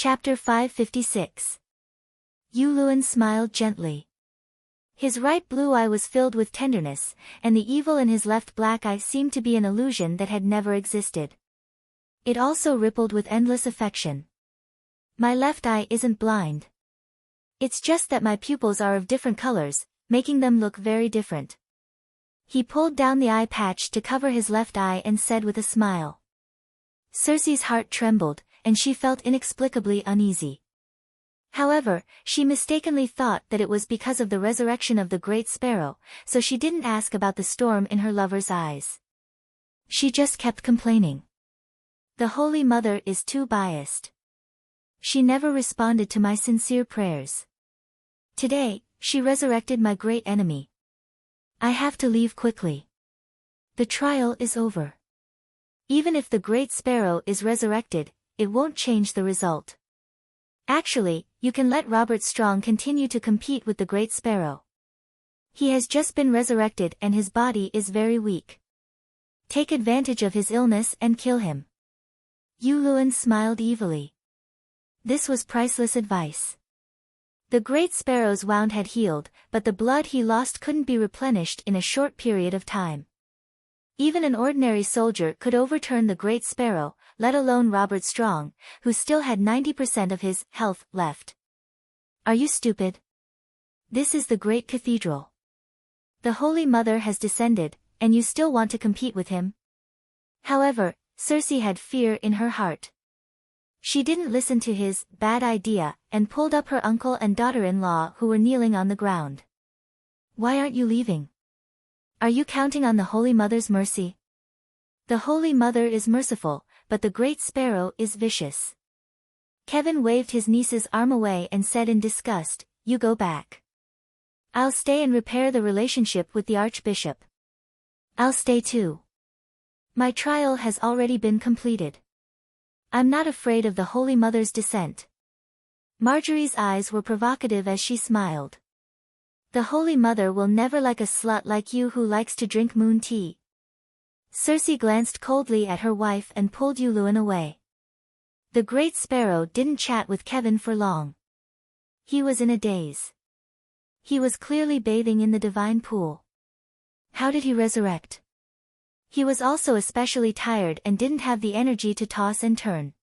Chapter 556. Yulun smiled gently. His right blue eye was filled with tenderness, and the evil in his left black eye seemed to be an illusion that had never existed. It also rippled with endless affection. My left eye isn't blind. It's just that my pupils are of different colors, making them look very different. He pulled down the eye patch to cover his left eye and said with a smile. Circe's heart trembled, and she felt inexplicably uneasy. However, she mistakenly thought that it was because of the resurrection of the great sparrow, so she didn't ask about the storm in her lover's eyes. She just kept complaining. The Holy Mother is too biased. She never responded to my sincere prayers. Today, she resurrected my great enemy. I have to leave quickly. The trial is over. Even if the great sparrow is resurrected, it won't change the result. Actually, you can let Robert Strong continue to compete with the great sparrow. He has just been resurrected and his body is very weak. Take advantage of his illness and kill him. Yulun smiled evilly. This was priceless advice. The great sparrow's wound had healed, but the blood he lost couldn't be replenished in a short period of time. Even an ordinary soldier could overturn the great sparrow, let alone Robert Strong, who still had 90% of his health left. Are you stupid? This is the great cathedral. The Holy Mother has descended, and you still want to compete with him? However, Circe had fear in her heart. She didn't listen to his bad idea and pulled up her uncle and daughter-in-law who were kneeling on the ground. Why aren't you leaving? Are you counting on the Holy Mother's mercy? The Holy Mother is merciful, but the great sparrow is vicious. Kevin waved his niece's arm away and said in disgust, You go back. I'll stay and repair the relationship with the Archbishop. I'll stay too. My trial has already been completed. I'm not afraid of the Holy Mother's descent. Marjorie's eyes were provocative as she smiled. The Holy Mother will never like a slut like you who likes to drink moon tea. Circe glanced coldly at her wife and pulled Yulun away. The great sparrow didn't chat with Kevin for long. He was in a daze. He was clearly bathing in the divine pool. How did he resurrect? He was also especially tired and didn't have the energy to toss and turn.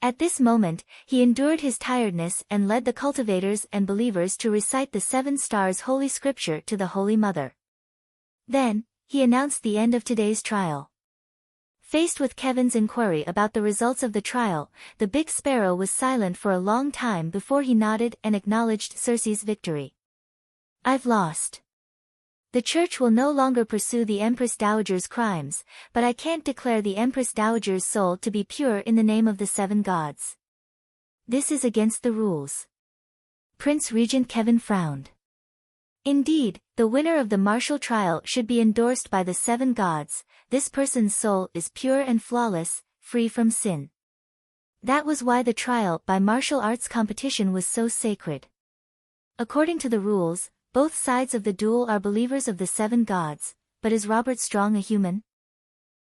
At this moment, he endured his tiredness and led the cultivators and believers to recite the 7 stars holy scripture to the Holy Mother. Then, he announced the end of today's trial. Faced with Kevin's inquiry about the results of the trial, the big sparrow was silent for a long time before he nodded and acknowledged Circe's victory. I've lost. The Church will no longer pursue the Empress Dowager's crimes, but I can't declare the Empress Dowager's soul to be pure in the name of the 7 gods. This is against the rules. Prince Regent Kevin frowned. Indeed, the winner of the martial trial should be endorsed by the 7 gods. This person's soul is pure and flawless, free from sin. That was why the trial by martial arts competition was so sacred. According to the rules, both sides of the duel are believers of the 7 gods, but is Robert Strong a human?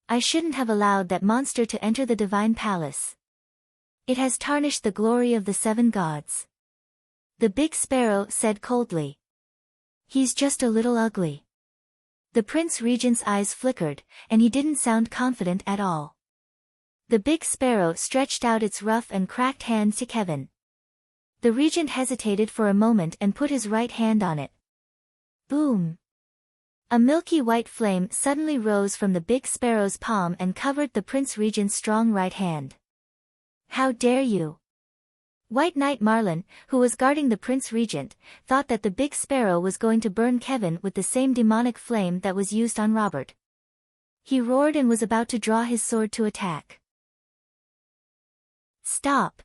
I shouldn't have allowed that monster to enter the divine palace. It has tarnished the glory of the 7 gods. The big sparrow said coldly. He's just a little ugly. The Prince Regent's eyes flickered, and he didn't sound confident at all. The big sparrow stretched out its rough and cracked hand to Kevin. The Regent hesitated for a moment and put his right hand on it. Boom! A milky white flame suddenly rose from the big sparrow's palm and covered the Prince Regent's strong right hand. How dare you! White Knight Marlin, who was guarding the Prince Regent, thought that the big sparrow was going to burn Kevin with the same demonic flame that was used on Robert. He roared and was about to draw his sword to attack. Stop!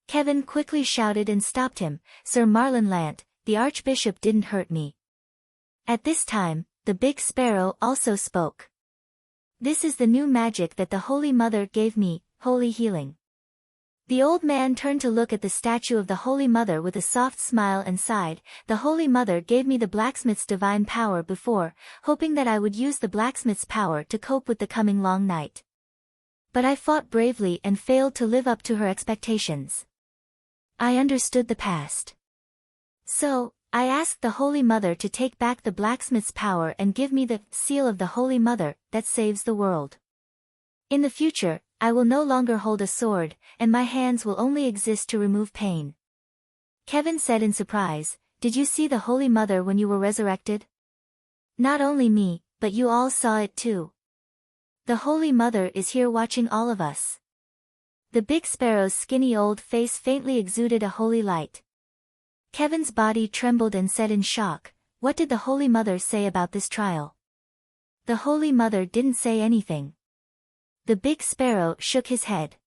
Kevin quickly shouted and stopped him. Sir Marlin Lant, the Archbishop didn't hurt me. At this time, the big sparrow also spoke. This is the new magic that the Holy Mother gave me, holy healing. The old man turned to look at the statue of the Holy Mother with a soft smile and sighed. The Holy Mother gave me the blacksmith's divine power before, hoping that I would use the blacksmith's power to cope with the coming long night. But I fought bravely and failed to live up to her expectations. I understood the past. So, I asked the Holy Mother to take back the blacksmith's power and give me the seal of the Holy Mother that saves the world. In the future, I will no longer hold a sword, and my hands will only exist to remove pain. Kevin said in surprise, "Did you see the Holy Mother when you were resurrected?" "Not only me, but you all saw it too. The Holy Mother is here watching all of us." The big sparrow's skinny old face faintly exuded a holy light. Kevin's body trembled and said in shock, "What did the Holy Mother say about this trial?" "The Holy Mother didn't say anything." The big sparrow shook his head.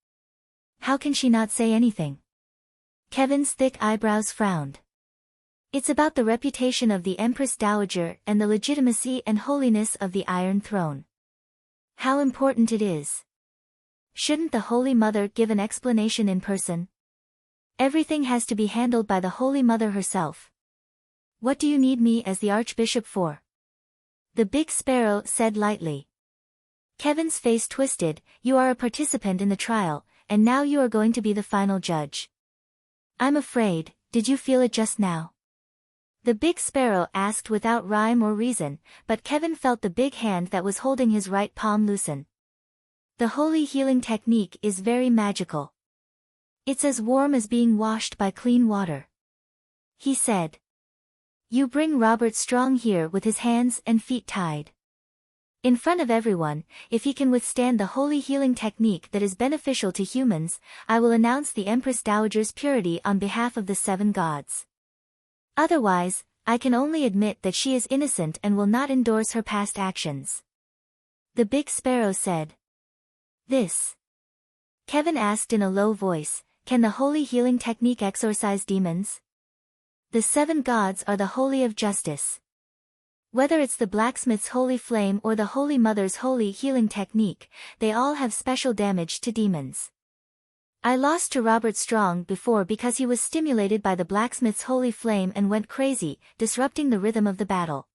"How can she not say anything?" Kevin's thick eyebrows frowned. "It's about the reputation of the Empress Dowager and the legitimacy and holiness of the Iron Throne. How important it is. Shouldn't the Holy Mother give an explanation in person? Everything has to be handled by the Holy Mother herself. What do you need me as the Archbishop for?" The big sparrow said lightly. Kevin's face twisted. "You are a participant in the trial, and now you are going to be the final judge." "I'm afraid, did you feel it just now?" The big sparrow asked without rhyme or reason, but Kevin felt the big hand that was holding his right palm loosen. "The holy healing technique is very magical. It's as warm as being washed by clean water," he said. "You bring Robert Strong here with his hands and feet tied. In front of everyone, if he can withstand the holy healing technique that is beneficial to humans, I will announce the Empress Dowager's purity on behalf of the 7 gods. Otherwise, I can only admit that she is innocent and will not endorse her past actions." The big sparrow said. "This?" Kevin asked in a low voice, "Can the holy healing technique exorcise demons?" The 7 gods are the holy of justice. Whether it's the blacksmith's holy flame or the Holy Mother's holy healing technique, they all have special damage to demons. I lost to Robert Strong before because he was stimulated by the blacksmith's holy flame and went crazy, disrupting the rhythm of the battle.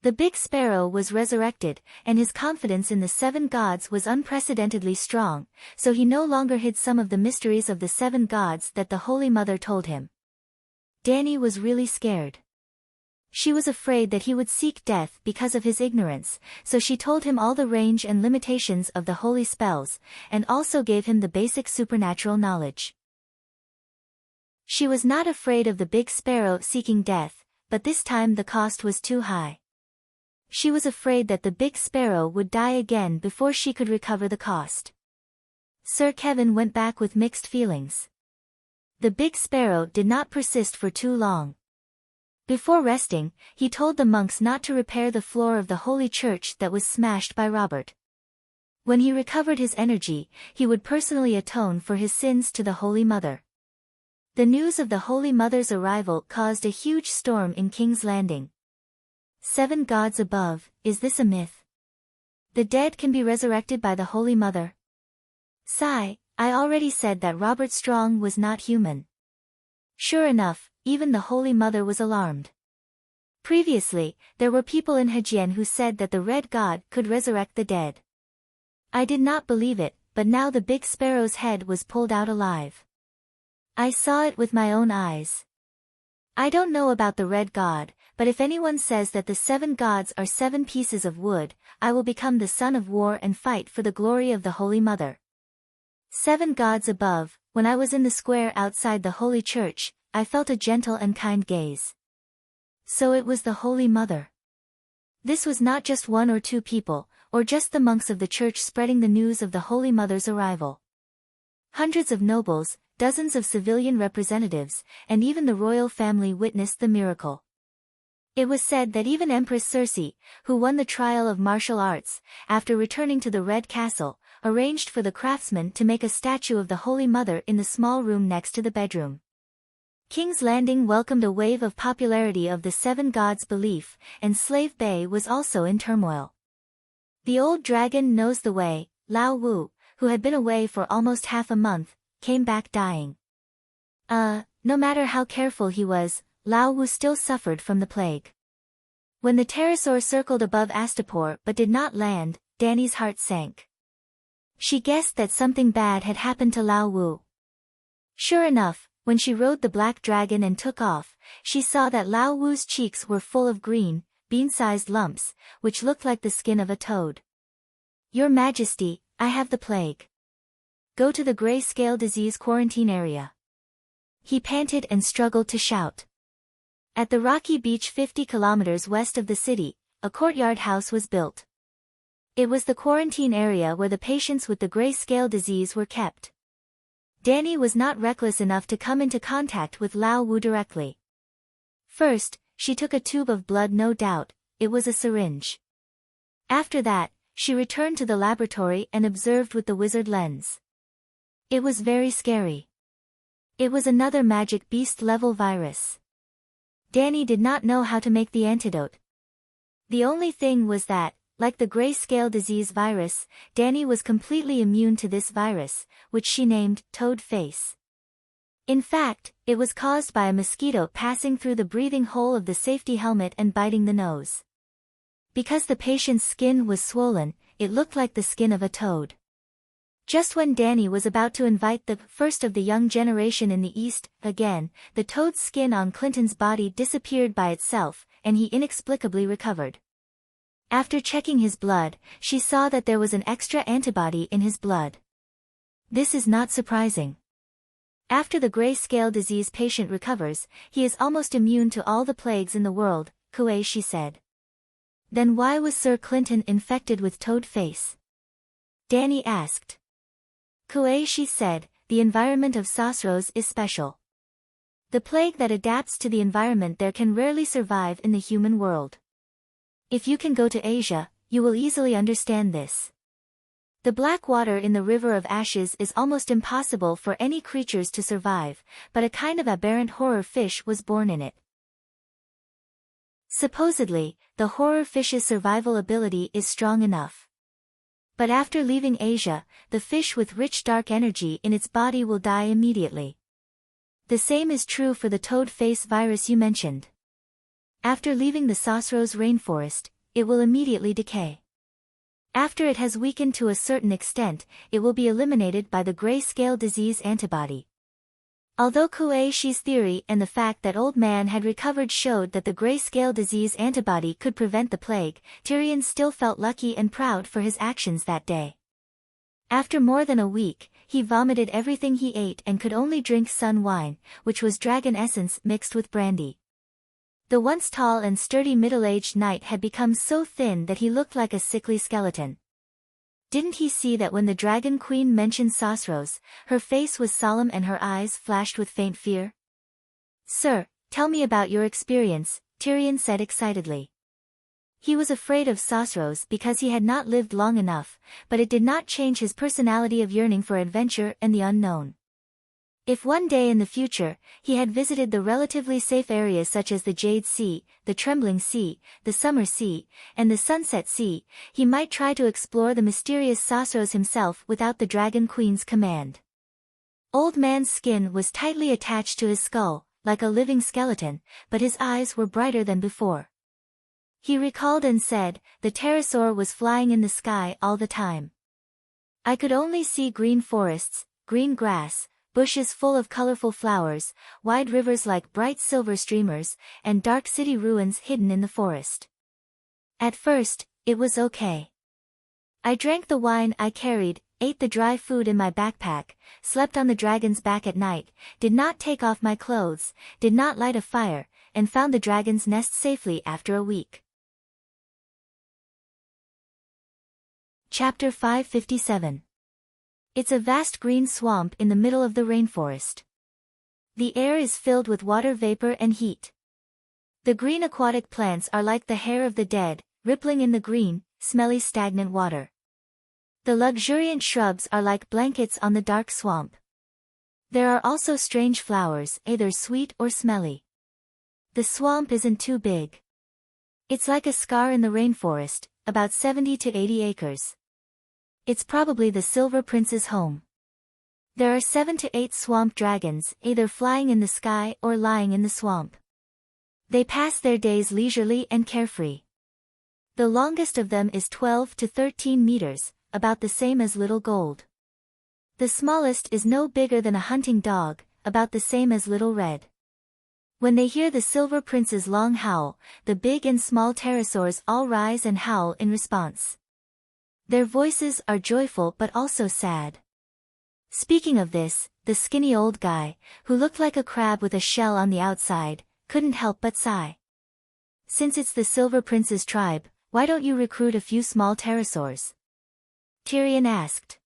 The big sparrow was resurrected, and his confidence in the 7 gods was unprecedentedly strong, so he no longer hid some of the mysteries of the 7 gods that the Holy Mother told him. Danny was really scared. She was afraid that he would seek death because of his ignorance, so she told him all the range and limitations of the holy spells, and also gave him the basic supernatural knowledge. She was not afraid of the big sparrow seeking death, but this time the cost was too high. She was afraid that the big sparrow would die again before she could recover the cost. Sir Kevin went back with mixed feelings. The big sparrow did not persist for too long. Before resting, he told the monks not to repair the floor of the holy church that was smashed by Robert. When he recovered his energy, he would personally atone for his sins to the Holy Mother. The news of the Holy Mother's arrival caused a huge storm in King's Landing. 7 gods above, is this a myth? The dead can be resurrected by the Holy Mother? Sigh, I already said that Robert Strong was not human. Sure enough, even the Holy Mother was alarmed. Previously, there were people in Hejian who said that the Red God could resurrect the dead. I did not believe it, but now the big sparrow's head was pulled out alive. I saw it with my own eyes. I don't know about the Red God, but if anyone says that the 7 gods are 7 pieces of wood, I will become the son of war and fight for the glory of the Holy Mother. 7 gods above, when I was in the square outside the Holy Church, I felt a gentle and kind gaze. So it was the Holy Mother. This was not just 1 or 2 people, or just the monks of the church spreading the news of the Holy Mother's arrival. Hundreds of nobles, dozens of civilian representatives, and even the royal family witnessed the miracle. It was said that even Empress Circe, who won the trial of martial arts, after returning to the Red Castle, arranged for the craftsman to make a statue of the Holy Mother in the small room next to the bedroom. King's Landing welcomed a wave of popularity of the 7 gods' belief, and Slave Bay was also in turmoil. The old dragon knows the way, Lao Wu, who had been away for almost half a month, came back dying. No matter how careful he was, Lao Wu still suffered from the plague. When the pterosaur circled above Astapor but did not land, Danny's heart sank. She guessed that something bad had happened to Lao Wu. Sure enough, when she rode the black dragon and took off, she saw that Lao Wu's cheeks were full of green, bean-sized lumps, which looked like the skin of a toad. Your Majesty, I have the plague. Go to the gray-scale disease quarantine area. He panted and struggled to shout. At the rocky beach 50 kilometers west of the city, a courtyard house was built. It was the quarantine area where the patients with the gray-scale disease were kept. Danny was not reckless enough to come into contact with Lao Wu directly. First, she took a tube of blood. No doubt, it was a syringe. After that, she returned to the laboratory and observed with the wizard lens. It was very scary. It was another magic beast-level virus. Danny did not know how to make the antidote. The only thing was that, like the gray-scale disease virus, Danny was completely immune to this virus, which she named Toad Face. In fact, it was caused by a mosquito passing through the breathing hole of the safety helmet and biting the nose. Because the patient's skin was swollen, it looked like the skin of a toad. Just when Danny was about to invite the first of the young generation in the East, again, the toad's skin on Clinton's body disappeared by itself, and he inexplicably recovered. After checking his blood, she saw that there was an extra antibody in his blood. This is not surprising. After the gray-scale disease patient recovers, he is almost immune to all the plagues in the world, Kuei-shi said. Then why was Sir Clinton infected with Toad Face? Danny asked. Kuei-shi said, the environment of Sosros is special. The plague that adapts to the environment there can rarely survive in the human world. If you can go to Asia, you will easily understand this. The black water in the River of Ashes is almost impossible for any creatures to survive, but a kind of aberrant horror fish was born in it. Supposedly, the horror fish's survival ability is strong enough. But after leaving Asia, the fish with rich dark energy in its body will die immediately. The same is true for the toad face virus you mentioned. After leaving the Sosros rainforest, it will immediately decay. After it has weakened to a certain extent, it will be eliminated by the gray-scale disease antibody. Although Kuei-shi's theory and the fact that Old Man had recovered showed that the gray-scale disease antibody could prevent the plague, Tyrion still felt lucky and proud for his actions that day. After more than a week, he vomited everything he ate and could only drink sun wine, which was dragon essence mixed with brandy. The once tall and sturdy middle-aged knight had become so thin that he looked like a sickly skeleton. Didn't he see that when the Dragon Queen mentioned Sosros, her face was solemn and her eyes flashed with faint fear? Sir, tell me about your experience, Tyrion said excitedly. He was afraid of Sosros because he had not lived long enough, but it did not change his personality of yearning for adventure and the unknown. If one day in the future, he had visited the relatively safe areas such as the Jade Sea, the Trembling Sea, the Summer Sea, and the Sunset Sea, he might try to explore the mysterious Sosros himself without the Dragon Queen's command. Old Man's skin was tightly attached to his skull, like a living skeleton, but his eyes were brighter than before. He recalled and said, the pterosaur was flying in the sky all the time. I could only see green forests, green grass, bushes full of colorful flowers, wide rivers like bright silver streamers, and dark city ruins hidden in the forest. At first, it was okay. I drank the wine I carried, ate the dry food in my backpack, slept on the dragon's back at night, did not take off my clothes, did not light a fire, and found the dragon's nest safely after a week. Chapter 557. It's a vast green swamp in the middle of the rainforest. The air is filled with water vapor and heat. The green aquatic plants are like the hair of the dead, rippling in the green, smelly stagnant water. The luxuriant shrubs are like blankets on the dark swamp. There are also strange flowers, either sweet or smelly. The swamp isn't too big. It's like a scar in the rainforest, about 70 to 80 acres. It's probably the Silver Prince's home. There are 7 to 8 swamp dragons, either flying in the sky or lying in the swamp. They pass their days leisurely and carefree. The longest of them is 12 to 13 meters, about the same as little gold. The smallest is no bigger than a hunting dog, about the same as little red. When they hear the Silver Prince's long howl, the big and small pterosaurs all rise and howl in response. Their voices are joyful but also sad. Speaking of this, the skinny old guy, who looked like a crab with a shell on the outside, couldn't help but sigh. Since it's the Silver Prince's tribe, why don't you recruit a few small pterosaurs? Tyrion asked.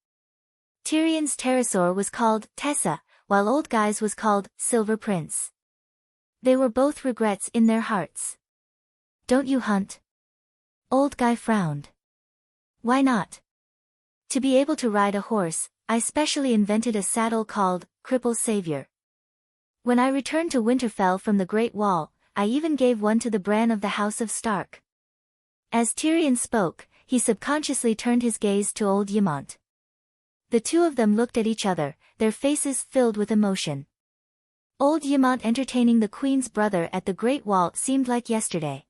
Tyrion's pterosaur was called Tessa, while Old Guy's was called Silver Prince. They were both regrets in their hearts. Don't you hunt? Old Guy frowned. Why not? To be able to ride a horse, I specially invented a saddle called Cripple's Savior. When I returned to Winterfell from the Great Wall, I even gave one to the Bran of the House of Stark. As Tyrion spoke, he subconsciously turned his gaze to old Ymont. The two of them looked at each other, their faces filled with emotion. Old Ymont entertaining the Queen's brother at the Great Wall seemed like yesterday.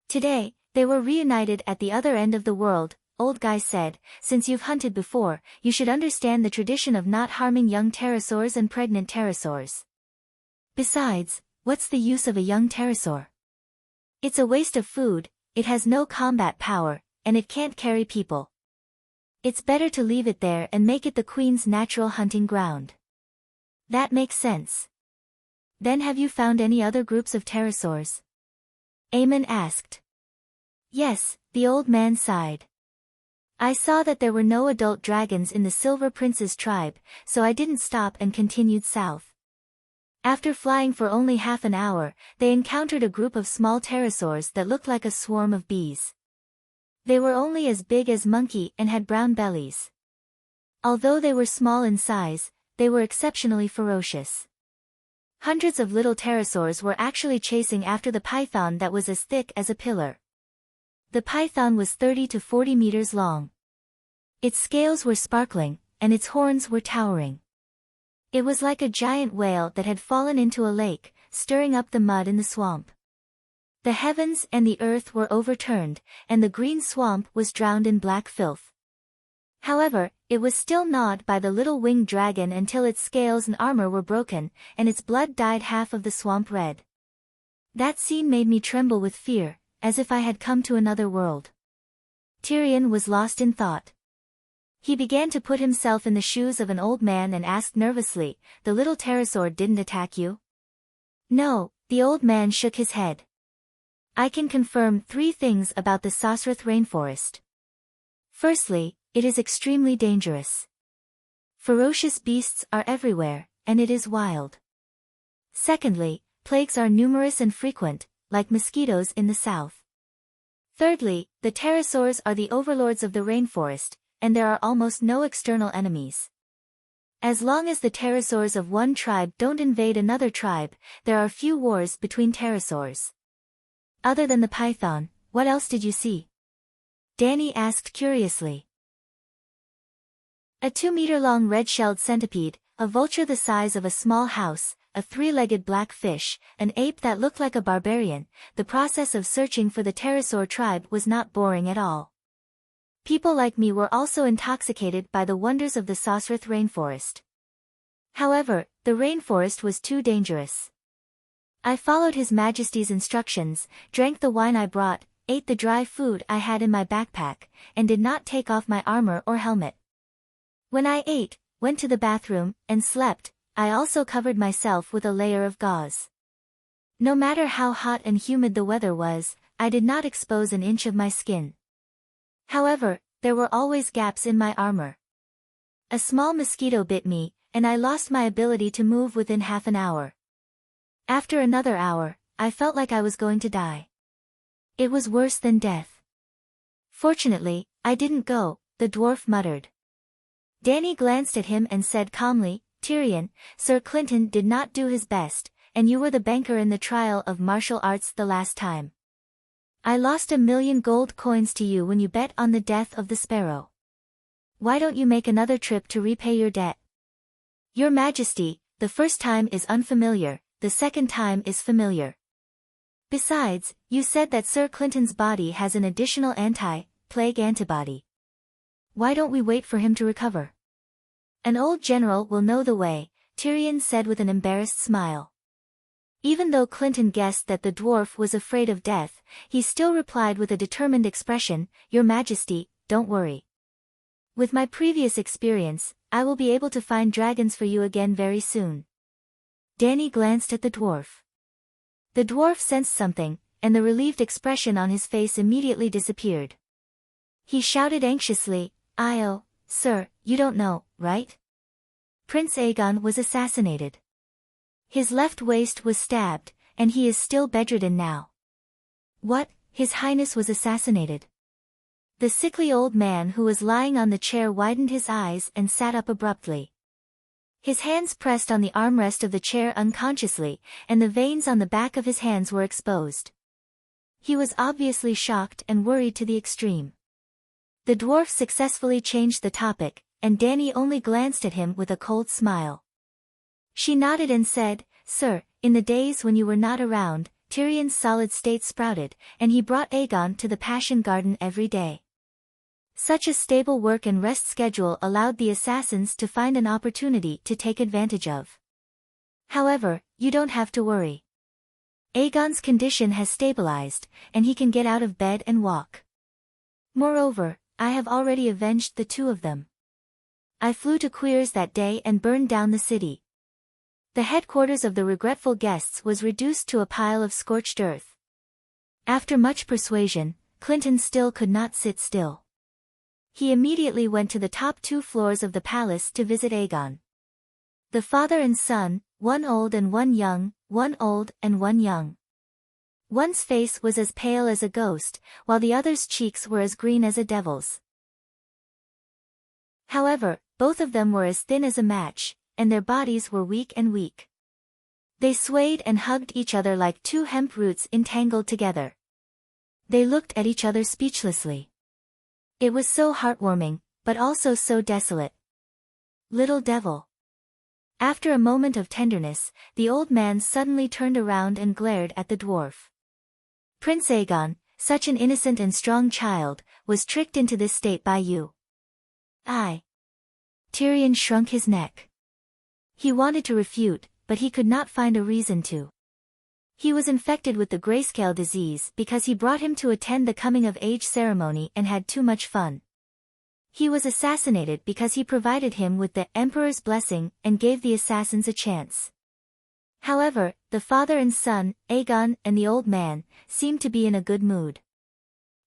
Today, they were reunited at the other end of the world. Old Guy said, since you've hunted before, you should understand the tradition of not harming young pterosaurs and pregnant pterosaurs. Besides, what's the use of a young pterosaur? It's a waste of food, it has no combat power, and it can't carry people. It's better to leave it there and make it the Queen's natural hunting ground. That makes sense. Then have you found any other groups of pterosaurs? Aemon asked. Yes, the old man sighed. I saw that there were no adult dragons in the Silver Prince's tribe, so I didn't stop and continued south. After flying for only half an hour, they encountered a group of small pterosaurs that looked like a swarm of bees. They were only as big as monkey and had brown bellies. Although they were small in size, they were exceptionally ferocious. Hundreds of little pterosaurs were actually chasing after the python that was as thick as a pillar. The python was 30 to 40 meters long. Its scales were sparkling, and its horns were towering. It was like a giant whale that had fallen into a lake, stirring up the mud in the swamp. The heavens and the earth were overturned, and the green swamp was drowned in black filth. However, it was still gnawed by the little winged dragon until its scales and armor were broken, and its blood dyed half of the swamp red. That scene made me tremble with fear, as if I had come to another world. Tyrion was lost in thought. He began to put himself in the shoes of an old man and asked nervously, the little pterosaur didn't attack you? No, the old man shook his head. I can confirm 3 things about the Sosrath rainforest. Firstly, it is extremely dangerous. Ferocious beasts are everywhere, and it is wild. Secondly, plagues are numerous and frequent, like mosquitoes in the south. Thirdly, the pterosaurs are the overlords of the rainforest, and there are almost no external enemies. As long as the pterosaurs of one tribe don't invade another tribe, there are few wars between pterosaurs. Other than the python, what else did you see? Dany asked curiously. A 2-meter-long red-shelled centipede, a vulture the size of a small house, a 3-legged black fish, an ape that looked like a barbarian. The process of searching for the pterosaur tribe was not boring at all. People like me were also intoxicated by the wonders of the Sosrath rainforest. However, the rainforest was too dangerous. I followed His Majesty's instructions, drank the wine I brought, ate the dry food I had in my backpack, and did not take off my armor or helmet. When I ate, went to the bathroom, and slept, I also covered myself with a layer of gauze. No matter how hot and humid the weather was, I did not expose an inch of my skin. However, there were always gaps in my armor. A small mosquito bit me, and I lost my ability to move within half an hour. After another hour, I felt like I was going to die. It was worse than death. Fortunately, I didn't go, the dwarf muttered. Dany glanced at him and said calmly, Tyrion, Sir Clinton did not do his best, and you were the banker in the trial of martial arts the last time. I lost 1,000,000 gold coins to you when you bet on the death of the sparrow. Why don't you make another trip to repay your debt? Your Majesty, the first time is unfamiliar, the second time is familiar. Besides, you said that Sir Clinton's body has an additional anti-plague antibody. why don't we wait for him to recover? An old general will know the way, Tyrion said with an embarrassed smile. Even though Clinton guessed that the dwarf was afraid of death, he still replied with a determined expression, Your Majesty, don't worry. With my previous experience, I will be able to find dragons for you again very soon. Dany glanced at the dwarf. The dwarf sensed something, and the relieved expression on his face immediately disappeared. He shouted anxiously, "Oh, sir, you don't know, right? Prince Aegon was assassinated. His left waist was stabbed, and he is still bedridden now." "What, His Highness was assassinated?" The sickly old man who was lying on the chair widened his eyes and sat up abruptly. His hands pressed on the armrest of the chair unconsciously, and the veins on the back of his hands were exposed. He was obviously shocked and worried to the extreme. The dwarf successfully changed the topic, and Dany only glanced at him with a cold smile. She nodded and said, "Sir, in the days when you were not around, Tyrion's solid state sprouted, and he brought Aegon to the Passion Garden every day. Such a stable work and rest schedule allowed the assassins to find an opportunity to take advantage of. However, you don't have to worry. Aegon's condition has stabilized, and he can get out of bed and walk. Moreover, I have already avenged the two of them. I flew to Queers that day and burned down the city. The headquarters of the regretful guests was reduced to a pile of scorched earth." After much persuasion, Clinton still could not sit still. He immediately went to the top 2 floors of the palace to visit Aegon. The father and son, one old and one young, one old and one young. One's face was as pale as a ghost, while the other's cheeks were as green as a devil's. However, both of them were as thin as a match, and their bodies were weak and weak. They swayed and hugged each other like 2 hemp roots entangled together. They looked at each other speechlessly. It was so heartwarming, but also so desolate. "Little devil." After a moment of tenderness, the old man suddenly turned around and glared at the dwarf. "Prince Aegon, such an innocent and strong child, was tricked into this state by you." Tyrion shrunk his neck. He wanted to refute, but he could not find a reason to. He was infected with the grayscale disease because he brought him to attend the coming-of-age ceremony and had too much fun. He was assassinated because he provided him with the Emperor's blessing and gave the assassins a chance. However, the father and son, Aegon and the old man, seemed to be in a good mood.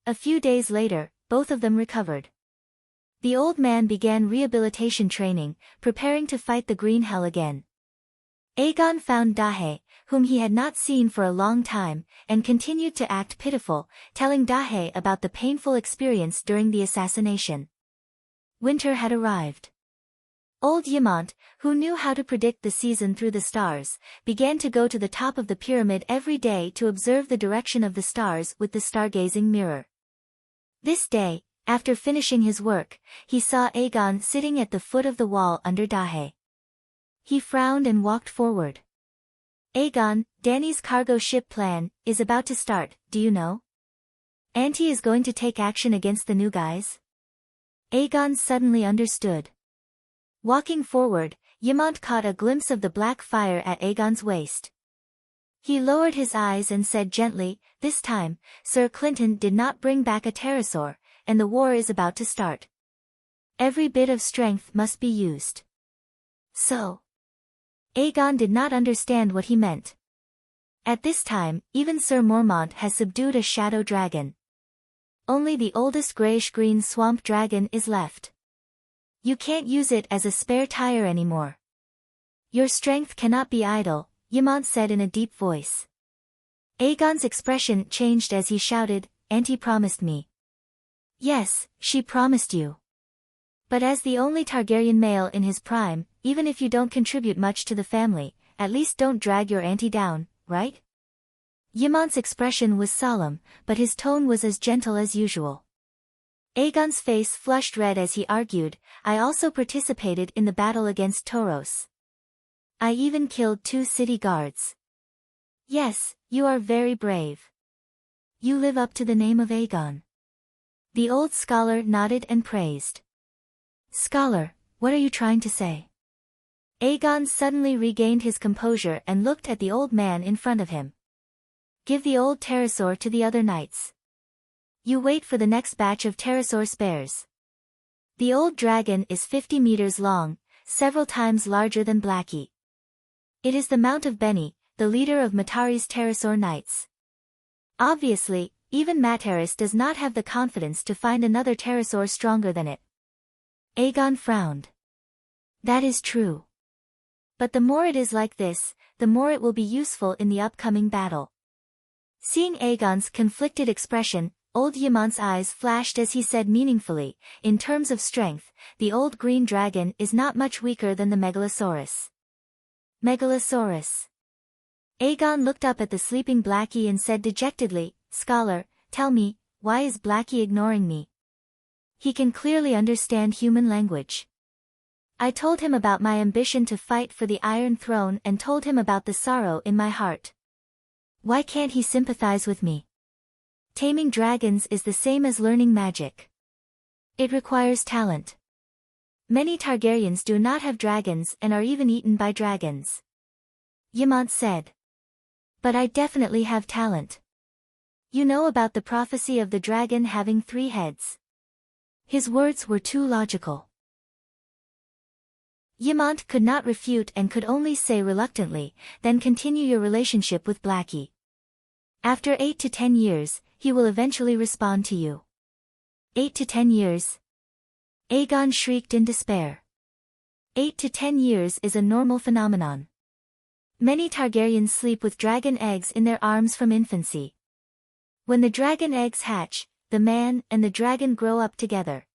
A few days later, both of them recovered. The old man began rehabilitation training, preparing to fight the Green Hell again. Aegon found Dahe, whom he had not seen for a long time, and continued to act pitiful, telling Dahe about the painful experience during the assassination. Winter had arrived. Old Ymont, who knew how to predict the season through the stars, began to go to the top of the pyramid every day to observe the direction of the stars with the stargazing mirror. This day, after finishing his work, he saw Aegon sitting at the foot of the wall under Dahe. He frowned and walked forward. "Aegon, Dany's cargo ship plan is about to start, do you know? Auntie is going to take action against the new guys." Aegon suddenly understood. Walking forward, Ymont caught a glimpse of the black fire at Aegon's waist. He lowered his eyes and said gently, "This time, Sir Clinton did not bring back a pterosaur, and the war is about to start. Every bit of strength must be used." So. Aegon did not understand what he meant. At this time, even Sir Mormont has subdued a shadow dragon. Only the oldest grayish-green swamp dragon is left. You can't use it as a spare tire anymore. Your strength cannot be idle, Ymont said in a deep voice. Aegon's expression changed as he shouted, "Auntie promised me." "Yes, she promised you. But as the only Targaryen male in his prime, even if you don't contribute much to the family, at least don't drag your auntie down, right?" Ymont's expression was solemn, but his tone was as gentle as usual. Aegon's face flushed red as he argued, "I also participated in the battle against Tauros. I even killed 2 city guards. Yes, you are very brave. You live up to the name of Aegon." The old scholar nodded and praised. Scholar, what are you trying to say? Aegon suddenly regained his composure and looked at the old man in front of him. Give the old pterosaur to the other knights. You wait for the next batch of pterosaur spares. The old dragon is 50 meters long, several times larger than Blackie. It is the mount of Benny, the leader of Matari's pterosaur knights. Obviously, even Mataris does not have the confidence to find another pterosaur stronger than it. Aegon frowned. That is true. But the more it is like this, the more it will be useful in the upcoming battle. Seeing Aegon's conflicted expression, old Yamont's eyes flashed as he said meaningfully, in terms of strength, the old green dragon is not much weaker than the Megalosaurus. Megalosaurus. Aegon looked up at the sleeping Blackie and said dejectedly, Scholar, tell me, why is Blackie ignoring me? He can clearly understand human language. I told him about my ambition to fight for the Iron Throne and told him about the sorrow in my heart. Why can't he sympathize with me? Taming dragons is the same as learning magic. It requires talent. Many Targaryens do not have dragons and are even eaten by dragons. Yamont said. But I definitely have talent. You know about the prophecy of the dragon having 3 heads. His words were too logical. Yamont could not refute and could only say reluctantly, then continue your relationship with Blackie. After 8 to 10 years, he will eventually respond to you. 8 to 10 years? Aegon shrieked in despair. 8 to 10 years is a normal phenomenon. Many Targaryens sleep with dragon eggs in their arms from infancy. When the dragon eggs hatch, the man and the dragon grow up together.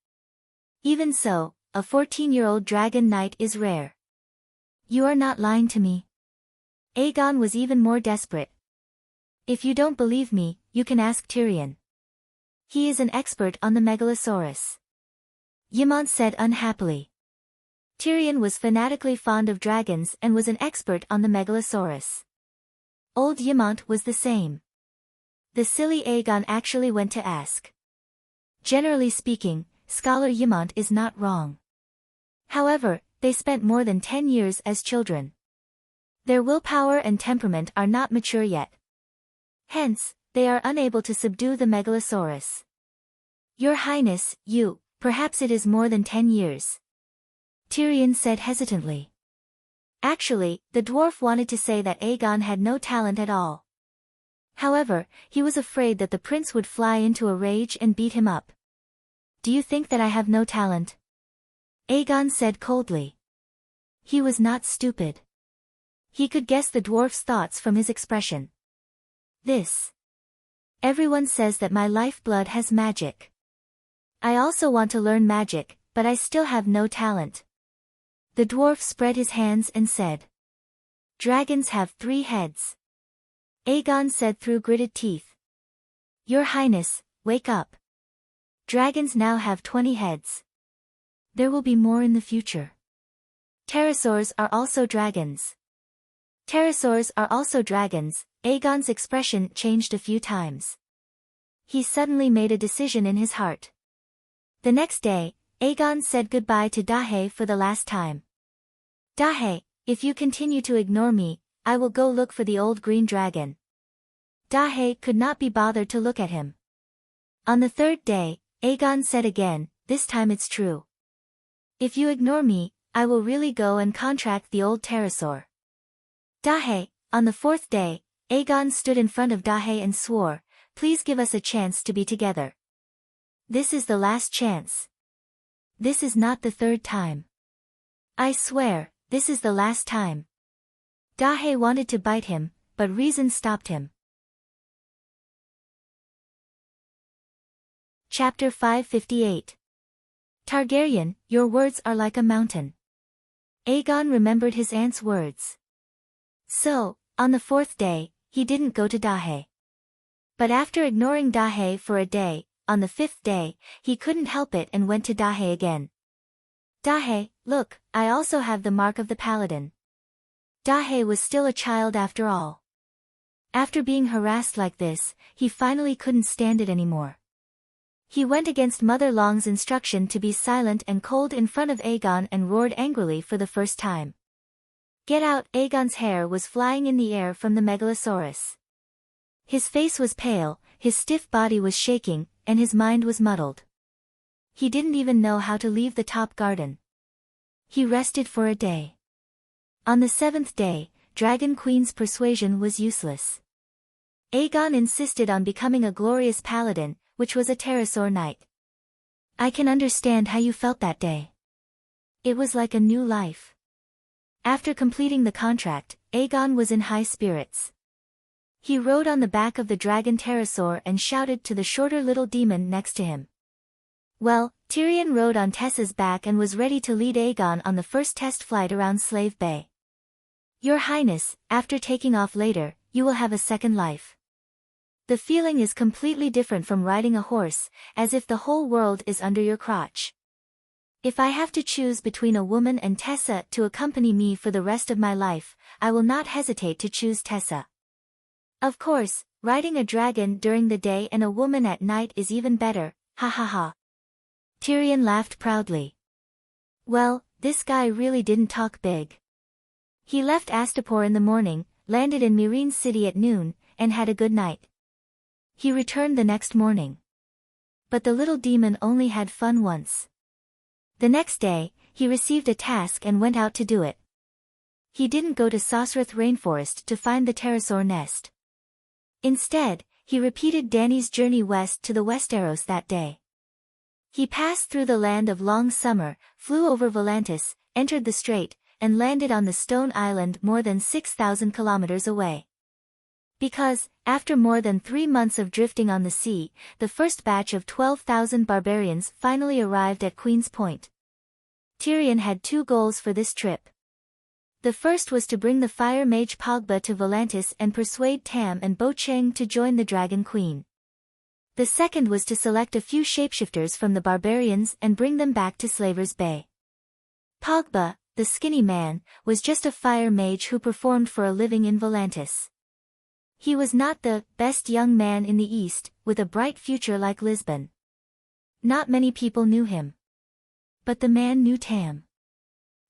Even so, a 14-year-old dragon knight is rare. You are not lying to me. Aegon was even more desperate. If you don't believe me, you can ask Tyrion. He is an expert on the Megalosaurus. Yamont said unhappily. Tyrion was fanatically fond of dragons and was an expert on the Megalosaurus. Old Yamont was the same. The silly Aegon actually went to ask. Generally speaking, Scholar Yamont is not wrong. However, they spent more than 10 years as children. Their willpower and temperament are not mature yet. Hence, they are unable to subdue the Megalosaurus. Your Highness, perhaps it is more than 10 years. Tyrion said hesitantly. Actually, the dwarf wanted to say that Aegon had no talent at all. However, he was afraid that the prince would fly into a rage and beat him up. Do you think that I have no talent? Aegon said coldly. He was not stupid. He could guess the dwarf's thoughts from his expression. Everyone says that my lifeblood has magic. I also want to learn magic, but I still have no talent. The dwarf spread his hands and said. Dragons have 3 heads. Aegon said through gritted teeth. Your Highness, wake up. Dragons now have 20 heads. There will be more in the future. Pterosaurs are also dragons. Pterosaurs are also dragons. Aegon's expression changed a few times. He suddenly made a decision in his heart. The next day, Aegon said goodbye to Dahe for the last time. Dahe, if you continue to ignore me, I will go look for the old green dragon. Dahe could not be bothered to look at him. On the 3rd day, Aegon said again, this time it's true. If you ignore me, I will really go and contract the old pterosaur. Dahe, on the 4th day, Aegon stood in front of Dahe and swore, please give us a chance to be together. This is the last chance. This is not the 3rd time. I swear, this is the last time. Dahe wanted to bite him, but reason stopped him. Chapter 558. Targaryen, your words are like a mountain. Aegon remembered his aunt's words. So, on the 4th day, he didn't go to Dahe. But after ignoring Dahe for a day, on the 5th day, he couldn't help it and went to Dahe again. Dahe, look, I also have the mark of the paladin. Dahe was still a child after all. After being harassed like this, he finally couldn't stand it anymore. He went against Mother Long's instruction to be silent and cold in front of Aegon and roared angrily for the first time. "Get out!" Aegon's hair was flying in the air from the Megalosaurus. His face was pale, his stiff body was shaking, and his mind was muddled. He didn't even know how to leave the top garden. He rested for a day. On the 7th day, Dragon Queen's persuasion was useless. Aegon insisted on becoming a glorious paladin, which was a pterosaur knight. "I can understand how you felt that day. It was like a new life." After completing the contract, Aegon was in high spirits. He rode on the back of the dragon pterosaur and shouted to the shorter little demon next to him. Well, Tyrion rode on Tessa's back and was ready to lead Aegon on the first test flight around Slave Bay. "Your Highness, after taking off later, you will have a second life. The feeling is completely different from riding a horse, as if the whole world is under your crotch. If I have to choose between a woman and Tessa to accompany me for the rest of my life, I will not hesitate to choose Tessa. Of course, riding a dragon during the day and a woman at night is even better, ha ha ha." Tyrion laughed proudly. Well, this guy really didn't talk big. He left Astapor in the morning, landed in Meereen City at noon, and had a good night. He returned the next morning. But the little demon only had fun once. The next day, he received a task and went out to do it. He didn't go to Sosrath Rainforest to find the pterosaur nest. Instead, he repeated Dany's journey west to the Westeros that day. He passed through the land of long summer, flew over Volantis, entered the strait, and landed on the Stone Island more than 6,000 kilometers away. Because, after more than 3 months of drifting on the sea, the first batch of 12,000 barbarians finally arrived at Queen's Point. Tyrion had 2 goals for this trip. The first was to bring the fire mage Pogba to Volantis and persuade Tam and Bo-Cheng to join the Dragon Queen. The second was to select a few shapeshifters from the barbarians and bring them back to Slaver's Bay. Pogba, the skinny man, was just a fire mage who performed for a living in Volantis. He was not the best young man in the East, with a bright future like Lisbon. Not many people knew him. But the man knew Tam.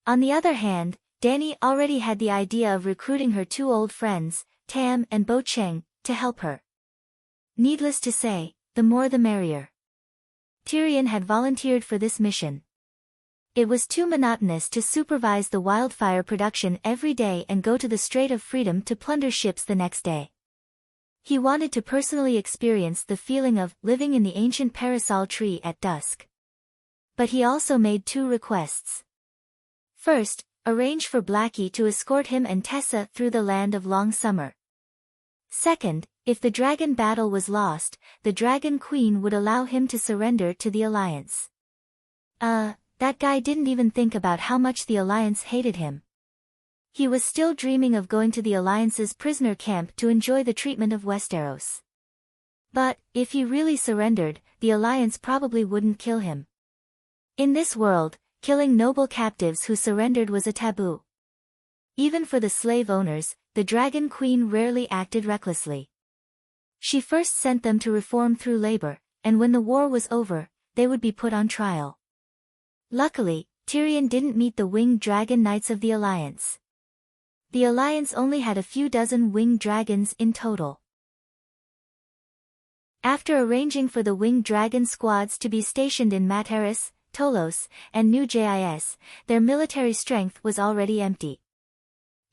On the other hand, Dany already had the idea of recruiting her 2 old friends, Tam and Bo-Cheng, to help her. Needless to say, the more the merrier. Tyrion had volunteered for this mission. It was too monotonous to supervise the wildfire production every day and go to the Strait of Freedom to plunder ships the next day. He wanted to personally experience the feeling of living in the ancient parasol tree at dusk. But he also made 2 requests. First, arrange for Blackie to escort him and Tessa through the land of long summer. Second, if the dragon battle was lost, the Dragon Queen would allow him to surrender to the Alliance. That guy didn't even think about how much the Alliance hated him. He was still dreaming of going to the Alliance's prisoner camp to enjoy the treatment of Westeros. But, if he really surrendered, the Alliance probably wouldn't kill him. In this world, killing noble captives who surrendered was a taboo. Even for the slave owners, the Dragon Queen rarely acted recklessly. She first sent them to reform through labor, and when the war was over, they would be put on trial. Luckily, Tyrion didn't meet the winged dragon knights of the Alliance. The Alliance only had a few dozen winged dragons in total. After arranging for the winged dragon squads to be stationed in Materis, Tolos, and New Jis, their military strength was already empty.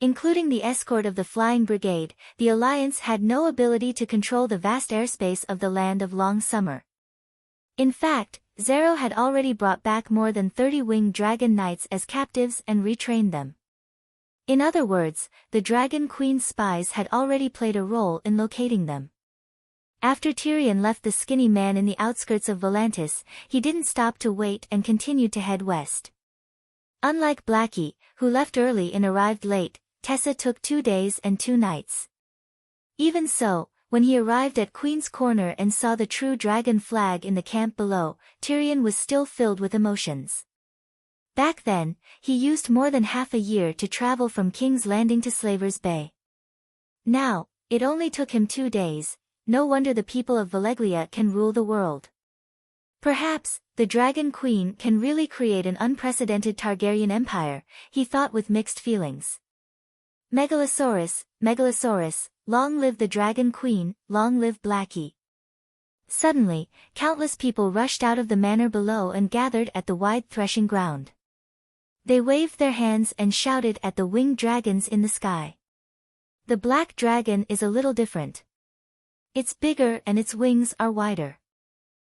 Including the escort of the Flying Brigade, the Alliance had no ability to control the vast airspace of the land of long summer. In fact, Zero had already brought back more than 30 winged dragon knights as captives and retrained them. In other words, the Dragon Queen's spies had already played a role in locating them. After Tyrion left the skinny man in the outskirts of Volantis, he didn't stop to wait and continued to head west. Unlike Blackie, who left early and arrived late, Tessa took 2 days and 2 nights. Even so, when he arrived at Queen's Corner and saw the true dragon flag in the camp below, Tyrion was still filled with emotions. Back then, he used more than half a year to travel from King's Landing to Slaver's Bay. Now, it only took him 2 days. No wonder the people of Valeglia can rule the world. Perhaps, the Dragon Queen can really create an unprecedented Targaryen empire, he thought with mixed feelings. Megalosaurus, Megalosaurus, long live the Dragon Queen, long live Blackie. Suddenly, countless people rushed out of the manor below and gathered at the wide threshing ground. They waved their hands and shouted at the winged dragons in the sky. The black dragon is a little different. It's bigger and its wings are wider.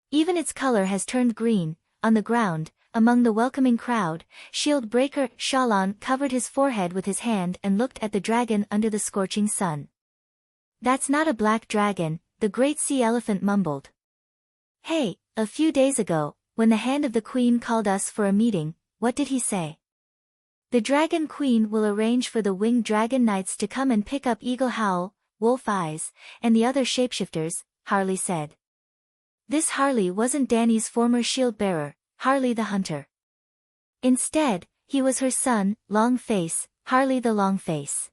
Even its color has turned green. On the ground, among the welcoming crowd, shield breaker Shallan covered his forehead with his hand and looked at the dragon under the scorching sun. That's not a black dragon, the great sea elephant mumbled. Hey, a few days ago, when the hand of the queen called us for a meeting, what did he say? The Dragon Queen will arrange for the winged dragon knights to come and pick up Eagle Howl, Wolf Eyes, and the other shapeshifters, Harley said. This Harley wasn't Dany's former shield-bearer, Harley the Hunter. Instead, he was her son, Longface, Harley the Longface.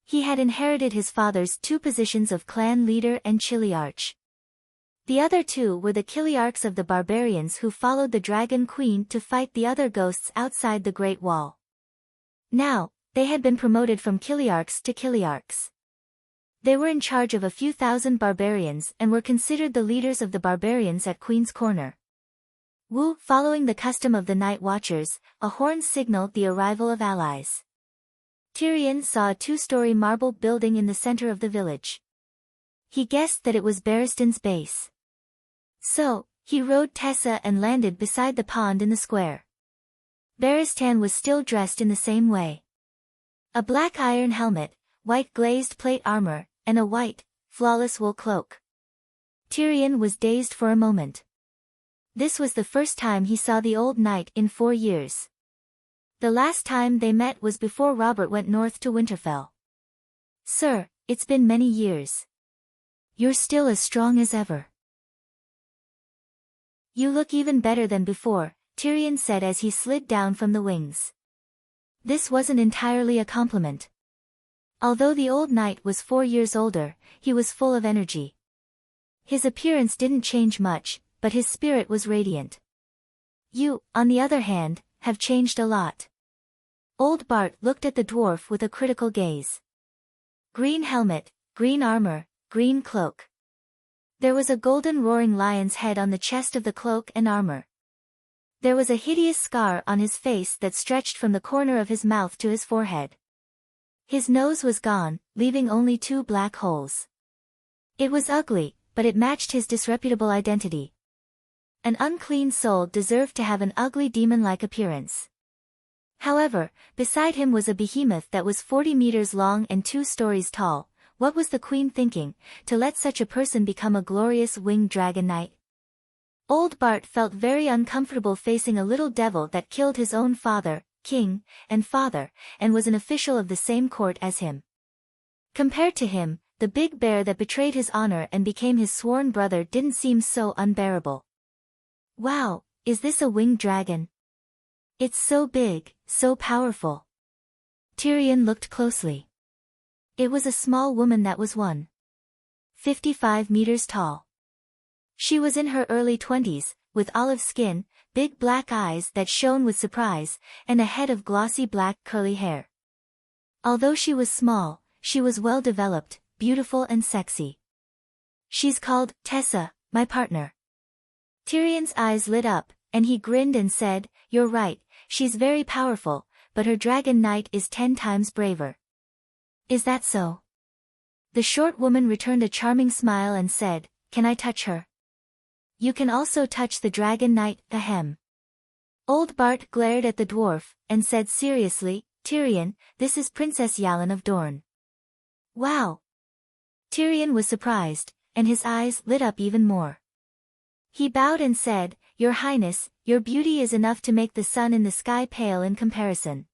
He had inherited his father's 2 positions of clan leader and Chiliarch. The other 2 were the Chiliarchs of the barbarians who followed the Dragon Queen to fight the other ghosts outside the Great Wall. Now, they had been promoted from Chiliarchs to Chiliarchs. They were in charge of a few thousand barbarians and were considered the leaders of the barbarians at Queen's Corner. Wu, following the custom of the Night Watchers, a horn signaled the arrival of allies. Tyrion saw a 2-story marble building in the center of the village. He guessed that it was Barristan's base. So, he rode Tessa and landed beside the pond in the square. Barristan was still dressed in the same way. A black iron helmet, white glazed plate armor, and a white, flawless wool cloak. Tyrion was dazed for a moment. This was the first time he saw the old knight in 4 years. The last time they met was before Robert went north to Winterfell. Sir, it's been many years. You're still as strong as ever. You look even better than before, Tyrion said as he slid down from the wings. This wasn't entirely a compliment. Although the old knight was 4 years older, he was full of energy. His appearance didn't change much, but his spirit was radiant. You, on the other hand, have changed a lot. Old Bart looked at the dwarf with a critical gaze. Green helmet, green armor, green cloak. There was a golden roaring lion's head on the chest of the cloak and armor. There was a hideous scar on his face that stretched from the corner of his mouth to his forehead. His nose was gone, leaving only 2 black holes. It was ugly, but it matched his disreputable identity. An unclean soul deserved to have an ugly demon-like appearance. However, beside him was a behemoth that was 40 meters long and 2 stories tall. What was the queen thinking, to let such a person become a glorious winged dragon knight? Old Bart felt very uncomfortable facing a little devil that killed his own father, king, and father, and was an official of the same court as him. Compared to him, the big bear that betrayed his honor and became his sworn brother didn't seem so unbearable. Wow, is this a winged dragon? It's so big, so powerful. Tyrion looked closely. It was a small woman that was 1.55 meters tall. She was in her early 20s, with olive skin, big black eyes that shone with surprise, and a head of glossy black curly hair. Although she was small, she was well developed, beautiful and sexy. She's called Tessa, my partner. Tyrion's eyes lit up, and he grinned and said, You're right, she's very powerful, but her dragon knight is 10 times braver. Is that so? The short woman returned a charming smile and said, Can I touch her? You can also touch the dragon knight, ahem. Old Bart glared at the dwarf, and said seriously, Tyrion, this is Princess Yalin of Dorne. Wow! Tyrion was surprised, and his eyes lit up even more. He bowed and said, Your Highness, your beauty is enough to make the sun in the sky pale in comparison.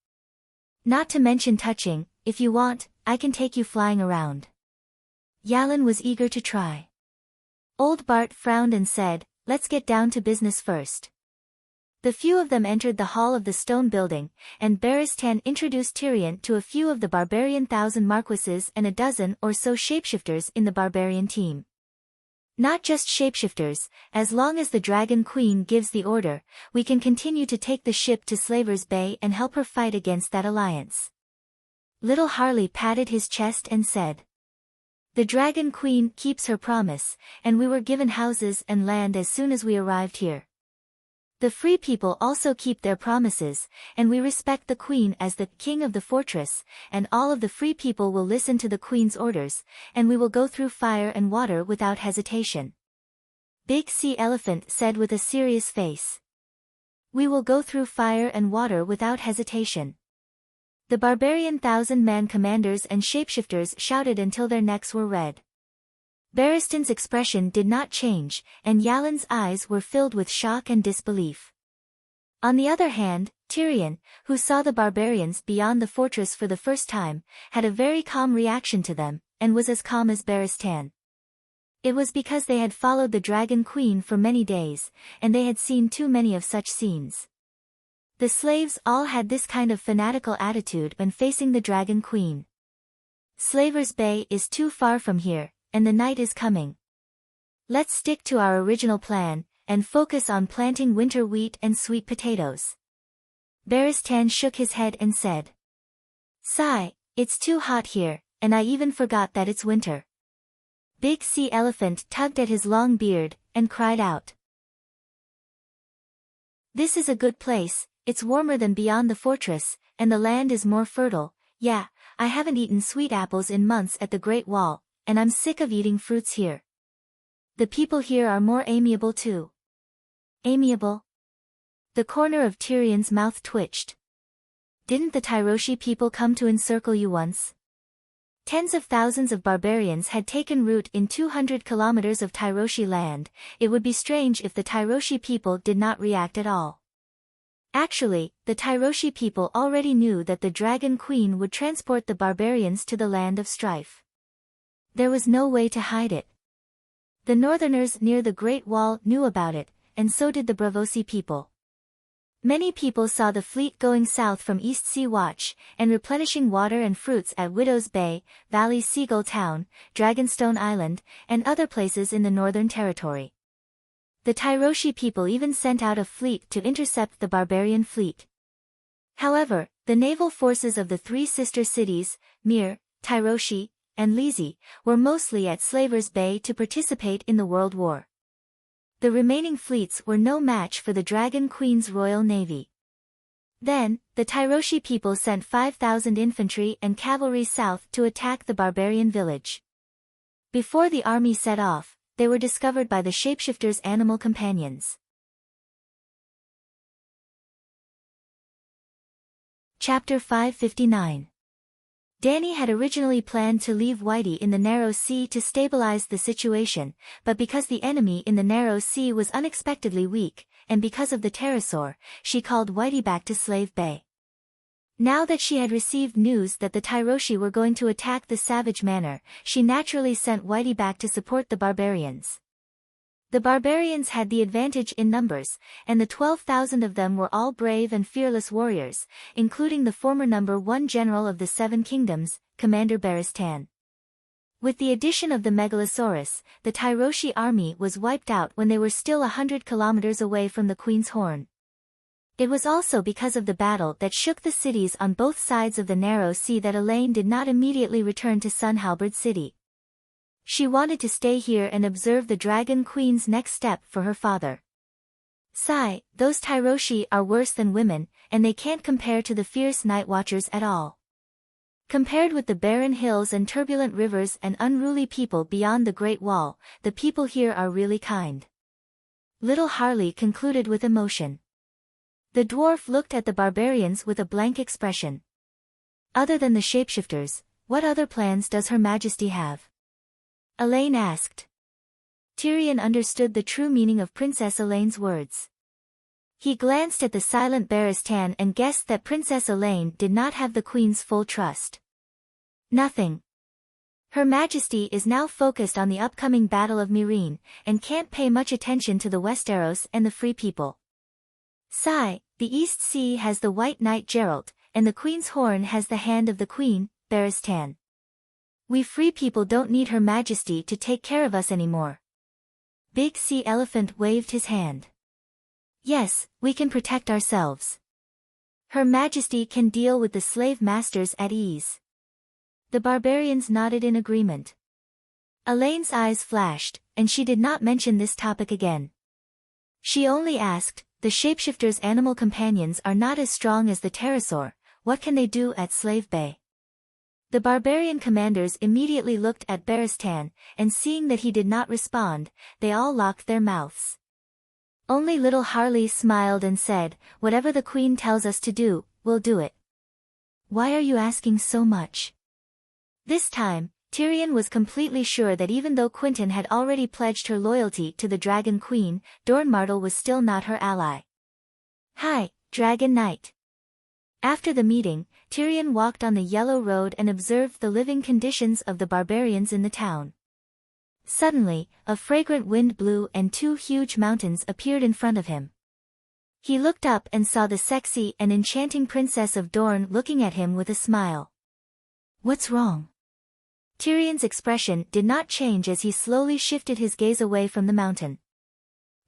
Not to mention touching, if you want, I can take you flying around. Yalin was eager to try. Old Bart frowned and said, Let's get down to business first. The few of them entered the hall of the stone building, and Barristan introduced Tyrion to a few of the barbarian 1,000 marquises and a dozen or so shapeshifters in the barbarian team. Not just shapeshifters, as long as the Dragon Queen gives the order, we can continue to take the ship to Slaver's Bay and help her fight against that alliance. Little Harley patted his chest and said. The Dragon Queen keeps her promise, and we were given houses and land as soon as we arrived here. The free people also keep their promises, and we respect the Queen as the king of the fortress, and all of the free people will listen to the Queen's orders, and we will go through fire and water without hesitation. Big Sea Elephant said with a serious face. We will go through fire and water without hesitation. The barbarian 1,000-man commanders and shapeshifters shouted until their necks were red. Barristan's expression did not change, and Yalin's eyes were filled with shock and disbelief. On the other hand, Tyrion, who saw the barbarians beyond the fortress for the first time, had a very calm reaction to them, and was as calm as Barristan. It was because they had followed the Dragon Queen for many days, and they had seen too many of such scenes. The slaves all had this kind of fanatical attitude when facing the Dragon Queen. Slaver's Bay is too far from here, and the night is coming. Let's stick to our original plan, and focus on planting winter wheat and sweet potatoes. Barristan shook his head and said. Sigh, it's too hot here, and I even forgot that it's winter. Big Sea Elephant tugged at his long beard, and cried out. This is a good place, it's warmer than beyond the fortress, and the land is more fertile. Yeah, I haven't eaten sweet apples in months at the Great Wall, and I'm sick of eating fruits here. The people here are more amiable too. Amiable? The corner of Tyrion's mouth twitched. Didn't the Tyroshi people come to encircle you once? Tens of thousands of barbarians had taken root in 200 kilometers of Tyroshi land. It would be strange if the Tyroshi people did not react at all. Actually, the Tyroshi people already knew that the Dragon Queen would transport the barbarians to the land of strife. There was no way to hide it. The northerners near the Great Wall knew about it, and so did the Bravosi people. Many people saw the fleet going south from East Sea Watch, and replenishing water and fruits at Widow's Bay, Valley Seagull Town, Dragonstone Island, and other places in the Northern Territory. The Tyroshi people even sent out a fleet to intercept the barbarian fleet. However, the naval forces of the three sister cities, Mir, Tyroshi, and Lisi, were mostly at Slaver's Bay to participate in the World War. The remaining fleets were no match for the Dragon Queen's Royal Navy. Then, the Tyroshi people sent 5,000 infantry and cavalry south to attack the barbarian village. Before the army set off, they were discovered by the shapeshifters' animal companions. Chapter 559. Dany had originally planned to leave Whitey in the Narrow Sea to stabilize the situation, but because the enemy in the Narrow Sea was unexpectedly weak, and because of the pterosaur, she called Whitey back to Slave Bay. Now that she had received news that the Tyroshi were going to attack the Savage Manor, she naturally sent Whitey back to support the barbarians. The barbarians had the advantage in numbers, and the 12,000 of them were all brave and fearless warriors, including the former number 1 general of the Seven Kingdoms, Commander Barristan. With the addition of the Megalosaurus, the Tyroshi army was wiped out when they were still 100 kilometers away from the Queen's Horn. It was also because of the battle that shook the cities on both sides of the Narrow Sea that Elaine did not immediately return to Sun Halberd City. She wanted to stay here and observe the Dragon Queen's next step for her father. Sigh, those Tyroshi are worse than women, and they can't compare to the fierce Night Watchers at all. Compared with the barren hills and turbulent rivers and unruly people beyond the Great Wall, the people here are really kind. Little Harley concluded with emotion. The dwarf looked at the barbarians with a blank expression. Other than the shapeshifters, what other plans does Her Majesty have? Elaine asked. Tyrion understood the true meaning of Princess Elaine's words. He glanced at the silent Barristan and guessed that Princess Elaine did not have the Queen's full trust. Nothing. Her Majesty is now focused on the upcoming Battle of Meereen, and can't pay much attention to the Westeros and the Free People. Sigh, the East Sea has the White Knight Geralt, and the Queen's Horn has the hand of the Queen, Barristan. We Free People don't need Her Majesty to take care of us anymore. Big Sea Elephant waved his hand. Yes, we can protect ourselves. Her Majesty can deal with the slave masters at ease. The barbarians nodded in agreement. Elaine's eyes flashed, and she did not mention this topic again. She only asked, the shapeshifter's animal companions are not as strong as the pterosaur, what can they do at Slave Bay? The barbarian commanders immediately looked at Beristan, and seeing that he did not respond, they all locked their mouths. Only little Harley smiled and said, whatever the Queen tells us to do, we'll do it. Why are you asking so much? This time, Tyrion was completely sure that even though Quentyn had already pledged her loyalty to the Dragon Queen, Dornmartel was still not her ally. Hi, Dragon Knight. After the meeting, Tyrion walked on the Yellow Road and observed the living conditions of the barbarians in the town. Suddenly, a fragrant wind blew and two huge mountains appeared in front of him. He looked up and saw the sexy and enchanting Princess of Dorne looking at him with a smile. What's wrong? Tyrion's expression did not change as he slowly shifted his gaze away from the mountain.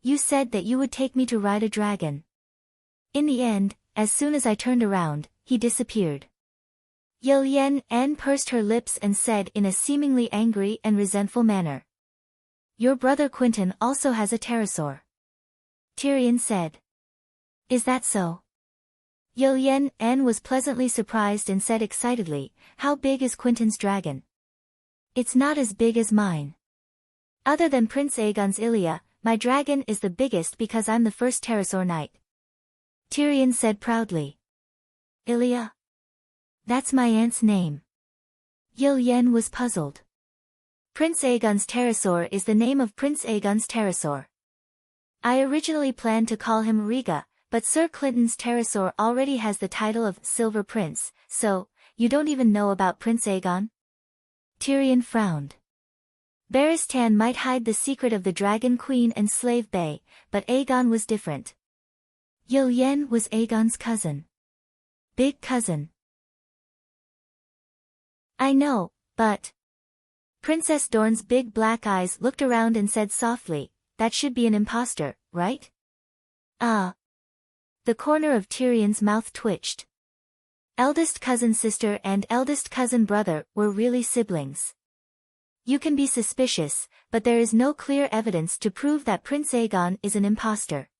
You said that you would take me to ride a dragon. In the end, as soon as I turned around, he disappeared. Yen pursed her lips and said in a seemingly angry and resentful manner. Your brother Quentyn also has a pterosaur. Tyrion said. Is that so? Yen was pleasantly surprised and said excitedly, how big is Quentyn's dragon? It's not as big as mine. Other than Prince Aegon's Ilia, my dragon is the biggest because I'm the first pterosaur knight. Tyrion said proudly. Ilia? That's my aunt's name. Yen was puzzled. Prince Aegon's pterosaur is the name of Prince Aegon's pterosaur. I originally planned to call him Riga, but Sir Clinton's pterosaur already has the title of Silver Prince, so, you don't even know about Prince Aegon? Tyrion frowned. Beristan might hide the secret of the Dragon Queen and Slave Bay, but Aegon was different. Yen was Aegon's cousin. Big cousin. I know, but... Princess Dorne's big black eyes looked around and said softly, that should be an imposter, right? Ah. The corner of Tyrion's mouth twitched. Eldest cousin sister and eldest cousin brother were really siblings. You can be suspicious, but there is no clear evidence to prove that Prince Aegon is an imposter.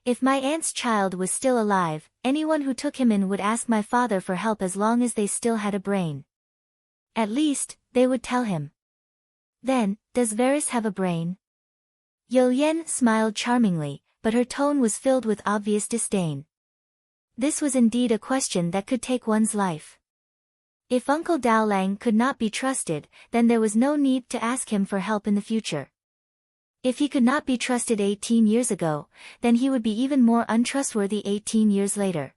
If my aunt's child was still alive, anyone who took him in would ask my father for help as long as they still had a brain. At least, they would tell him. Then, does Varys have a brain? Yen smiled charmingly, but her tone was filled with obvious disdain. This was indeed a question that could take one's life. If Uncle Dowling could not be trusted, then there was no need to ask him for help in the future. If he could not be trusted 18 years ago, then he would be even more untrustworthy 18 years later.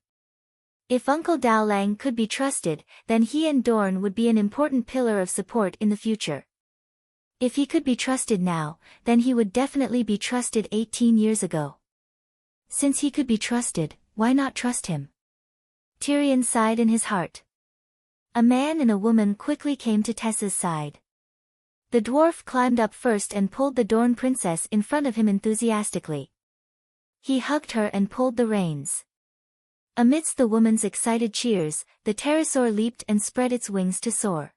If Uncle Dowling could be trusted, then he and Dorne would be an important pillar of support in the future. If he could be trusted now, then he would definitely be trusted 18 years ago. Since he could be trusted, why not trust him? Tyrion sighed in his heart. A man and a woman quickly came to Tessa's side. The dwarf climbed up first and pulled the Dorne princess in front of him enthusiastically. He hugged her and pulled the reins. Amidst the woman's excited cheers, the pterosaur leaped and spread its wings to soar.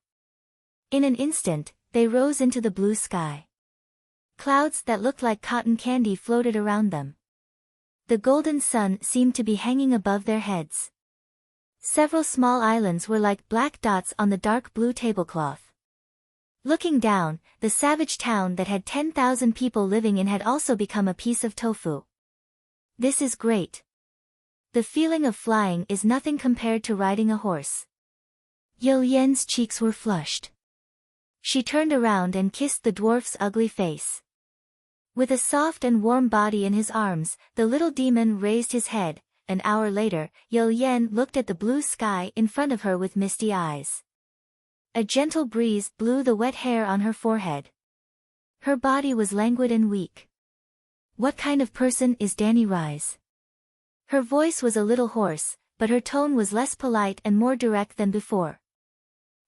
In an instant, they rose into the blue sky. Clouds that looked like cotton candy floated around them. The golden sun seemed to be hanging above their heads. Several small islands were like black dots on the dark blue tablecloth. Looking down, the savage town that had 10,000 people living in had also become a piece of tofu. This is great. The feeling of flying is nothing compared to riding a horse. Yen's cheeks were flushed. She turned around and kissed the dwarf's ugly face. With a soft and warm body in his arms, the little demon raised his head. An hour later, Yen looked at the blue sky in front of her with misty eyes. A gentle breeze blew the wet hair on her forehead. Her body was languid and weak. What kind of person is Dany Rise? Her voice was a little hoarse, but her tone was less polite and more direct than before.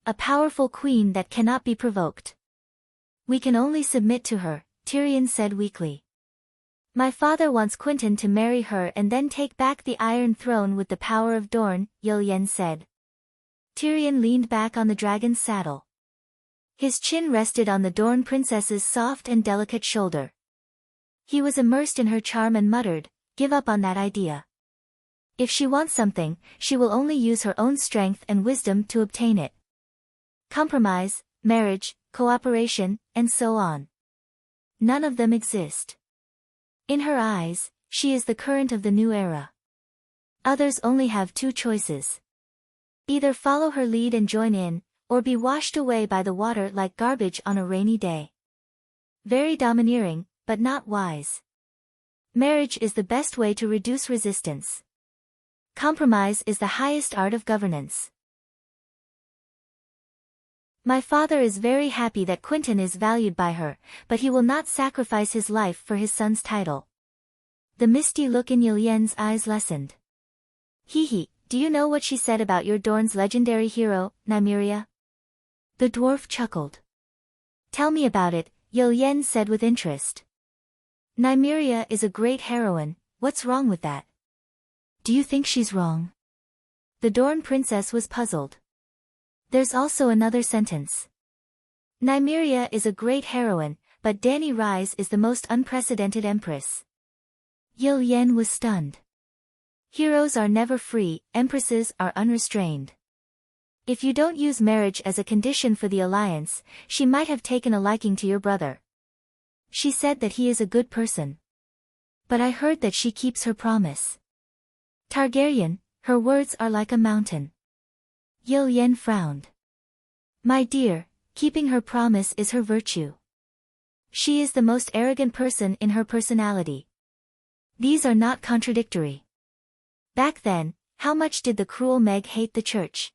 A powerful queen that cannot be provoked. We can only submit to her, Tyrion said weakly. My father wants Quentyn to marry her and then take back the Iron Throne with the power of Dorne, Yen said. Tyrion leaned back on the dragon's saddle. His chin rested on the Dorne princess's soft and delicate shoulder. He was immersed in her charm and muttered, "Give up on that idea. If she wants something, she will only use her own strength and wisdom to obtain it. Compromise, marriage, cooperation, and so on. None of them exist. In her eyes, she is the current of the new era. Others only have two choices. Either follow her lead and join in, or be washed away by the water like garbage on a rainy day. Very domineering, but not wise. Marriage is the best way to reduce resistance. Compromise is the highest art of governance. My father is very happy that Quentyn is valued by her, but he will not sacrifice his life for his son's title." The misty look in Yen's eyes lessened. "Hee, do you know what she said about your Dorne's legendary hero, Nymeria?" The dwarf chuckled. "Tell me about it," Yen said with interest. "Nymeria is a great heroine, what's wrong with that?" "Do you think she's wrong?" The Dorne princess was puzzled. "There's also another sentence. Nymeria is a great heroine, but Dany Rise is the most unprecedented empress." Yen was stunned. "Heroes are never free, empresses are unrestrained. If you don't use marriage as a condition for the alliance, she might have taken a liking to your brother. She said that he is a good person. But I heard that she keeps her promise. Targaryen, her words are like a mountain." Yen frowned. "My dear, keeping her promise is her virtue. She is the most arrogant person in her personality. These are not contradictory. Back then, how much did the cruel Meg hate the church?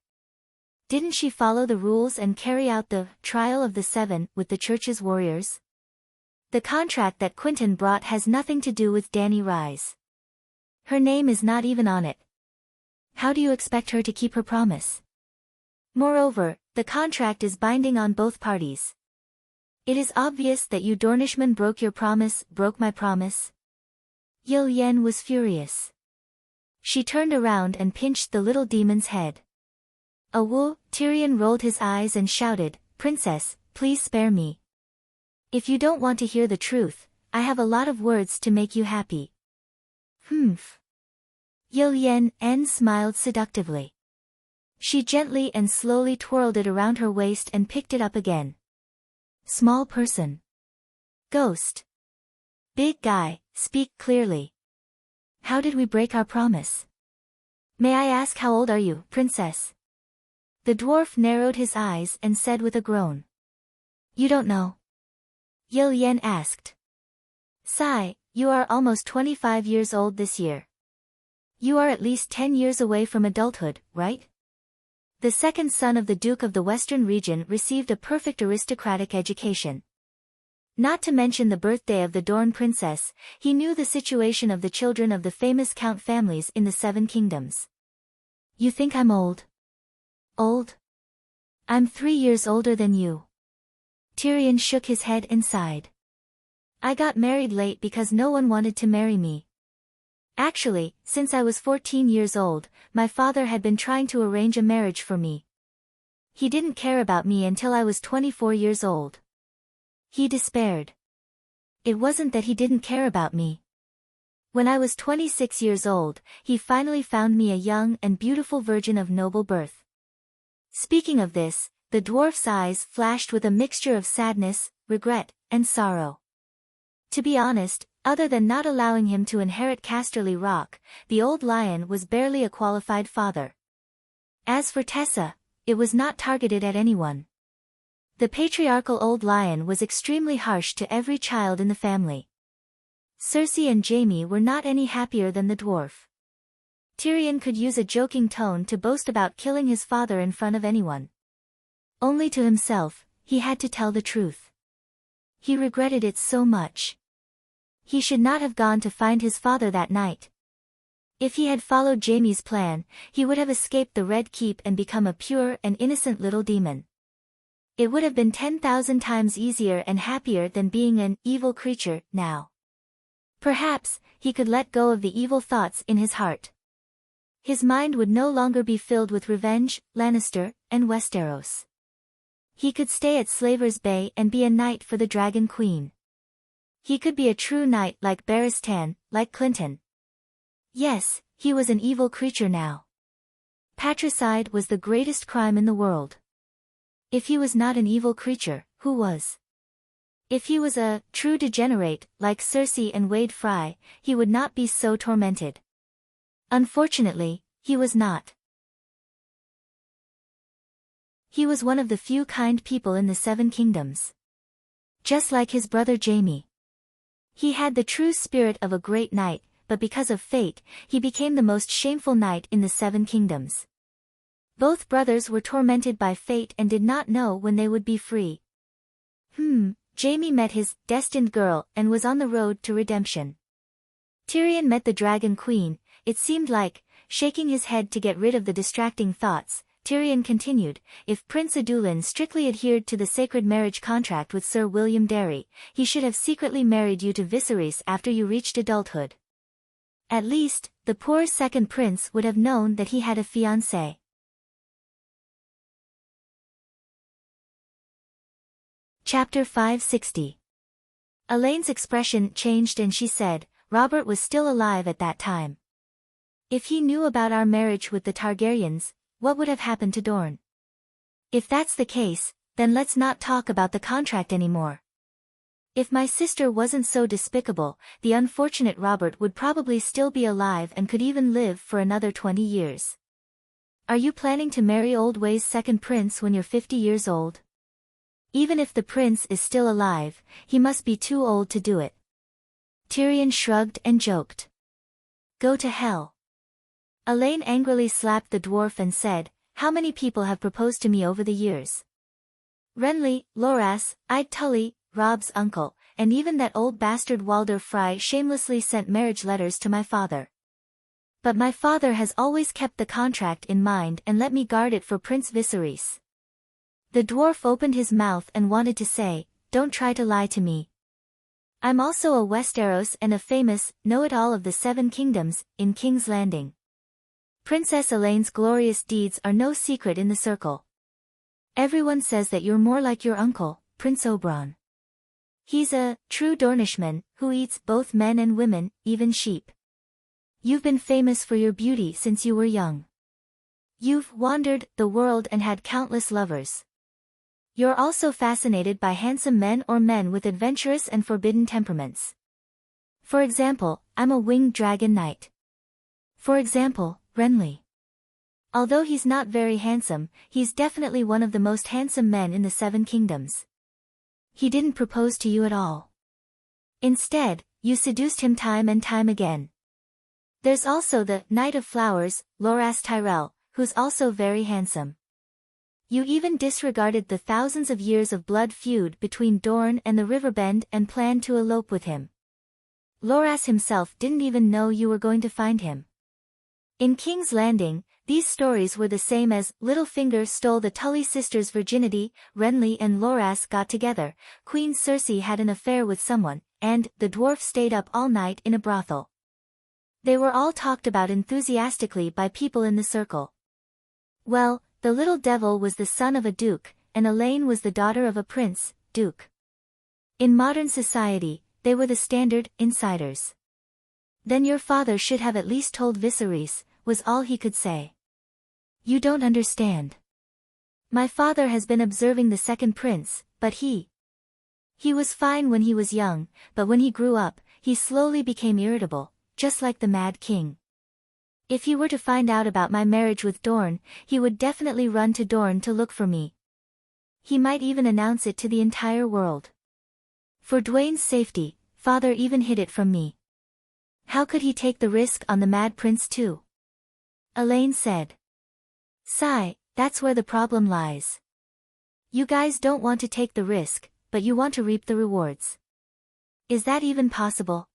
Didn't she follow the rules and carry out the trial of the Seven with the church's warriors? The contract that Quentyn brought has nothing to do with Dany Rise. Her name is not even on it. How do you expect her to keep her promise? Moreover, the contract is binding on both parties. It is obvious that you Dornishmen broke my promise." Yen was furious. She turned around and pinched the little demon's head. "Awoo!" Tyrion rolled his eyes and shouted, "Princess, please spare me. If you don't want to hear the truth, I have a lot of words to make you happy." "Humph." Yen smiled seductively. She gently and slowly twirled it around her waist and picked it up again. "Small person. Ghost. Big guy, speak clearly. How did we break our promise? May I ask how old are you, princess?" The dwarf narrowed his eyes and said with a groan. "You don't know?" Yen asked. "Sigh, you are almost 25 years old this year. You are at least 10 years away from adulthood, right? The second son of the Duke of the Western region received a perfect aristocratic education. Not to mention the birthday of the Dorne princess, he knew the situation of the children of the famous count families in the Seven Kingdoms. You think I'm old? Old? I'm 3 years older than you." Tyrion shook his head and sighed. "I got married late because no one wanted to marry me. Actually, since I was 14 years old, my father had been trying to arrange a marriage for me. He didn't care about me until I was 24 years old. He despaired. It wasn't that he didn't care about me. When I was 26 years old, he finally found me a young and beautiful virgin of noble birth." Speaking of this, the dwarf's eyes flashed with a mixture of sadness, regret, and sorrow. To be honest, other than not allowing him to inherit Casterly Rock, the old lion was barely a qualified father. As for Tessa, it was not targeted at anyone. The patriarchal old lion was extremely harsh to every child in the family. Cersei and Jaime were not any happier than the dwarf. Tyrion could use a joking tone to boast about killing his father in front of anyone. Only to himself, he had to tell the truth. He regretted it so much. He should not have gone to find his father that night. If he had followed Jaime's plan, he would have escaped the Red Keep and become a pure and innocent little demon. It would have been 10,000 times easier and happier than being an evil creature now. Perhaps, he could let go of the evil thoughts in his heart. His mind would no longer be filled with revenge, Lannister, and Westeros. He could stay at Slaver's Bay and be a knight for the Dragon Queen. He could be a true knight like Barristan, like Clinton. Yes, he was an evil creature now. Patricide was the greatest crime in the world. If he was not an evil creature, who was? If he was a true degenerate, like Cersei and Wade Fry, he would not be so tormented. Unfortunately, he was not. He was one of the few kind people in the Seven Kingdoms. Just like his brother Jaime. He had the true spirit of a great knight, but because of fate, he became the most shameful knight in the Seven Kingdoms. Both brothers were tormented by fate and did not know when they would be free. Jaime met his destined girl and was on the road to redemption. Tyrion met the Dragon Queen, it seemed like, shaking his head to get rid of the distracting thoughts. Tyrion continued, if Prince Adullin strictly adhered to the sacred marriage contract with Sir William Derry, he should have secretly married you to Viserys after you reached adulthood. At least, the poor second prince would have known that he had a fiancée. Chapter 560. Elaine's expression changed and she said, Robert was still alive at that time. If he knew about our marriage with the Targaryens, what would have happened to Dorne? If that's the case, then let's not talk about the contract anymore. If my sister wasn't so despicable, the unfortunate Robert would probably still be alive and could even live for another 20 years. Are you planning to marry Old Way's second prince when you're 50 years old? Even if the prince is still alive, he must be too old to do it. Tyrion shrugged and joked. Go to hell. Elaine angrily slapped the dwarf and said, how many people have proposed to me over the years? Renly, Loras, Tully, Rob's uncle, and even that old bastard Walder Frey shamelessly sent marriage letters to my father. But my father has always kept the contract in mind and let me guard it for Prince Viserys. The dwarf opened his mouth and wanted to say, don't try to lie to me. I'm also a Westeros and a famous know-it-all of the Seven Kingdoms, in King's Landing. Princess Elaine's glorious deeds are no secret in the circle. Everyone says that you're more like your uncle, Prince Oberyn. He's a true Dornishman, who eats both men and women, even sheep. You've been famous for your beauty since you were young. You've wandered the world and had countless lovers. You're also fascinated by handsome men or men with adventurous and forbidden temperaments. For example, I'm a winged dragon knight. For example, Renly. Although he's not very handsome, he's definitely one of the most handsome men in the Seven Kingdoms. He didn't propose to you at all. Instead, you seduced him time and time again. There's also the Knight of Flowers, Loras Tyrell, who's also very handsome. You even disregarded the thousands of years of blood feud between Dorne and the Riverbend and planned to elope with him. Loras himself didn't even know you were going to find him. In King's Landing, these stories were the same as Littlefinger stole the Tully sisters' virginity, Renly and Loras got together, Queen Cersei had an affair with someone, and the dwarf stayed up all night in a brothel. They were all talked about enthusiastically by people in the circle. Well, the little devil was the son of a duke, and Elaine was the daughter of a prince, duke. In modern society, they were the standard insiders. Then your father should have at least told Viserys, was all he could say. You don't understand. My father has been observing the second prince, but he was fine when he was young, but when he grew up, he slowly became irritable, just like the Mad King. If he were to find out about my marriage with Dorne, he would definitely run to Dorne to look for me. He might even announce it to the entire world. For Dwayne's safety, father even hid it from me. How could he take the risk on the Mad Prince too? Elaine said. Sigh, that's where the problem lies. You guys don't want to take the risk, but you want to reap the rewards. Is that even possible?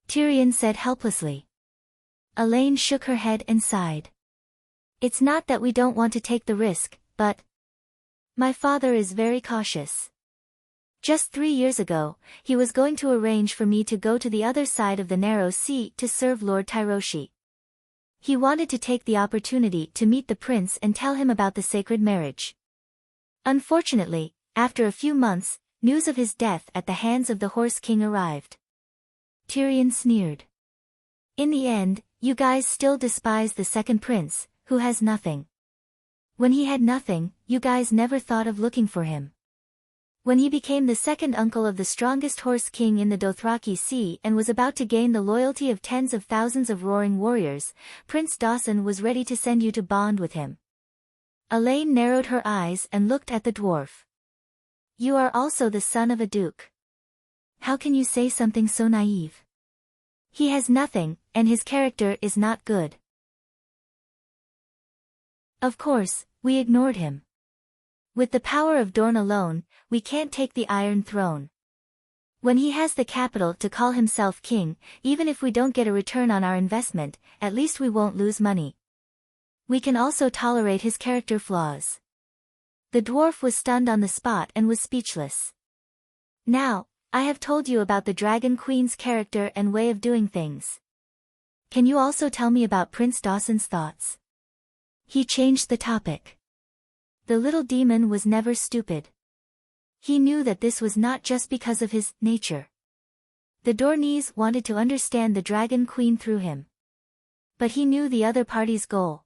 Tyrion said helplessly. Elaine shook her head and sighed. It's not that we don't want to take the risk, but My father is very cautious. Just 3 years ago, he was going to arrange for me to go to the other side of the narrow sea to serve Lord Tyroshi. He wanted to take the opportunity to meet the prince and tell him about the sacred marriage. Unfortunately, after a few months, news of his death at the hands of the Horse King arrived. Tyrion sneered. In the end, you guys still despise the second prince, who has nothing. When he had nothing, you guys never thought of looking for him. When he became the second uncle of the strongest Horse King in the Dothraki Sea and was about to gain the loyalty of tens of thousands of roaring warriors, Prince Dawson was ready to send you to bond with him. Elaine narrowed her eyes and looked at the dwarf. You are also the son of a duke. How can you say something so naive? He has nothing, and his character is not good. Of course, we ignored him. With the power of Dorne alone, we can't take the Iron Throne. When he has the capital to call himself king, even if we don't get a return on our investment, at least we won't lose money. We can also tolerate his character flaws. The dwarf was stunned on the spot and was speechless. Now, I have told you about the Dragon Queen's character and way of doing things. Can you also tell me about Prince Dawson's thoughts? He changed the topic. The little demon was never stupid. He knew that this was not just because of his nature. The Dornese wanted to understand the Dragon Queen through him. But he knew the other party's goal.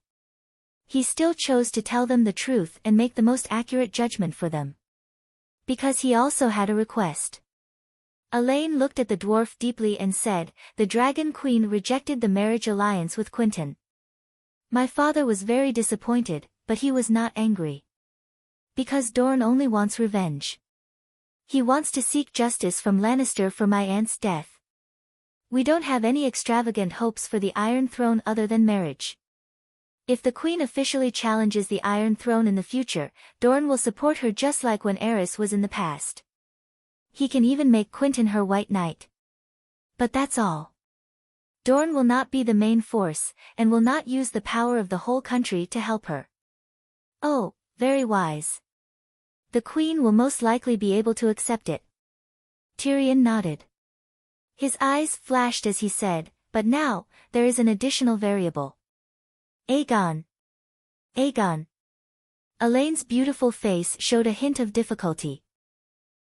He still chose to tell them the truth and make the most accurate judgment for them. Because he also had a request. Elaine looked at the dwarf deeply and said, the Dragon Queen rejected the marriage alliance with Quentyn. My father was very disappointed, but he was not angry. Because Dorne only wants revenge. He wants to seek justice from Lannister for my aunt's death. We don't have any extravagant hopes for the Iron Throne other than marriage. If the Queen officially challenges the Iron Throne in the future, Dorne will support her just like when Aerys was in the past. He can even make Quentyn her White Knight. But that's all. Dorne will not be the main force, and will not use the power of the whole country to help her. Oh, very wise. The Queen will most likely be able to accept it. Tyrion nodded. His eyes flashed as he said, but now, there is an additional variable. Aegon. Aegon. Elaine's beautiful face showed a hint of difficulty.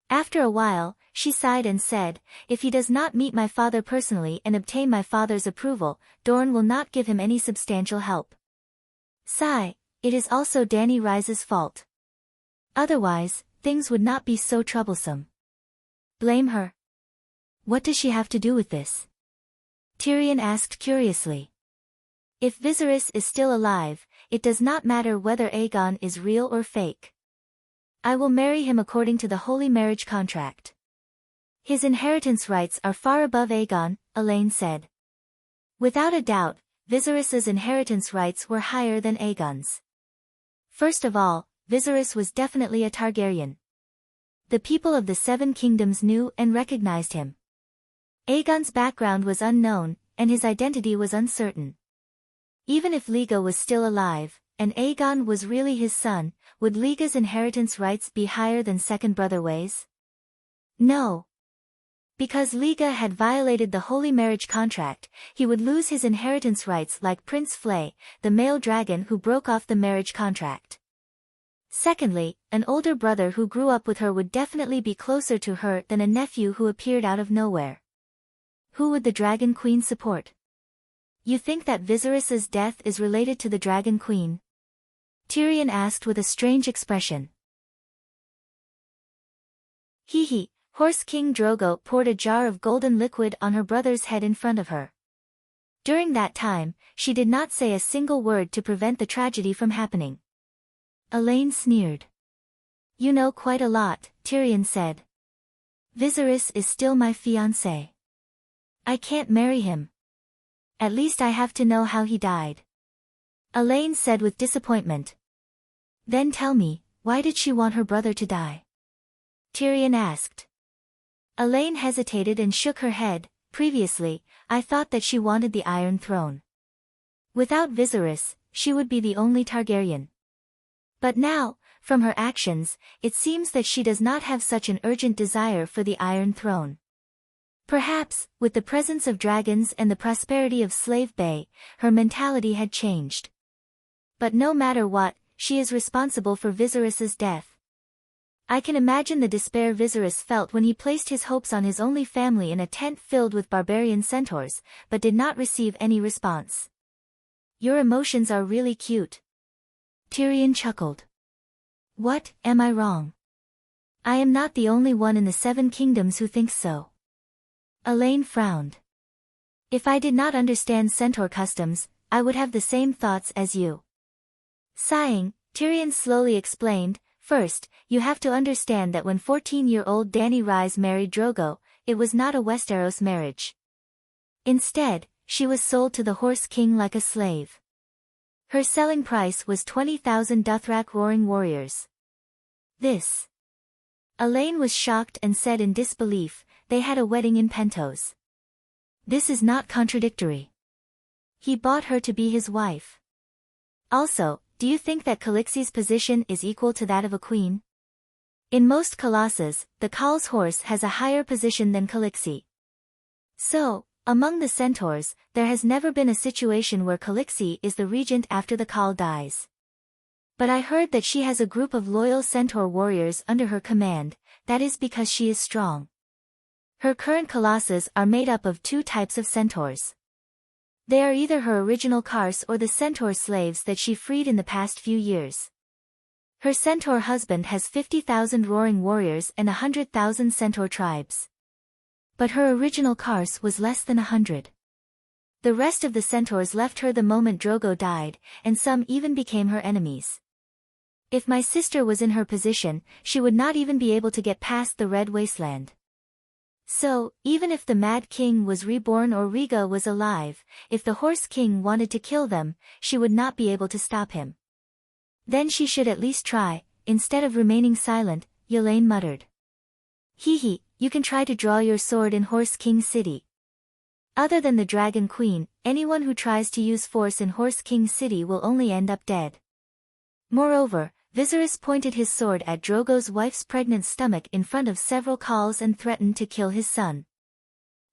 After a while, she sighed and said, if he does not meet my father personally and obtain my father's approval, Dorne will not give him any substantial help. Sigh, it is also Dany Rise's fault. Otherwise, things would not be so troublesome. Blame her? What does she have to do with this? Tyrion asked curiously. If Viserys is still alive, it does not matter whether Aegon is real or fake. I will marry him according to the holy marriage contract. His inheritance rights are far above Aegon, Elaine said. Without a doubt, Viserys's inheritance rights were higher than Aegon's. First of all, Viserys was definitely a Targaryen. The people of the Seven Kingdoms knew and recognized him. Aegon's background was unknown, and his identity was uncertain. Even if Liga was still alive, and Aegon was really his son, would Liga's inheritance rights be higher than second brother Ways? No. Because Liga had violated the holy marriage contract, he would lose his inheritance rights like Prince Flay, the male dragon who broke off the marriage contract. Secondly, an older brother who grew up with her would definitely be closer to her than a nephew who appeared out of nowhere. Who would the Dragon Queen support? You think that Viserys's death is related to the Dragon Queen? Tyrion asked with a strange expression. Hee. Horse King Drogo poured a jar of golden liquid on her brother's head in front of her. During that time, she did not say a single word to prevent the tragedy from happening. Elaine sneered. You know quite a lot, Tyrion said. Viserys is still my fiancé. I can't marry him. At least I have to know how he died. Elaine said with disappointment. Then tell me, why did she want her brother to die? Tyrion asked. Elaine hesitated and shook her head. Previously, I thought that she wanted the Iron Throne. Without Viserys, she would be the only Targaryen. But now, from her actions, it seems that she does not have such an urgent desire for the Iron Throne. Perhaps, with the presence of dragons and the prosperity of Slave Bay, her mentality had changed. But no matter what, she is responsible for Viserys's death. I can imagine the despair Viserys felt when he placed his hopes on his only family in a tent filled with barbarian centaurs, but did not receive any response. Your emotions are really cute. Tyrion chuckled. What, am I wrong? I am not the only one in the Seven Kingdoms who thinks so. Elaine frowned. If I did not understand centaur customs, I would have the same thoughts as you. Sighing, Tyrion slowly explained, first, you have to understand that when 14-year-old Dany Rhys married Drogo, it was not a Westeros marriage. Instead, she was sold to the Horse King like a slave. Her selling price was 20,000 Dothrak roaring warriors. This. Elaine was shocked and said in disbelief, they had a wedding in Pentos. This is not contradictory. He bought her to be his wife. Also, do you think that Khaleesi's position is equal to that of a queen? In most colossus, the Khal's horse has a higher position than Khaleesi. So, among the centaurs, there has never been a situation where Khaleesi is the regent after the Khal dies. But I heard that she has a group of loyal centaur warriors under her command, that is because she is strong. Her current colossus are made up of two types of centaurs. They are either her original Kars or the centaur slaves that she freed in the past few years. Her centaur husband has 50,000 roaring warriors and 100,000 centaur tribes. But her original Kars was less than 100. The rest of the centaurs left her the moment Drogo died, and some even became her enemies. If my sister was in her position, she would not even be able to get past the Red Wasteland. So, even if the Mad King was reborn or Rhaega was alive, if the Horse King wanted to kill them, she would not be able to stop him. Then she should at least try, instead of remaining silent, Yelaine muttered. Hee, you can try to draw your sword in Horse King City. Other than the Dragon Queen, anyone who tries to use force in Horse King City will only end up dead. Moreover, Viserys pointed his sword at Drogo's wife's pregnant stomach in front of several Khals and threatened to kill his son.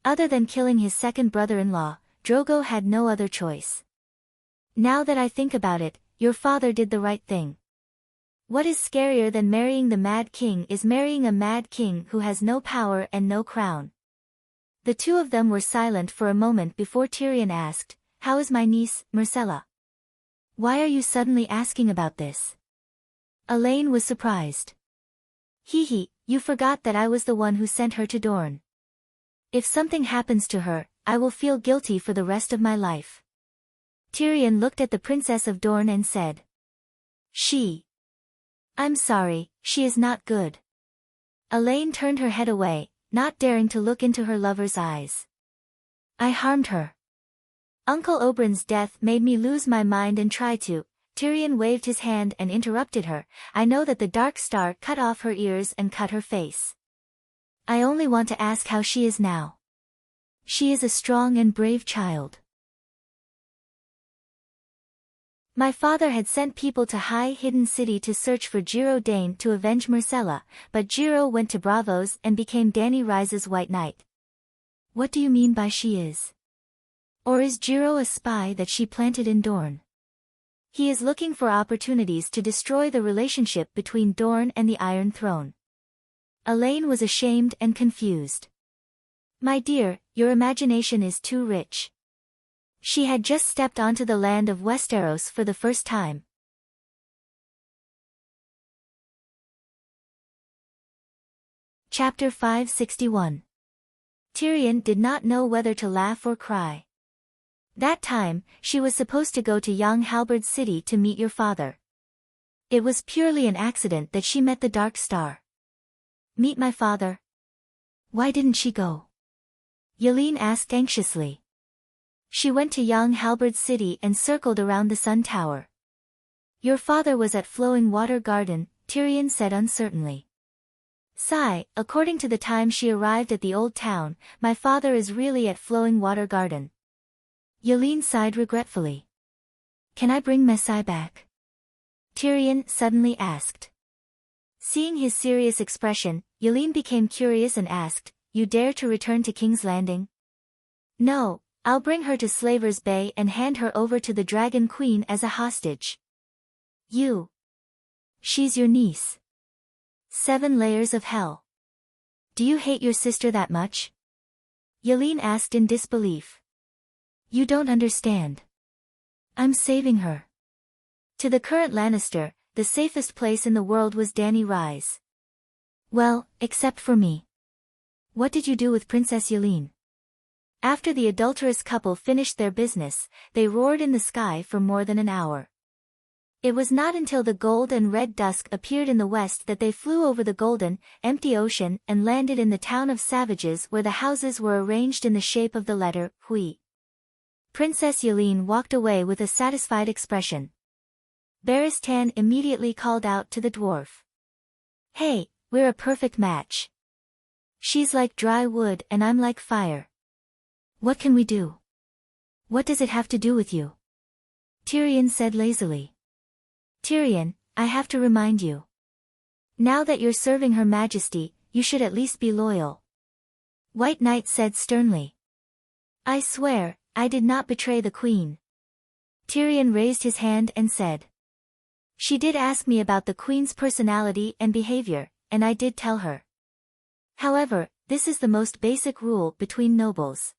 Other than killing his second brother-in-law, Drogo had no other choice. Now that I think about it, your father did the right thing. What is scarier than marrying the Mad King is marrying a Mad King who has no power and no crown. The two of them were silent for a moment before Tyrion asked, how is my niece, Myrcella? Why are you suddenly asking about this? Elaine was surprised. Hee, you forgot that I was the one who sent her to Dorne. If something happens to her, I will feel guilty for the rest of my life. Tyrion looked at the Princess of Dorne and said. I'm sorry, she is not good. Elaine turned her head away, not daring to look into her lover's eyes. I harmed her. Uncle Oberyn's death made me lose my mind and try to. Tyrion waved his hand and interrupted her. I know that the Dark Star cut off her ears and cut her face. I only want to ask how she is now. She is a strong and brave child. My father had sent people to High Hidden City to search for Giro Dane to avenge Myrcella, but Giro went to Braavos and became Dany Rhys's White Knight. What do you mean by she is? Or is Giro a spy that she planted in Dorne? He is looking for opportunities to destroy the relationship between Dorne and the Iron Throne. Elaine was ashamed and confused. My dear, your imagination is too rich. She had just stepped onto the land of Westeros for the first time. Chapter 561. Tyrion did not know whether to laugh or cry. That time, she was supposed to go to Young Halberd City to meet your father. It was purely an accident that she met the Dark Star. Meet my father? Why didn't she go? Yelene asked anxiously. She went to Young Halberd City and circled around the Sun Tower. Your father was at Flowing Water Garden, Tyrion said uncertainly. Sigh, according to the time she arrived at the old town, my father is really at Flowing Water Garden. Yelene sighed regretfully. Can I bring Messai back? Tyrion suddenly asked. Seeing his serious expression, Yelene became curious and asked, "You dare to return to King's Landing?" "No, I'll bring her to Slaver's Bay and hand her over to the Dragon Queen as a hostage." "You? She's your niece." 7 layers of hell. "Do you hate your sister that much?" Yelene asked in disbelief. "You don't understand. I'm saving her." To the current Lannister, the safest place in the world was Dany Rise. "Well, except for me. What did you do with Princess Yelene?" After the adulterous couple finished their business, they roared in the sky for more than an hour. It was not until the gold and red dusk appeared in the west that they flew over the golden, empty ocean and landed in the town of savages where the houses were arranged in the shape of the letter Hui. Princess Yelene walked away with a satisfied expression. Barristan immediately called out to the dwarf. "Hey, we're a perfect match. She's like dry wood and I'm like fire. What can we do?" "What does it have to do with you?" Tyrion said lazily. "Tyrion, I have to remind you. Now that you're serving Her Majesty, you should at least be loyal." White Knight said sternly. "I swear, I did not betray the Queen." Tyrion raised his hand and said. "She did ask me about the Queen's personality and behavior, and I did tell her. However, this is the most basic rule between nobles.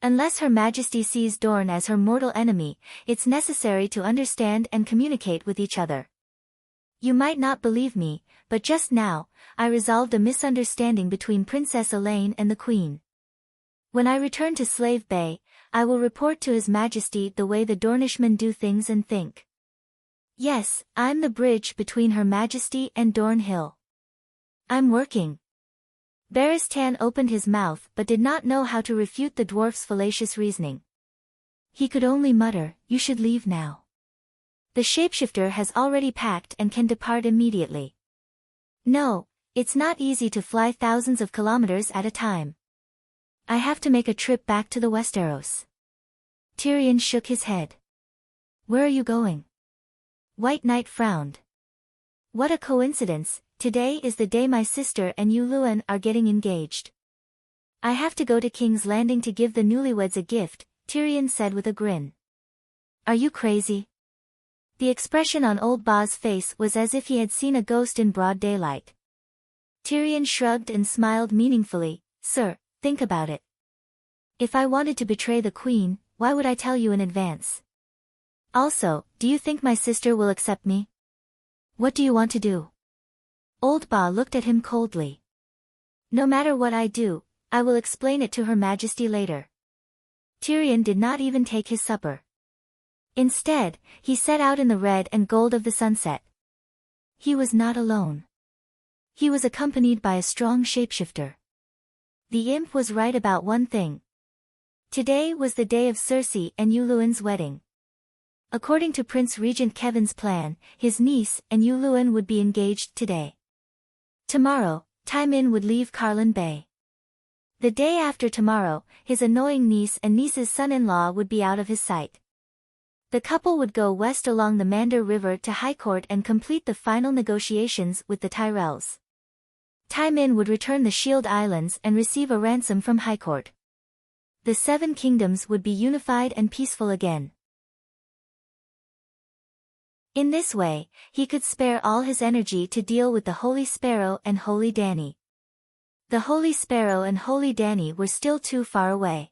Unless Her Majesty sees Dorne as her mortal enemy, it's necessary to understand and communicate with each other. You might not believe me, but just now, I resolved a misunderstanding between Princess Elaine and the Queen. When I return to Slave Bay, I will report to His Majesty the way the Dornishmen do things and think. Yes, I'm the bridge between Her Majesty and Dorne Hill. I'm working." Barristan opened his mouth but did not know how to refute the dwarf's fallacious reasoning. He could only mutter, "You should leave now. The shapeshifter has already packed and can depart immediately." "No, it's not easy to fly thousands of kilometers at a time. I have to make a trip back to the Westeros." Tyrion shook his head. "Where are you going?" White Knight frowned. "What a coincidence, today is the day my sister and Yuluen are getting engaged." "I have to go to King's Landing to give the newlyweds a gift," Tyrion said with a grin. "Are you crazy?" The expression on Old Ba's face was as if he had seen a ghost in broad daylight. Tyrion shrugged and smiled meaningfully. "Sir, think about it. If I wanted to betray the Queen, why would I tell you in advance? Also, do you think my sister will accept me? What do you want to do?" Old Ba looked at him coldly. "No matter what I do, I will explain it to Her Majesty later." Tyrion did not even take his supper. Instead, he set out in the red and gold of the sunset. He was not alone. He was accompanied by a strong shapeshifter. The imp was right about one thing. Today was the day of Cersei and Yuluen's wedding. According to Prince Regent Kevin's plan, his niece and Yuluen would be engaged today. Tomorrow, Tywin would leave Carlin Bay. The day after tomorrow, his annoying niece and niece's son-in-law would be out of his sight. The couple would go west along the Mander River to High Court and complete the final negotiations with the Tyrells. Tywin would return the Shield Islands and receive a ransom from High Court. The 7 kingdoms would be unified and peaceful again. In this way, he could spare all his energy to deal with the Holy Sparrow and Holy Dany. The Holy Sparrow and Holy Dany were still too far away.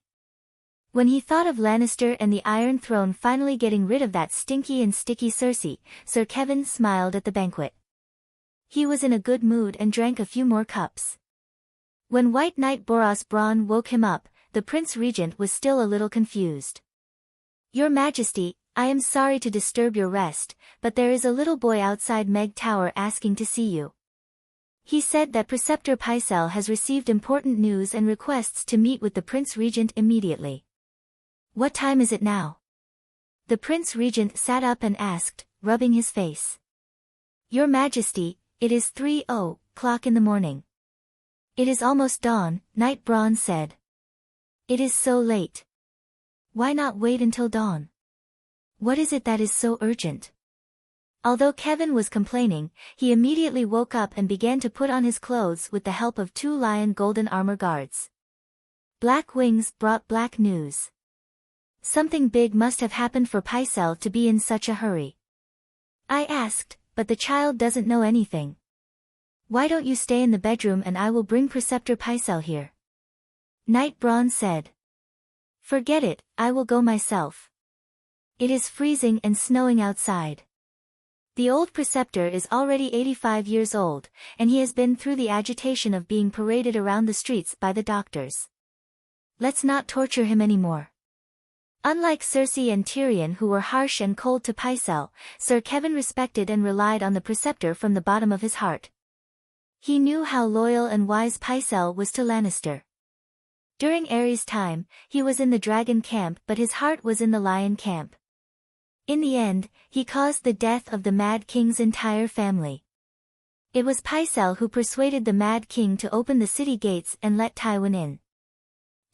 When he thought of Lannister and the Iron Throne finally getting rid of that stinky and sticky Cersei, Sir Kevin smiled at the banquet. He was in a good mood and drank a few more cups. When White Knight Boros Bronn woke him up, the Prince Regent was still a little confused. "Your Majesty, I am sorry to disturb your rest, but there is a little boy outside Meg Tower asking to see you. He said that Preceptor Pycelle has received important news and requests to meet with the Prince Regent immediately." "What time is it now?" The Prince Regent sat up and asked, rubbing his face. "Your Majesty, it is 3:00 in the morning." "It is almost dawn," Knight Bronn said. "It is so late. Why not wait until dawn? What is it that is so urgent?" Although Kevin was complaining, he immediately woke up and began to put on his clothes with the help of 2 lion golden armor guards. Black wings brought black news. Something big must have happened for Pycelle to be in such a hurry. I asked, but the child doesn't know anything. Why don't you stay in the bedroom and I will bring Preceptor Pycelle here? Knight Braun said. Forget it, I will go myself. It is freezing and snowing outside. The old preceptor is already 85 years old, and he has been through the agitation of being paraded around the streets by the doctors. Let's not torture him anymore. Unlike Cersei and Tyrion, who were harsh and cold to Pycelle, Sir Kevin respected and relied on the preceptor from the bottom of his heart. He knew how loyal and wise Pycelle was to Lannister. During Aerys' time, he was in the dragon camp but his heart was in the lion camp. In the end, he caused the death of the Mad King's entire family. It was Pycelle who persuaded the Mad King to open the city gates and let Tywin in.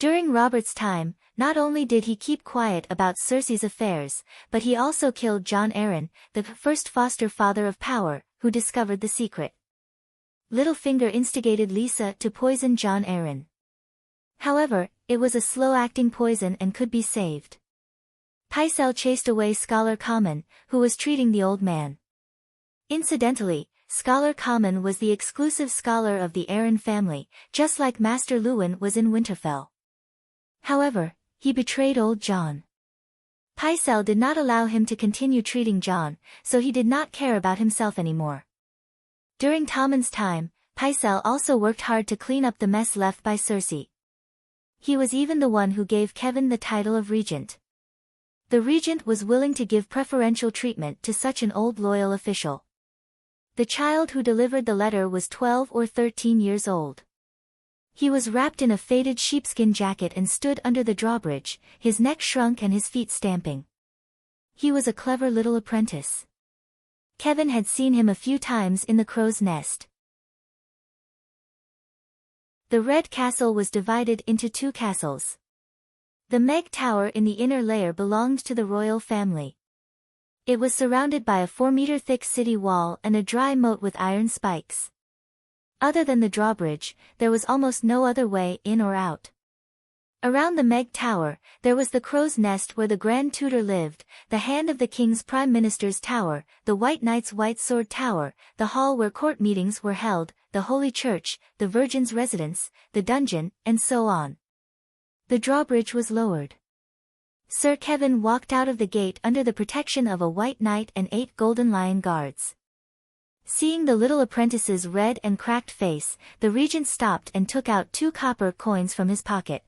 During Robert's time, not only did he keep quiet about Cersei's affairs, but he also killed Jon Arryn, the first foster father of power, who discovered the secret. Littlefinger instigated Lysa to poison Jon Arryn. However, it was a slow-acting poison and could be saved. Pycelle chased away Scholar Common, who was treating the old man. Incidentally, Scholar Common was the exclusive scholar of the Arryn family, just like Master Luwin was in Winterfell. However, he betrayed old Jon. Pycelle did not allow him to continue treating Jon, so he did not care about himself anymore. During Tommen's time, Pycelle also worked hard to clean up the mess left by Cersei. He was even the one who gave Kevin the title of regent. The regent was willing to give preferential treatment to such an old loyal official. The child who delivered the letter was 12 or 13 years old. He was wrapped in a faded sheepskin jacket and stood under the drawbridge, his neck shrunk and his feet stamping. He was a clever little apprentice. Kevin had seen him a few times in the crow's nest. The Red Castle was divided into 2 castles. The Meg Tower in the inner layer belonged to the royal family. It was surrounded by a 4-meter-thick city wall and a dry moat with iron spikes. Other than the drawbridge, there was almost no other way in or out. Around the Meg Tower, there was the Crow's Nest where the Grand Tutor lived, the Hand of the King's Prime Minister's Tower, the White Knight's White Sword Tower, the hall where court meetings were held, the Holy Church, the Virgin's Residence, the dungeon, and so on. The drawbridge was lowered. Sir Kevin walked out of the gate under the protection of a White Knight and 8 golden lion guards. Seeing the little apprentice's red and cracked face, the regent stopped and took out 2 copper coins from his pocket.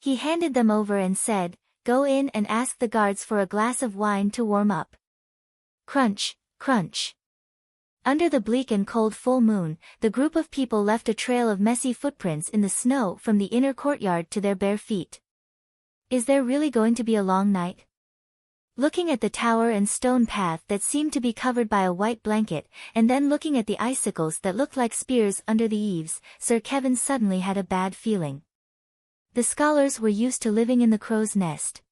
He handed them over and said, "Go in and ask the guards for a glass of wine to warm up." Crunch, crunch. Under the bleak and cold full moon, the group of people left a trail of messy footprints in the snow from the inner courtyard to their bare feet. Is there really going to be a long night? Looking at the tower and stone path that seemed to be covered by a white blanket, and then looking at the icicles that looked like spears under the eaves, Sir Kevin suddenly had a bad feeling. The scholars were used to living in the crow's nest.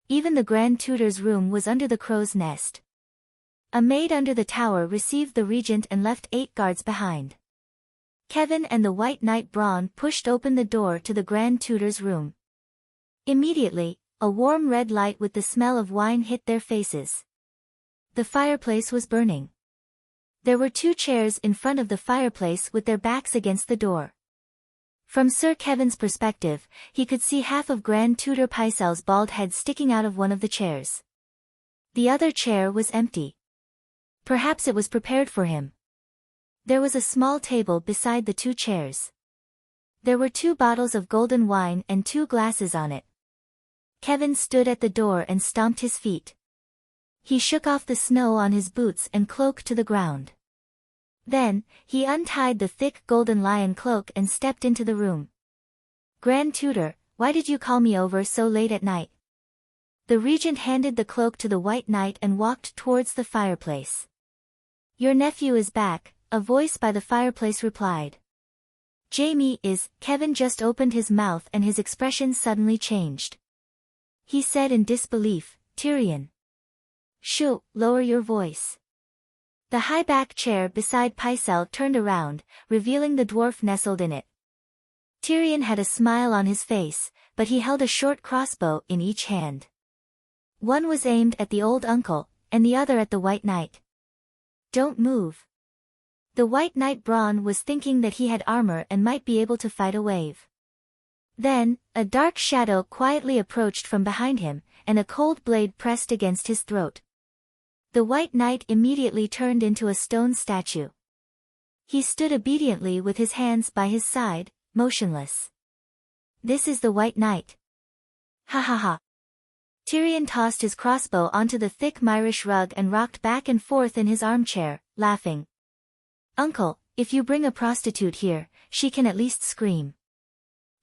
Even the Grand Tutor's room was under the crow's nest. A maid under the tower received the regent and left 8 guards behind. Kevin and the White Knight Braun pushed open the door to the Grand Tutor's room. Immediately, a warm red light with the smell of wine hit their faces. The fireplace was burning. There were 2 chairs in front of the fireplace with their backs against the door. From Sir Kevin's perspective, he could see half of Grand Tutor Pycelle's bald head sticking out of one of the chairs. The other chair was empty. Perhaps it was prepared for him. There was a small table beside the 2 chairs. There were 2 bottles of golden wine and 2 glasses on it. Kevin stood at the door and stomped his feet. He shook off the snow on his boots and cloak to the ground. Then, he untied the thick golden lion cloak and stepped into the room. "Grand Tutor, why did you call me over so late at night?" The regent handed the cloak to the White Knight and walked towards the fireplace. "Your nephew is back," a voice by the fireplace replied. "Jaime is." Kevin just opened his mouth and his expression suddenly changed. He said in disbelief, "Tyrion." "Shoo, lower your voice." The high-back chair beside Pycelle turned around, revealing the dwarf nestled in it. Tyrion had a smile on his face, but he held a short crossbow in each hand. One was aimed at the old uncle, and the other at the White Knight. "Don't move." The White Knight Bronn was thinking that he had armor and might be able to fight a wave. Then, a dark shadow quietly approached from behind him, and a cold blade pressed against his throat. The White Knight immediately turned into a stone statue. He stood obediently with his hands by his side, motionless. "This is the White Knight." "Ha ha ha." Tyrion tossed his crossbow onto the thick Myrish rug and rocked back and forth in his armchair, laughing. "Uncle, if you bring a prostitute here, she can at least scream.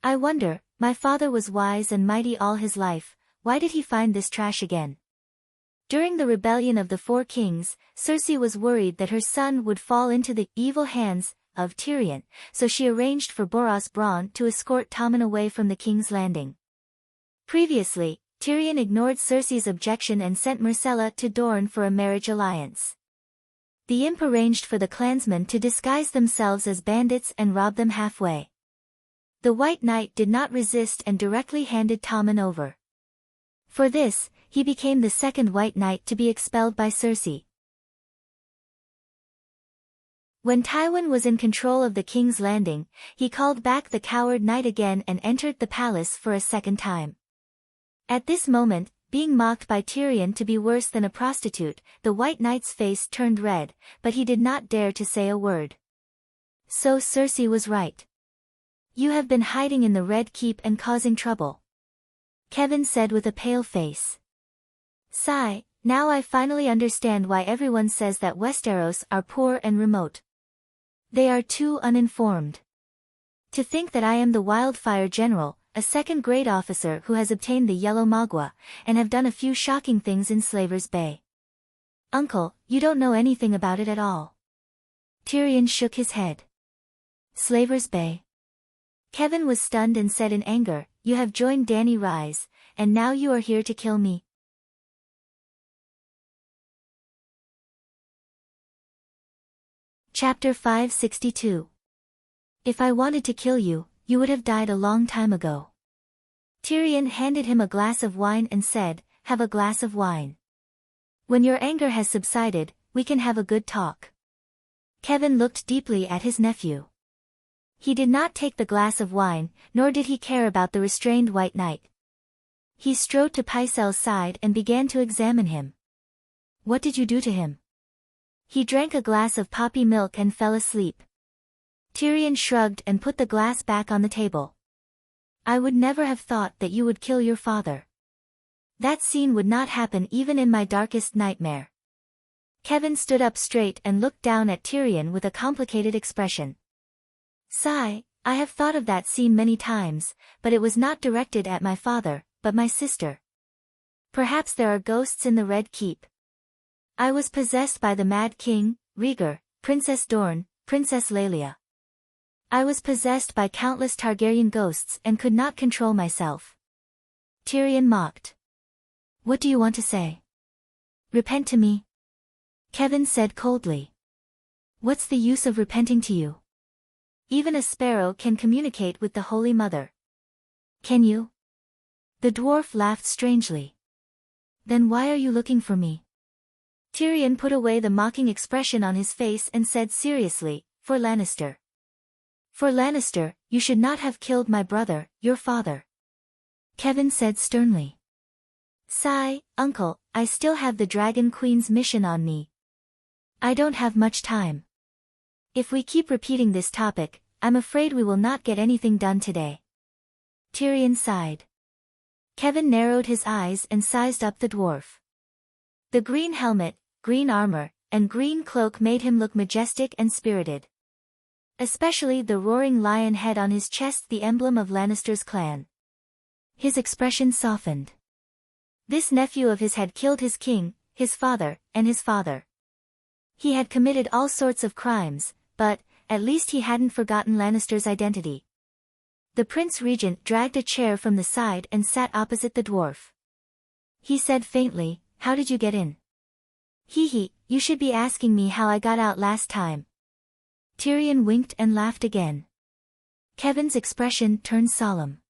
I wonder, my father was wise and mighty all his life, why did he find this trash again?" During the rebellion of the Four Kings, Cersei was worried that her son would fall into the evil hands of Tyrion, so she arranged for Boros Bronn to escort Tommen away from the King's Landing. Previously, Tyrion ignored Cersei's objection and sent Myrcella to Dorne for a marriage alliance. The imp arranged for the clansmen to disguise themselves as bandits and rob them halfway. The White Knight did not resist and directly handed Tommen over. For this, he became the second White Knight to be expelled by Cersei. When Tywin was in control of the King's Landing, he called back the coward knight again and entered the palace for a second time. At this moment, being mocked by Tyrion to be worse than a prostitute, the White Knight's face turned red, but he did not dare to say a word. So Cersei was right. "You have been hiding in the Red Keep and causing trouble," Kevin said with a pale face. "Sigh, now I finally understand why everyone says that Westeros are poor and remote. They are too uninformed. To think that I am the Wildfire General, a second-grade officer who has obtained the Yellow Magua, and have done a few shocking things in Slaver's Bay. Uncle, you don't know anything about it at all." Tyrion shook his head. "Slaver's Bay?" Kevin was stunned and said in anger, "You have joined Dany Rise, and now you are here to kill me." Chapter 562. "If I wanted to kill you, you would have died a long time ago." Tyrion handed him a glass of wine and said, "Have a glass of wine. When your anger has subsided, we can have a good talk." Kevin looked deeply at his nephew. He did not take the glass of wine, nor did he care about the restrained White Knight. He strode to Pycelle's side and began to examine him. "What did you do to him?" He drank a glass of poppy milk and fell asleep. Tyrion shrugged and put the glass back on the table. "I would never have thought that you would kill your father. That scene would not happen even in my darkest nightmare." Kevin stood up straight and looked down at Tyrion with a complicated expression. "Sigh, I have thought of that scene many times, but it was not directed at my father, but my sister. Perhaps there are ghosts in the Red Keep. I was possessed by the Mad King, Rhaegar, Princess Dorne, Princess Lelia. I was possessed by countless Targaryen ghosts and could not control myself." Tyrion mocked. "What do you want to say?" "Repent to me," Kevin said coldly. "What's the use of repenting to you? Even a sparrow can communicate with the Holy Mother. Can you?" The dwarf laughed strangely. "Then why are you looking for me?" Tyrion put away the mocking expression on his face and said seriously, "For Lannister. For Lannister, you should not have killed my brother, your father." Kevin said sternly. "Sigh, uncle, I still have the Dragon Queen's mission on me. I don't have much time. If we keep repeating this topic, I'm afraid we will not get anything done today." Tyrion sighed. Kevin narrowed his eyes and sized up the dwarf. The green helmet, green armor, and green cloak made him look majestic and spirited. Especially the roaring lion head on his chest, the emblem of Lannister's clan. His expression softened. This nephew of his had killed his king, his father, and his father. He had committed all sorts of crimes, but, at least he hadn't forgotten Lannister's identity. The Prince Regent dragged a chair from the side and sat opposite the dwarf. He said faintly, "How did you get in?" Hee hee, you should be asking me how I got out last time. Tyrion winked and laughed again. Kevin's expression turned solemn.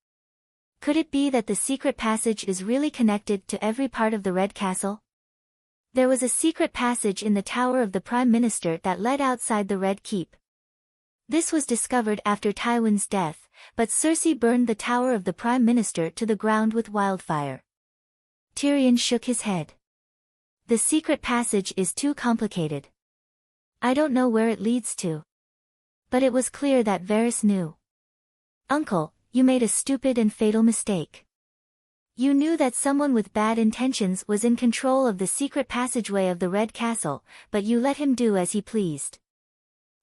Could it be that the secret passage is really connected to every part of the Red Castle? There was a secret passage in the tower of the Prime Minister that led outside the Red Keep. This was discovered after Tywin's death, but Cersei burned the tower of the Prime Minister to the ground with wildfire. Tyrion shook his head. The secret passage is too complicated. I don't know where it leads to. But it was clear that Varys knew. Uncle, you made a stupid and fatal mistake. You knew that someone with bad intentions was in control of the secret passageway of the Red Castle, but you let him do as he pleased.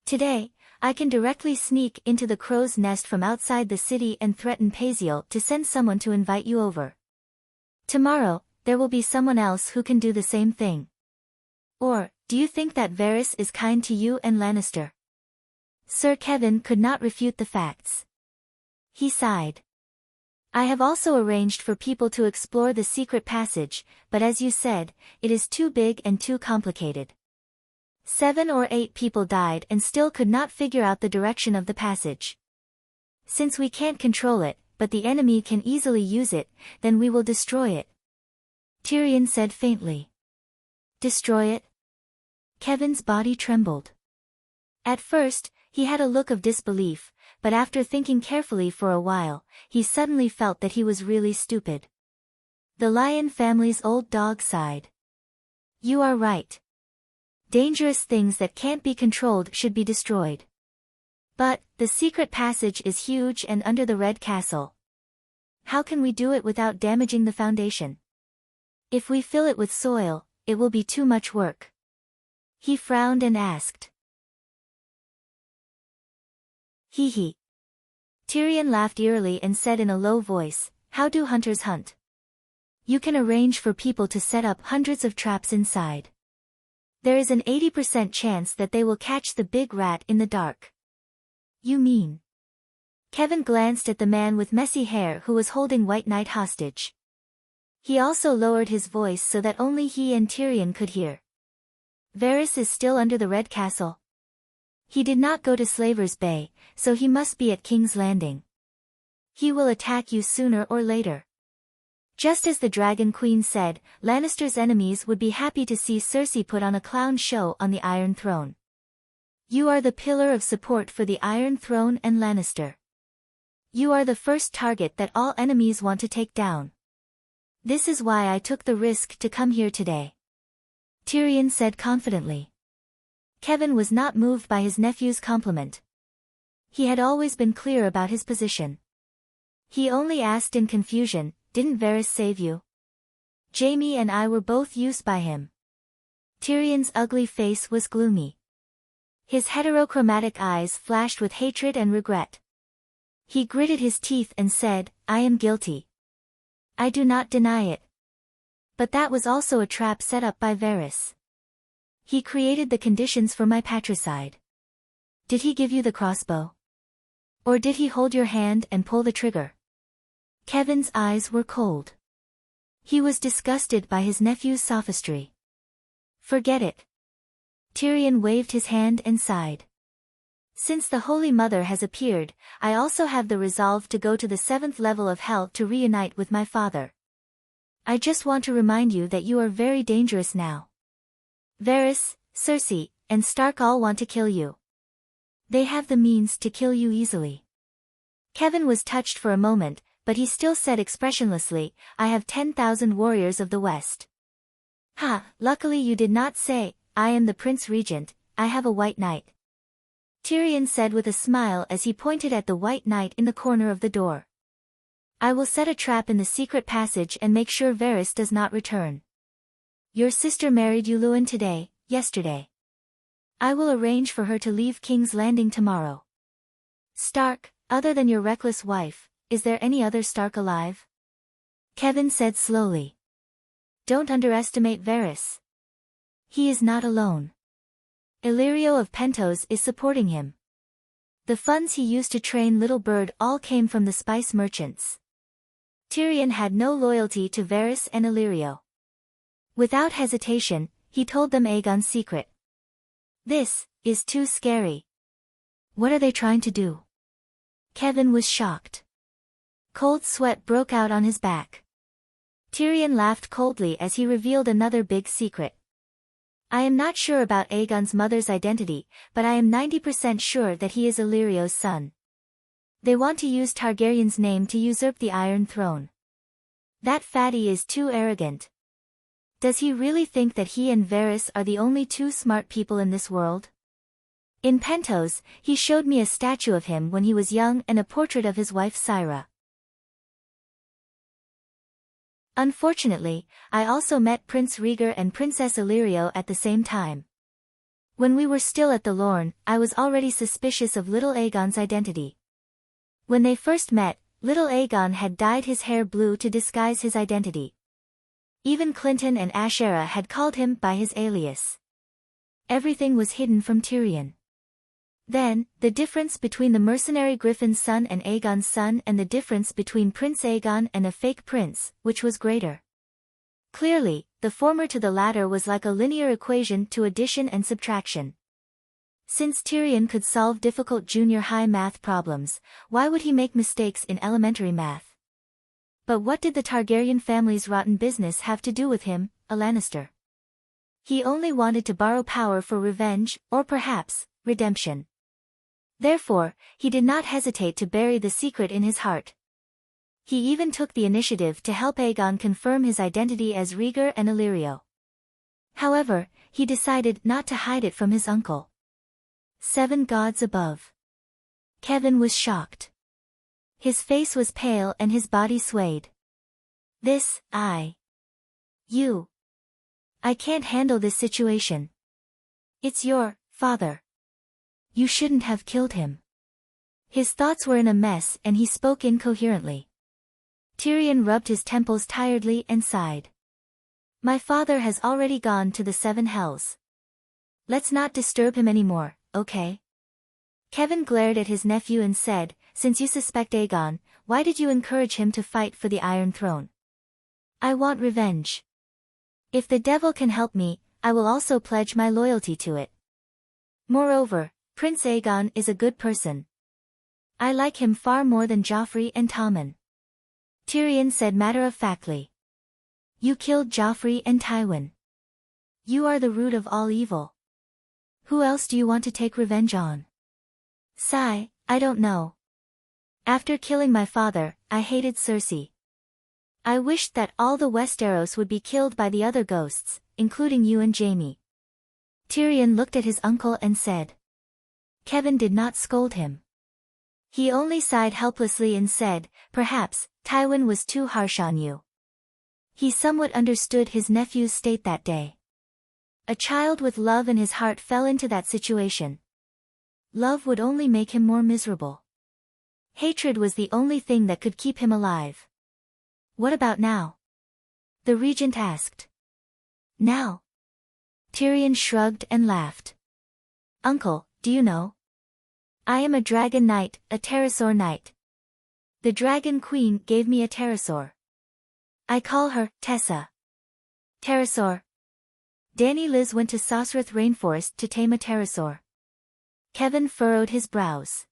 Today, I can directly sneak into the crow's nest from outside the city and threaten Paziel to send someone to invite you over. Tomorrow, there will be someone else who can do the same thing. Or, do you think that Varys is kind to you and Lannister? Sir Kevin could not refute the facts. He sighed. I have also arranged for people to explore the secret passage, but as you said, it is too big and too complicated. 7 or 8 people died and still could not figure out the direction of the passage. Since we can't control it, but the enemy can easily use it, then we will destroy it. Tyrion said faintly. Destroy it? Kevin's body trembled. At first, he had a look of disbelief, but after thinking carefully for a while, he suddenly felt that he was really stupid. The Lion family's old dog sighed. You are right. Dangerous things that can't be controlled should be destroyed. But, the secret passage is huge and under the Red Castle. How can we do it without damaging the foundation? If we fill it with soil, it will be too much work. He frowned and asked. Hee hee. Tyrion laughed eerily and said in a low voice, How do hunters hunt? You can arrange for people to set up hundreds of traps inside. There is an 80% chance that they will catch the big rat in the dark. You mean? Kevin glanced at the man with messy hair who was holding White Knight hostage. He also lowered his voice so that only he and Tyrion could hear. Varys is still under the Red Castle. He did not go to Slaver's Bay, so he must be at King's Landing. He will attack you sooner or later. Just as the Dragon Queen said, Lannister's enemies would be happy to see Cersei put on a clown show on the Iron Throne. You are the pillar of support for the Iron Throne and Lannister. You are the first target that all enemies want to take down. This is why I took the risk to come here today. Tyrion said confidently. Kevin was not moved by his nephew's compliment. He had always been clear about his position. He only asked in confusion, Didn't Varys save you? Jaime and I were both used by him. Tyrion's ugly face was gloomy. His heterochromatic eyes flashed with hatred and regret. He gritted his teeth and said, I am guilty. I do not deny it. But that was also a trap set up by Varys. He created the conditions for my patricide. Did he give you the crossbow? Or did he hold your hand and pull the trigger? Kevin's eyes were cold. He was disgusted by his nephew's sophistry. Forget it. Tyrion waved his hand and sighed. Since the Holy Mother has appeared, I also have the resolve to go to the 7th level of hell to reunite with my father. I just want to remind you that you are very dangerous now. Varys, Cersei, and Stark all want to kill you. They have the means to kill you easily. Kevin was touched for a moment, but he still said expressionlessly, I have 10,000 warriors of the West. Ha, luckily you did not say, I am the Prince Regent, I have a White Knight. Tyrion said with a smile as he pointed at the White Knight in the corner of the door. I will set a trap in the secret passage and make sure Varys does not return. Your sister married Uluin yesterday. I will arrange for her to leave King's Landing tomorrow. Stark, other than your reckless wife, is there any other Stark alive? Kevin said slowly. Don't underestimate Varys. He is not alone. Illyrio of Pentos is supporting him. The funds he used to train Little Bird all came from the spice merchants. Tyrion had no loyalty to Varys and Illyrio. Without hesitation, he told them Aegon's secret. This is too scary. What are they trying to do? Kevin was shocked. Cold sweat broke out on his back. Tyrion laughed coldly as he revealed another big secret. I am not sure about Aegon's mother's identity, but I am 90% sure that he is Illyrio's son. They want to use Targaryen's name to usurp the Iron Throne. That fatty is too arrogant. Does he really think that he and Varys are the only two smart people in this world? In Pentos, he showed me a statue of him when he was young and a portrait of his wife Syra. Unfortunately, I also met Prince Rhaegar and Princess Illyrio at the same time. When we were still at the Lorne, I was already suspicious of little Aegon's identity. When they first met, little Aegon had dyed his hair blue to disguise his identity. Even Clinton and Ashera had called him by his alias. Everything was hidden from Tyrion. Then, the difference between the mercenary Griffin's son and Aegon's son, and the difference between Prince Aegon and a fake prince, which was greater. Clearly, the former to the latter was like a linear equation to addition and subtraction. Since Tyrion could solve difficult junior high math problems, why would he make mistakes in elementary math? But what did the Targaryen family's rotten business have to do with him, a Lannister? He only wanted to borrow power for revenge, or perhaps, redemption. Therefore, he did not hesitate to bury the secret in his heart. He even took the initiative to help Aegon confirm his identity as Rhaegar and Illyrio. However, he decided not to hide it from his uncle. 7 gods above. Kevin was shocked. His face was pale and his body swayed. I can't handle this situation. It's your father. You shouldn't have killed him. His thoughts were in a mess and he spoke incoherently. Tyrion rubbed his temples tiredly and sighed. My father has already gone to the 7 hells. Let's not disturb him anymore, okay? Kevin glared at his nephew and said, since you suspect Aegon, why did you encourage him to fight for the Iron Throne? I want revenge. If the devil can help me, I will also pledge my loyalty to it. Moreover, Prince Aegon is a good person. I like him far more than Joffrey and Tommen. Tyrion said matter-of-factly. You killed Joffrey and Tywin. You are the root of all evil. Who else do you want to take revenge on? Sigh, I don't know. After killing my father, I hated Cersei. I wished that all the Westeros would be killed by the other ghosts, including you and Jaime. Tyrion looked at his uncle and said. Kevin did not scold him. He only sighed helplessly and said, perhaps, Tywin was too harsh on you. He somewhat understood his nephew's state that day. A child with love in his heart fell into that situation. Love would only make him more miserable. Hatred was the only thing that could keep him alive. What about now? The regent asked. Now? Tyrion shrugged and laughed. Uncle, do you know? I am a dragon knight, a pterosaur knight. The dragon queen gave me a pterosaur. I call her Tessa. Pterosaur. Dany Liz went to Sosrath Rainforest to tame a pterosaur. Kevin furrowed his brows.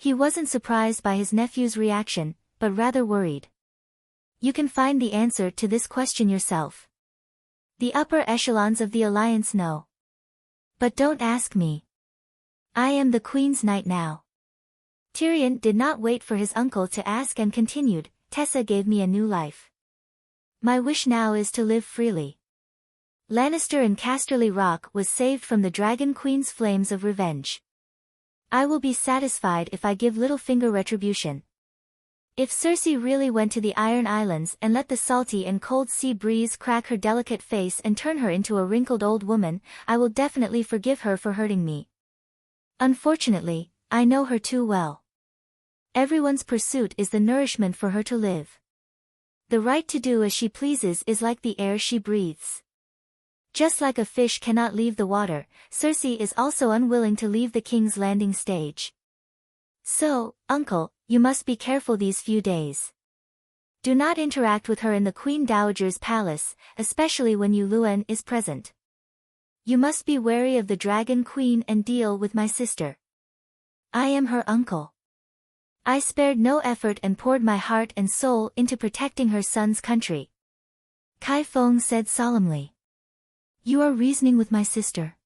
He wasn't surprised by his nephew's reaction, but rather worried. You can find the answer to this question yourself. The upper echelons of the Alliance know. But don't ask me. I am the Queen's knight now. Tyrion did not wait for his uncle to ask and continued, Tessa gave me a new life. My wish now is to live freely. Lannister and Casterly Rock was saved from the Dragon Queen's flames of revenge. I will be satisfied if I give Littlefinger retribution. If Cersei really went to the Iron Islands and let the salty and cold sea breeze crack her delicate face and turn her into a wrinkled old woman, I will definitely forgive her for hurting me. Unfortunately, I know her too well. Everyone's pursuit is the nourishment for her to live. The right to do as she pleases is like the air she breathes. Just like a fish cannot leave the water, Cersei is also unwilling to leave the King's Landing stage. So, uncle, you must be careful these few days. Do not interact with her in the Queen Dowager's palace, especially when Luwin is present. You must be wary of the Dragon Queen and deal with my sister. I am her uncle. I spared no effort and poured my heart and soul into protecting her son's country. Kai Feng said solemnly. You are reasoning with my sister.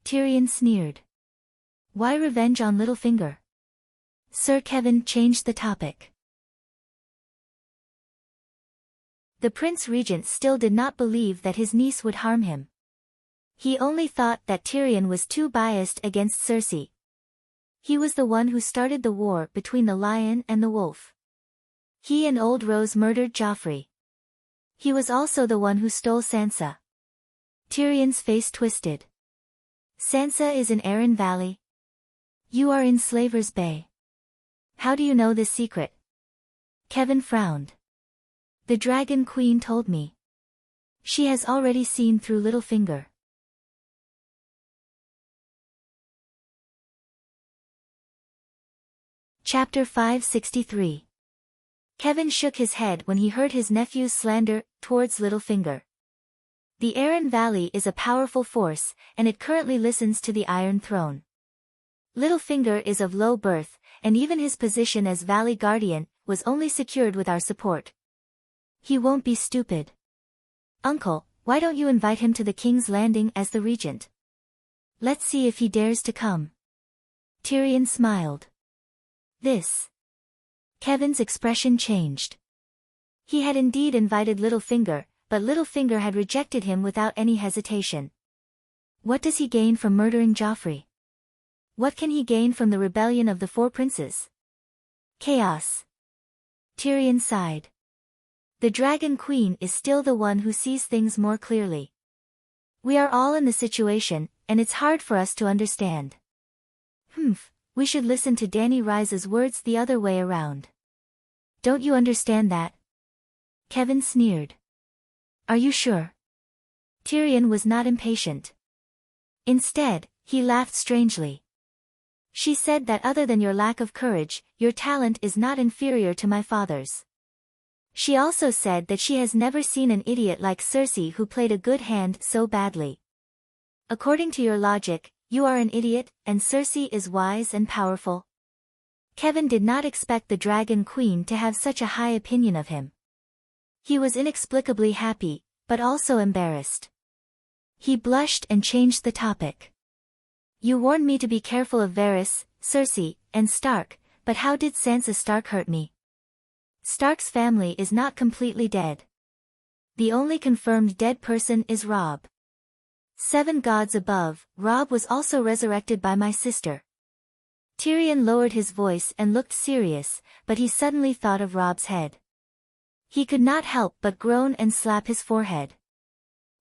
Tyrion sneered. Why revenge on Littlefinger? Sir Kevin changed the topic. The Prince Regent still did not believe that his niece would harm him. He only thought that Tyrion was too biased against Cersei. He was the one who started the war between the lion and the wolf. He and Old Rose murdered Joffrey. He was also the one who stole Sansa. Tyrion's face twisted. Sansa is in Arryn Valley. You are in Slaver's Bay. How do you know this secret? Kevin frowned. The Dragon Queen told me. She has already seen through Littlefinger. Chapter 563. Kevin shook his head when he heard his nephew's slander towards Littlefinger. The Arryn Valley is a powerful force, and it currently listens to the Iron Throne. Littlefinger is of low birth, and even his position as Valley Guardian was only secured with our support. He won't be stupid. Uncle, why don't you invite him to the King's Landing as the regent? Let's see if he dares to come. Tyrion smiled. This. Kevin's expression changed. He had indeed invited Littlefinger, but Littlefinger had rejected him without any hesitation. What does he gain from murdering Joffrey? What can he gain from the rebellion of the Four Princes? Chaos. Tyrion sighed. The Dragon Queen is still the one who sees things more clearly. We are all in the situation, and it's hard for us to understand. We should listen to Dany Rise's words the other way around. Don't you understand that? Kevin sneered. Are you sure? Tyrion was not impatient. Instead, he laughed strangely. She said that other than your lack of courage, your talent is not inferior to my father's. She also said that she has never seen an idiot like Cersei who played a good hand so badly. According to your logic, you are an idiot, and Cersei is wise and powerful. Kevin did not expect the Dragon Queen to have such a high opinion of him. He was inexplicably happy, but also embarrassed. He blushed and changed the topic. You warned me to be careful of Varys, Cersei, and Stark, but how did Sansa Stark hurt me? Stark's family is not completely dead. The only confirmed dead person is Robb. 7 gods above, Robb was also resurrected by my sister. Tyrion lowered his voice and looked serious, but he suddenly thought of Robb's head. He could not help but groan and slap his forehead.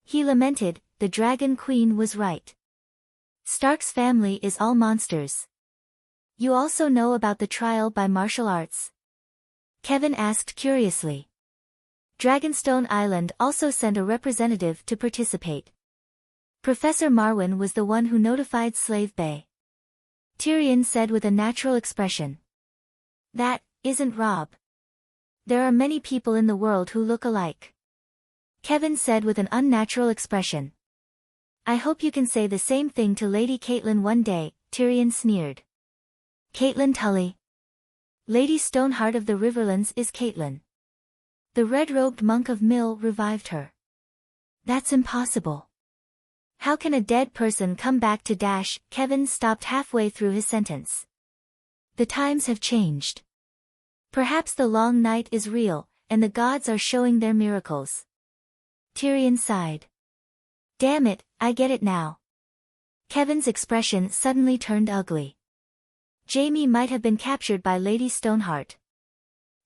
He lamented, the Dragon Queen was right. Stark's family is all monsters. You also know about the trial by martial arts? Kevin asked curiously. Dragonstone Island also sent a representative to participate. Professor Marwyn was the one who notified Slave Bay. Tyrion said with a natural expression. That isn't Robb. There are many people in the world who look alike. Kevin said with an unnatural expression. I hope you can say the same thing to Lady Catelyn one day, Tyrion sneered. Catelyn Tully. Lady Stoneheart of the Riverlands is Catelyn. The red-robed monk of Mill revived her. That's impossible. How can a dead person come back to dash? Kevin stopped halfway through his sentence. The times have changed. Perhaps the long night is real, and the gods are showing their miracles. Tyrion sighed. Damn it, I get it now. Kevin's expression suddenly turned ugly. Jaime might have been captured by Lady Stoneheart.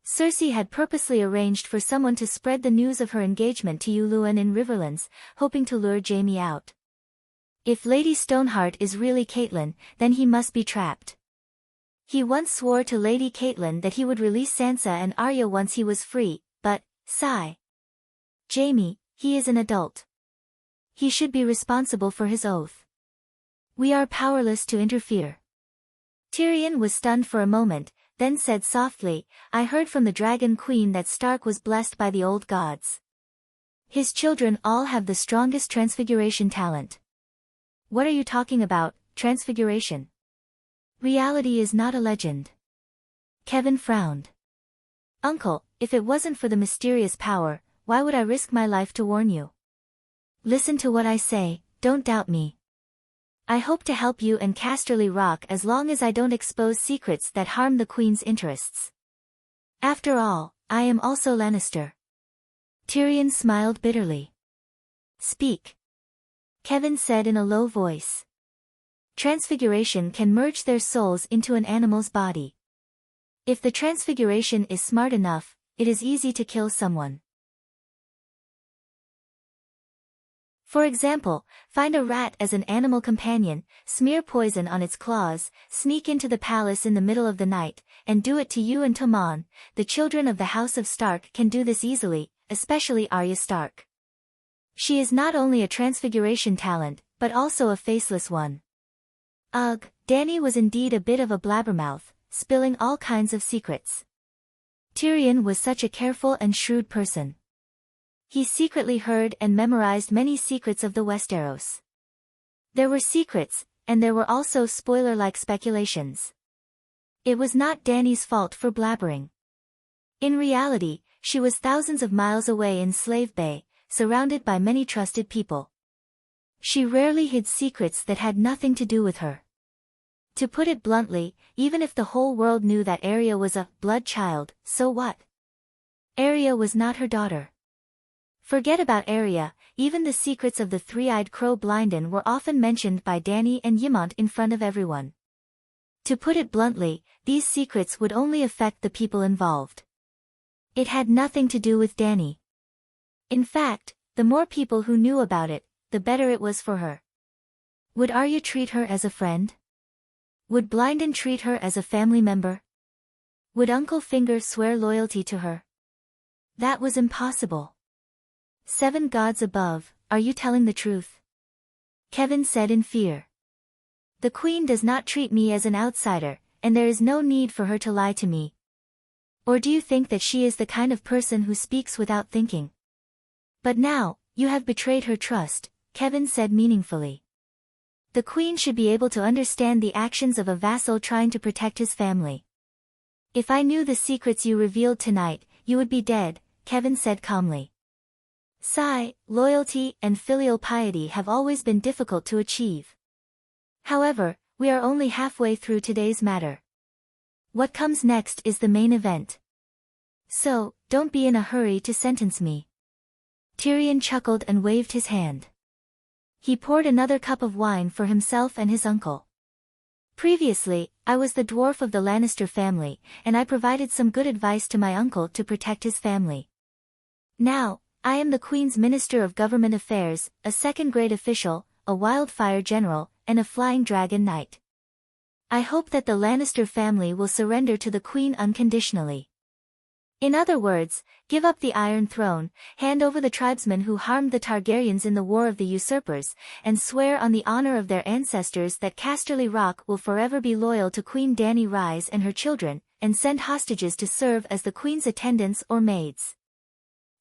Cersei had purposely arranged for someone to spread the news of her engagement to Uluin in Riverlands, hoping to lure Jaime out. If Lady Stoneheart is really Catelyn, then he must be trapped. He once swore to Lady Catelyn that he would release Sansa and Arya once he was free, but, sigh. Jaime, he is an adult. He should be responsible for his oath. We are powerless to interfere. Tyrion was stunned for a moment, then said softly, I heard from the Dragon Queen that Stark was blessed by the old gods. His children all have the strongest transfiguration talent. What are you talking about, transfiguration? Reality is not a legend. Kevin frowned. Uncle, if it wasn't for the mysterious power, why would I risk my life to warn you? Listen to what I say, don't doubt me. I hope to help you and Casterly Rock as long as I don't expose secrets that harm the Queen's interests. After all, I am also Lannister. Tyrion smiled bitterly. Speak. Kevin said in a low voice. Transfiguration can merge their souls into an animal's body. If the transfiguration is smart enough, it is easy to kill someone. For example, find a rat as an animal companion, smear poison on its claws, sneak into the palace in the middle of the night, and do it to you and Tommen. The children of the House of Stark can do this easily, especially Arya Stark. She is not only a transfiguration talent, but also a faceless one. Ugh, Dany was indeed a bit of a blabbermouth, spilling all kinds of secrets. Tyrion was such a careful and shrewd person. He secretly heard and memorized many secrets of the Westeros. There were secrets, and there were also spoiler-like speculations. It was not Dany's fault for blabbering. In reality, she was thousands of miles away in Slave Bay, surrounded by many trusted people. She rarely hid secrets that had nothing to do with her. To put it bluntly, even if the whole world knew that Arya was a blood child, so what? Arya was not her daughter. Forget about Arya, even the secrets of the three-eyed crow Blinden were often mentioned by Dany and Ymont in front of everyone. To put it bluntly, these secrets would only affect the people involved. It had nothing to do with Dany. In fact, the more people who knew about it, the better it was for her. Would Arya treat her as a friend? Would Blinden treat her as a family member? Would Uncle Finger swear loyalty to her? That was impossible. 7 gods above, are you telling the truth? Kevin said in fear. The Queen does not treat me as an outsider, and there is no need for her to lie to me. Or do you think that she is the kind of person who speaks without thinking? But now, you have betrayed her trust, Kevin said meaningfully. The Queen should be able to understand the actions of a vassal trying to protect his family. If I knew the secrets you revealed tonight, you would be dead, Kevin said calmly. Sigh, loyalty and filial piety have always been difficult to achieve. However, we are only halfway through today's matter. What comes next is the main event. So, don't be in a hurry to sentence me. Tyrion chuckled and waved his hand. He poured another cup of wine for himself and his uncle. Previously, I was the dwarf of the Lannister family, and I provided some good advice to my uncle to protect his family. Now, I am the Queen's Minister of Government Affairs, a second-grade official, a wildfire general, and a flying dragon knight. I hope that the Lannister family will surrender to the Queen unconditionally. In other words, give up the Iron Throne, hand over the tribesmen who harmed the Targaryens in the War of the Usurpers, and swear on the honor of their ancestors that Casterly Rock will forever be loyal to Queen Dany Rise and her children, and send hostages to serve as the Queen's attendants or maids.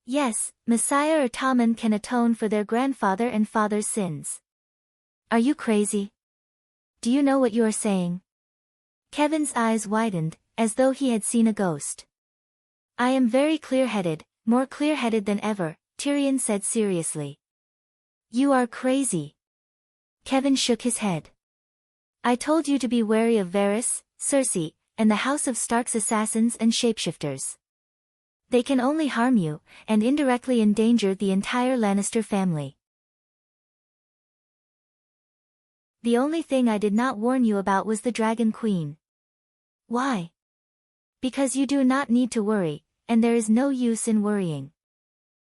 Yes, Messiah or Tommen can atone for their grandfather and father's sins. Are you crazy? Do you know what you are saying? Kevin's eyes widened, as though he had seen a ghost. I am very clear-headed, more clear-headed than ever, Tyrion said seriously. You are crazy. Kevin shook his head. I told you to be wary of Varys, Cersei, and the House of Stark's assassins and shapeshifters. They can only harm you, and indirectly endanger the entire Lannister family. The only thing I did not warn you about was the Dragon Queen. Why? Because you do not need to worry, and there is no use in worrying.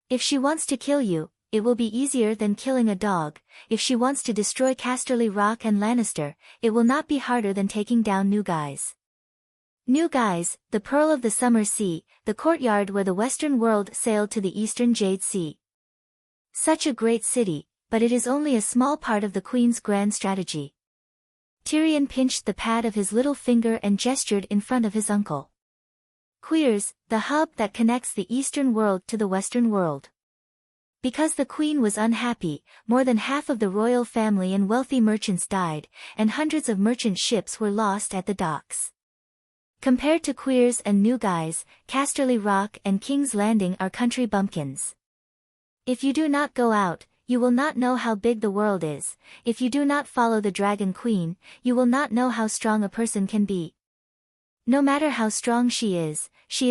If she wants to kill you, it will be easier than killing a dog. If she wants to destroy Casterly Rock and Lannister, it will not be harder than taking down New Guys. New Guys, the Pearl of the Summer Sea, the courtyard where the Western world sailed to the Eastern Jade Sea. Such a great city, but it is only a small part of the Queen's grand strategy. Tyrion pinched the pad of his little finger and gestured in front of his uncle. Queers, the hub that connects the Eastern world to the Western world. Because the queen was unhappy, more than half of the royal family and wealthy merchants died, and hundreds of merchant ships were lost at the docks. Compared to Queers and New Guys, Casterly Rock and King's Landing are country bumpkins. If you do not go out, you will not know how big the world is. If you do not follow the Dragon Queen, you will not know how strong a person can be. No matter how strong she is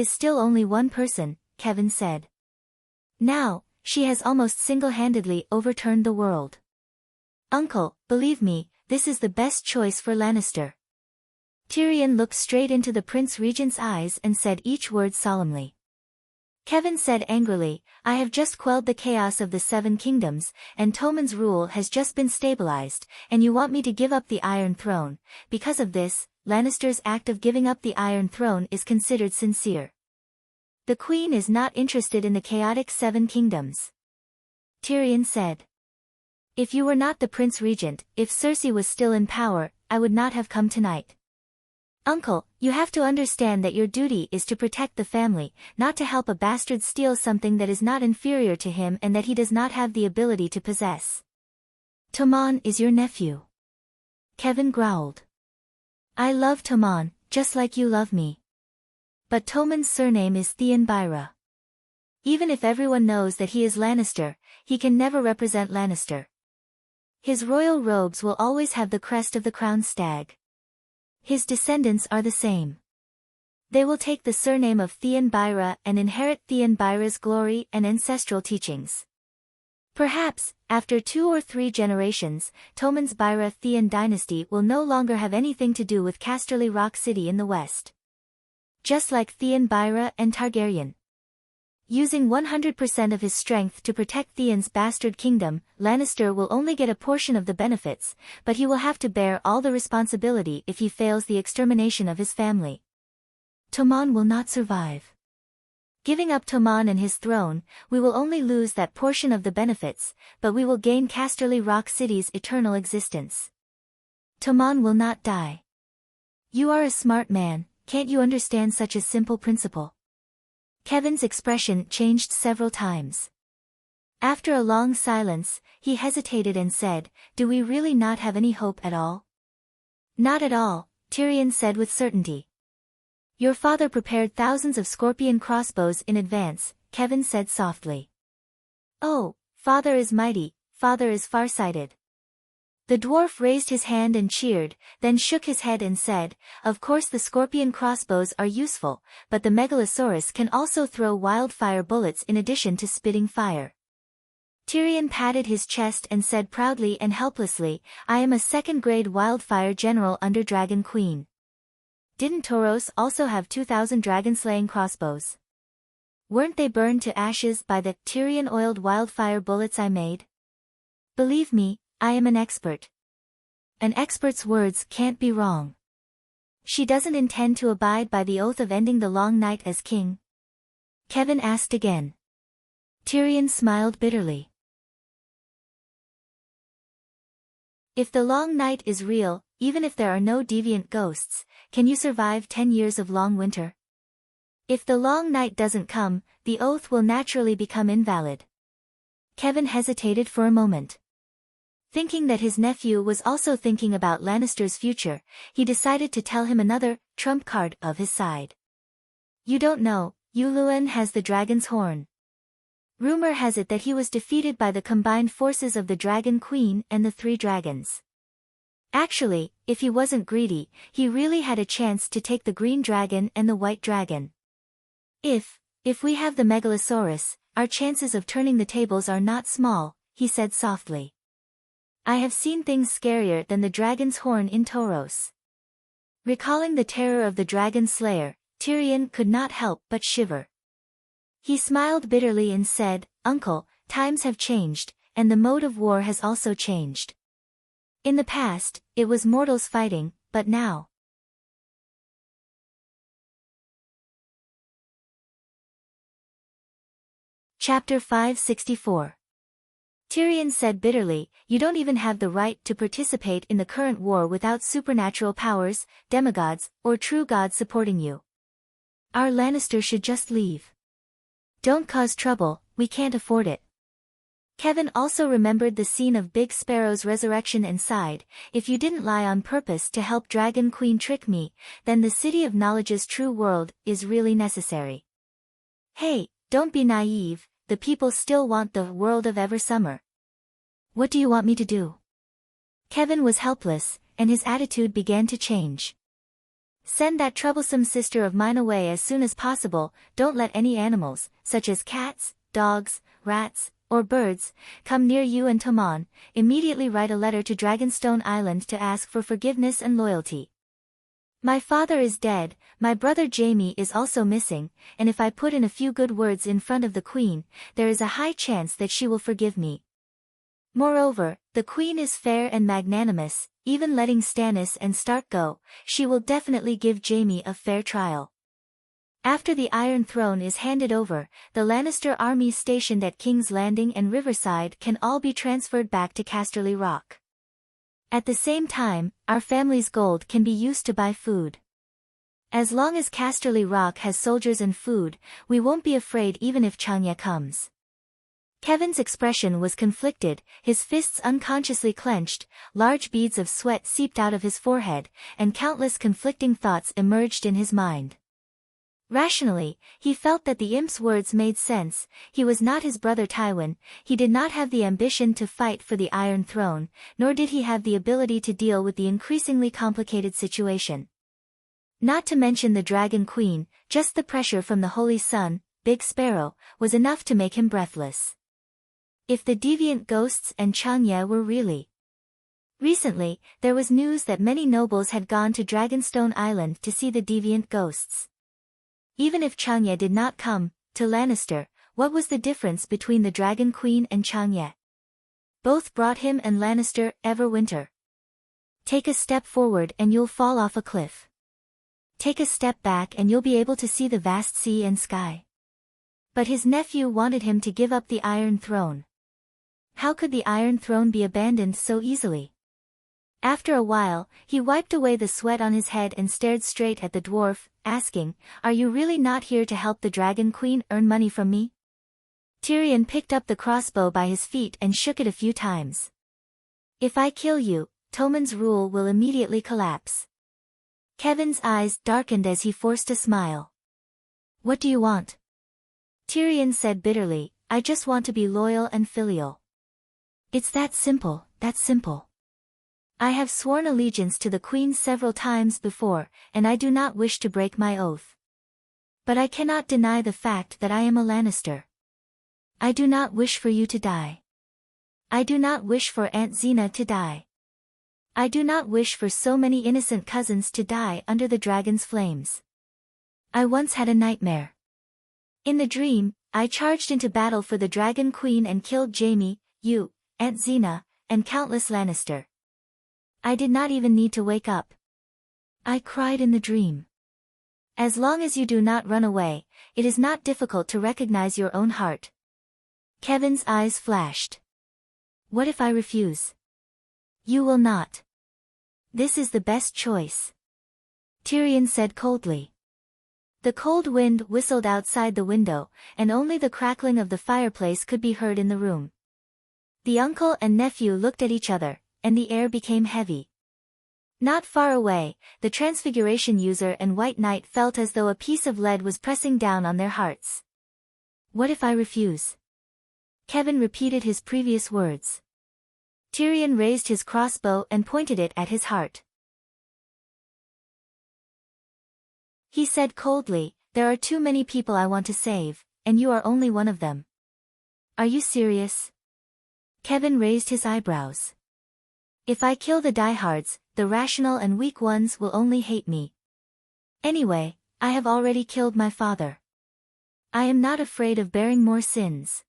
still only one person, Kevin said. Now, she has almost single-handedly overturned the world. Uncle, believe me, this is the best choice for Lannister. Tyrion looked straight into the Prince Regent's eyes and said each word solemnly. Kevin said angrily, I have just quelled the chaos of the Seven Kingdoms, and Tommen's rule has just been stabilized, and you want me to give up the Iron Throne. Because of this, Lannister's act of giving up the Iron Throne is considered sincere. The Queen is not interested in the chaotic Seven Kingdoms. Tyrion said. If you were not the Prince Regent, if Cersei was still in power, I would not have come tonight. Uncle, you have to understand that your duty is to protect the family, not to help a bastard steal something that is not inferior to him and that he does not have the ability to possess. Tommen is your nephew. Kevin growled. I love Tommen, just like you love me. But Tommen's surname is Theon Byra. Even if everyone knows that he is Lannister, he can never represent Lannister. His royal robes will always have the crest of the crowned stag. His descendants are the same. They will take the surname of Theon Byra and inherit Theon Byra's glory and ancestral teachings. Perhaps, after 2 or 3 generations, Tommen's Byra-Theon dynasty will no longer have anything to do with Casterly Rock City in the west. Just like Theon Byra and Targaryen. Using 100% of his strength to protect Theon's bastard kingdom, Lannister will only get a portion of the benefits, but he will have to bear all the responsibility if he fails the extermination of his family. Tommen will not survive. Giving up Tommen and his throne, we will only lose that portion of the benefits, but we will gain Casterly Rock City's eternal existence. Tommen will not die. You are a smart man, can't you understand such a simple principle? Kevin's expression changed several times. After a long silence, he hesitated and said, do we really not have any hope at all? Not at all, Tyrion said with certainty. Your father prepared thousands of scorpion crossbows in advance, Kevin said softly. Oh, father is mighty, father is farsighted. The dwarf raised his hand and cheered, then shook his head and said, of course the scorpion crossbows are useful, but the Megalosaurus can also throw wildfire bullets in addition to spitting fire. Tyrion patted his chest and said proudly and helplessly, I am a second-grade wildfire general under Dragon Queen. Didn't Toros also have 2,000 dragon-slaying crossbows? Weren't they burned to ashes by the Tyrion-oiled wildfire bullets I made? Believe me, I am an expert. An expert's words can't be wrong. She doesn't intend to abide by the oath of ending the long night as king? Kevin asked again. Tyrion smiled bitterly. If the long night is real, even if there are no deviant ghosts, can you survive 10 years of long winter? If the long night doesn't come, the oath will naturally become invalid. Kevin hesitated for a moment. Thinking that his nephew was also thinking about Lannister's future, he decided to tell him another trump card of his side. You don't know, Yuluin has the dragon's horn. Rumor has it that he was defeated by the combined forces of the Dragon Queen and the 3 dragons. Actually, if he wasn't greedy, he really had a chance to take the green dragon and the white dragon. If we have the Megalosaurus, our chances of turning the tables are not small, he said softly. I have seen things scarier than the dragon's horn in Toros. Recalling the terror of the dragon slayer, Tyrion could not help but shiver. He smiled bitterly and said, Uncle, times have changed, and the mode of war has also changed. In the past, it was mortals fighting, but now. Chapter 564. Tyrion said bitterly, you don't even have the right to participate in the current war without supernatural powers, demigods, or true gods supporting you. Our Lannister should just leave. Don't cause trouble, we can't afford it. Kevin also remembered the scene of Big Sparrow's resurrection and sighed, "If you didn't lie on purpose to help Dragon Queen trick me, then the City of Knowledge's true world is really necessary." Hey, don't be naive, the people still want the world of Eversummer. What do you want me to do? Kevin was helpless, and his attitude began to change. Send that troublesome sister of mine away as soon as possible. Don't let any animals, such as cats, dogs, rats, or birds, come near you and Tomon. Immediately write a letter to Dragonstone Island to ask for forgiveness and loyalty. My father is dead, my brother Jamie is also missing, and if I put in a few good words in front of the Queen, there is a high chance that she will forgive me. Moreover, the Queen is fair and magnanimous, even letting Stannis and Stark go, she will definitely give Jamie a fair trial. After the Iron Throne is handed over, the Lannister armies stationed at King's Landing and Riverside can all be transferred back to Casterly Rock. At the same time, our family's gold can be used to buy food. As long as Casterly Rock has soldiers and food, we won't be afraid even if Changya comes. Kevin's expression was conflicted, his fists unconsciously clenched, large beads of sweat seeped out of his forehead, and countless conflicting thoughts emerged in his mind. Rationally, he felt that the imp's words made sense. He was not his brother Tywin, he did not have the ambition to fight for the Iron Throne, nor did he have the ability to deal with the increasingly complicated situation. Not to mention the Dragon Queen, just the pressure from the Holy Sun, Big Sparrow, was enough to make him breathless. If the deviant ghosts and Changya were really. Recently, there was news that many nobles had gone to Dragonstone Island to see the deviant ghosts. Even if Changya did not come, to Lannister, what was the difference between the Dragon Queen and Changya? Both brought him and Lannister Everwinter. Take a step forward and you'll fall off a cliff. Take a step back and you'll be able to see the vast sea and sky. But his nephew wanted him to give up the Iron Throne. How could the Iron Throne be abandoned so easily? After a while, he wiped away the sweat on his head and stared straight at the dwarf, asking, "Are you really not here to help the Dragon Queen earn money from me?" Tyrion picked up the crossbow by his feet and shook it a few times. "If I kill you, Tommen's rule will immediately collapse." Kevin's eyes darkened as he forced a smile. "What do you want?" Tyrion said bitterly, "I just want to be loyal and filial. It's that simple, that simple. I have sworn allegiance to the Queen several times before, and I do not wish to break my oath. But I cannot deny the fact that I am a Lannister. I do not wish for you to die. I do not wish for Aunt Xena to die. I do not wish for so many innocent cousins to die under the dragon's flames. I once had a nightmare. In the dream, I charged into battle for the Dragon Queen and killed Jaime, you, Aunt Xena, and countless Lannister. I did not even need to wake up. I cried in the dream. As long as you do not run away, it is not difficult to recognize your own heart." Kevin's eyes flashed. "What if I refuse?" "You will not. This is the best choice," Tyrion said coldly. The cold wind whistled outside the window, and only the crackling of the fireplace could be heard in the room. The uncle and nephew looked at each other, and the air became heavy. Not far away, the Transfiguration user and White Knight felt as though a piece of lead was pressing down on their hearts. "What if I refuse?" Kevin repeated his previous words. Tyrion raised his crossbow and pointed it at his heart. He said coldly, "There are too many people I want to save, and you are only one of them." "Are you serious?" Kevin raised his eyebrows. "If I kill the diehards, the rational and weak ones will only hate me. Anyway, I have already killed my father. I am not afraid of bearing more sins.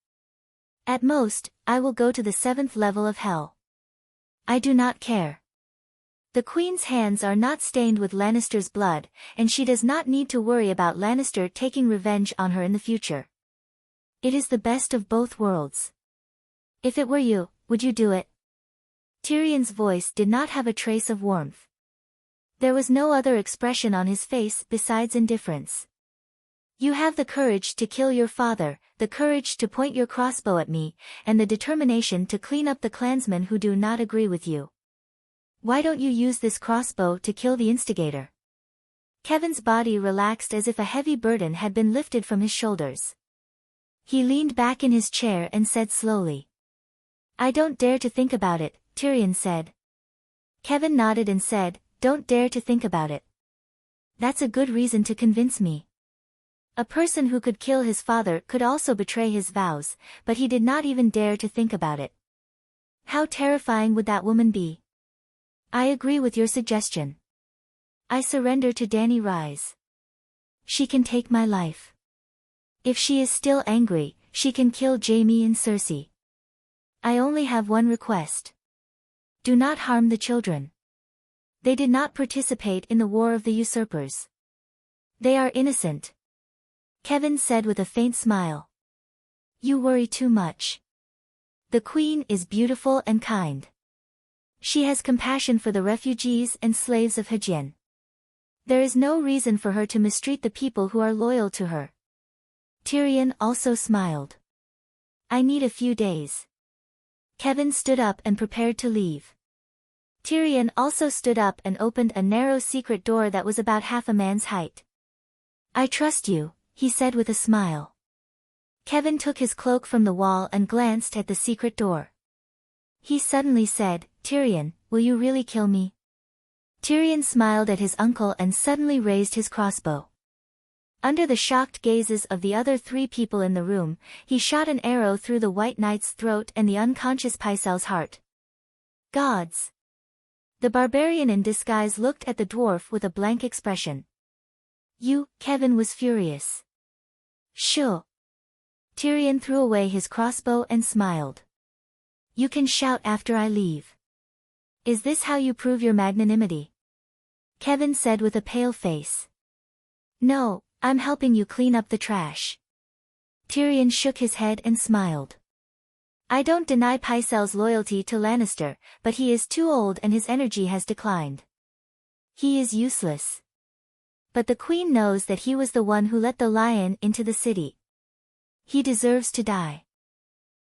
At most, I will go to the 7th level of hell. I do not care. The Queen's hands are not stained with Lannister's blood, and she does not need to worry about Lannister taking revenge on her in the future. It is the best of both worlds. If it were you, would you do it?" Tyrion's voice did not have a trace of warmth. There was no other expression on his face besides indifference. You have the courage to kill your father, the courage to point your crossbow at me, and the determination to clean up the clansmen who do not agree with you. Why don't you use this crossbow to kill the instigator? Kevin's body relaxed as if a heavy burden had been lifted from his shoulders. He leaned back in his chair and said slowly. I don't dare to think about it, Tyrion said. Kevin nodded and said, don't dare to think about it. That's a good reason to convince me. A person who could kill his father could also betray his vows, but he did not even dare to think about it. How terrifying would that woman be? I agree with your suggestion. I surrender to Dany Rise. She can take my life. If she is still angry, she can kill Jaime and Cersei. I only have one request. Do not harm the children. They did not participate in the War of the Usurpers. They are innocent. Kevin said with a faint smile. You worry too much. The Queen is beautiful and kind. She has compassion for the refugees and slaves of Hajin. There is no reason for her to mistreat the people who are loyal to her. Tyrion also smiled. I need a few days. Kevin stood up and prepared to leave. Tyrion also stood up and opened a narrow secret door that was about half a man's height. I trust you, he said with a smile. Kevin took his cloak from the wall and glanced at the secret door. He suddenly said, Tyrion, will you really kill me? Tyrion smiled at his uncle and suddenly raised his crossbow. Under the shocked gazes of the other 3 people in the room, he shot an arrow through the White Knight's throat and the unconscious Pycelle's heart. Gods! The barbarian in disguise looked at the dwarf with a blank expression. Kevin was furious. Shoo! Tyrion threw away his crossbow and smiled. You can shout after I leave. Is this how you prove your magnanimity? Kevin said with a pale face. No, I'm helping you clean up the trash. Tyrion shook his head and smiled. I don't deny Pycelle's loyalty to Lannister, but he is too old and his energy has declined. He is useless. But the Queen knows that he was the one who let the lion into the city. He deserves to die.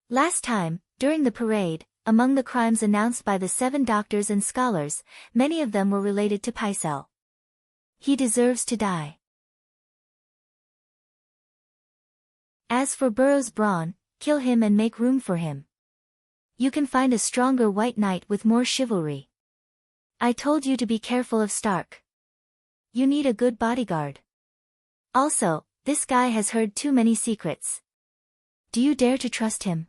Last time, during the parade, among the crimes announced by the 7 doctors and scholars, many of them were related to Pycelle. He deserves to die. As for Burrow's brawn, kill him and make room for him. You can find a stronger White Knight with more chivalry. I told you to be careful of Stark. You need a good bodyguard. Also, this guy has heard too many secrets. Do you dare to trust him?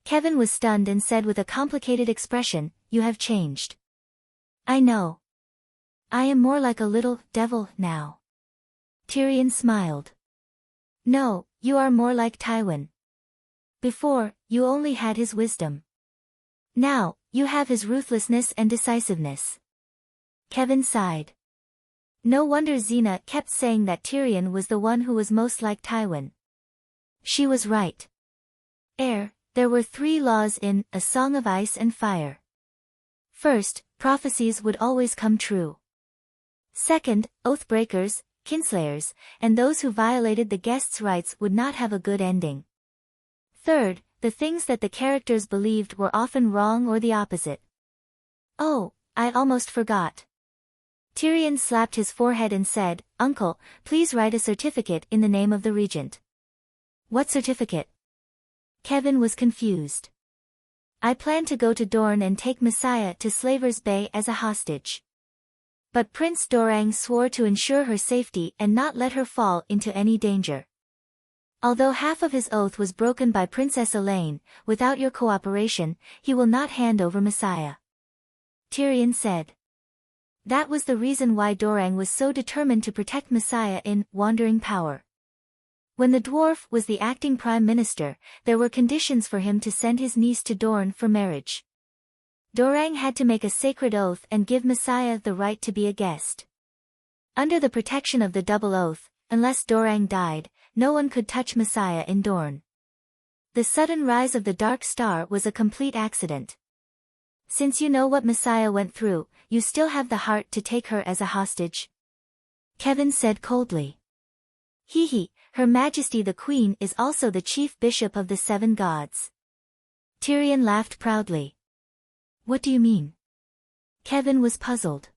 Kevin was stunned and said with a complicated expression, you have changed. I know. I am more like a little devil now. Tyrion smiled. No, you are more like Tywin. Before, you only had his wisdom. Now, you have his ruthlessness and decisiveness. Kevin sighed. No wonder Xena kept saying that Tyrion was the one who was most like Tywin. She was right. There were 3 laws in A Song of Ice and Fire. First, prophecies would always come true. Second, oath-breakers, kinslayers, and those who violated the guest's rights would not have a good ending. Third, the things that the characters believed were often wrong or the opposite. Oh, I almost forgot. Tyrion slapped his forehead and said, Uncle, please write a certificate in the name of the regent. What certificate? Kevin was confused. I plan to go to Dorne and take Messiah to Slaver's Bay as a hostage. But Prince Dorang swore to ensure her safety and not let her fall into any danger. Although half of his oath was broken by Princess Elaine, without your cooperation, he will not hand over Messiah. Tyrion said. That was the reason why Dorang was so determined to protect Messiah in Wandering Power. When the dwarf was the acting prime minister, there were conditions for him to send his niece to Dorne for marriage. Dorang had to make a sacred oath and give Messiah the right to be a guest. Under the protection of the double oath, unless Dorang died, no one could touch Messiah in Dorne. The sudden rise of the Dark Star was a complete accident. Since you know what Messiah went through, you still have the heart to take her as a hostage? Kevin said coldly. Hee, Her Majesty the Queen is also the chief bishop of the 7 gods. Tyrion laughed proudly. What do you mean? Kevin was puzzled.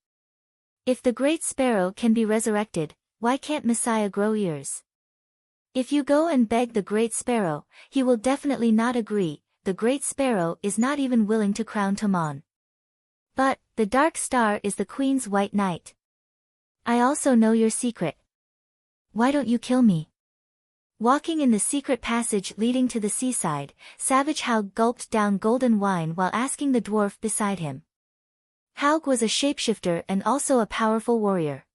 If the Great Sparrow can be resurrected, why can't Messiah grow ears? If you go and beg the Great Sparrow, he will definitely not agree. The Great Sparrow is not even willing to crown Tomon. But, the Dark Star is the Queen's White Knight. I also know your secret. Why don't you kill me? Walking in the secret passage leading to the seaside, Savage Haug gulped down golden wine while asking the dwarf beside him. Haug was a shapeshifter and also a powerful warrior.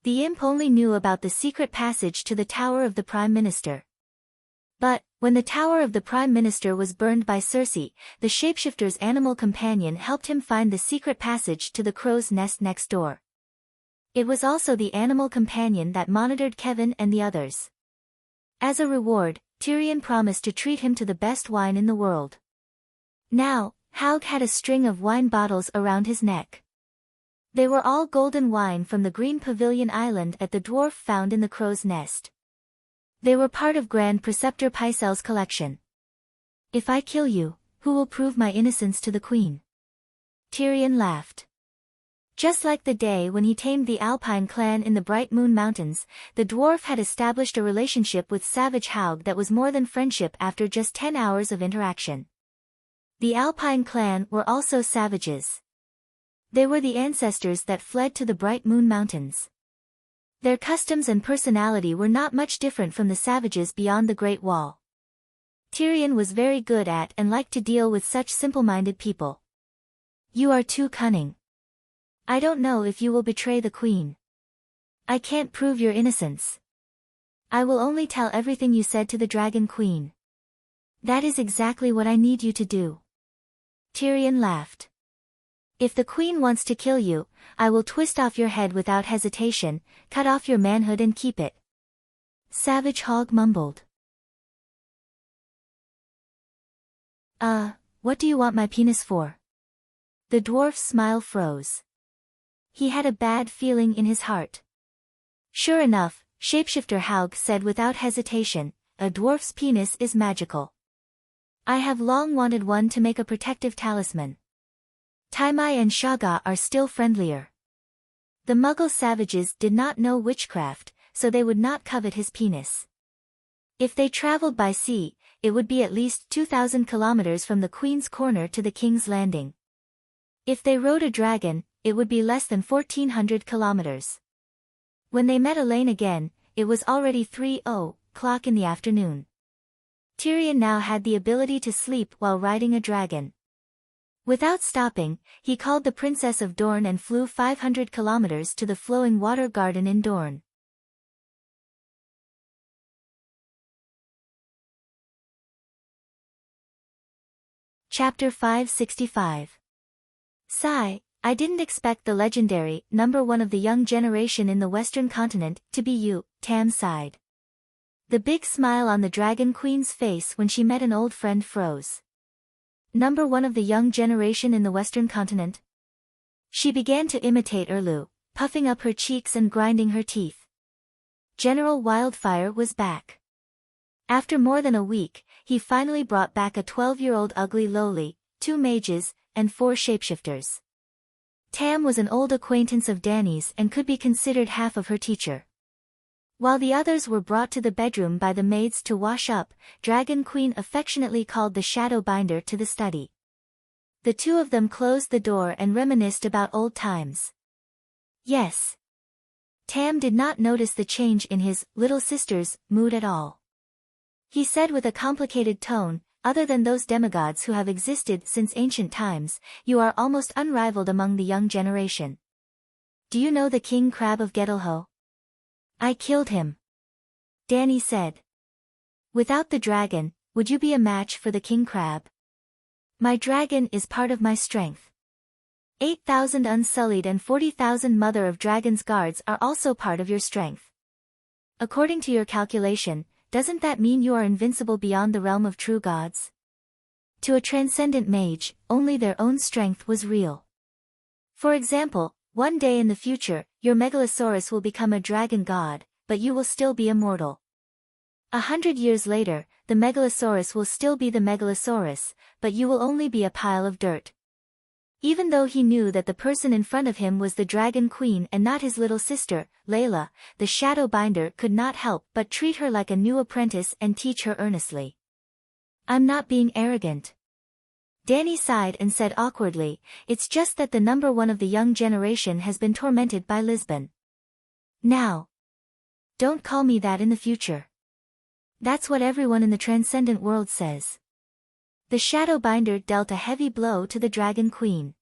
The imp only knew about the secret passage to the Tower of the Prime Minister. But, when the Tower of the Prime Minister was burned by Cersei, the shapeshifter's animal companion helped him find the secret passage to the crow's nest next door. It was also the animal companion that monitored Kevin and the others. As a reward, Tyrion promised to treat him to the best wine in the world. Now, Haug had a string of wine bottles around his neck. They were all golden wine from the Green Pavilion Island that the dwarf found in the crow's nest. They were part of Grand Preceptor Pycelle's collection. If I kill you, who will prove my innocence to the Queen? Tyrion laughed. Just like the day when he tamed the Alpine clan in the Bright Moon Mountains, the dwarf had established a relationship with Savage Haug that was more than friendship after just 10 hours of interaction. The Alpine clan were also savages. They were the ancestors that fled to the Bright Moon Mountains. Their customs and personality were not much different from the savages beyond the Great Wall. Tyrion was very good at and liked to deal with such simple-minded people. You are too cunning. I don't know if you will betray the Queen. I can't prove your innocence. I will only tell everything you said to the Dragon Queen. That is exactly what I need you to do. Tyrion laughed. If the Queen wants to kill you, I will twist off your head without hesitation, cut off your manhood and keep it. Savage Haug mumbled. What do you want my penis for? The dwarf's smile froze. He had a bad feeling in his heart. Sure enough, Shapeshifter Haug said without hesitation, a dwarf's penis is magical. I have long wanted one to make a protective talisman. Taimai and Shaga are still friendlier. The Muggle savages did not know witchcraft, so they would not covet his penis. If they traveled by sea, it would be at least 2,000 kilometers from the Queen's Corner to the King's Landing. If they rode a dragon, it would be less than 1,400 kilometers. When they met Elaine again, it was already 3:00 in the afternoon. Tyrion now had the ability to sleep while riding a dragon. Without stopping, he called the Princess of Dorne and flew 500 kilometers to the flowing water garden in Dorne. Chapter 565. Sigh, I didn't expect the legendary, #1 of the young generation in the Western continent, to be you, Tam sighed. The big smile on the Dragon Queen's face when she met an old friend froze. #1 of the young generation in the Western continent? She began to imitate Erlu, puffing up her cheeks and grinding her teeth. General Wildfire was back. After more than a week, he finally brought back a 12-year-old ugly lowly, 2 mages, and 4 shapeshifters. Tam was an old acquaintance of Dany's and could be considered half of her teacher. While the others were brought to the bedroom by the maids to wash up, Dragon Queen affectionately called the Shadow Binder to the study. The 2 of them closed the door and reminisced about old times. Yes. Tam did not notice the change in his little sister's mood at all. He said with a complicated tone, other than those demigods who have existed since ancient times, you are almost unrivaled among the young generation. Do you know the King Crab of Gedalho? I killed him. Dany said. Without the dragon, would you be a match for the King Crab? My dragon is part of my strength. 8,000 unsullied and 40,000 Mother of Dragons guards are also part of your strength. According to your calculation, doesn't that mean you are invincible beyond the realm of true gods? To a transcendent mage, only their own strength was real. For example, one day in the future, your Megalosaurus will become a dragon god, but you will still be immortal. 100 years later, the Megalosaurus will still be the Megalosaurus, but you will only be a pile of dirt. Even though he knew that the person in front of him was the Dragon Queen and not his little sister, Layla, the Shadowbinder could not help but treat her like a new apprentice and teach her earnestly. I'm not being arrogant. Danny sighed and said awkwardly, it's just that the number one of the young generation has been tormented by Lisbon. Now. Don't call me that in the future. That's what everyone in the transcendent world says. The Shadowbinder dealt a heavy blow to the Dragon Queen.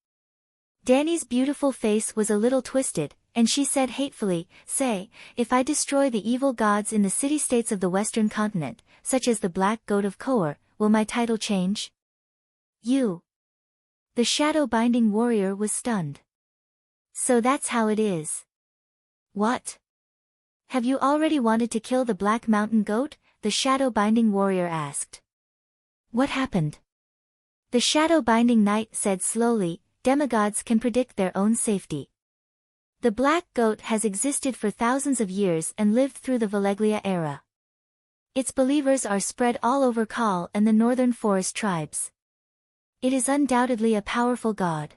Danny's beautiful face was a little twisted, and she said hatefully, say, if I destroy the evil gods in the city-states of the Western continent, such as the Black Goat of Kor, will my title change? You. The shadow-binding warrior was stunned. So that's how it is. What? Have you already wanted to kill the Black Mountain Goat? The shadow-binding warrior asked. What happened? The shadow-binding knight said slowly, demigods can predict their own safety. The Black Goat has existed for thousands of years and lived through the Valeglia era. Its believers are spread all over Kal and the northern forest tribes. It is undoubtedly a powerful god.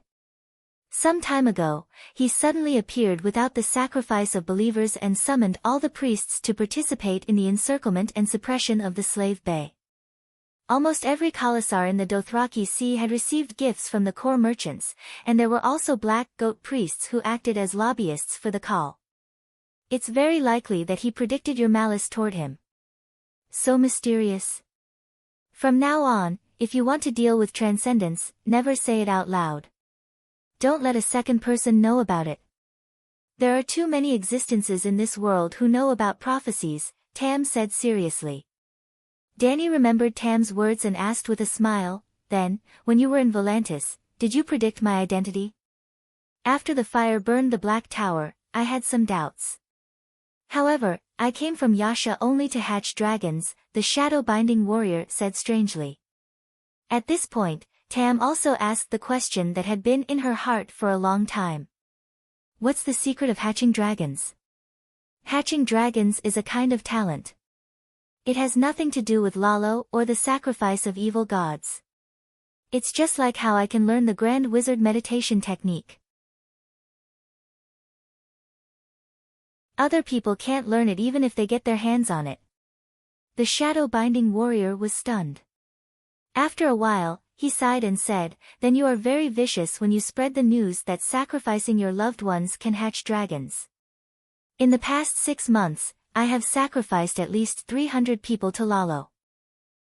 Some time ago, he suddenly appeared without the sacrifice of believers and summoned all the priests to participate in the encirclement and suppression of the slave bay. Almost every Khalasar in the Dothraki Sea had received gifts from the Kor merchants, and there were also Black Goat priests who acted as lobbyists for the Khal. It's very likely that he predicted your malice toward him. So mysterious. From now on, if you want to deal with transcendence, never say it out loud. Don't let a second person know about it. There are too many existences in this world who know about prophecies, Tam said seriously. Danny remembered Tam's words and asked with a smile, then, when you were in Volantis, did you predict my identity? After the fire burned the Black Tower, I had some doubts. However, I came from Yasha only to hatch dragons, the shadow-binding warrior said strangely. At this point, Tam also asked the question that had been in her heart for a long time. What's the secret of hatching dragons? Hatching dragons is a kind of talent. It has nothing to do with Lalo or the sacrifice of evil gods. It's just like how I can learn the Grand Wizard meditation technique. Other people can't learn it even if they get their hands on it. The shadow-binding warrior was stunned. After a while, he sighed and said, then you are very vicious when you spread the news that sacrificing your loved ones can hatch dragons. In the past 6 months, I have sacrificed at least 300 people to Lalo.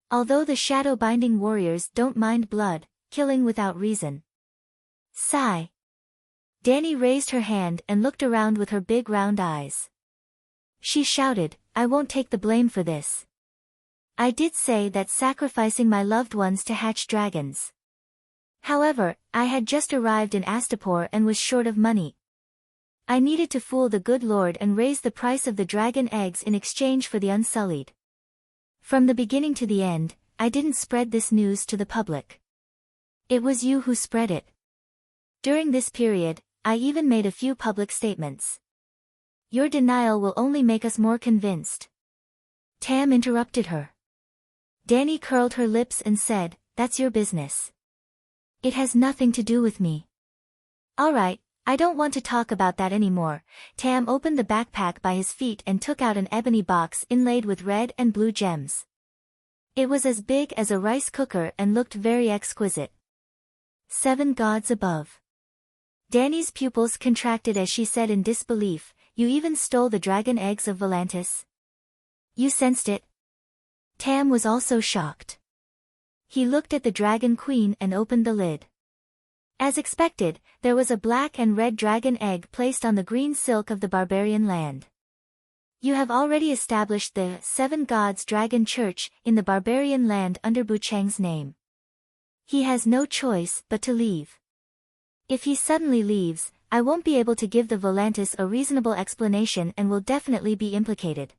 Although the shadow-binding warriors don't mind blood, killing without reason. Sigh. Danny raised her hand and looked around with her big round eyes. She shouted, I won't take the blame for this. I did say that sacrificing my loved ones to hatch dragons. However, I had just arrived in Astapor and was short of money. I needed to fool the good Lord and raise the price of the dragon eggs in exchange for the Unsullied. From the beginning to the end, I didn't spread this news to the public. It was you who spread it. During this period, I even made a few public statements. Your denial will only make us more convinced. Tam interrupted her. Danny curled her lips and said, that's your business. It has nothing to do with me. All right, I don't want to talk about that anymore. Tam opened the backpack by his feet and took out an ebony box inlaid with red and blue gems. It was as big as a rice cooker and looked very exquisite. 7 gods above. Danny's pupils contracted as she said in disbelief, you even stole the dragon eggs of Volantis? You sensed it? Tam was also shocked. He looked at the Dragon Queen and opened the lid. As expected, there was a black and red dragon egg placed on the green silk of the barbarian land. You have already established the 7 Gods Dragon Church in the barbarian land under Buchang's name. He has no choice but to leave. If he suddenly leaves, I won't be able to give the Volantis a reasonable explanation and will definitely be implicated.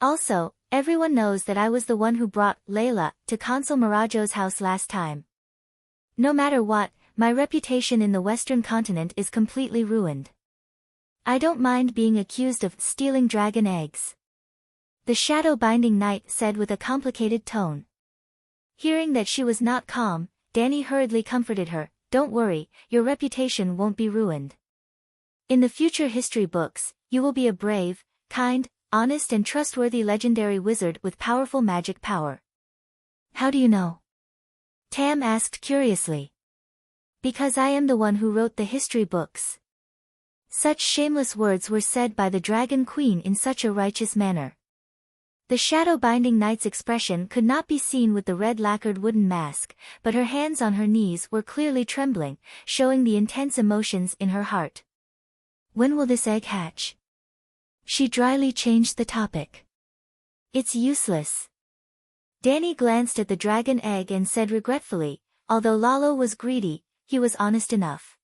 Also, everyone knows that I was the one who brought Layla to Consul Mirajo's house last time. No matter what, my reputation in the Western continent is completely ruined. I don't mind being accused of stealing dragon eggs, the shadow-binding knight said with a complicated tone. Hearing that she was not calm, Danny hurriedly comforted her. Don't worry, your reputation won't be ruined. In the future history books, you will be a brave, kind, honest and trustworthy legendary wizard with powerful magic power. How do you know? Tam asked curiously. Because I am the one who wrote the history books. Such shameless words were said by the Dragon Queen in such a righteous manner. The shadow-binding knight's expression could not be seen with the red lacquered wooden mask, but her hands on her knees were clearly trembling, showing the intense emotions in her heart. When will this egg hatch? She dryly changed the topic. It's useless. Danny glanced at the dragon egg and said regretfully, although Lalo was greedy, he was honest enough.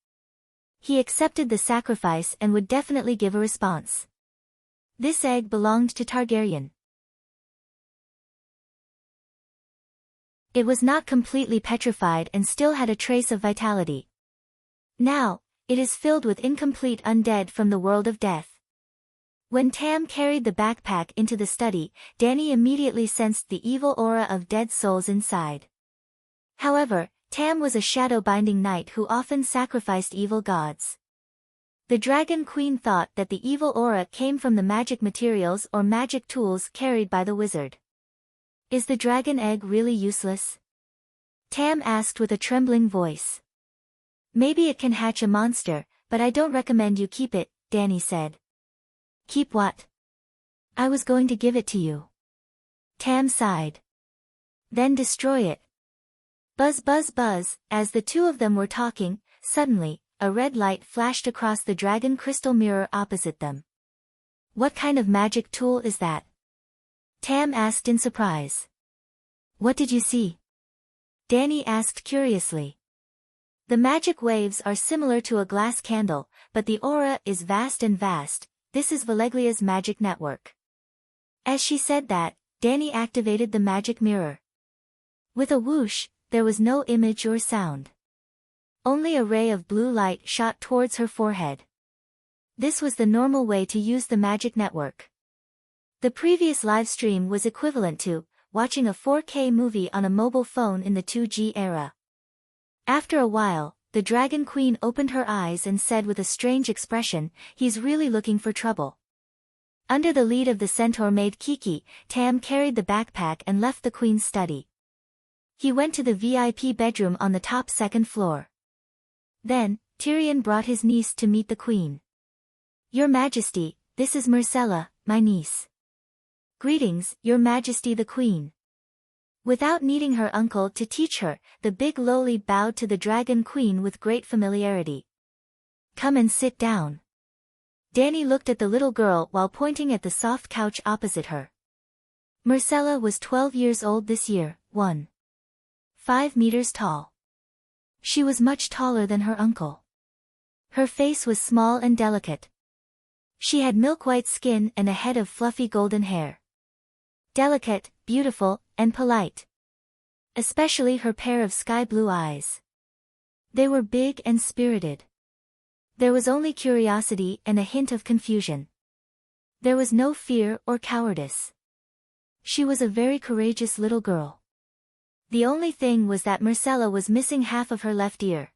He accepted the sacrifice and would definitely give a response. This egg belonged to Targaryen. It was not completely petrified and still had a trace of vitality. Now, it is filled with incomplete undead from the world of death. When Tam carried the backpack into the study, Danny immediately sensed the evil aura of dead souls inside. However, Tam was a shadow-binding knight who often sacrificed evil gods. The Dragon Queen thought that the evil aura came from the magic materials or magic tools carried by the wizard. Is the dragon egg really useless? Tam asked with a trembling voice. Maybe it can hatch a monster, but I don't recommend you keep it, Danny said. Keep what? I was going to give it to you. Tam sighed. Then destroy it. Buzz buzz buzz, as the two of them were talking, suddenly, a red light flashed across the dragon crystal mirror opposite them. What kind of magic tool is that? Tam asked in surprise. What did you see? Danny asked curiously. The magic waves are similar to a glass candle, but the aura is vast and vast. This is Valeglia's magic network. As she said that, Danny activated the magic mirror. With a whoosh, there was no image or sound. Only a ray of blue light shot towards her forehead. This was the normal way to use the magic network. The previous live stream was equivalent to watching a 4K movie on a mobile phone in the 2G era. After a while, the Dragon Queen opened her eyes and said with a strange expression, he's really looking for trouble. Under the lead of the centaur maid Kiki, Tam carried the backpack and left the Queen's study. He went to the VIP bedroom on the top second floor. Then, Tyrion brought his niece to meet the Queen. Your Majesty, this is Myrcella, my niece. Greetings, Your Majesty the Queen. Without needing her uncle to teach her, the big lowly bowed to the Dragon Queen with great familiarity. Come and sit down. Danny looked at the little girl while pointing at the soft couch opposite her. Myrcella was 12 years old this year, 1.5 meters tall. She was much taller than her uncle. Her face was small and delicate. She had milk-white skin and a head of fluffy golden hair. Delicate, beautiful, and polite. Especially her pair of sky-blue eyes. They were big and spirited. There was only curiosity and a hint of confusion. There was no fear or cowardice. She was a very courageous little girl. The only thing was that Myrcella was missing half of her left ear.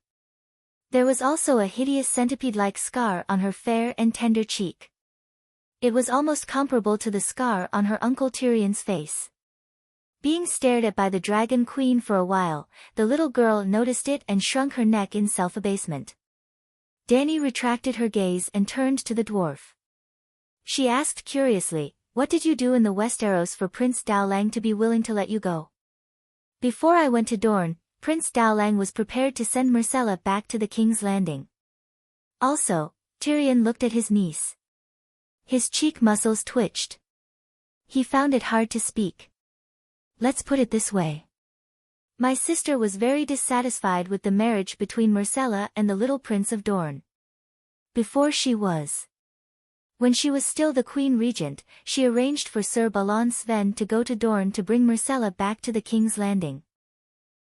There was also a hideous centipede-like scar on her fair and tender cheek. It was almost comparable to the scar on her uncle Tyrion's face. Being stared at by the Dragon Queen for a while, the little girl noticed it and shrunk her neck in self-abasement. Danny retracted her gaze and turned to the dwarf. She asked curiously, what did you do in the Westeros for Prince Dowlang to be willing to let you go? Before I went to Dorne, Prince Dowlang was prepared to send Myrcella back to the King's Landing. Also, Tyrion looked at his niece. His cheek muscles twitched. He found it hard to speak. Let's put it this way. My sister was very dissatisfied with the marriage between Myrcella and the little Prince of Dorne. When she was still the Queen Regent, she arranged for Sir Balon Sven to go to Dorne to bring Myrcella back to the King's Landing.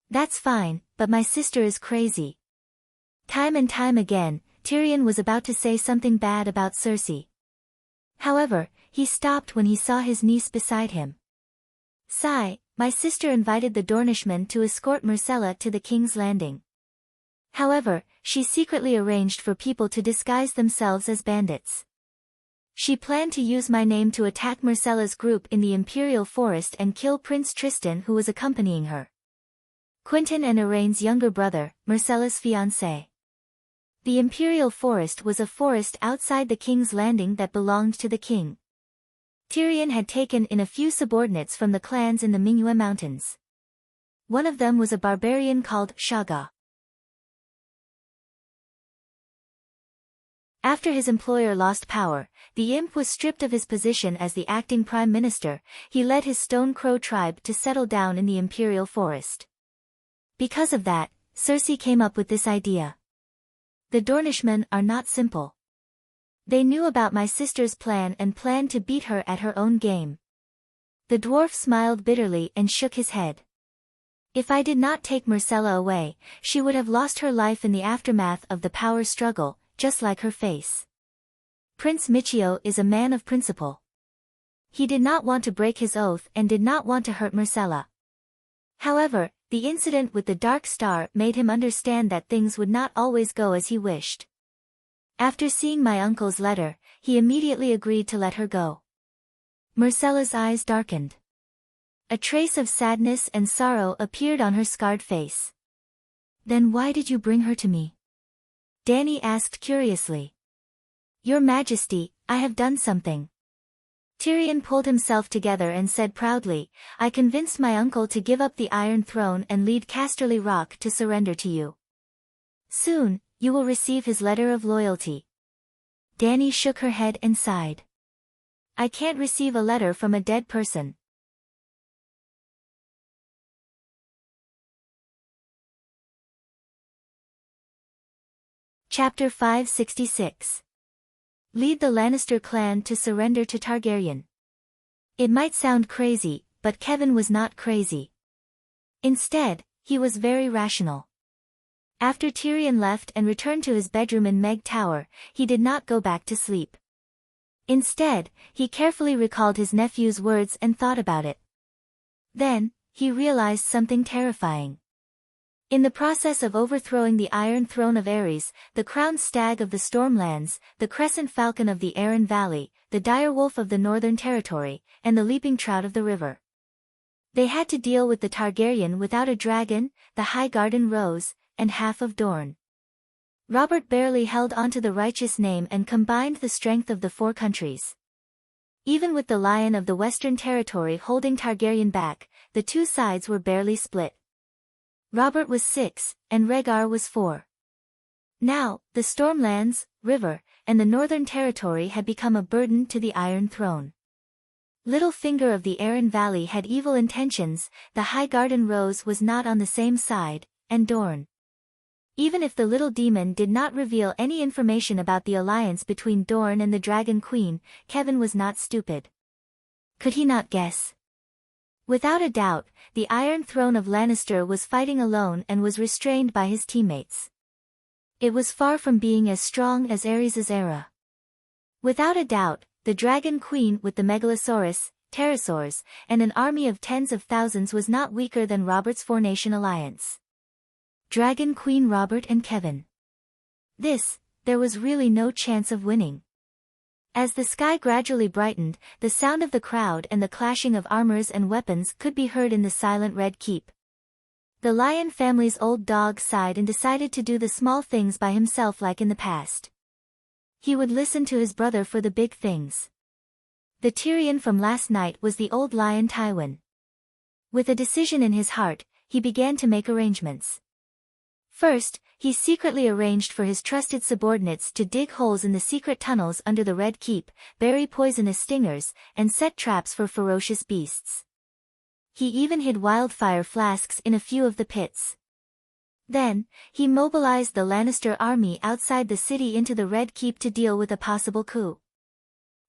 That's fine, but my sister is crazy. Time and time again, Tyrion was about to say something bad about Cersei. However, he stopped when he saw his niece beside him. "Sigh, my sister invited the Dornishmen to escort Myrcella to the King's Landing. However, she secretly arranged for people to disguise themselves as bandits. She planned to use my name to attack Myrcella's group in the Imperial Forest and kill Prince Tristan, who was accompanying her. Quentyn and Irain's younger brother, Myrcella's fiancé. The Imperial Forest was a forest outside the King's Landing that belonged to the king. Tyrion had taken in a few subordinates from the clans in the Mingyue Mountains. One of them was a barbarian called Shaga. After his employer lost power, the imp was stripped of his position as the acting prime minister. He led his Stone Crow tribe to settle down in the Imperial Forest. Because of that, Cersei came up with this idea. The Dornishmen are not simple. They knew about my sister's plan and planned to beat her at her own game. The dwarf smiled bitterly and shook his head. If I did not take Myrcella away, she would have lost her life in the aftermath of the power struggle, just like her face. Prince Michio is a man of principle. He did not want to break his oath and did not want to hurt Myrcella. However, the incident with the Dark Star made him understand that things would not always go as he wished. After seeing my uncle's letter, he immediately agreed to let her go. Myrcella's eyes darkened. A trace of sadness and sorrow appeared on her scarred face. "Then why did you bring her to me?" Dany asked curiously. "Your Majesty, I have done something." Tyrion pulled himself together and said proudly, "I convinced my uncle to give up the Iron Throne and lead Casterly Rock to surrender to you. Soon, you will receive his letter of loyalty." Dany shook her head and sighed. "I can't receive a letter from a dead person." Chapter 566. Lead the Lannister clan to surrender to Targaryen. It might sound crazy, but Kevin was not crazy. Instead, he was very rational. After Tyrion left and returned to his bedroom in Meg Tower, he did not go back to sleep. Instead, he carefully recalled his nephew's words and thought about it. Then, he realized something terrifying. In the process of overthrowing the Iron Throne of Aerys, the crowned stag of the Stormlands, the crescent falcon of the Arryn Valley, the direwolf of the Northern Territory, and the leaping trout of the river, they had to deal with the Targaryen without a dragon, the High Garden Rose, and half of Dorne. Robert barely held onto the righteous name and combined the strength of the four countries. Even with the Lion of the Western Territory holding Targaryen back, the two sides were barely split. Robert was 6, and Rhaegar was 4. Now, the Stormlands, River, and the Northern Territory had become a burden to the Iron Throne. Littlefinger of the Arryn Valley had evil intentions, the High Garden Rose was not on the same side, and Dorne. Even if the little demon did not reveal any information about the alliance between Dorne and the Dragon Queen, Kevin was not stupid. Could he not guess? Without a doubt, the Iron Throne of Lannister was fighting alone and was restrained by his teammates. It was far from being as strong as Aerys' era. Without a doubt, the Dragon Queen with the Megalosaurus, pterosaurs, and an army of tens of thousands was not weaker than Robert's four-nation alliance. Dragon Queen Robert and Kevin. There was really no chance of winning. As the sky gradually brightened, the sound of the crowd and the clashing of armors and weapons could be heard in the silent Red Keep. The Lion family's old dog sighed and decided to do the small things by himself like in the past. He would listen to his brother for the big things. The Tyrion from last night was the old lion Tywin. With a decision in his heart, he began to make arrangements. First, he secretly arranged for his trusted subordinates to dig holes in the secret tunnels under the Red Keep, bury poisonous stingers, and set traps for ferocious beasts. He even hid wildfire flasks in a few of the pits. Then, he mobilized the Lannister army outside the city into the Red Keep to deal with a possible coup.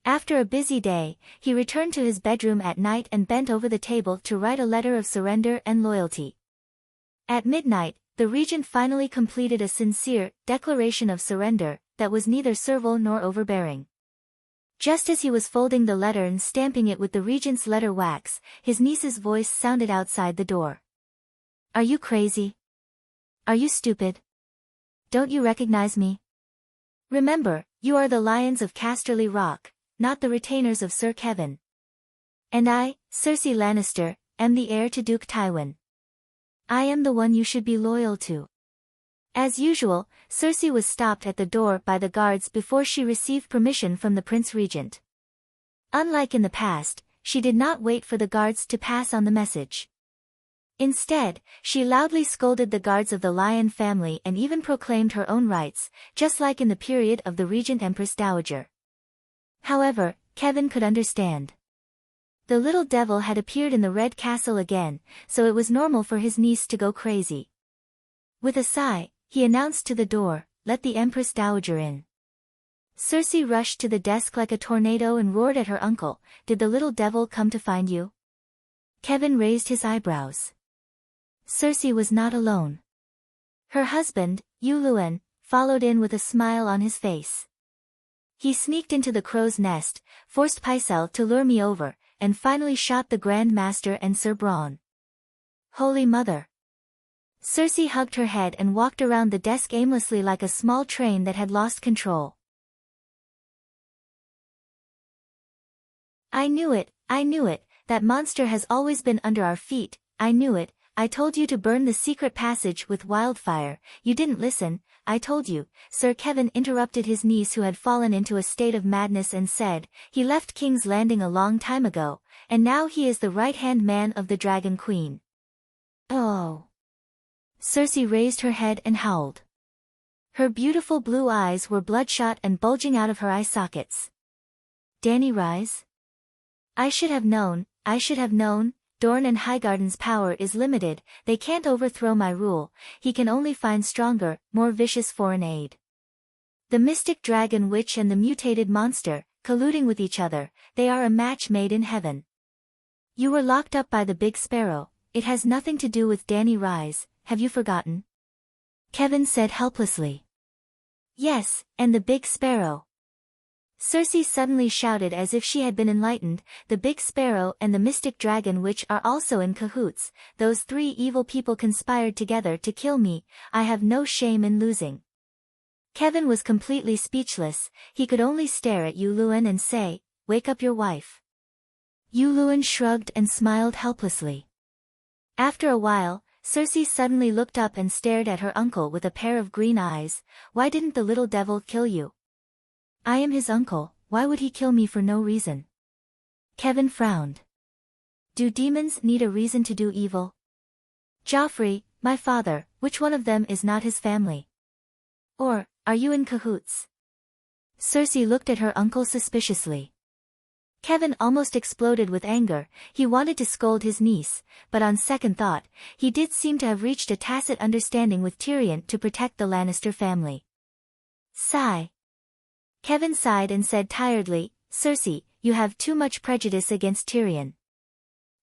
After a busy day, he returned to his bedroom at night and bent over the table to write a letter of surrender and loyalty. At midnight, the regent finally completed a sincere declaration of surrender that was neither servile nor overbearing. Just as he was folding the letter and stamping it with the regent's letter wax, his niece's voice sounded outside the door. "Are you crazy? Are you stupid? Don't you recognize me? Remember, you are the lions of Casterly Rock, not the retainers of Sir Kevin. And I, Cersei Lannister, am the heir to Duke Tywin. I am the one you should be loyal to." As usual, Cersei was stopped at the door by the guards before she received permission from the Prince Regent. Unlike in the past, she did not wait for the guards to pass on the message. Instead, she loudly scolded the guards of the Lion family and even proclaimed her own rights, just like in the period of the Regent Empress Dowager. However, Kevin could understand. The little devil had appeared in the Red Castle again, so it was normal for his niece to go crazy. With a sigh, he announced to the door, "Let the Empress Dowager in." Cersei rushed to the desk like a tornado and roared at her uncle, "Did the little devil come to find you?" Kevin raised his eyebrows. Cersei was not alone. Her husband, Yuluen, followed in with a smile on his face. "He sneaked into the crow's nest, forced Pycelle to lure me over, and finally shot the Grand Master and Sir Bronn." Holy Mother! Cersei hugged her head and walked around the desk aimlessly like a small train that had lost control. I knew it, that monster has always been under our feet, I knew it. I told you to burn the secret passage with wildfire, you didn't listen, I told you." Sir Kevin interrupted his niece who had fallen into a state of madness and said, "He left King's Landing a long time ago, and now he is the right-hand man of the Dragon Queen." Oh! Cersei raised her head and howled. Her beautiful blue eyes were bloodshot and bulging out of her eye sockets. Dany Rise? I should have known. Dorne and Highgarden's power is limited, they can't overthrow my rule, he can only find stronger, more vicious foreign aid. The mystic dragon witch and the mutated monster, colluding with each other, they are a match made in heaven. You were locked up by the Big Sparrow, it has nothing to do with Dany Rise, have you forgotten? Kevin said helplessly. Yes, and the Big Sparrow. Cersei suddenly shouted as if she had been enlightened, "The Big Sparrow and the Mystic Dragon Witch are also in cahoots, those three evil people conspired together to kill me, I have no shame in losing." Kevin was completely speechless, he could only stare at Yuluen and say, "Wake up your wife." Yuluen shrugged and smiled helplessly. After a while, Cersei suddenly looked up and stared at her uncle with a pair of green eyes. "Why didn't the little devil kill you?" "I am his uncle, why would he kill me for no reason?" Kevin frowned. "Do demons need a reason to do evil?" "Joffrey, my father, which one of them is not his family? Or, are you in cahoots?" Cersei looked at her uncle suspiciously. Kevin almost exploded with anger, he wanted to scold his niece, but on second thought, he did seem to have reached a tacit understanding with Tyrion to protect the Lannister family. Sigh. Kevin sighed and said tiredly, "Cersei, you have too much prejudice against Tyrion."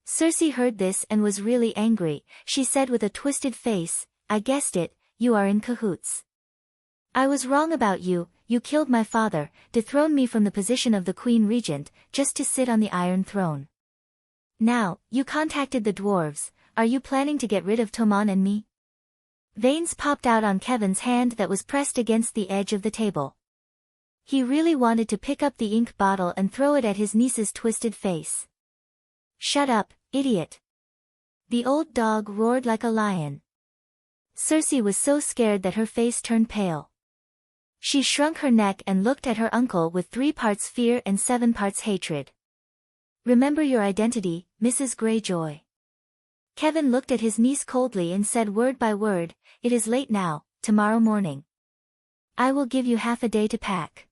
Cersei heard this and was really angry, she said with a twisted face, "I guessed it, you are in cahoots. I was wrong about you, you killed my father, dethroned me from the position of the Queen Regent, just to sit on the Iron Throne. Now, you contacted the dwarves, are you planning to get rid of Tommen and me?" Veins popped out on Kevin's hand that was pressed against the edge of the table. He really wanted to pick up the ink bottle and throw it at his niece's twisted face. "Shut up, idiot." The old dog roared like a lion. Cersei was so scared that her face turned pale. She shrunk her neck and looked at her uncle with 3 parts fear and 7 parts hatred. "Remember your identity, Mrs. Greyjoy." Kevin looked at his niece coldly and said word by word, "It is late now, tomorrow morning. I will give you half a day to pack.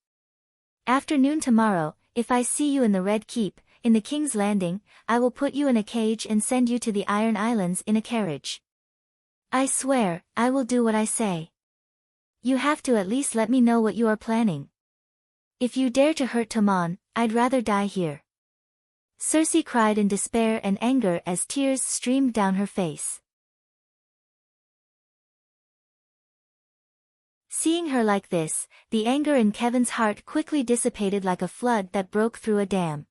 Afternoon tomorrow, if I see you in the Red Keep, in the King's Landing, I will put you in a cage and send you to the Iron Islands in a carriage. I swear, I will do what I say. You have to at least let me know what you are planning. If you dare to hurt Tommen, I'd rather die here." Cersei cried in despair and anger as tears streamed down her face. Seeing her like this, the anger in Kevin's heart quickly dissipated like a flood that broke through a dam.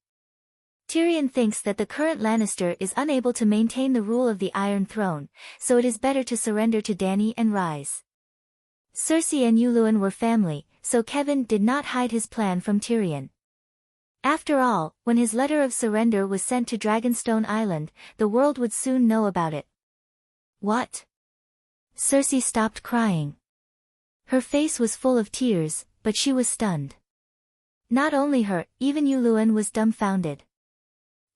Tyrion thinks that the current Lannister is unable to maintain the rule of the Iron Throne, so it is better to surrender to Dany and Rhys. Cersei and Yuluen were family, so Kevin did not hide his plan from Tyrion. After all, when his letter of surrender was sent to Dragonstone Island, the world would soon know about it. What? Cersei stopped crying. Her face was full of tears, but she was stunned. Not only her, even Yuluen was dumbfounded.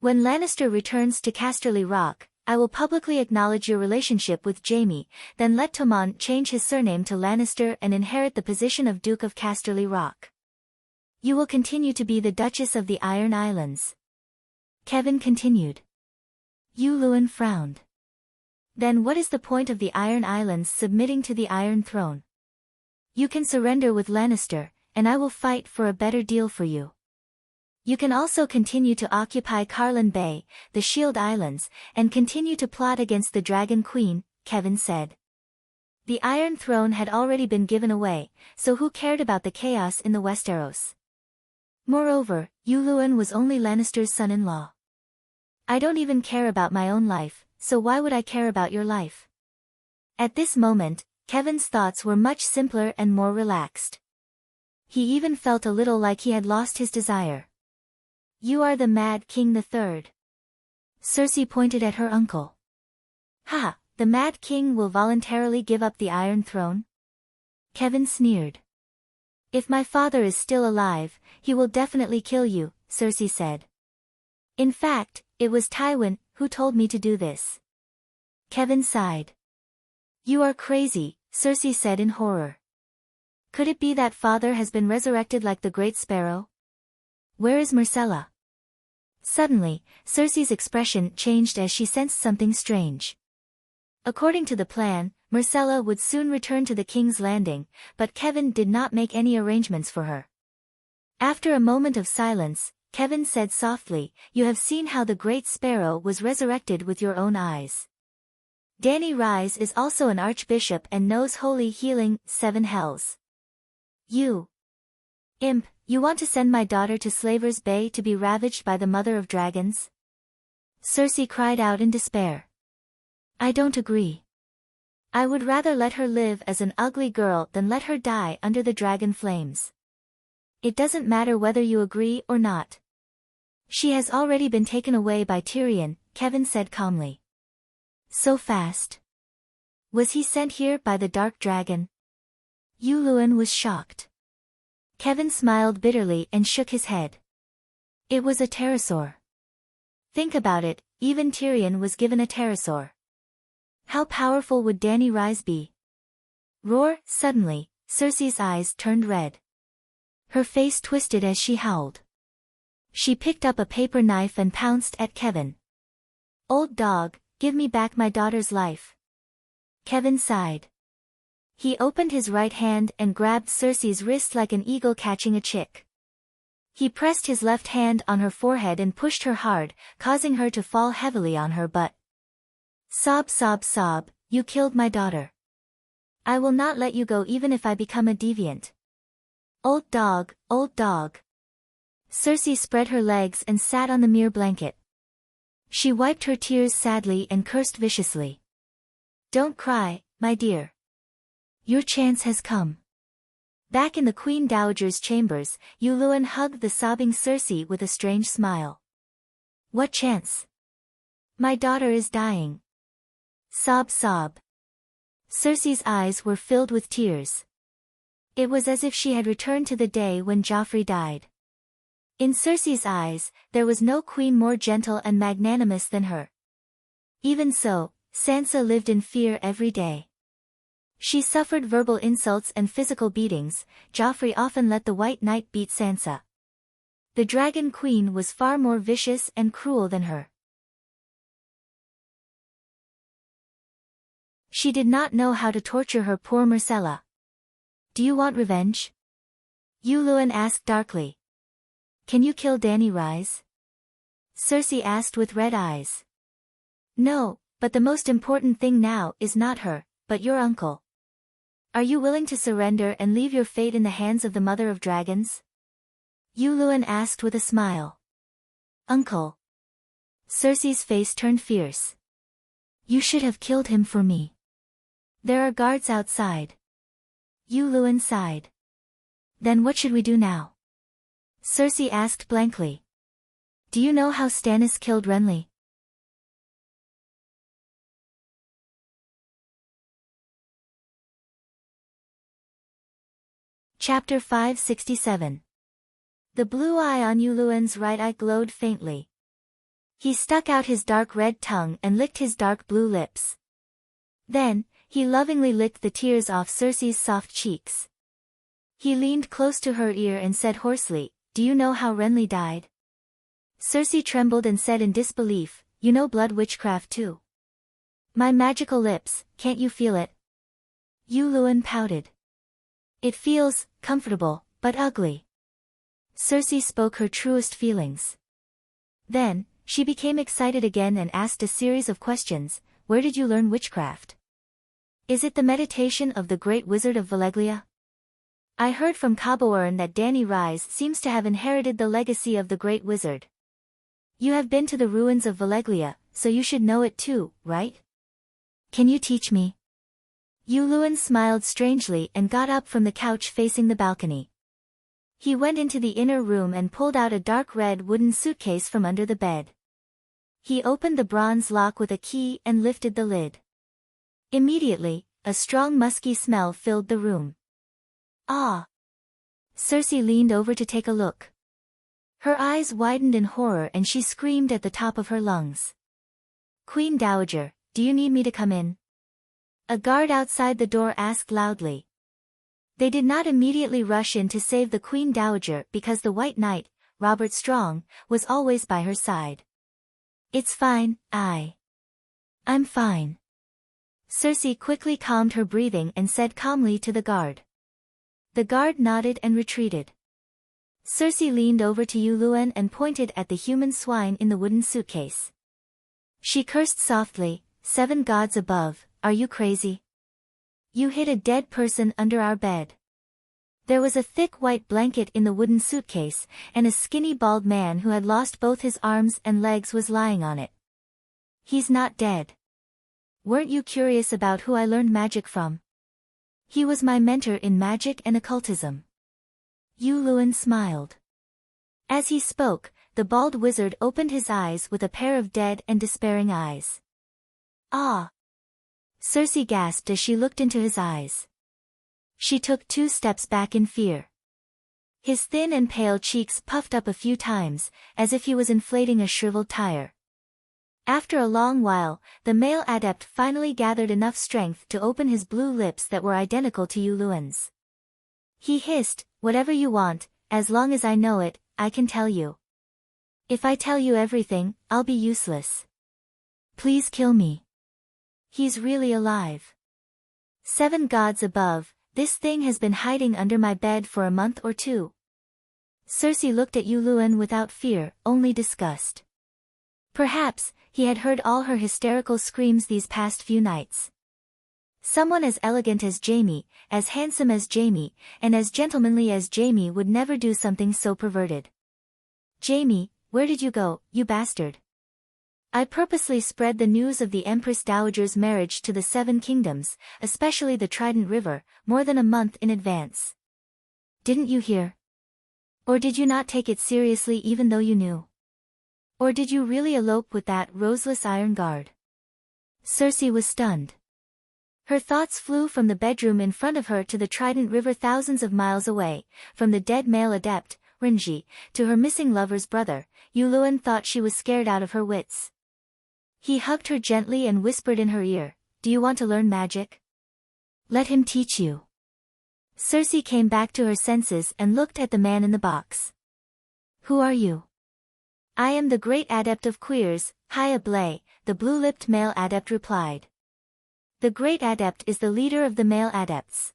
When Lannister returns to Casterly Rock, I will publicly acknowledge your relationship with Jaime, then let Tommen change his surname to Lannister and inherit the position of Duke of Casterly Rock. You will continue to be the Duchess of the Iron Islands. Kevin continued. Yuluen frowned. Then what is the point of the Iron Islands submitting to the Iron Throne? You can surrender with Lannister, and I will fight for a better deal for you. You can also continue to occupy Carlin Bay, the Shield Islands, and continue to plot against the Dragon Queen, Kevin said. The Iron Throne had already been given away, so who cared about the chaos in the Westeros? Moreover, Yuluen was only Lannister's son-in-law. I don't even care about my own life, so why would I care about your life? At this moment, Kevin's thoughts were much simpler and more relaxed. He even felt a little like he had lost his desire. You are the Mad King III. Cersei pointed at her uncle. Ha, the Mad King will voluntarily give up the Iron Throne? Kevin sneered. If my father is still alive, he will definitely kill you, Cersei said. In fact, it was Tywin who told me to do this. Kevin sighed. You are crazy, Cersei said in horror. Could it be that father has been resurrected like the Great Sparrow? Where is Myrcella? Suddenly, Cersei's expression changed as she sensed something strange. According to the plan, Myrcella would soon return to the King's Landing, but Kevin did not make any arrangements for her. After a moment of silence, Kevin said softly, You have seen how the Great Sparrow was resurrected with your own eyes. Dany Rhys is also an archbishop and knows holy healing, 7 hells. You imp, you want to send my daughter to Slaver's Bay to be ravaged by the Mother of Dragons? Cersei cried out in despair. I don't agree. I would rather let her live as an ugly girl than let her die under the dragon flames. It doesn't matter whether you agree or not. She has already been taken away by Tyrion, Kevin said calmly. So fast. Was he sent here by the Dark Dragon? Yuluen was shocked. Kevin smiled bitterly and shook his head. It was a pterosaur. Think about it, even Tyrion was given a pterosaur. How powerful would Dany Rhys be? Roar, suddenly, Cersei's eyes turned red. Her face twisted as she howled. She picked up a paper knife and pounced at Kevin. Old dog, give me back my daughter's life. Kevin sighed. He opened his right hand and grabbed Cersei's wrist like an eagle catching a chick. He pressed his left hand on her forehead and pushed her hard, causing her to fall heavily on her butt. Sob, sob, sob, you killed my daughter. I will not let you go even if I become a deviant. Old dog, old dog. Cersei spread her legs and sat on the mere blanket. She wiped her tears sadly and cursed viciously. Don't cry, my dear. Your chance has come. Back in the Queen Dowager's chambers, Yuluen hugged the sobbing Cersei with a strange smile. What chance? My daughter is dying. Sob, sob. Cersei's eyes were filled with tears. It was as if she had returned to the day when Joffrey died. In Cersei's eyes, there was no queen more gentle and magnanimous than her. Even so, Sansa lived in fear every day. She suffered verbal insults and physical beatings. Joffrey often let the White Knight beat Sansa. The Dragon Queen was far more vicious and cruel than her. She did not know how to torture her poor Myrcella. Do you want revenge? Yuluen asked darkly. Can you kill Dany Rhys? Cersei asked with red eyes. No, but the most important thing now is not her, but your uncle. Are you willing to surrender and leave your fate in the hands of the Mother of Dragons? Yulun asked with a smile. Uncle. Cersei's face turned fierce. You should have killed him for me. There are guards outside. Yulun sighed. Then what should we do now? Cersei asked blankly. Do you know how Stannis killed Renly? Chapter 567. The blue eye on Yulun's right eye glowed faintly. He stuck out his dark red tongue and licked his dark blue lips. Then, he lovingly licked the tears off Cersei's soft cheeks. He leaned close to her ear and said hoarsely, Do you know how Renly died? Cersei trembled and said in disbelief, You know blood witchcraft too. My magical lips, can't you feel it? Yulun pouted. It feels comfortable, but ugly. Cersei spoke her truest feelings. Then, she became excited again and asked a series of questions. Where did you learn witchcraft? Is it the meditation of the great wizard of Valeglia? I heard from Cabourn that Dany Rise seems to have inherited the legacy of the great wizard. You have been to the ruins of Valeglia, so you should know it too, right? Can you teach me? Yulun smiled strangely and got up from the couch facing the balcony. He went into the inner room and pulled out a dark red wooden suitcase from under the bed. He opened the bronze lock with a key and lifted the lid. Immediately, a strong musky smell filled the room. Ah! Cersei leaned over to take a look. Her eyes widened in horror and she screamed at the top of her lungs. Queen Dowager, do you need me to come in? A guard outside the door asked loudly. They did not immediately rush in to save the Queen Dowager because the White Knight, Robert Strong, was always by her side. It's fine, I'm fine. Cersei quickly calmed her breathing and said calmly to the guard. The guard nodded and retreated. Cersei leaned over to Yulun and pointed at the human swine in the wooden suitcase. She cursed softly, 7 gods above, are you crazy? You hid a dead person under our bed. There was a thick white blanket in the wooden suitcase, and a skinny bald man who had lost both his arms and legs was lying on it. He's not dead. Weren't you curious about who I learned magic from? He was my mentor in magic and occultism. Yulun smiled. As he spoke, the bald wizard opened his eyes with a pair of dead and despairing eyes. Ah! Cersei gasped as she looked into his eyes. She took 2 steps back in fear. His thin and pale cheeks puffed up a few times, as if he was inflating a shriveled tire. After a long while, the male adept finally gathered enough strength to open his blue lips that were identical to Yulun's. He hissed, whatever you want, as long as I know it, I can tell you. If I tell you everything, I'll be useless. Please kill me. He's really alive. 7 gods above, this thing has been hiding under my bed for a month or 2. Cersei looked at Yulun without fear, only disgust. Perhaps, he had heard all her hysterical screams these past few nights. Someone as elegant as Jaime, as handsome as Jaime, and as gentlemanly as Jaime would never do something so perverted. Jaime, where did you go, you bastard? I purposely spread the news of the Empress Dowager's marriage to the 7 kingdoms, especially the Trident River, more than a month in advance. Didn't you hear? Or did you not take it seriously even though you knew? Or did you really elope with that roseless Iron Guard? Cersei was stunned. Her thoughts flew from the bedroom in front of her to the Trident River thousands of miles away, from the dead male adept, Renji, to her missing lover's brother. Yulun thought she was scared out of her wits. He hugged her gently and whispered in her ear, Do you want to learn magic? Let him teach you. Cersei came back to her senses and looked at the man in the box. Who are you? I am the great adept of queers, Haya Blay, the blue-lipped male adept replied. The great adept is the leader of the male adepts.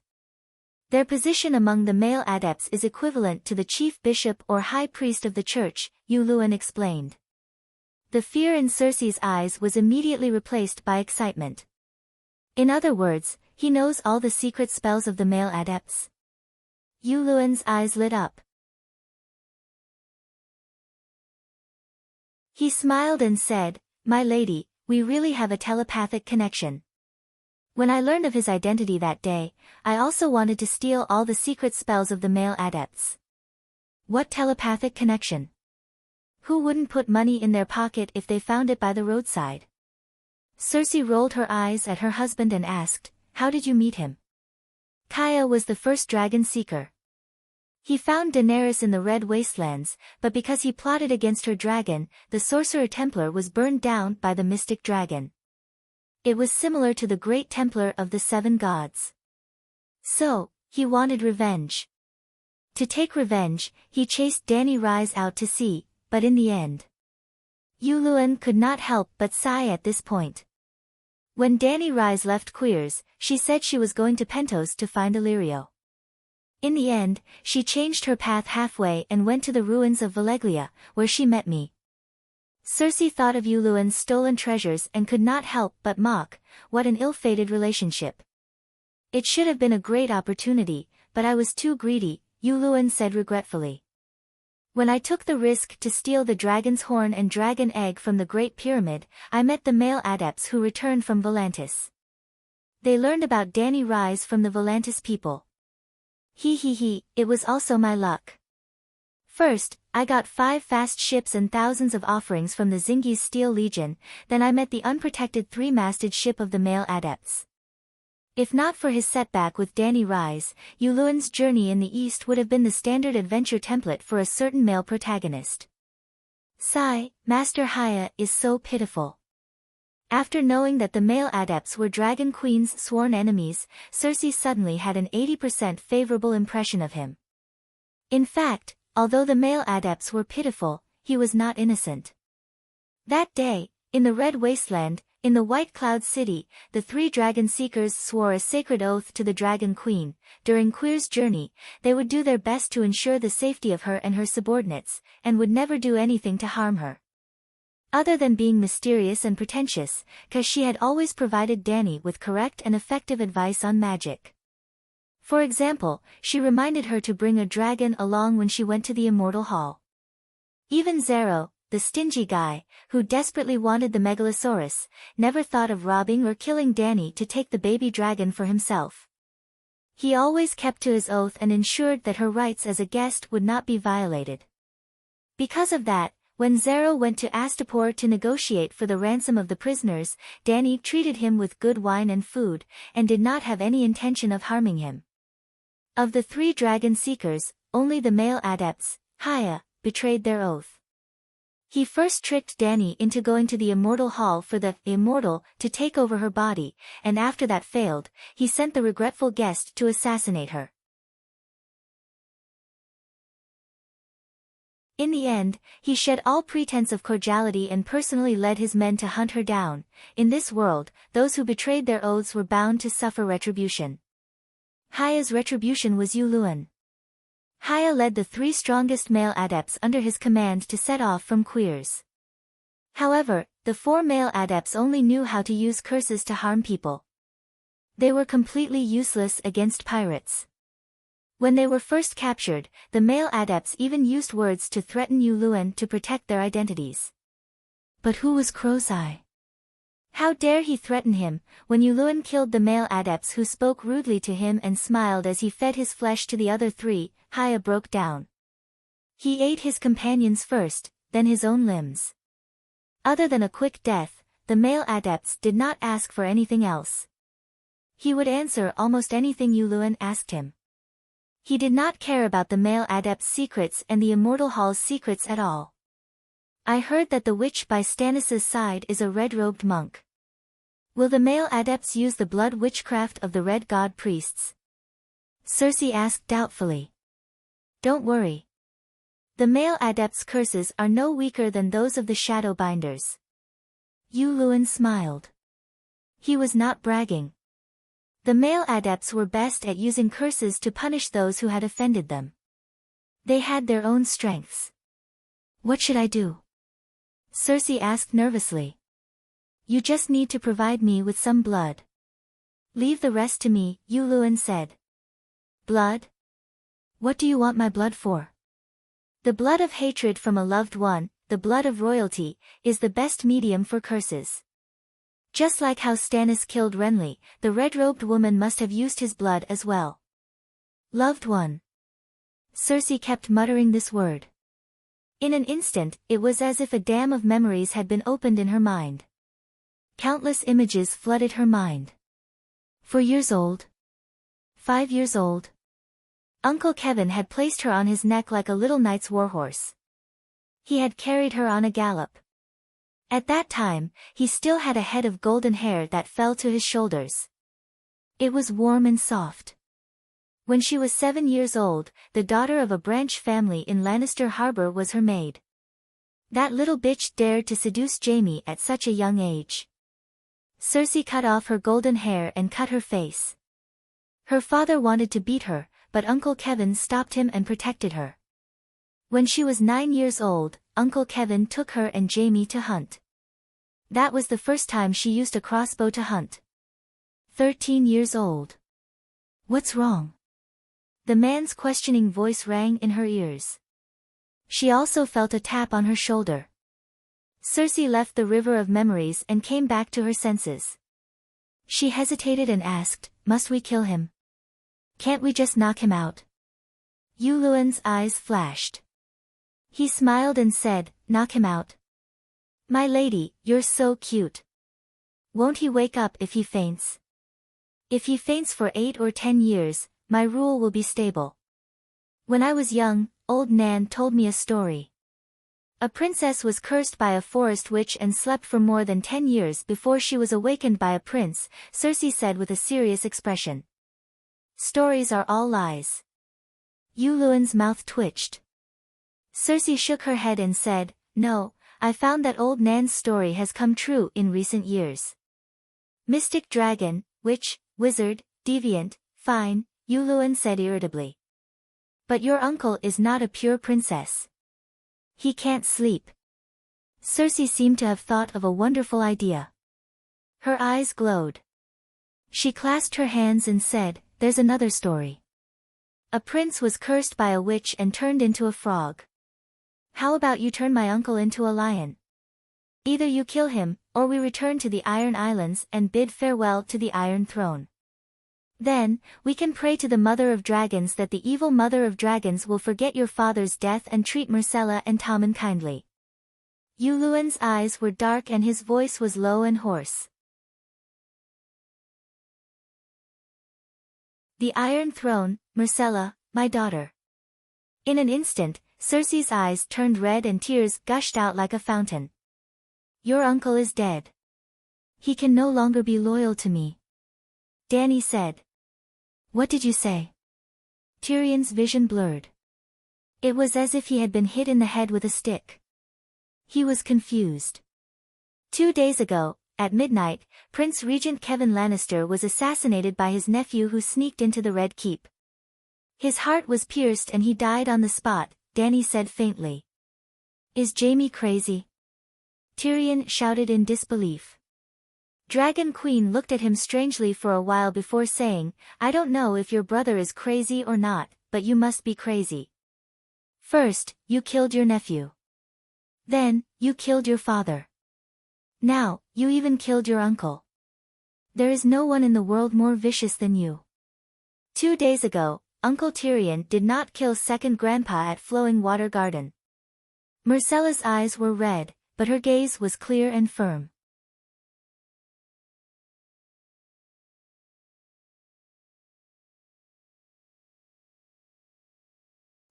Their position among the male adepts is equivalent to the chief bishop or high priest of the church, Yulun explained. The fear in Cersei's eyes was immediately replaced by excitement. In other words, he knows all the secret spells of the male adepts. Yuluan's eyes lit up. He smiled and said, "My lady, we really have a telepathic connection." When I learned of his identity that day, I also wanted to steal all the secret spells of the male adepts. What telepathic connection? Who wouldn't put money in their pocket if they found it by the roadside? Cersei rolled her eyes at her husband and asked, "How did you meet him?" Kaya was the first dragon seeker. He found Daenerys in the Red Wastelands, but because he plotted against her dragon, the Sorcerer Templar was burned down by the mystic dragon. It was similar to the Great Templar of the Seven Gods. So, he wanted revenge. To take revenge, he chased Dany Rise out to sea, but in the end, Yuluan could not help but sigh at this point. When Dany Rise left Queers, she said she was going to Pentos to find Illyrio. In the end, she changed her path halfway and went to the ruins of Valeglia, where she met me. Cersei thought of Yuluan's stolen treasures and could not help but mock, "What an ill-fated relationship." "It should have been a great opportunity, but I was too greedy," Yuluan said regretfully. "When I took the risk to steal the dragon's horn and dragon egg from the Great Pyramid, I met the male adepts who returned from Volantis. They learned about Dany Rise from the Volantis people. It was also my luck. First, I got 5 fast ships and thousands of offerings from the Zingis Steel Legion, then I met the unprotected 3-masted ship of the male adepts. If not for his setback with Dany Rise, Yuluan's journey in the east would have been the standard adventure template for a certain male protagonist." Sigh, Master Haya is so pitiful. After knowing that the male adepts were Dragon Queen's sworn enemies, Cersei suddenly had an 80% favorable impression of him. In fact, although the male adepts were pitiful, he was not innocent. That day, in the Red Wasteland, in the White Cloud City, the 3 dragon seekers swore a sacred oath to the Dragon Queen. During Queer's journey, they would do their best to ensure the safety of her and her subordinates, and would never do anything to harm her. Other than being mysterious and pretentious, 'cause she had always provided Dany with correct and effective advice on magic. For example, she reminded her to bring a dragon along when she went to the Immortal Hall. Even Zero, the stingy guy, who desperately wanted the Megalosaurus, never thought of robbing or killing Dany to take the baby dragon for himself. He always kept to his oath and ensured that her rights as a guest would not be violated. Because of that, when Zero went to Astapor to negotiate for the ransom of the prisoners, Dany treated him with good wine and food, and did not have any intention of harming him. Of the 3 dragon seekers, only the male adepts, Haya, betrayed their oath. He first tricked Dany into going to the Immortal Hall for the Immortal to take over her body, and after that failed, he sent the regretful guest to assassinate her. In the end, he shed all pretense of cordiality and personally led his men to hunt her down. In this world, those who betrayed their oaths were bound to suffer retribution. Haya's retribution was Yuluan. Haya led the 3 strongest male adepts under his command to set off from Queers. However, the 4 male adepts only knew how to use curses to harm people. They were completely useless against pirates. When they were first captured, the male adepts even used words to threaten Yuluan to protect their identities. But who was Crow's Eye? How dare he threaten him? When Yuluan killed the male adepts who spoke rudely to him and smiled as he fed his flesh to the other 3, Haya broke down. He ate his companions first, then his own limbs. Other than a quick death, the male adepts did not ask for anything else. He would answer almost anything Yuluan asked him. He did not care about the male adepts' secrets and the Immortal Hall's secrets at all. I heard that the witch by Stannis' side is a red-robed monk. Will the male adepts use the blood witchcraft of the Red God priests? Cersei asked doubtfully. Don't worry. The male adepts' curses are no weaker than those of the Shadowbinders. Yuluan smiled. He was not bragging. The male adepts were best at using curses to punish those who had offended them. They had their own strengths. What should I do? Cersei asked nervously. You just need to provide me with some blood. Leave the rest to me, Yuluen said. Blood? What do you want my blood for? The blood of hatred from a loved one, the blood of royalty, is the best medium for curses. Just like how Stannis killed Renly, the red-robed woman must have used his blood as well. Loved one. Cersei kept muttering this word. In an instant, it was as if a dam of memories had been opened in her mind. Countless images flooded her mind. 4 years old. 5 years old. Uncle Kevin had placed her on his neck like a little knight's warhorse. He had carried her on a gallop. At that time, he still had a head of golden hair that fell to his shoulders. It was warm and soft. When she was 7 years old, the daughter of a branch family in Lannister Harbor was her maid. That little bitch dared to seduce Jaime at such a young age. Cersei cut off her golden hair and cut her face. Her father wanted to beat her, but Uncle Kevin stopped him and protected her. When she was 9 years old, Uncle Kevin took her and Jaime to hunt. That was the first time she used a crossbow to hunt. 13 years old. What's wrong? The man's questioning voice rang in her ears. She also felt a tap on her shoulder. Cersei left the river of memories and came back to her senses. She hesitated and asked, "Must we kill him? Can't we just knock him out?" Yuluen's eyes flashed. He smiled and said, "Knock him out? My lady, you're so cute. Won't he wake up if he faints? If he faints for 8 or 10 years, my rule will be stable. When I was young, old Nan told me a story. A princess was cursed by a forest witch and slept for more than 10 years before she was awakened by a prince," Cersei said with a serious expression. "Stories are all lies." Yuluen's mouth twitched. Cersei shook her head and said, "No, I found that old Nan's story has come true in recent years." "Mystic dragon, witch, wizard, deviant, fine," Yuluen said irritably. "But your uncle is not a pure princess. He can't sleep." Cersei seemed to have thought of a wonderful idea. Her eyes glowed. She clasped her hands and said, "There's another story. A prince was cursed by a witch and turned into a frog. How about you turn my uncle into a lion? Either you kill him, or we return to the Iron Islands and bid farewell to the Iron Throne. Then, we can pray to the Mother of Dragons that the evil Mother of Dragons will forget your father's death and treat Myrcella and Tommen kindly." Yuluen's eyes were dark and his voice was low and hoarse. The Iron Throne, Myrcella, my daughter. In an instant, Cersei's eyes turned red and tears gushed out like a fountain. "Your uncle is dead. He can no longer be loyal to me," Dany said. "What did you say?" Tyrion's vision blurred. It was as if he had been hit in the head with a stick. He was confused. 2 days ago, at midnight, Prince Regent Kevin Lannister was assassinated by his nephew who sneaked into the Red Keep. His heart was pierced and he died on the spot, Dany said faintly. "Is Jaime crazy?" Tyrion shouted in disbelief. Dragon Queen looked at him strangely for a while before saying, "I don't know if your brother is crazy or not, but you must be crazy. First, you killed your nephew. Then, you killed your father. Now, you even killed your uncle. There is no one in the world more vicious than you." 2 days ago, Uncle Tyrion did not kill second grandpa at Flowing Water Garden. Myrcella's eyes were red, but her gaze was clear and firm.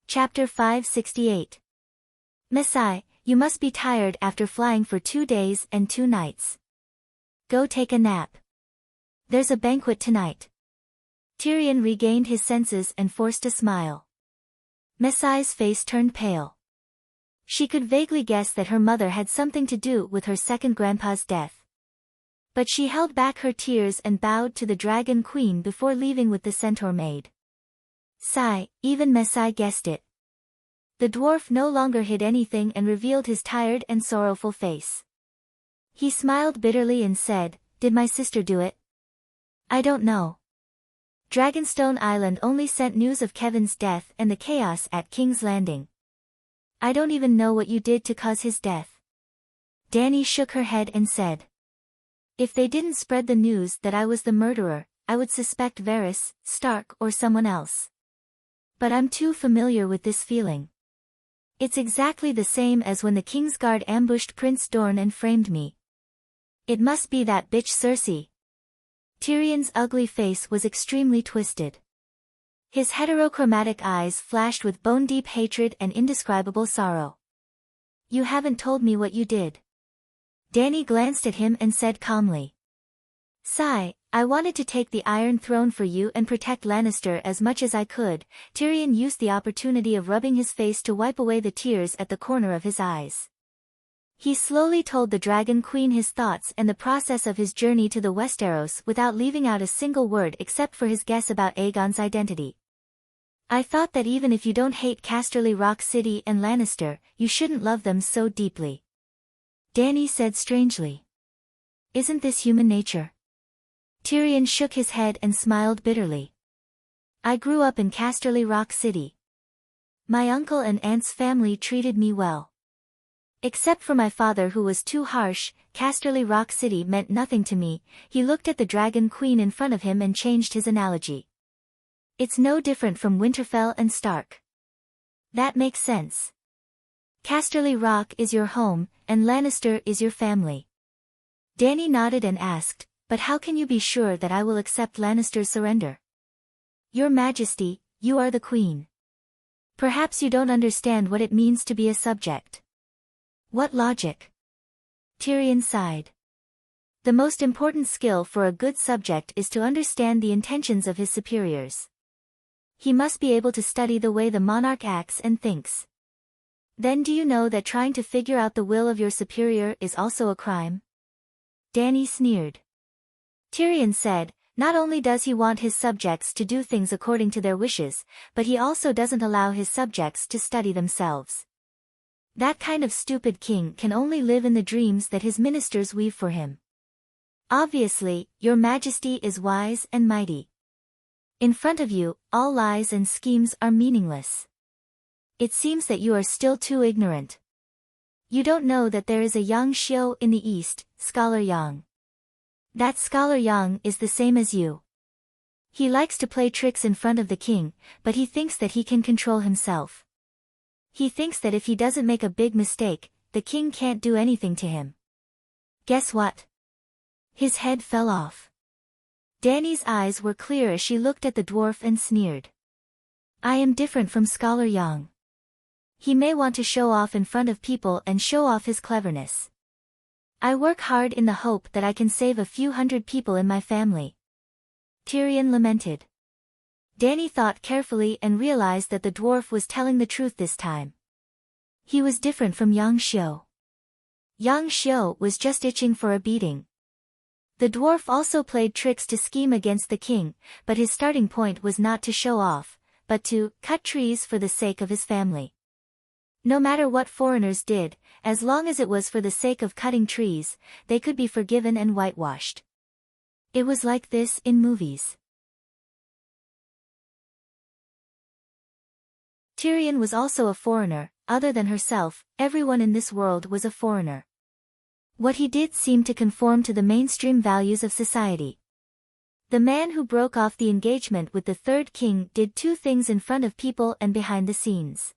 Chapter 568. "Messai, you must be tired after flying for 2 days and 2 nights. Go take a nap. There's a banquet tonight." Tyrion regained his senses and forced a smile. Messai's face turned pale. She could vaguely guess that her mother had something to do with her second grandpa's death. But she held back her tears and bowed to the Dragon Queen before leaving with the Centaur maid. Sigh, even Messai guessed it. The dwarf no longer hid anything and revealed his tired and sorrowful face. He smiled bitterly and said, "Did my sister do it? I don't know. Dragonstone Island only sent news of Kevin's death and the chaos at King's Landing. I don't even know what you did to cause his death. Dany shook her head and said. If they didn't spread the news that I was the murderer, I would suspect Varys, Stark or someone else. But I'm too familiar with this feeling. It's exactly the same as when the Kingsguard ambushed Prince Dorne and framed me. It must be that bitch Cersei. Tyrion's ugly face was extremely twisted. His heterochromatic eyes flashed with bone-deep hatred and indescribable sorrow. You haven't told me what you did. Dany glanced at him and said calmly. Sigh, I wanted to take the Iron Throne for you and protect Lannister as much as I could. Tyrion used the opportunity of rubbing his face to wipe away the tears at the corner of his eyes. He slowly told the Dragon Queen his thoughts and the process of his journey to the Westeros without leaving out a single word except for his guess about Aegon's identity. I thought that even if you don't hate Casterly Rock City and Lannister, you shouldn't love them so deeply. Dany said strangely. Isn't this human nature? Tyrion shook his head and smiled bitterly. I grew up in Casterly Rock City. My uncle and aunt's family treated me well. Except for my father who was too harsh, Casterly Rock City meant nothing to me. He looked at the Dragon Queen in front of him and changed his analogy. It's no different from Winterfell and Stark. That makes sense. Casterly Rock is your home, and Lannister is your family. Dany nodded and asked, but how can you be sure that I will accept Lannister's surrender? Your Majesty, you are the Queen. Perhaps you don't understand what it means to be a subject. What logic? Tyrion sighed. The most important skill for a good subject is to understand the intentions of his superiors. He must be able to study the way the monarch acts and thinks. Then do you know that trying to figure out the will of your superior is also a crime? Dany sneered. Tyrion said, not only does he want his subjects to do things according to their wishes, but he also doesn't allow his subjects to study themselves. That kind of stupid king can only live in the dreams that his ministers weave for him. Obviously, your Majesty is wise and mighty. In front of you, all lies and schemes are meaningless. It seems that you are still too ignorant. You don't know that there is a Yang Xiu in the east, Scholar Yang. That Scholar Yang is the same as you. He likes to play tricks in front of the king, but he thinks that he can control himself. He thinks that if he doesn't make a big mistake, the king can't do anything to him. Guess what? His head fell off. Dany's eyes were clear as she looked at the dwarf and sneered. I am different from Scholar Yang. He may want to show off in front of people and show off his cleverness. I work hard in the hope that I can save a few hundred people in my family. Tyrion lamented. Dany thought carefully and realized that the dwarf was telling the truth this time. He was different from Yang Xiu. Yang Xiu was just itching for a beating. The dwarf also played tricks to scheme against the king, but his starting point was not to show off, but to cut trees for the sake of his family. No matter what foreigners did, as long as it was for the sake of cutting trees, they could be forgiven and whitewashed. It was like this in movies. Tyrion was also a foreigner. Other than herself, everyone in this world was a foreigner. What he did seemed to conform to the mainstream values of society. The man who broke off the engagement with the Third King did two things in front of people and behind the scenes.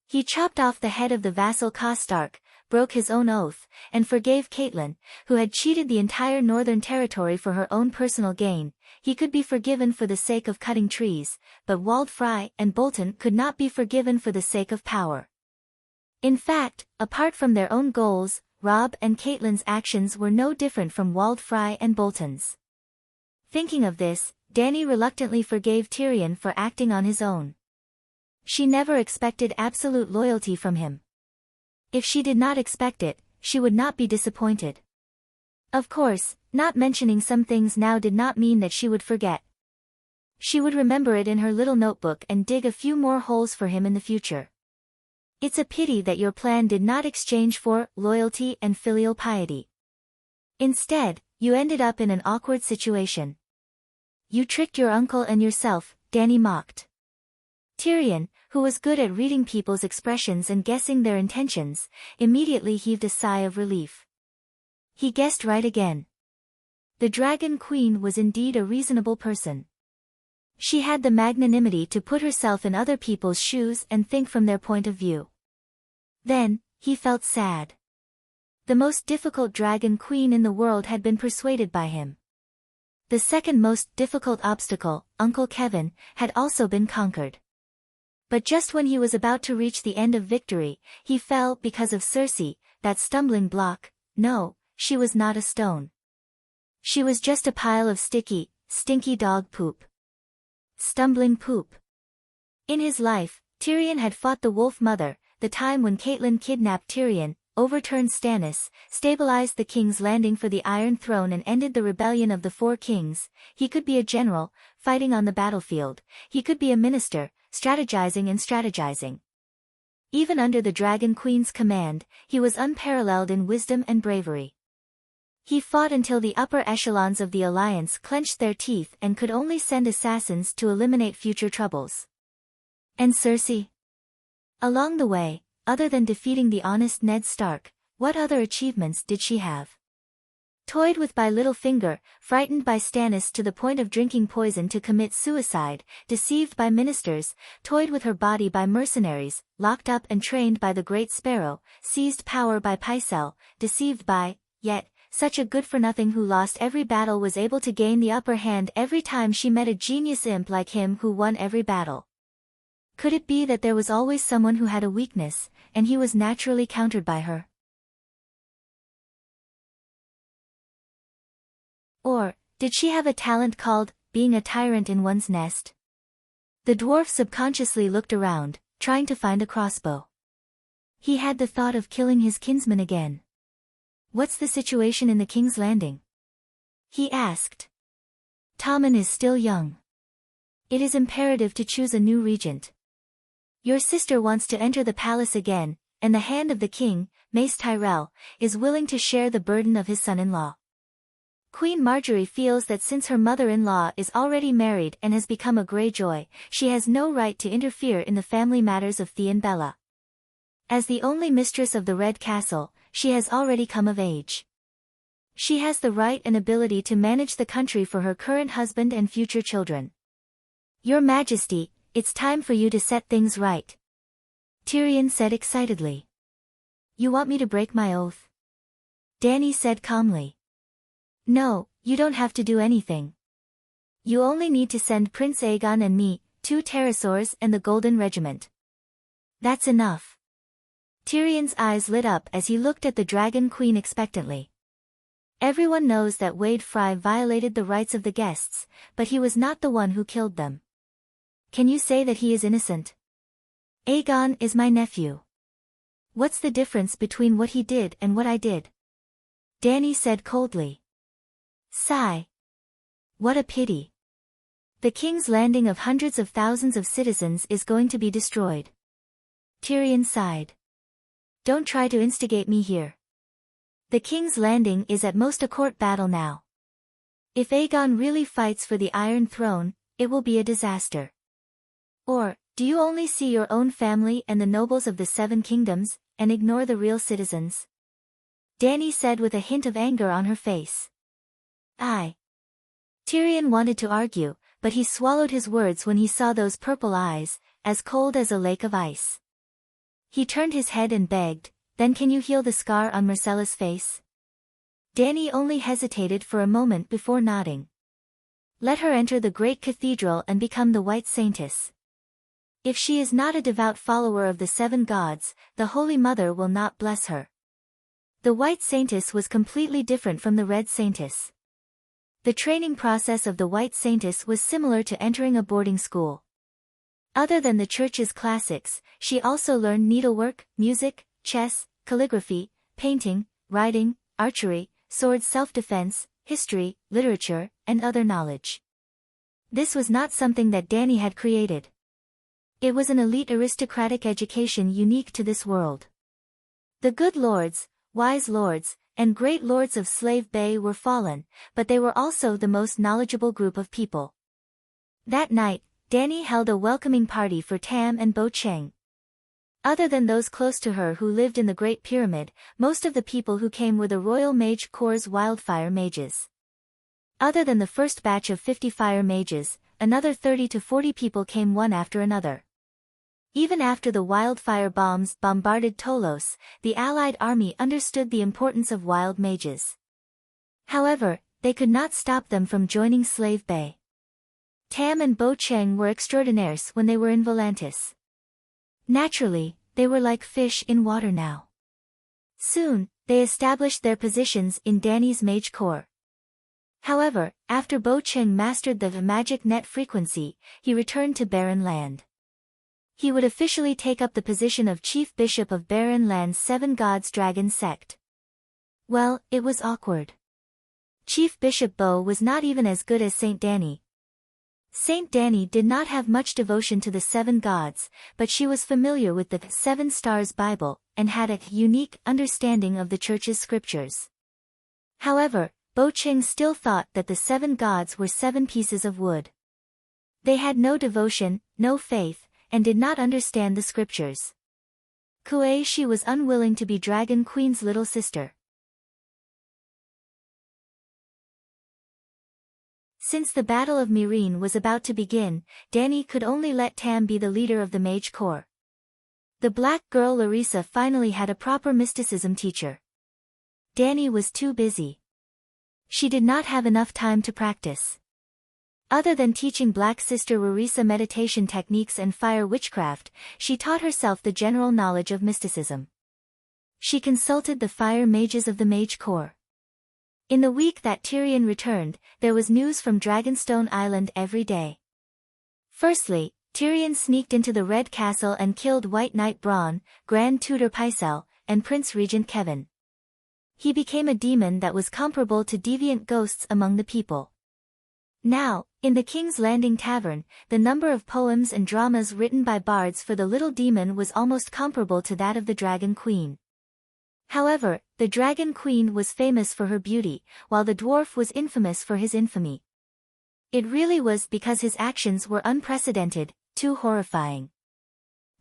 He chopped off the head of the vassal Karstark, broke his own oath, and forgave Catelyn, who had cheated the entire northern territory for her own personal gain. He could be forgiven for the sake of cutting trees, but Wald Frey and Bolton could not be forgiven for the sake of power. In fact, apart from their own goals, Robb and Catelyn's actions were no different from Wald Frey and Bolton's. Thinking of this, Dany reluctantly forgave Tyrion for acting on his own. She never expected absolute loyalty from him. If she did not expect it, she would not be disappointed. Of course, not mentioning some things now did not mean that she would forget. She would remember it in her little notebook and dig a few more holes for him in the future. It's a pity that your plan did not exchange for loyalty and filial piety. Instead, you ended up in an awkward situation. You tricked your uncle and yourself, Dany mocked. Tyrion, who was good at reading people's expressions and guessing their intentions, immediately heaved a sigh of relief. He guessed right again. The Dragon Queen was indeed a reasonable person. She had the magnanimity to put herself in other people's shoes and think from their point of view. Then, he felt sad. The most difficult Dragon Queen in the world had been persuaded by him. The second most difficult obstacle, Uncle Kevin, had also been conquered. But just when he was about to reach the end of victory, he fell because of Cersei, that stumbling block. No, she was not a stone. She was just a pile of sticky, stinky dog poop. Stumbling poop. In his life, Tyrion had fought the Wolf Mother, the time when Catelyn kidnapped Tyrion, overturned Stannis, stabilized the King's Landing for the Iron Throne and ended the rebellion of the Four Kings. He could be a general, fighting on the battlefield. He could be a minister, strategizing and strategizing. Even under the Dragon Queen's command, he was unparalleled in wisdom and bravery. He fought until the upper echelons of the Alliance clenched their teeth and could only send assassins to eliminate future troubles. And Cersei? Along the way, other than defeating the honest Ned Stark, what other achievements did she have? Toyed with by Littlefinger, frightened by Stannis to the point of drinking poison to commit suicide, deceived by ministers, toyed with her body by mercenaries, locked up and trained by the Great Sparrow, seized power by Pycelle, deceived by, yet, such a good-for-nothing who lost every battle was able to gain the upper hand every time she met a genius imp like him who won every battle. Could it be that there was always someone who had a weakness, and he was naturally countered by her? Or, did she have a talent called, being a tyrant in one's nest? The dwarf subconsciously looked around, trying to find a crossbow. He had the thought of killing his kinsman again. What's the situation in the King's Landing? He asked. Tommen is still young. It is imperative to choose a new regent. Your sister wants to enter the palace again, and the hand of the king, Mace Tyrell, is willing to share the burden of his son-in-law. Queen Marjorie feels that since her mother-in-law is already married and has become a Greyjoy, she has no right to interfere in the family matters of Theon Bella. As the only mistress of the Red Castle, she has already come of age. She has the right and ability to manage the country for her current husband and future children. Your Majesty, it's time for you to set things right. Tyrion said excitedly. You want me to break my oath? Dany said calmly. No, you don't have to do anything. You only need to send Prince Aegon and me, 2 pterosaurs and the Golden Regiment. That's enough. Tyrion's eyes lit up as he looked at the Dragon Queen expectantly. Everyone knows that Wade Fry violated the rights of the guests, but he was not the one who killed them. Can you say that he is innocent? Aegon is my nephew. What's the difference between what he did and what I did? Dany said coldly. Sigh. What a pity. The King's Landing of hundreds of thousands of citizens is going to be destroyed. Tyrion sighed. Don't try to instigate me here. The King's Landing is at most a court battle now. If Aegon really fights for the Iron Throne, it will be a disaster. Or, do you only see your own family and the nobles of the 7 kingdoms, and ignore the real citizens? Dany said with a hint of anger on her face. Tyrion wanted to argue, but he swallowed his words when he saw those purple eyes, as cold as a lake of ice. He turned his head and begged, then can you heal the scar on Myrcella's face? Dany only hesitated for a moment before nodding. Let her enter the great cathedral and become the White Saintess. If she is not a devout follower of the 7 gods, the Holy Mother will not bless her. The White Saintess was completely different from the Red Saintess. The training process of the White Saintess was similar to entering a boarding school. Other than the church's classics, she also learned needlework, music, chess, calligraphy, painting, writing, archery, sword self-defense, history, literature, and other knowledge. This was not something that Dany had created. It was an elite aristocratic education unique to this world. The good lords, wise lords, and great lords of Slave Bay were fallen, but they were also the most knowledgeable group of people. That night, Danny held a welcoming party for Tam and Bo Cheng. Other than those close to her who lived in the Great Pyramid, most of the people who came were the Royal Mage Corps' wildfire mages. Other than the first batch of 50 fire mages, another 30 to 40 people came one after another. Even after the wildfire bombs bombarded Tolos, the Allied army understood the importance of wild mages. However, they could not stop them from joining Slave Bay. Tam and Bo Cheng were extraordinaires when they were in Volantis. Naturally, they were like fish in water now. Soon, they established their positions in Danny's Mage Corps. However, after Bo Cheng mastered the magic net frequency, he returned to Barren Land. He would officially take up the position of Chief Bishop of Barren Land's Seven Gods Dragon sect. Well, it was awkward. Chief Bishop Bo was not even as good as Saint Danny. Saint Danny did not have much devotion to the seven gods, but she was familiar with the Seven Stars Bible, and had a unique understanding of the Church's scriptures. However, Bo Cheng still thought that the seven gods were 7 pieces of wood. They had no devotion, no faith, and did not understand the scriptures. Kuei Shi was unwilling to be Dragon Queen's little sister. Since the Battle of Myrene was about to begin, Danny could only let Tam be the leader of the Mage Corps. The black girl Larissa finally had a proper mysticism teacher. Danny was too busy. She did not have enough time to practice. Other than teaching Black Sister Larissa meditation techniques and fire witchcraft, she taught herself the general knowledge of mysticism. She consulted the fire mages of the Mage Corps. In the week that Tyrion returned, there was news from Dragonstone Island every day. Firstly, Tyrion sneaked into the Red Castle and killed White Knight Bronn, Grand Tutor Pycelle, and Prince Regent Kevin. He became a demon that was comparable to deviant ghosts among the people. Now, in the King's Landing Tavern, the number of poems and dramas written by bards for the little demon was almost comparable to that of the Dragon Queen. However, the Dragon Queen was famous for her beauty, while the dwarf was infamous for his infamy. It really was because his actions were unprecedented, too horrifying.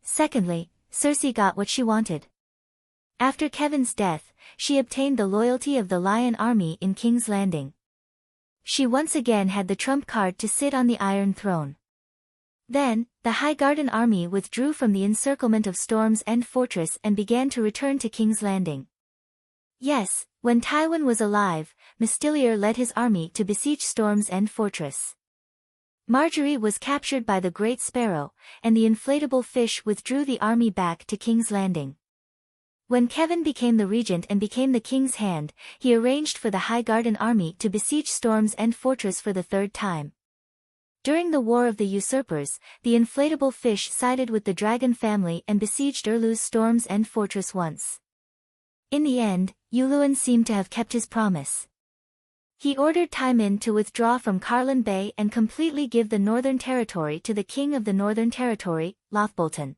Secondly, Cersei got what she wanted. After Kevin's death, she obtained the loyalty of the Lion Army in King's Landing. She once again had the trump card to sit on the Iron Throne. Then, the Highgarden army withdrew from the encirclement of Storm's End Fortress and began to return to King's Landing. Yes, when Tywin was alive, Mistilier led his army to besiege Storm's End Fortress. Marjorie was captured by the Great Sparrow, and the inflatable fish withdrew the army back to King's Landing. When Kevin became the regent and became the king's hand, he arranged for the Highgarden army to besiege Storm's End Fortress for the 3rd time. During the War of the Usurpers, the inflatable fish sided with the dragon family and besieged Erlu's Storm's End Fortress once. In the end, Yuluin seemed to have kept his promise. He ordered Tywin to withdraw from Carlin Bay and completely give the Northern Territory to the King of the Northern Territory, Lothbolton.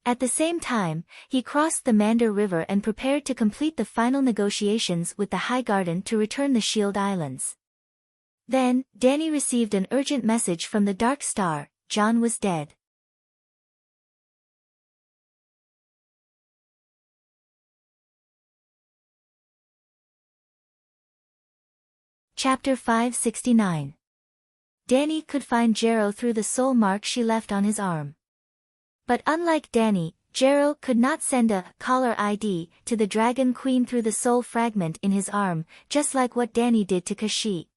At the same time, he crossed the Mander River and prepared to complete the final negotiations with the Highgarden to return the Shield Islands. Then, Danny received an urgent message from the Dark Star: Jon was dead. Chapter 569. Danny could find Jarrow through the soul mark she left on his arm. But unlike Danny, Jarrow could not send a caller ID to the Dragon Queen through the soul fragment in his arm, just like what Danny did to Kashi.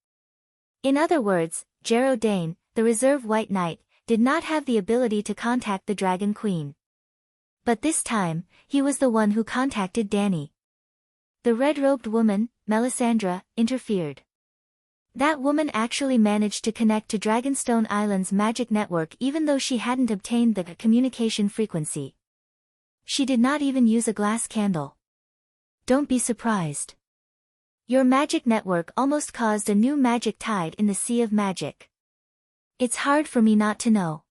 In other words, Jarrow Dane, the reserve White Knight, did not have the ability to contact the Dragon Queen. But this time, he was the one who contacted Danny. The red-robed woman, Melisandre, interfered. That woman actually managed to connect to Dragonstone Island's magic network even though she hadn't obtained the communication frequency. She did not even use a glass candle. Don't be surprised. Your magic network almost caused a new magic tide in the sea of magic. It's hard for me not to know.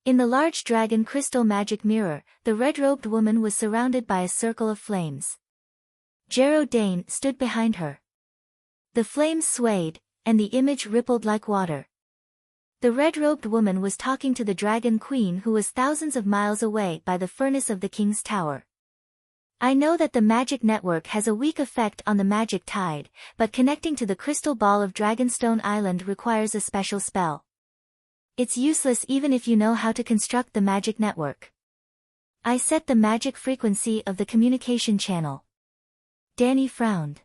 In the large dragon crystal magic mirror, the red-robed woman was surrounded by a circle of flames. Jarrow Dane stood behind her. The flames swayed, and the image rippled like water. The red-robed woman was talking to the dragon queen who was thousands of miles away by the furnace of the king's tower. I know that the magic network has a weak effect on the magic tide, but connecting to the crystal ball of Dragonstone Island requires a special spell. It's useless even if you know how to construct the magic network. I set the magic frequency of the communication channel. Danny frowned.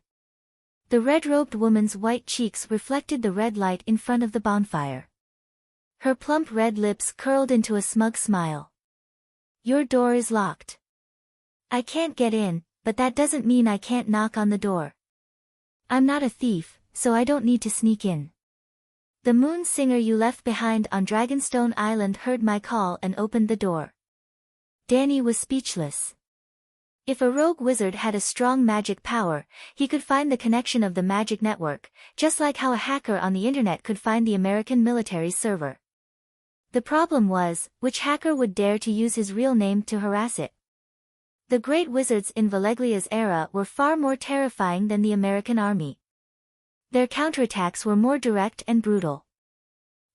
The red-robed woman's white cheeks reflected the red light in front of the bonfire. Her plump red lips curled into a smug smile. Your door is locked. I can't get in, but that doesn't mean I can't knock on the door. I'm not a thief, so I don't need to sneak in. The moon singer you left behind on Dragonstone Island heard my call and opened the door. Danny was speechless. If a rogue wizard had a strong magic power, he could find the connection of the magic network, just like how a hacker on the internet could find the American military server. The problem was, which hacker would dare to use his real name to harass it? The great wizards in Valeglia's era were far more terrifying than the American army. Their counterattacks were more direct and brutal.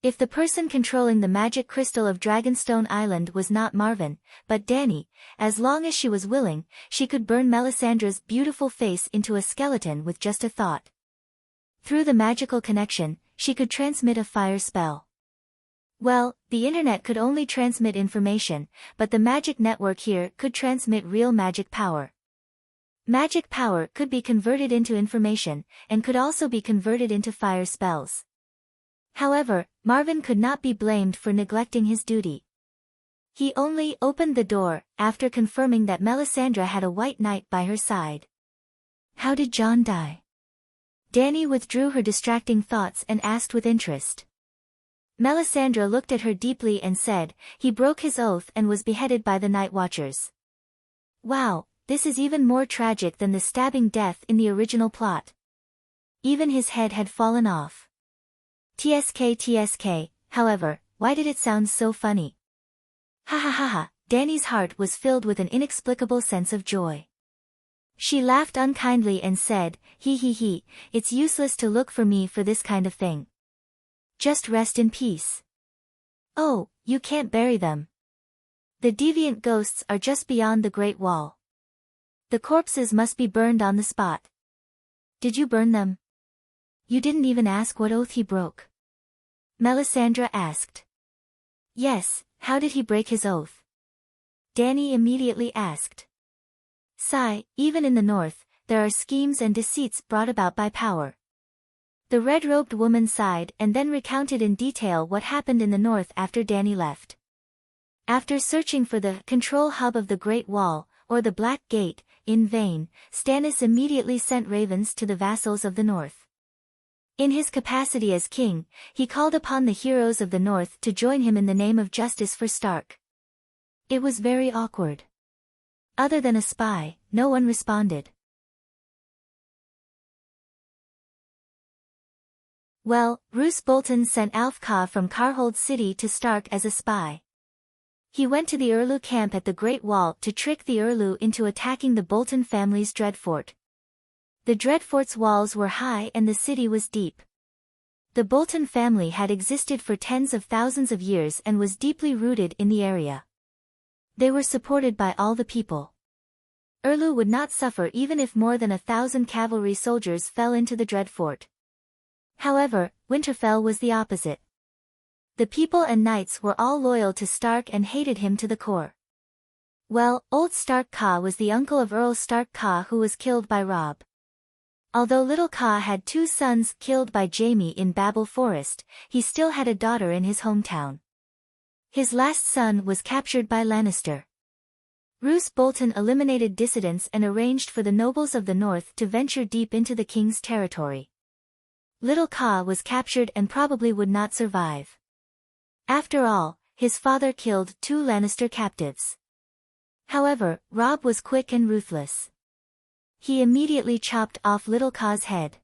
If the person controlling the magic crystal of Dragonstone Island was not Marvin, but Danny, as long as she was willing, she could burn Melisandre's beautiful face into a skeleton with just a thought. Through the magical connection, she could transmit a fire spell. Well, the internet could only transmit information, but the magic network here could transmit real magic power. Magic power could be converted into information, and could also be converted into fire spells. However, Marvin could not be blamed for neglecting his duty. He only opened the door after confirming that Melisandre had a white knight by her side. How did John die? Danny withdrew her distracting thoughts and asked with interest. Melisandre looked at her deeply and said, he broke his oath and was beheaded by the night watchers. Wow, this is even more tragic than the stabbing death in the original plot. Even his head had fallen off. TSK, however, why did it sound so funny? Ha ha ha ha, Danny's heart was filled with an inexplicable sense of joy. She laughed unkindly and said, he, it's useless to look for me for this kind of thing. Just rest in peace. Oh, you can't bury them. The deviant ghosts are just beyond the Great Wall. The corpses must be burned on the spot. Did you burn them? You didn't even ask what oath he broke. Melisandre asked. Yes, how did he break his oath? Danny immediately asked. Sigh, even in the north, there are schemes and deceits brought about by power. The red-robed woman sighed and then recounted in detail what happened in the north after Danny left. After searching for the control hub of the Great Wall, or the Black Gate, in vain, Stannis immediately sent ravens to the vassals of the north. In his capacity as king, he called upon the heroes of the north to join him in the name of justice for Stark. It was very awkward. Other than a spy, no one responded. Well, Roose Bolton sent Alfka from Carhold City to Stark as a spy. He went to the Urlu camp at the Great Wall to trick the Urlu into attacking the Bolton family's Dreadfort. The Dreadfort's walls were high and the city was deep. The Bolton family had existed for tens of thousands of years and was deeply rooted in the area. They were supported by all the people. Urlu would not suffer even if more than 1,000 cavalry soldiers fell into the Dreadfort. However, Winterfell was the opposite. The people and knights were all loyal to Stark and hated him to the core. Well, old Stark Ka was the uncle of Earl Stark Ka who was killed by Robb. Although little Ka had 2 sons killed by Jaime in Babel Forest, he still had a daughter in his hometown. His last son was captured by Lannister. Roose Bolton eliminated dissidents and arranged for the nobles of the north to venture deep into the king's territory. Little Ka was captured and probably would not survive. After all, his father killed 2 Lannister captives. However, Robb was quick and ruthless. He immediately chopped off Little Ka's head.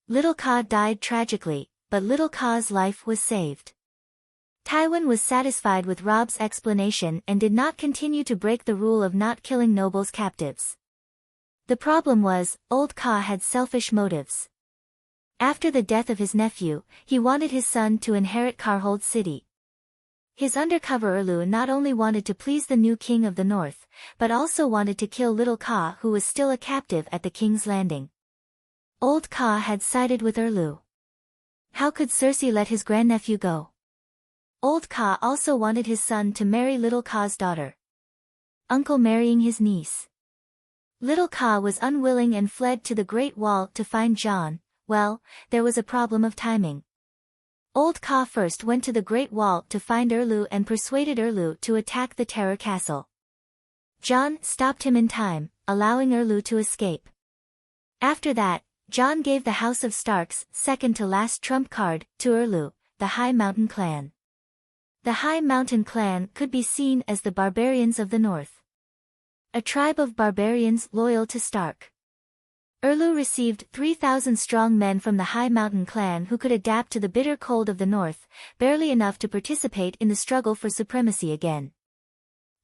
Little Ka died tragically, but Little Ka's life was saved. Tywin was satisfied with Robb's explanation and did not continue to break the rule of not killing nobles' captives. The problem was, old Ka had selfish motives. After the death of his nephew, he wanted his son to inherit Karhold's city. His undercover Erlu not only wanted to please the new king of the north, but also wanted to kill little Ka, who was still a captive at the king's landing. Old Ka had sided with Erlu. How could Circe let his grandnephew go? Old Ka also wanted his son to marry little Ka's daughter. Uncle marrying his niece. Little Ka was unwilling and fled to the Great Wall to find John. Well, there was a problem of timing. Old Ka first went to the Great Wall to find Erlu and persuaded Erlu to attack the Terror Castle. John stopped him in time, allowing Erlu to escape. After that, John gave the House of Stark's second-to-last trump card to Erlu, the High Mountain Clan. The High Mountain Clan could be seen as the barbarians of the north. A tribe of barbarians loyal to Stark. Erlu received 3,000 strong men from the High Mountain Clan who could adapt to the bitter cold of the north, barely enough to participate in the struggle for supremacy again.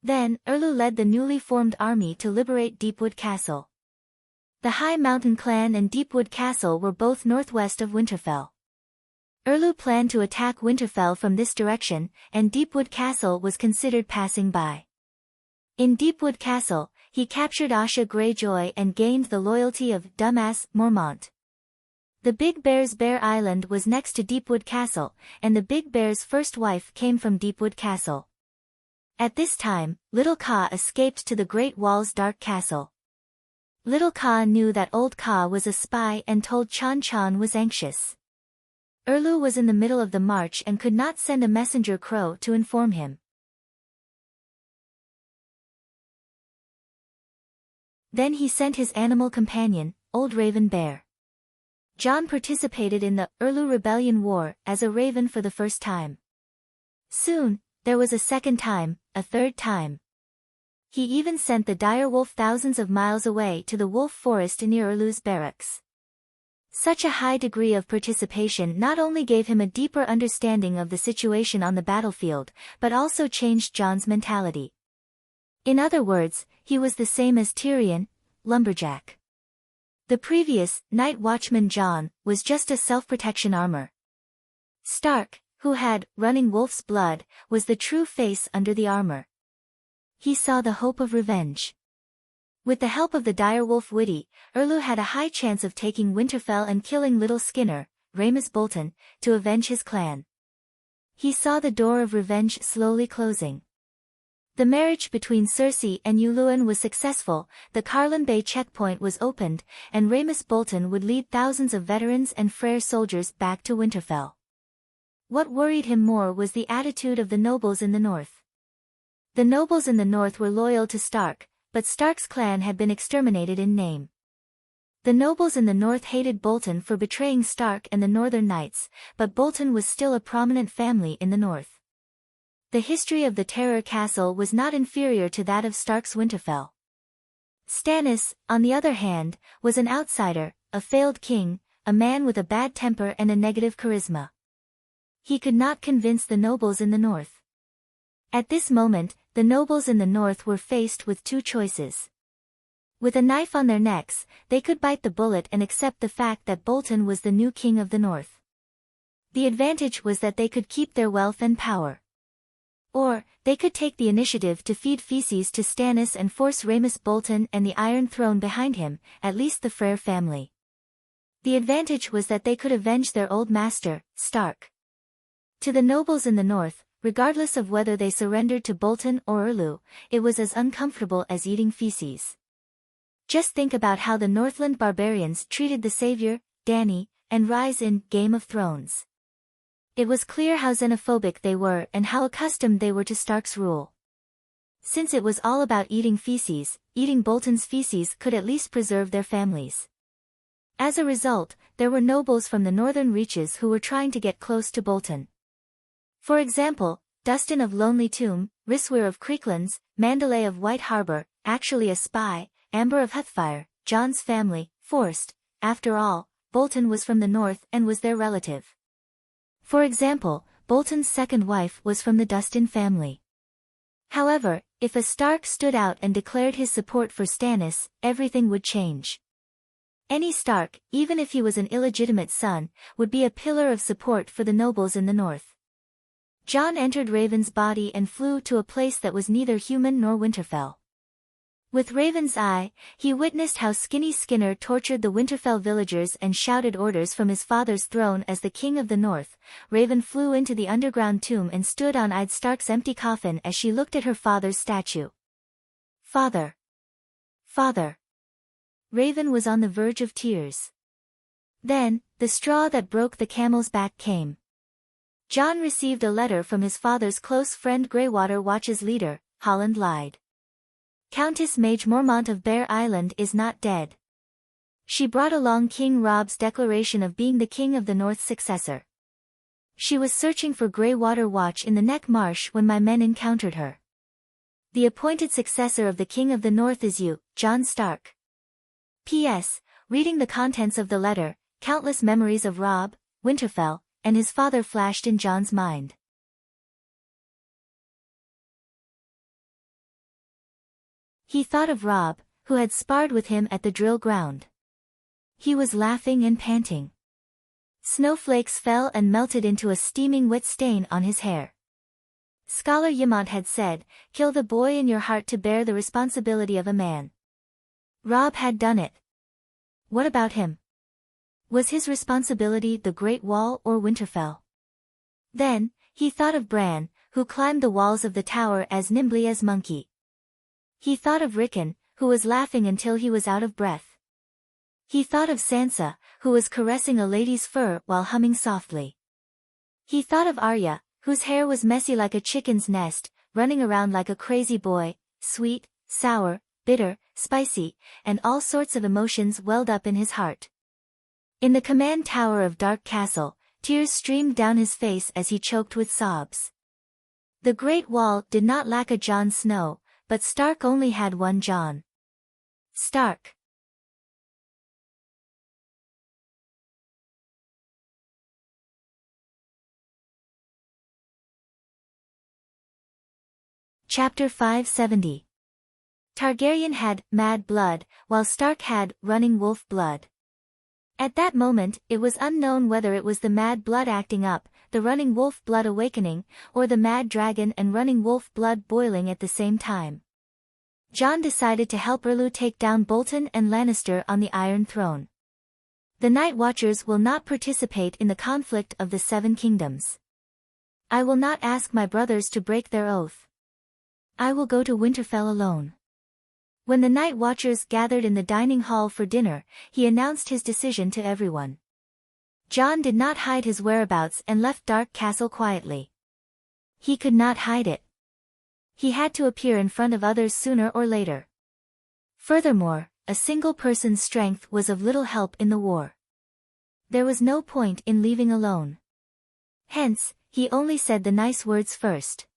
Then, Erlu led the newly formed army to liberate Deepwood Castle. The High Mountain Clan and Deepwood Castle were both northwest of Winterfell. Erlu planned to attack Winterfell from this direction, and Deepwood Castle was considered passing by. In Deepwood Castle, he captured Asha Greyjoy and gained the loyalty of dumbass Mormont. The Big Bear's Bear Island was next to Deepwood Castle, and the Big Bear's first wife came from Deepwood Castle. At this time, Little Ka escaped to the Great Wall's Dark Castle. Little Ka knew that Old Ka was a spy and told Chan Chan was anxious. Erlu was in the middle of the march and could not send a messenger crow to inform him. Then he sent his animal companion, Old Raven Bear. John participated in the Erlu Rebellion War as a raven for the first time. Soon, there was a second time, a third time. He even sent the dire wolf thousands of miles away to the wolf forest near Erlu's barracks. Such a high degree of participation not only gave him a deeper understanding of the situation on the battlefield, but also changed John's mentality. In other words, he was the same as Tyrion, lumberjack. The previous, Night Watchman John, was just a self-protection armor. Stark, who had running wolf's blood, was the true face under the armor. He saw the hope of revenge. With the help of the direwolf Witty, Erlu had a high chance of taking Winterfell and killing Little Skinner, Rhaenys Bolton, to avenge his clan. He saw the door of revenge slowly closing. The marriage between Cersei and Yuluen was successful, the Carlin Bay checkpoint was opened, and Rhaenys Bolton would lead thousands of veterans and Freyr soldiers back to Winterfell. What worried him more was the attitude of the nobles in the north. The nobles in the north were loyal to Stark, but Stark's clan had been exterminated in name. The nobles in the north hated Bolton for betraying Stark and the Northern Knights, but Bolton was still a prominent family in the north. The history of the Terror Castle was not inferior to that of Stark's Winterfell. Stannis, on the other hand, was an outsider, a failed king, a man with a bad temper and a negative charisma. He could not convince the nobles in the north. At this moment, the nobles in the north were faced with two choices. With a knife on their necks, they could bite the bullet and accept the fact that Bolton was the new king of the north. The advantage was that they could keep their wealth and power. Or, they could take the initiative to feed feces to Stannis and force Rhaenys Bolton and the Iron Throne behind him, at least the Freyr family. The advantage was that they could avenge their old master, Stark. To the nobles in the north, regardless of whether they surrendered to Bolton or Erlu, it was as uncomfortable as eating feces. Just think about how the Northland barbarians treated the savior, Dany, and Rhys in Game of Thrones. It was clear how xenophobic they were and how accustomed they were to Stark's rule. Since it was all about eating feces, eating Bolton's feces could at least preserve their families. As a result, there were nobles from the northern reaches who were trying to get close to Bolton. For example, Dustin of Lonely Tomb, Rhyswyr of Creeklands, Mandalay of White Harbor, actually a spy, Amber of Hethfire, John's family, Forced. After all, Bolton was from the north and was their relative. For example, Bolton's second wife was from the Dustin family. However, if a Stark stood out and declared his support for Stannis, everything would change. Any Stark, even if he was an illegitimate son, would be a pillar of support for the nobles in the north. Jon entered Raven's body and flew to a place that was neither human nor Winterfell. With Raven's eye, he witnessed how Skinny Skinner tortured the Winterfell villagers and shouted orders from his father's throne as the King of the North. Raven flew into the underground tomb and stood on Ed Stark's empty coffin as she looked at her father's statue. Father! Father! Raven was on the verge of tears. Then, the straw that broke the camel's back came. Jon received a letter from his father's close friend Greywater Watch's leader, Holland lied. Countess Mage Mormont of Bear Island is not dead. She brought along King Robb's declaration of being the King of the North's successor. She was searching for Greywater Watch in the Neck Marsh when my men encountered her. The appointed successor of the King of the North is you, Jon Stark. P.S. Reading the contents of the letter, countless memories of Robb, Winterfell, and his father flashed in Jon's mind. He thought of Robb, who had sparred with him at the drill ground. He was laughing and panting. Snowflakes fell and melted into a steaming wet stain on his hair. Scholar Ymont had said, "Kill the boy in your heart to bear the responsibility of a man." Robb had done it. What about him? Was his responsibility the Great Wall or Winterfell? Then, he thought of Bran, who climbed the walls of the tower as nimbly as monkey. He thought of Rickon, who was laughing until he was out of breath. He thought of Sansa, who was caressing a lady's fur while humming softly. He thought of Arya, whose hair was messy like a chicken's nest, running around like a crazy boy, sweet, sour, bitter, spicy, and all sorts of emotions welled up in his heart. In the command tower of Dark Castle, tears streamed down his face as he choked with sobs. The Great Wall did not lack a Jon Snow, but Stark only had one Jon Stark. Chapter 570. Targaryen had mad blood, while Stark had running wolf blood. At that moment, it was unknown whether it was the mad blood acting up, the running wolf blood awakening, or the mad dragon and running wolf blood boiling at the same time. Jon decided to help Erlu take down Bolton and Lannister on the Iron Throne. The Night Watchers will not participate in the conflict of the Seven Kingdoms. I will not ask my brothers to break their oath. I will go to Winterfell alone. When the Night Watchers gathered in the dining hall for dinner, he announced his decision to everyone. Jon did not hide his whereabouts and left Dark Castle quietly. He could not hide it. He had to appear in front of others sooner or later. Furthermore, a single person's strength was of little help in the war. There was no point in leaving alone. Hence, he only said the nice words first.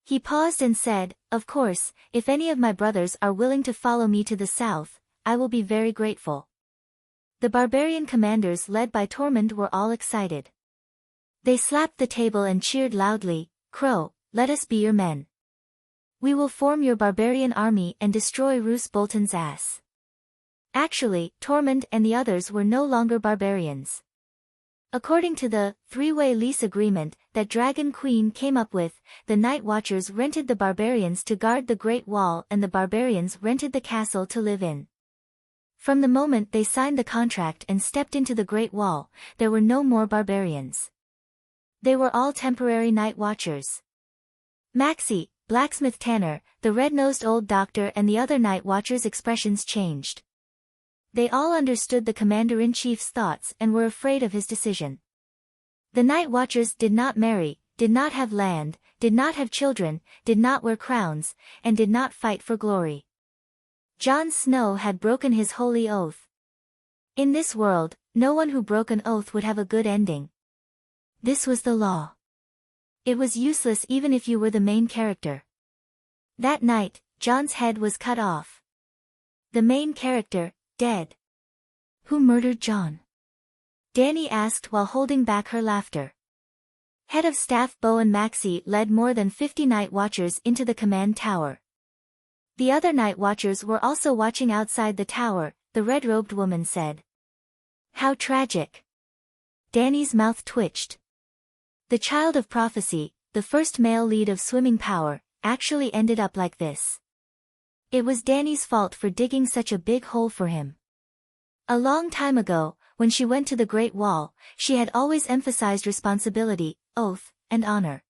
He paused and said, "Of course, if any of my brothers are willing to follow me to the south, I will be very grateful." The barbarian commanders led by Tormund were all excited. They slapped the table and cheered loudly, "Crow, let us be your men. We will form your barbarian army and destroy Roose Bolton's ass." Actually, Tormund and the others were no longer barbarians. According to the three-way lease agreement that Dragon Queen came up with, the Night Watchers rented the barbarians to guard the Great Wall and the barbarians rented the castle to live in. From the moment they signed the contract and stepped into the Great Wall, there were no more barbarians. They were all temporary Night Watchers. Maxie, Blacksmith Tanner, the red-nosed old doctor and the other Night Watchers' expressions changed. They all understood the Commander-in-Chief's thoughts and were afraid of his decision. The Night Watchers did not marry, did not have land, did not have children, did not wear crowns, and did not fight for glory. Jon Snow had broken his holy oath. In this world, no one who broke an oath would have a good ending. This was the law. It was useless even if you were the main character. That night, Jon's head was cut off. The main character, dead. Who murdered Jon? Dany asked while holding back her laughter. Head of Staff Bowen Maxey led more than 50 Night Watchers into the command tower. The other Night Watchers were also watching outside the tower, the red-robed woman said. How tragic. Danny's mouth twitched. The child of prophecy, the first male lead of swimming power, actually ended up like this. It was Danny's fault for digging such a big hole for him. A long time ago, when she went to the Great Wall, she had always emphasized responsibility, oath, and honor.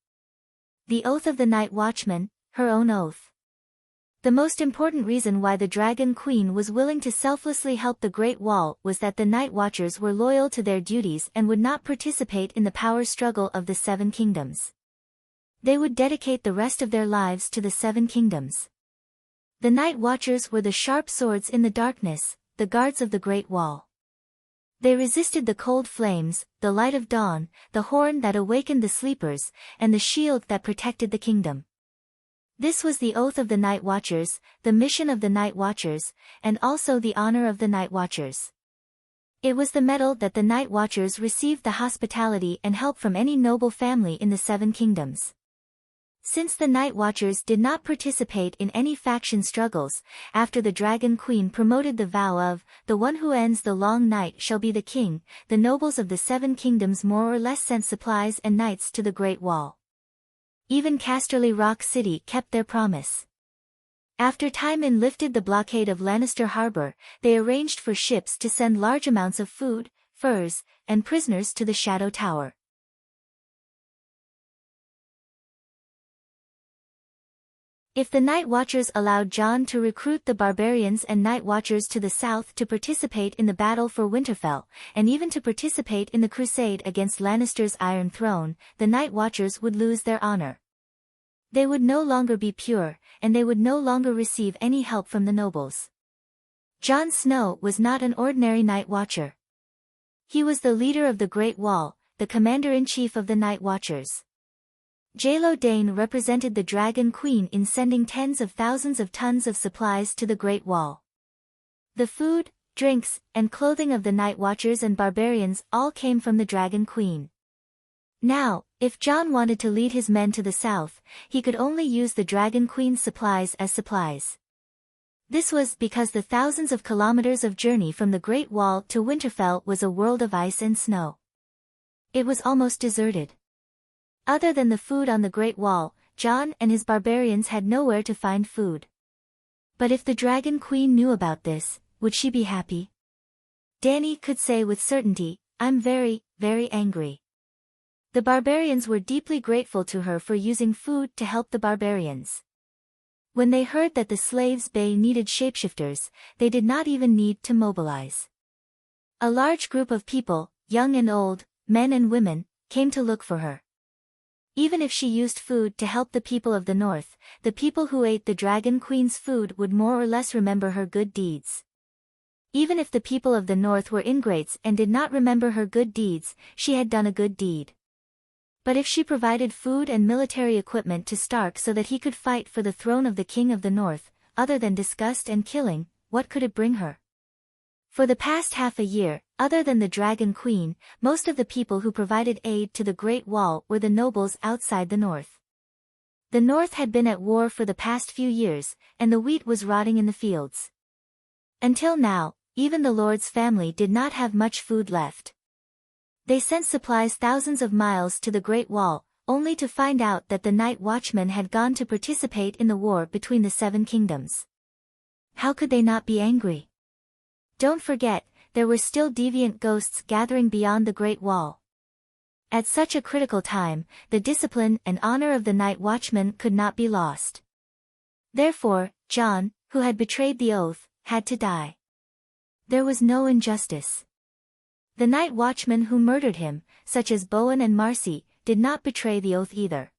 The oath of the night watchman, her own oath. The most important reason why the Dragon Queen was willing to selflessly help the Great Wall was that the Night Watchers were loyal to their duties and would not participate in the power struggle of the Seven Kingdoms. They would dedicate the rest of their lives to the Seven Kingdoms. The Night Watchers were the sharp swords in the darkness, the guards of the Great Wall. They resisted the cold flames, the light of dawn, the horn that awakened the sleepers, and the shield that protected the kingdom. This was the oath of the Night Watchers, the mission of the Night Watchers, and also the honor of the Night Watchers. It was the medal that the Night Watchers received the hospitality and help from any noble family in the Seven Kingdoms. Since the Night Watchers did not participate in any faction struggles, after the Dragon Queen promoted the vow of, the one who ends the long night shall be the king, the nobles of the Seven Kingdoms more or less sent supplies and knights to the Great Wall. Even Casterly Rock City kept their promise. After Tywin lifted the blockade of Lannister Harbor, they arranged for ships to send large amounts of food, furs, and prisoners to the Shadow Tower. If the Night Watchers allowed Jon to recruit the barbarians and Night Watchers to the south to participate in the battle for Winterfell, and even to participate in the crusade against Lannister's Iron Throne, the Night Watchers would lose their honor. They would no longer be pure, and they would no longer receive any help from the nobles. Jon Snow was not an ordinary Night Watcher. He was the leader of the Great Wall, the commander-in-chief of the Night Watchers. Jaelo Dane represented the Dragon Queen in sending tens of thousands of tons of supplies to the Great Wall. The food, drinks, and clothing of the Night Watchers and barbarians all came from the Dragon Queen. Now, if Jon wanted to lead his men to the south, he could only use the Dragon Queen's supplies as supplies. This was because the thousands of kilometers of journey from the Great Wall to Winterfell was a world of ice and snow. It was almost deserted. Other than the food on the Great Wall, Jon and his barbarians had nowhere to find food. But if the Dragon Queen knew about this, would she be happy? Dany could say with certainty, "I'm very, very angry." The barbarians were deeply grateful to her for using food to help the barbarians. When they heard that the slaves' bay needed shapeshifters, they did not even need to mobilize. A large group of people, young and old, men and women, came to look for her. Even if she used food to help the people of the north, the people who ate the Dragon Queen's food would more or less remember her good deeds. Even if the people of the north were ingrates and did not remember her good deeds, she had done a good deed. But if she provided food and military equipment to Stark so that he could fight for the throne of the King of the North, other than disgust and killing, what could it bring her? For the past half a year, other than the Dragon Queen, most of the people who provided aid to the Great Wall were the nobles outside the north. The north had been at war for the past few years, and the wheat was rotting in the fields. Until now, even the Lord's family did not have much food left. They sent supplies thousands of miles to the Great Wall, only to find out that the Night Watchmen had gone to participate in the war between the Seven Kingdoms. How could they not be angry? Don't forget, there were still deviant ghosts gathering beyond the Great Wall. At such a critical time, the discipline and honor of the Night Watchmen could not be lost. Therefore, Jon, who had betrayed the oath, had to die. There was no injustice. The Night Watchmen who murdered him, such as Bowen and Marcy, did not betray the oath either.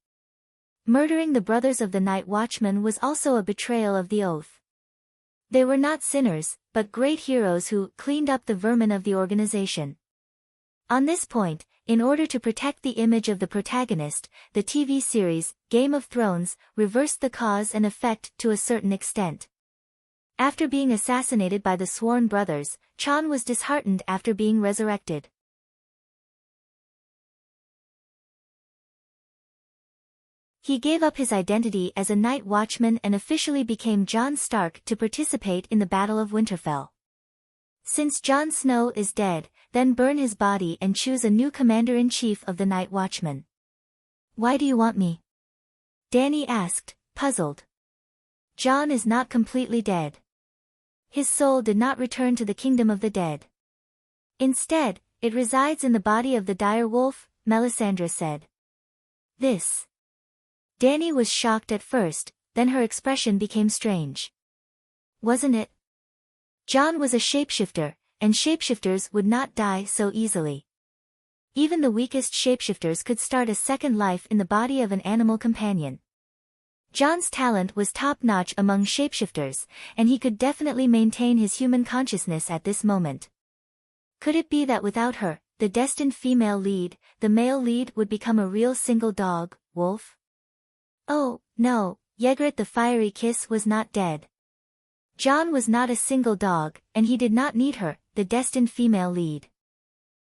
Murdering the brothers of the Night Watchmen was also a betrayal of the oath. They were not sinners, but great heroes who cleaned up the vermin of the organization. On this point, in order to protect the image of the protagonist, the TV series, Game of Thrones, reversed the cause and effect to a certain extent. After being assassinated by the Sworn brothers, Jon was disheartened after being resurrected. He gave up his identity as a Night Watchman and officially became Jon Stark to participate in the Battle of Winterfell. Since Jon Snow is dead, then burn his body and choose a new commander-in-chief of the Night Watchmen. Why do you want me? Dany asked, puzzled. Jon is not completely dead. His soul did not return to the kingdom of the dead. Instead, it resides in the body of the dire wolf, Melisandre said. This. Dany was shocked at first, then her expression became strange. Wasn't it? Jon was a shapeshifter, and shapeshifters would not die so easily. Even the weakest shapeshifters could start a second life in the body of an animal companion. Jon's talent was top-notch among shapeshifters, and he could definitely maintain his human consciousness at this moment. Could it be that without her, the destined female lead, the male lead would become a real single dog, wolf? Oh, no, Ygritte the Fiery Kiss was not dead. Jon was not a single dog, and he did not need her, the destined female lead.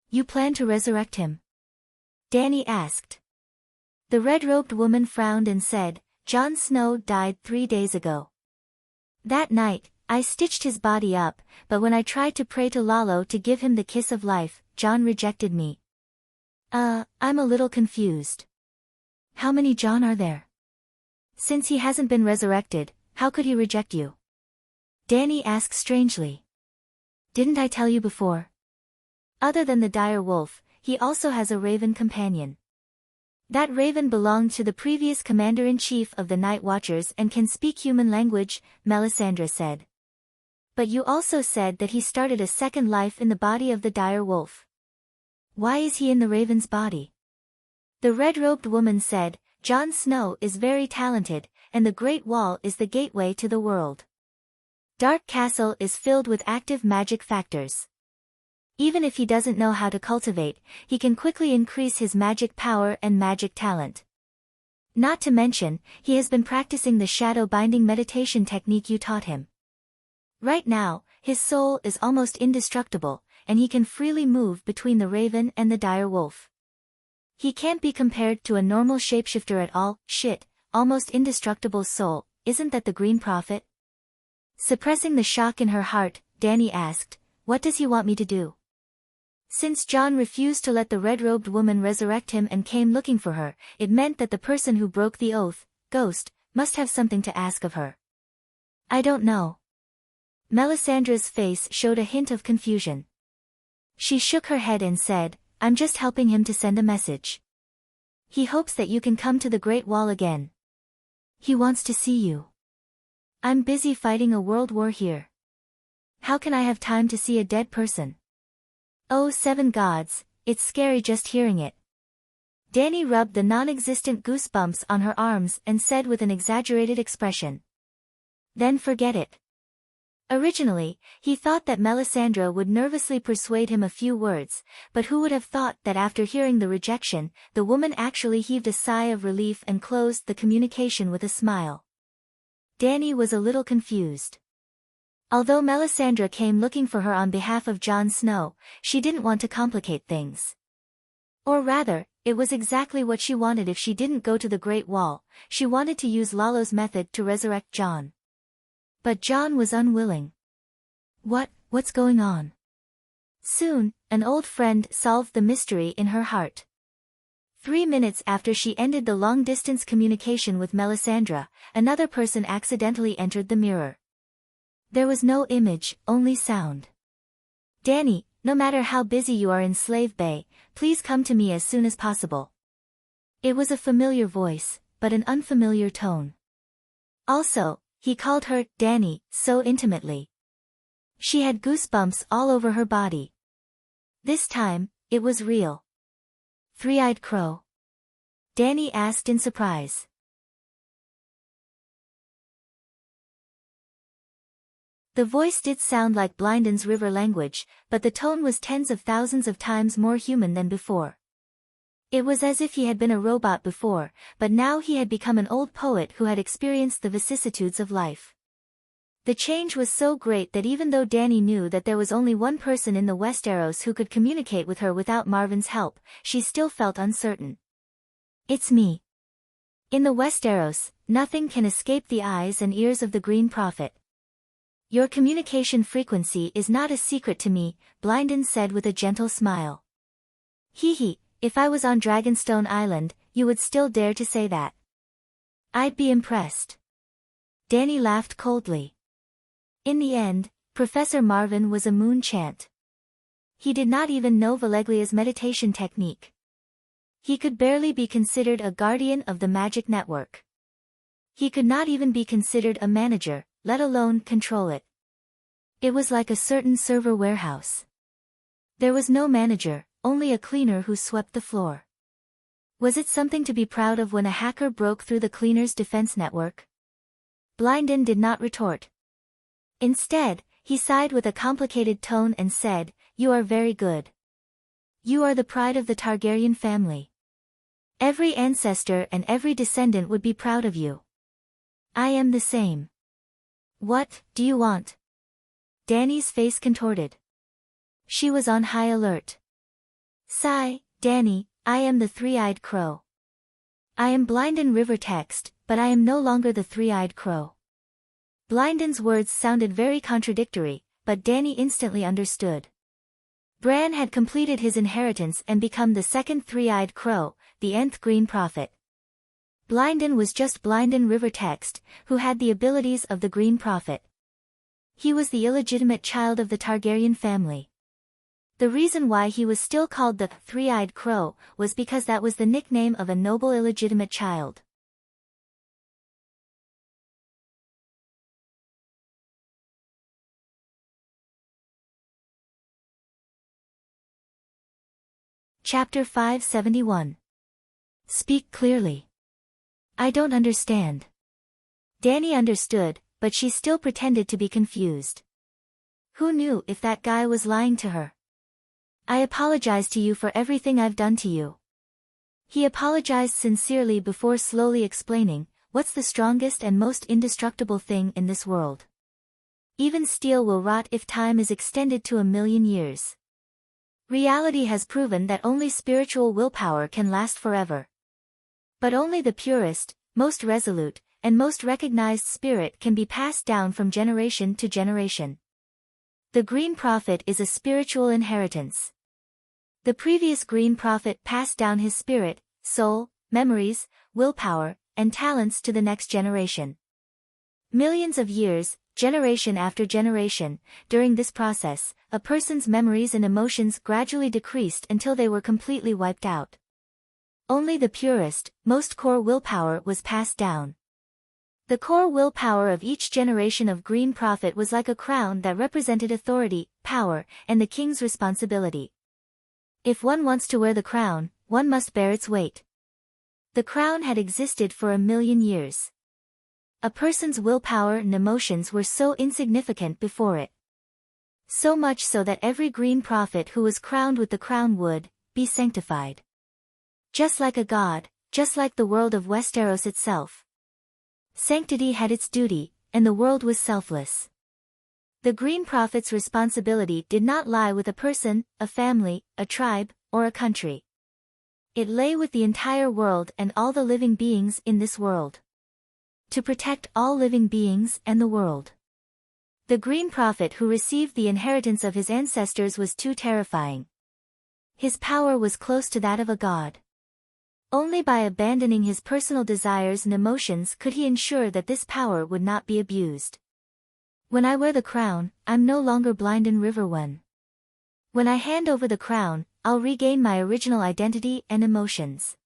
You plan to resurrect him? Dany asked. The red-robed woman frowned and said, Jon Snow died 3 days ago. That night, I stitched his body up, but when I tried to pray to Lalo to give him the kiss of life, Jon rejected me. I'm a little confused. How many Jon are there? Since he hasn't been resurrected, how could he reject you? Dany asked strangely. Didn't I tell you before? Other than the dire wolf, he also has a raven companion. That raven belonged to the previous commander-in-chief of the Night Watchers and can speak human language, Melisandre said. But you also said that he started a second life in the body of the dire wolf. Why is he in the raven's body? The red-robed woman said, Jon Snow is very talented, and the Great Wall is the gateway to the world. Dark Castle is filled with active magic factors. Even if he doesn't know how to cultivate, he can quickly increase his magic power and magic talent. Not to mention, he has been practicing the shadow binding meditation technique you taught him. Right now, his soul is almost indestructible, and he can freely move between the raven and the dire wolf. He can't be compared to a normal shapeshifter at all. Shit, almost indestructible soul, isn't that the Green Prophet? Suppressing the shock in her heart, Dany asked, what does he want me to do? Since Jon refused to let the red-robed woman resurrect him and came looking for her, it meant that the person who broke the oath, Ghost, must have something to ask of her. I don't know. Melisandre's face showed a hint of confusion. She shook her head and said, I'm just helping him to send a message. He hopes that you can come to the Great Wall again. He wants to see you. I'm busy fighting a world war here. How can I have time to see a dead person? Oh, 7 gods, it's scary just hearing it. Dany rubbed the non-existent goosebumps on her arms and said with an exaggerated expression. Then forget it. Originally, he thought that Melisandre would nervously persuade him a few words, but who would have thought that after hearing the rejection, the woman actually heaved a sigh of relief and closed the communication with a smile. Dany was a little confused. Although Melisandre came looking for her on behalf of Jon Snow, she didn't want to complicate things. Or rather, it was exactly what she wanted if she didn't go to the Great Wall. She wanted to use Lalo's method to resurrect Jon. But Jon was unwilling. What's going on? Soon, an old friend solved the mystery in her heart. 3 minutes after she ended the long-distance communication with Melisandre, another person accidentally entered the mirror. There was no image, only sound. Dany, no matter how busy you are in Slave Bay, please come to me as soon as possible. It was a familiar voice, but an unfamiliar tone. Also, he called her Dany so intimately. She had goosebumps all over her body. This time, it was real. Three-eyed crow? Dany asked in surprise. The voice did sound like Blindon's river language, but the tone was tens of thousands of times more human than before. It was as if he had been a robot before, but now he had become an old poet who had experienced the vicissitudes of life. The change was so great that even though Dany knew that there was only one person in the Westeros who could communicate with her without Marvin's help, she still felt uncertain. It's me. In the Westeros, nothing can escape the eyes and ears of the Green Prophet. Your communication frequency is not a secret to me, Blynden said with a gentle smile. Hee, if I was on Dragonstone Island, you would still dare to say that. I'd be impressed. Danny laughed coldly. In the end, Professor Marvin was a moon chant. He did not even know Valeglia's meditation technique. He could barely be considered a guardian of the magic network. He could not even be considered a manager, let alone control it. It was like a certain server warehouse. There was no manager, only a cleaner who swept the floor. Was it something to be proud of when a hacker broke through the cleaner's defense network? Blynden did not retort. Instead, he sighed with a complicated tone and said, "You are very good. You are the pride of the Targaryen family. Every ancestor and every descendant would be proud of you. I am the same. What do you want?" Danny's face contorted. She was on high alert. Sigh, Danny, I am the three-eyed crow. I am Blynden River Text, but I am no longer the three-eyed crow. Blynden's words sounded very contradictory, but Danny instantly understood. Bran had completed his inheritance and become the second three-eyed crow, the nth Green Prophet. Blynden was just Blynden River Text, who had the abilities of the Green Prophet. He was the illegitimate child of the Targaryen family. The reason why he was still called the Three-Eyed Crow was because that was the nickname of a noble illegitimate child. Chapter 571. Speak clearly. I don't understand. Danny understood, but she still pretended to be confused. Who knew if that guy was lying to her? I apologize to you for everything I've done to you. He apologized sincerely before slowly explaining, what's the strongest and most indestructible thing in this world? Even steel will rot if time is extended to 1,000,000 years. Reality has proven that only spiritual willpower can last forever. But only the purest, most resolute, and most recognized spirit can be passed down from generation to generation. The Green Prophet is a spiritual inheritance. The previous Green Prophet passed down his spirit, soul, memories, willpower, and talents to the next generation. Millions of years, generation after generation, during this process, a person's memories and emotions gradually decreased until they were completely wiped out. Only the purest, most core willpower was passed down. The core willpower of each generation of Green Prophet was like a crown that represented authority, power, and the king's responsibility. If one wants to wear the crown, one must bear its weight. The crown had existed for 1,000,000 years. A person's willpower and emotions were so insignificant before it. So much so that every Green Prophet who was crowned with the crown would be sanctified. Just like a god, just like the world of Westeros itself. Sanctity had its duty, and the world was selfless. The Green Prophet's responsibility did not lie with a person, a family, a tribe, or a country. It lay with the entire world and all the living beings in this world. To protect all living beings and the world. The Green Prophet who received the inheritance of his ancestors was too terrifying. His power was close to that of a god. Only by abandoning his personal desires and emotions could he ensure that this power would not be abused. When I wear the crown, I'm no longer Blynden River one. When I hand over the crown, I'll regain my original identity and emotions.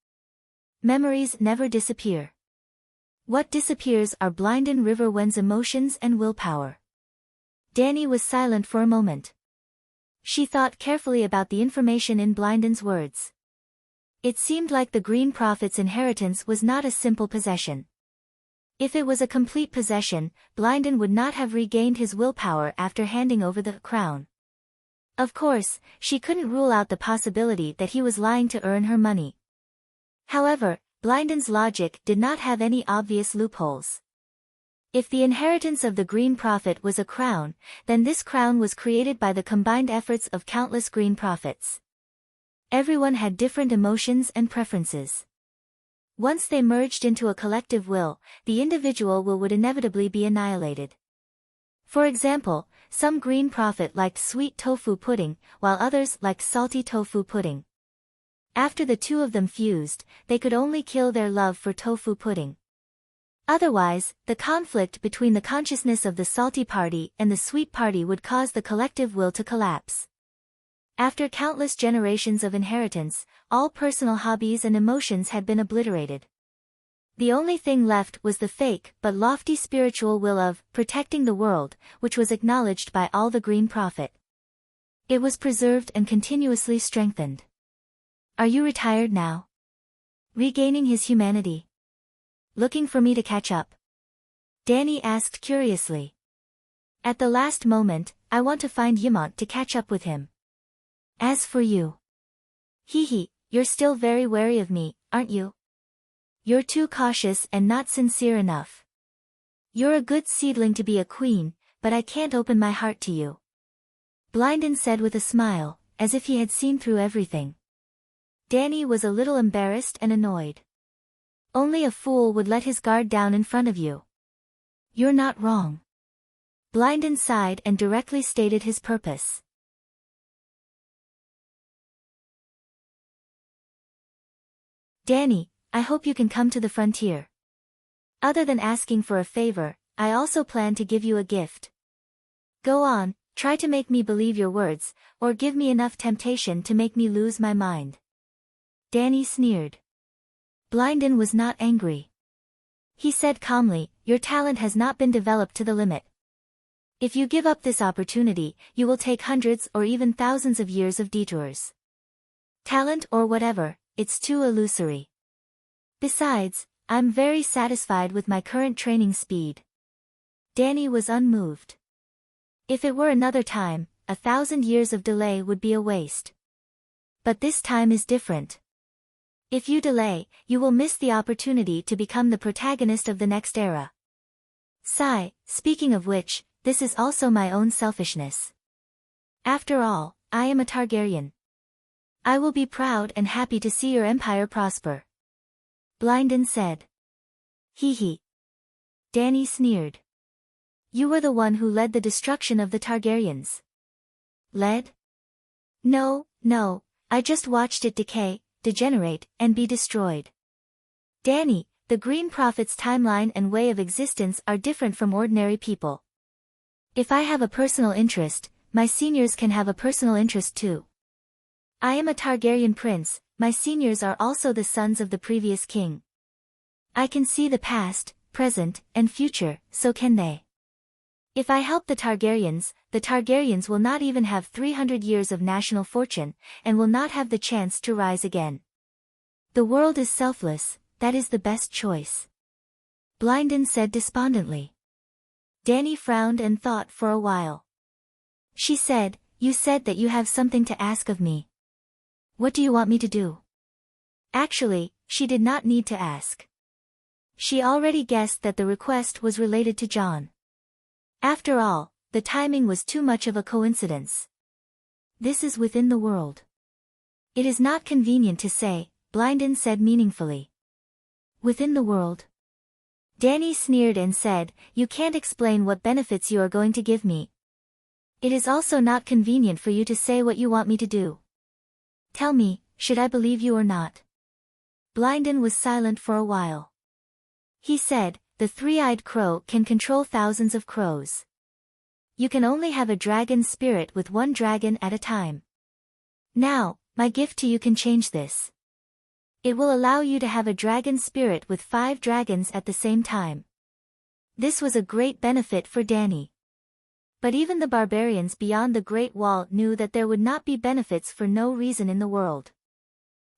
Memories never disappear. What disappears are Blynden River one's emotions and willpower. Danny was silent for a moment. She thought carefully about the information in Blynden's words. It seemed like the Green Prophet's inheritance was not a simple possession. If it was a complete possession, Blynden would not have regained his willpower after handing over the crown. Of course, she couldn't rule out the possibility that he was lying to earn her money. However, Blynden's logic did not have any obvious loopholes. If the inheritance of the Green Prophet was a crown, then this crown was created by the combined efforts of countless Green Prophets. Everyone had different emotions and preferences. Once they merged into a collective will, the individual will would inevitably be annihilated. For example, some green prophet liked sweet tofu pudding, while others liked salty tofu pudding. After the two of them fused, they could only kill their love for tofu pudding. Otherwise, the conflict between the consciousness of the salty party and the sweet party would cause the collective will to collapse. After countless generations of inheritance, all personal hobbies and emotions had been obliterated. The only thing left was the fake but lofty spiritual will of protecting the world, which was acknowledged by all the green prophet. It was preserved and continuously strengthened. Are you retired now? Regaining his humanity. Looking for me to catch up? Danny asked curiously. At the last moment, I want to find Yamant to catch up with him. As for you. You're still very wary of me, aren't you? You're too cautious and not sincere enough. You're a good seedling to be a queen, but I can't open my heart to you. Blynden said with a smile, as if he had seen through everything. Danny was a little embarrassed and annoyed. Only a fool would let his guard down in front of you. You're not wrong. Blynden sighed and directly stated his purpose. Danny, I hope you can come to the frontier. Other than asking for a favor, I also plan to give you a gift. Go on, try to make me believe your words, or give me enough temptation to make me lose my mind. Danny sneered. Blynden was not angry. He said calmly, your talent has not been developed to the limit. If you give up this opportunity, you will take hundreds or even thousands of years of detours. Talent or whatever, it's too illusory. Besides, I'm very satisfied with my current training speed. Danny was unmoved. If it were another time, 1,000 years of delay would be a waste. But this time is different. If you delay, you will miss the opportunity to become the protagonist of the next era. Sigh, speaking of which, this is also my own selfishness. After all, I am a Targaryen. I will be proud and happy to see your empire prosper. Blynden said. Danny sneered. You were the one who led the destruction of the Targaryens. Led? No, I just watched it decay, degenerate, and be destroyed. Danny, the Green Prophet's timeline and way of existence are different from ordinary people. If I have a personal interest, my seniors can have a personal interest too. I am a Targaryen prince, my seniors are also the sons of the previous king. I can see the past, present, and future, so can they. If I help the Targaryens will not even have 300 years of national fortune, and will not have the chance to rise again. The world is selfless, that is the best choice. Blynden said despondently. Danny frowned and thought for a while. She said, you said that you have something to ask of me. What do you want me to do? Actually, she did not need to ask. She already guessed that the request was related to John. After all, the timing was too much of a coincidence. This is within the world. It is not convenient to say, Blynden said meaningfully. Within the world? Danny sneered and said, you can't explain what benefits you are going to give me. It is also not convenient for you to say what you want me to do. Tell me, should I believe you or not? Blynden was silent for a while. He said, the three-eyed crow can control thousands of crows. You can only have a dragon spirit with one dragon at a time. Now, my gift to you can change this. It will allow you to have a dragon spirit with 5 dragons at the same time. This was a great benefit for Danny. But even the barbarians beyond the Great Wall knew that there would not be benefits for no reason in the world.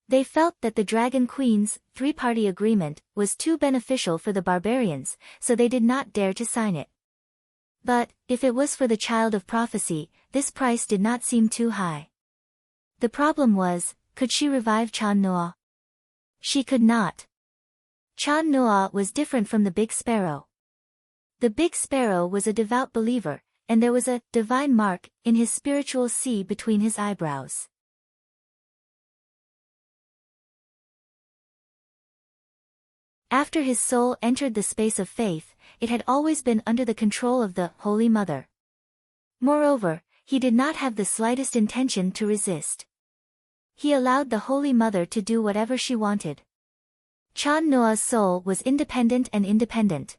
They felt that the Dragon Queen's 3-party agreement was too beneficial for the barbarians, so they did not dare to sign it. But, if it was for the Child of Prophecy, this price did not seem too high. The problem was, could she revive Chan Noa? She could not. Chan Noa was different from the Big Sparrow. The Big Sparrow was a devout believer, and there was a divine mark in his spiritual sea between his eyebrows. After his soul entered the space of faith, it had always been under the control of the Holy Mother. Moreover, he did not have the slightest intention to resist. He allowed the Holy Mother to do whatever she wanted. Chan Noa's soul was independent and independent.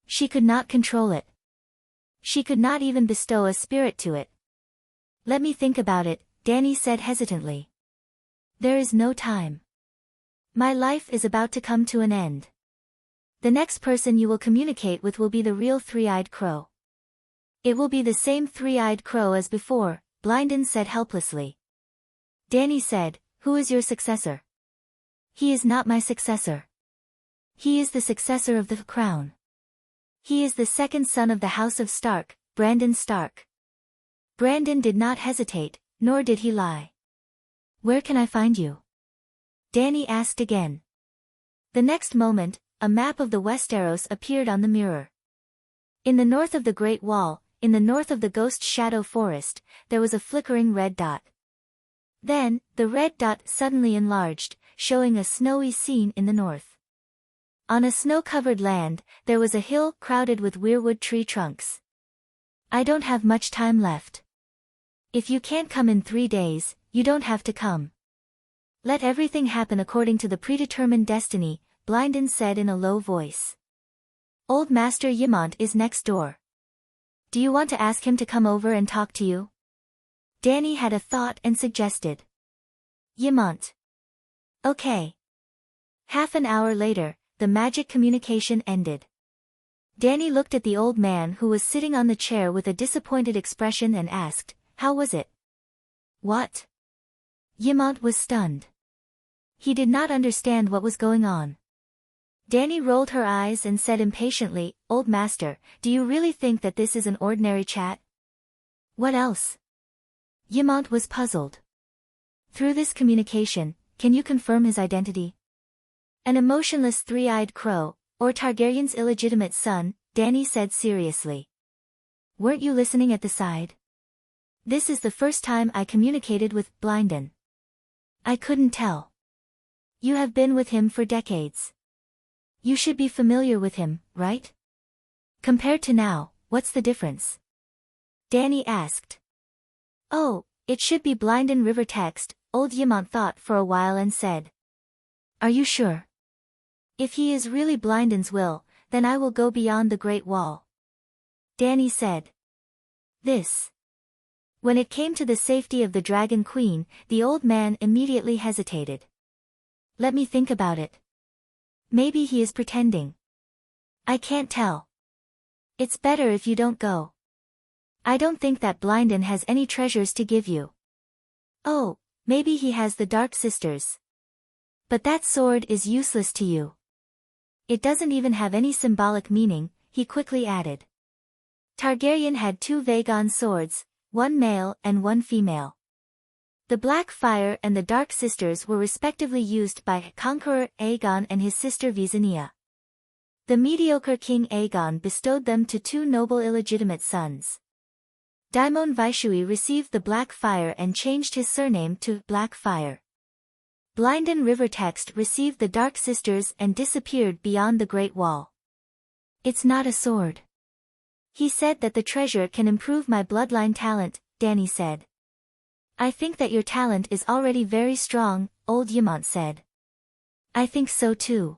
She could not control it. She could not even bestow a spirit to it. Let me think about it, Danny said hesitantly. There is no time. My life is about to come to an end. The next person you will communicate with will be the real three-eyed crow. It will be the same three-eyed crow as before, Blynden said helplessly. Danny said, who is your successor? He is not my successor. He is the successor of the crown. He is the second son of the House of Stark, Brandon Stark. Brandon did not hesitate, nor did he lie. Where can I find you? Danny asked again. The next moment, a map of the Westeros appeared on the mirror. In the north of the Great Wall, in the north of the Ghost Shadow Forest, there was a flickering red dot. Then, the red dot suddenly enlarged, showing a snowy scene in the north. On a snow-covered land, there was a hill crowded with weirwood tree trunks. I don't have much time left. If you can't come in 3 days, you don't have to come. Let everything happen according to the predetermined destiny, Blynden said in a low voice. Old Master Ymont is next door. Do you want to ask him to come over and talk to you? Danny had a thought and suggested. Ymont. Okay. Half an hour later, the magic communication ended. Danny looked at the old man who was sitting on the chair with a disappointed expression and asked, how was it? What? Ymont was stunned. He did not understand what was going on. Danny rolled her eyes and said impatiently, Old Master, do you really think that this is an ordinary chat? What else? Ymont was puzzled. Through this communication, can you confirm his identity? An emotionless three-eyed crow, or Targaryen's illegitimate son, Danny said seriously. Weren't you listening at the side? This is the first time I communicated with Blynden. I couldn't tell. You have been with him for decades. You should be familiar with him, right? Compared to now, what's the difference? Danny asked. Oh, it should be Blynden River text, old Ymont thought for a while and said. Are you sure? If he is really Blynden's will, then I will go beyond the Great Wall. Danny said. This. When it came to the safety of the Dragon Queen, the old man immediately hesitated. Let me think about it. Maybe he is pretending. I can't tell. It's better if you don't go. I don't think that Blynden has any treasures to give you. Oh, maybe he has the Dark Sisters. But that sword is useless to you. It doesn't even have any symbolic meaning, he quickly added. Targaryen had 2 Vagon swords, one male and one female. The Black Fire and the Dark Sisters were respectively used by Conqueror Aegon and his sister Visenya. The mediocre King Aegon bestowed them to 2 noble illegitimate sons. Daimon Vaishui received the Black Fire and changed his surname to Black Fire. Blynden River text received the Dark Sisters and disappeared beyond the Great Wall. It's not a sword. He said that the treasure can improve my bloodline talent, Danny said. I think that your talent is already very strong, old Ymont said. I think so too.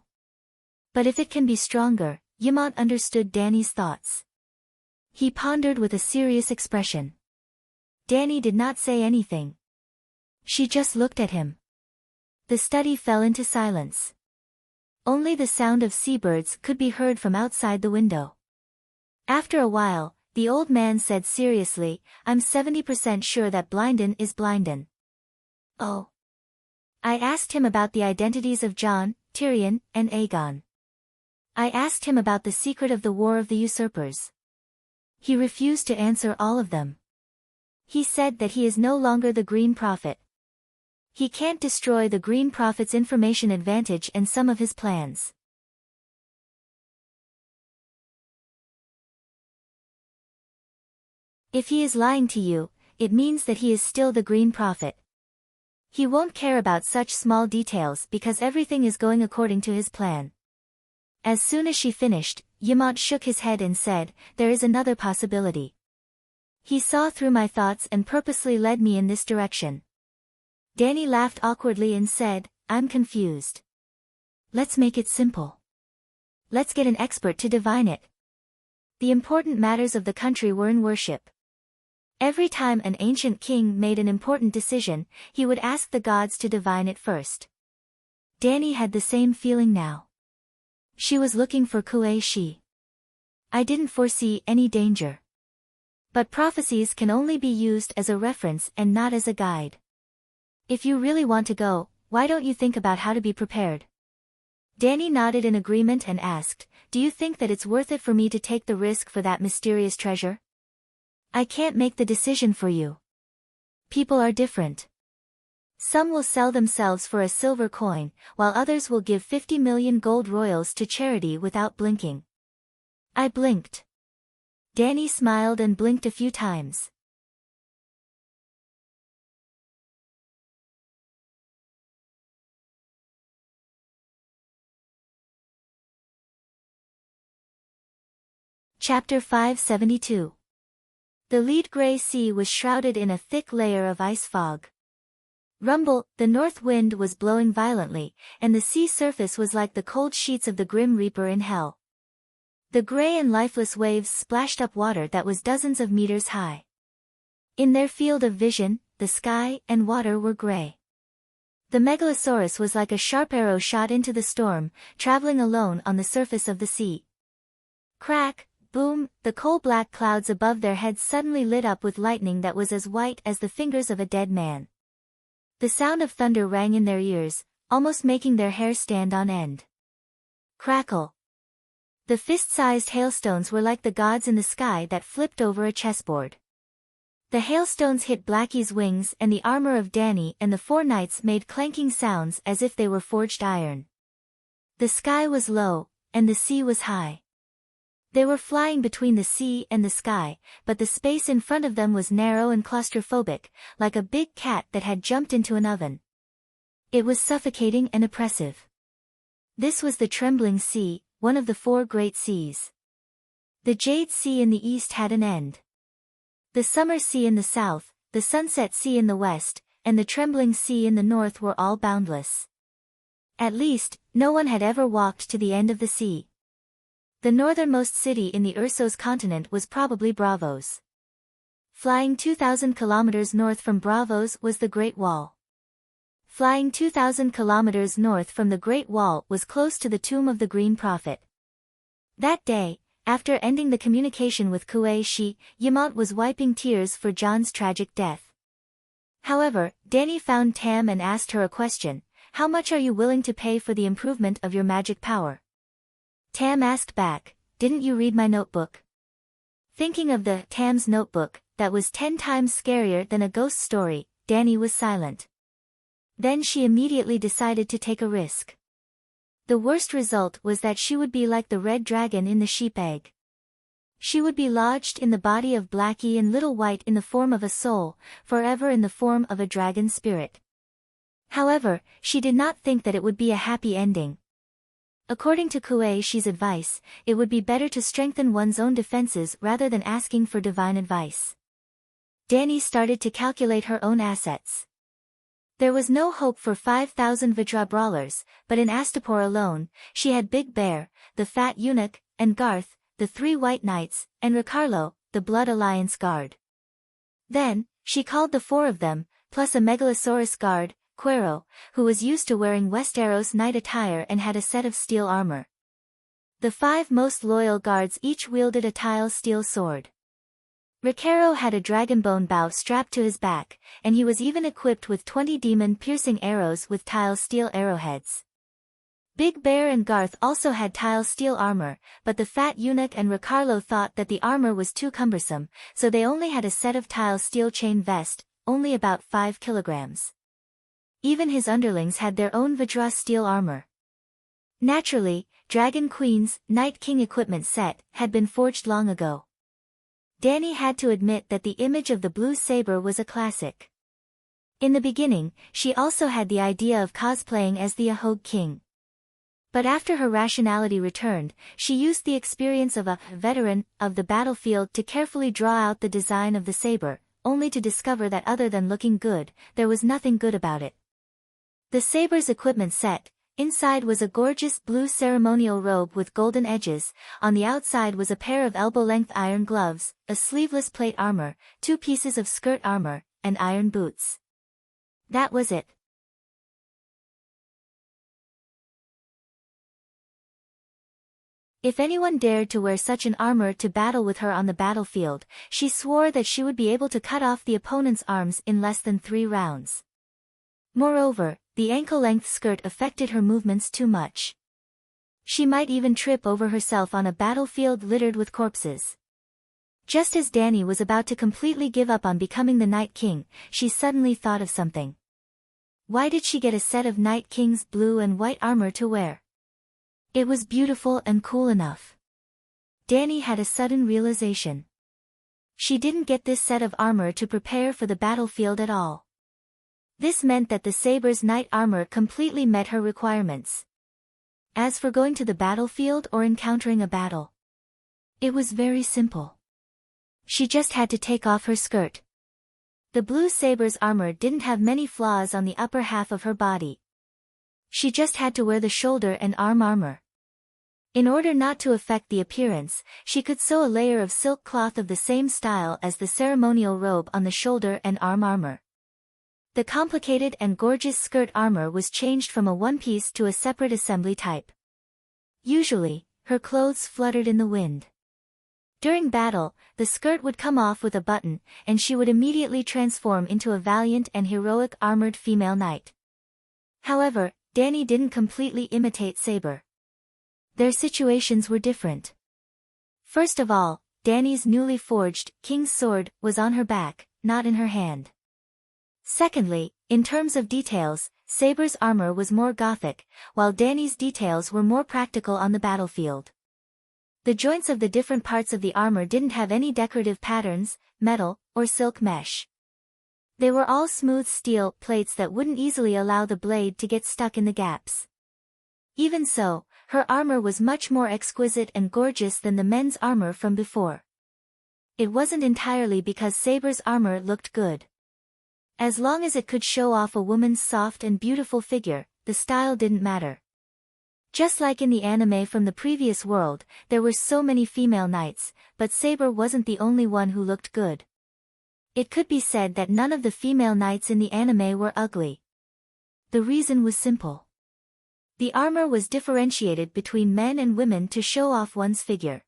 But if it can be stronger, Ymont understood Danny's thoughts. He pondered with a serious expression. Danny did not say anything. She just looked at him. The study fell into silence. Only the sound of seabirds could be heard from outside the window. After a while, the old man said seriously, I'm 70% sure that Blynden is Blynden. Oh. I asked him about the identities of Jon, Tyrion, and Aegon. I asked him about the secret of the War of the Usurpers. He refused to answer all of them. He said that he is no longer the Green Prophet. He can't destroy the Green Prophet's information advantage and some of his plans. If he is lying to you, it means that he is still the Green Prophet. He won't care about such small details because everything is going according to his plan. As soon as she finished, Yamant shook his head and said, "There is another possibility." He saw through my thoughts and purposely led me in this direction. Danny laughed awkwardly and said, "I'm confused." "Let's make it simple. Let's get an expert to divine it." The important matters of the country were in worship. Every time an ancient king made an important decision, he would ask the gods to divine it first. Danny had the same feeling now. She was looking for Kuei Shi. I didn't foresee any danger. But prophecies can only be used as a reference and not as a guide. If you really want to go, why don't you think about how to be prepared? Danny nodded in agreement and asked, "Do you think that it's worth it for me to take the risk for that mysterious treasure?" "I can't make the decision for you. People are different. Some will sell themselves for a silver coin, while others will give 50 million gold royals to charity without blinking." I blinked. Danny smiled and blinked a few times. Chapter 572. The lead gray sea was shrouded in a thick layer of ice fog. Rumble, the north wind was blowing violently, and the sea surface was like the cold sheets of the Grim Reaper in hell. The gray and lifeless waves splashed up water that was dozens of meters high. In their field of vision, the sky and water were gray. The megalosaurus was like a sharp arrow shot into the storm, traveling alone on the surface of the sea. Crack, boom, the coal-black clouds above their heads suddenly lit up with lightning that was as white as the fingers of a dead man. The sound of thunder rang in their ears, almost making their hair stand on end. Crackle. The fist-sized hailstones were like the gods in the sky that flipped over a chessboard. The hailstones hit Blackie's wings and the armor of Danny, and the four knights made clanking sounds as if they were forged iron. The sky was low, and the sea was high. They were flying between the sea and the sky, but the space in front of them was narrow and claustrophobic, like a big cat that had jumped into an oven. It was suffocating and oppressive. This was the Trembling Sea, one of the four great seas. The Jade Sea in the east had an end. The Summer Sea in the south, the Sunset Sea in the west, and the Trembling Sea in the north were all boundless. At least, no one had ever walked to the end of the sea. The northernmost city in the Ursos continent was probably Bravos. Flying 2,000 kilometers north from Bravos was the Great Wall. Flying 2,000 kilometers north from the Great Wall was close to the tomb of the Green Prophet. That day, after ending the communication with Kuei Shi, Yamant was wiping tears for John's tragic death. However, Danny found Tam and asked her a question: "How much are you willing to pay for the improvement of your magic power?" Tam asked back, "Didn't you read my notebook?" Thinking of Tam's notebook, that was 10 times scarier than a ghost story, Danny was silent. Then she immediately decided to take a risk. The worst result was that she would be like the red dragon in the sheep egg. She would be lodged in the body of Blackie and Little White in the form of a soul, forever in the form of a dragon spirit. However, she did not think that it would be a happy ending. According to Kuei Shi's advice, it would be better to strengthen one's own defenses rather than asking for divine advice. Danny started to calculate her own assets. There was no hope for 5,000 Vajra brawlers, but in Astapor alone, she had Big Bear, the Fat Eunuch, and Garth, the 3 White Knights, and Ricardo, the Blood Alliance Guard. Then, she called the 4 of them, plus a Megalosaurus guard, Cuero, who was used to wearing Westeros knight attire and had a set of steel armor. The 5 most loyal guards each wielded a tile steel sword. Ricardo had a dragonbone bow strapped to his back, and he was even equipped with 20 demon-piercing arrows with tile steel arrowheads. Big Bear and Garth also had tile steel armor, but the Fat Eunuch and Ricardo thought that the armor was too cumbersome, so they only had a set of tile steel chain vest, only about 5 kilograms. Even his underlings had their own Vajra steel armor. Naturally, Dragon Queen's Night King equipment set had been forged long ago. Danny had to admit that the image of the blue saber was a classic. In the beginning, she also had the idea of cosplaying as the Ahog King. But after her rationality returned, she used the experience of a veteran of the battlefield to carefully draw out the design of the saber, only to discover that other than looking good, there was nothing good about it. The saber's equipment set. Inside was a gorgeous blue ceremonial robe with golden edges, on the outside was a pair of elbow-length iron gloves, a sleeveless plate armor, 2 pieces of skirt armor, and iron boots. That was it. If anyone dared to wear such an armor to battle with her on the battlefield, she swore that she would be able to cut off the opponent's arms in less than 3 rounds. Moreover, the ankle-length skirt affected her movements too much. She might even trip over herself on a battlefield littered with corpses. Just as Dany was about to completely give up on becoming the Night King, she suddenly thought of something. Why did she get a set of Night King's blue and white armor to wear? It was beautiful and cool enough. Dany had a sudden realization. She didn't get this set of armor to prepare for the battlefield at all. This meant that the saber's knight armor completely met her requirements. As for going to the battlefield or encountering a battle, it was very simple. She just had to take off her skirt. The blue saber's armor didn't have many flaws on the upper half of her body. She just had to wear the shoulder and arm armor. In order not to affect the appearance, she could sew a layer of silk cloth of the same style as the ceremonial robe on the shoulder and arm armor. The complicated and gorgeous skirt armor was changed from a one-piece to a separate assembly type. Usually, her clothes fluttered in the wind. During battle, the skirt would come off with a button, and she would immediately transform into a valiant and heroic armored female knight. However, Dany didn't completely imitate Saber. Their situations were different. First of all, Dany's newly forged king's sword was on her back, not in her hand. Secondly, in terms of details, Saber's armor was more gothic, while Dany's details were more practical on the battlefield. The joints of the different parts of the armor didn't have any decorative patterns, metal, or silk mesh. They were all smooth steel plates that wouldn't easily allow the blade to get stuck in the gaps. Even so, her armor was much more exquisite and gorgeous than the men's armor from before. It wasn't entirely because Saber's armor looked good. As long as it could show off a woman's soft and beautiful figure, the style didn't matter. Just like in the anime from the previous world, there were so many female knights, but Saber wasn't the only one who looked good. It could be said that none of the female knights in the anime were ugly. The reason was simple. The armor was differentiated between men and women to show off one's figure.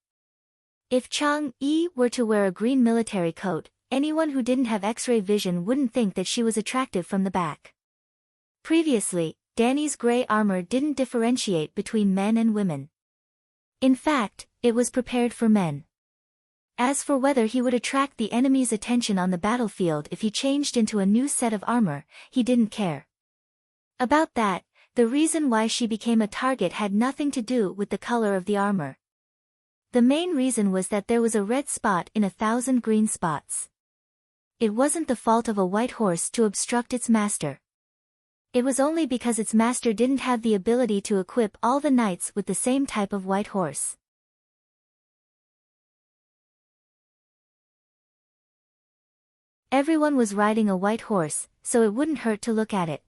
If Chang-yi were to wear a green military coat, anyone who didn't have X-ray vision wouldn't think that she was attractive from the back. Previously, Dany's gray armor didn't differentiate between men and women. In fact, it was prepared for men. As for whether he would attract the enemy's attention on the battlefield if he changed into a new set of armor, he didn't care. About that, the reason why she became a target had nothing to do with the color of the armor. The main reason was that there was a red spot in 1,000 green spots. It wasn't the fault of a white horse to obstruct its master. It was only because its master didn't have the ability to equip all the knights with the same type of white horse. Everyone was riding a white horse, so it wouldn't hurt to look at it.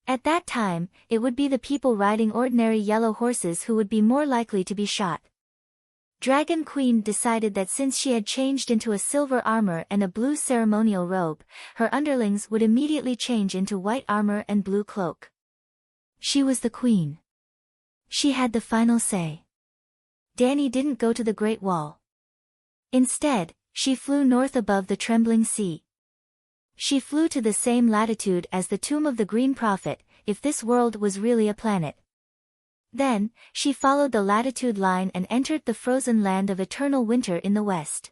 At that time, it would be the people riding ordinary yellow horses who would be more likely to be shot. Dragon Queen decided that since she had changed into a silver armor and a blue ceremonial robe, her underlings would immediately change into white armor and blue cloak. She was the queen. She had the final say. Dany didn't go to the Great Wall. Instead, she flew north above the trembling sea. She flew to the same latitude as the tomb of the Green Prophet, if this world was really a planet. Then, she followed the latitude line and entered the frozen land of eternal winter in the west.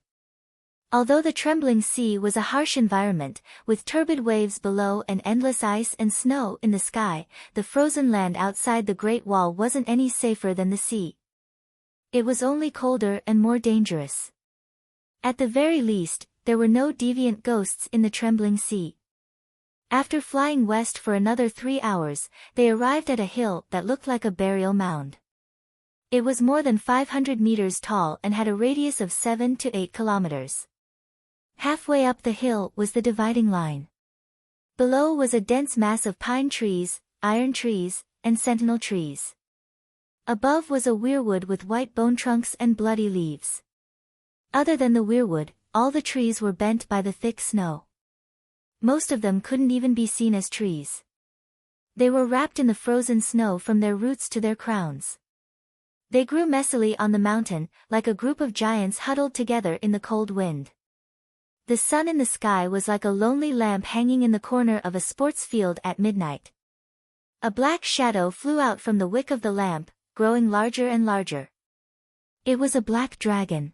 Although the trembling sea was a harsh environment, with turbid waves below and endless ice and snow in the sky, the frozen land outside the Great Wall wasn't any safer than the sea. It was only colder and more dangerous. At the very least, there were no deviant ghosts in the trembling sea. After flying west for another 3 hours, they arrived at a hill that looked like a burial mound. It was more than 500 meters tall and had a radius of 7 to 8 kilometers. Halfway up the hill was the dividing line. Below was a dense mass of pine trees, iron trees, and sentinel trees. Above was a weirwood with white bone trunks and bloody leaves. Other than the weirwood, all the trees were bent by the thick snow. Most of them couldn't even be seen as trees. They were wrapped in the frozen snow from their roots to their crowns. They grew messily on the mountain, like a group of giants huddled together in the cold wind. The sun in the sky was like a lonely lamp hanging in the corner of a sports field at midnight. A black shadow flew out from the wick of the lamp, growing larger and larger. It was a black dragon.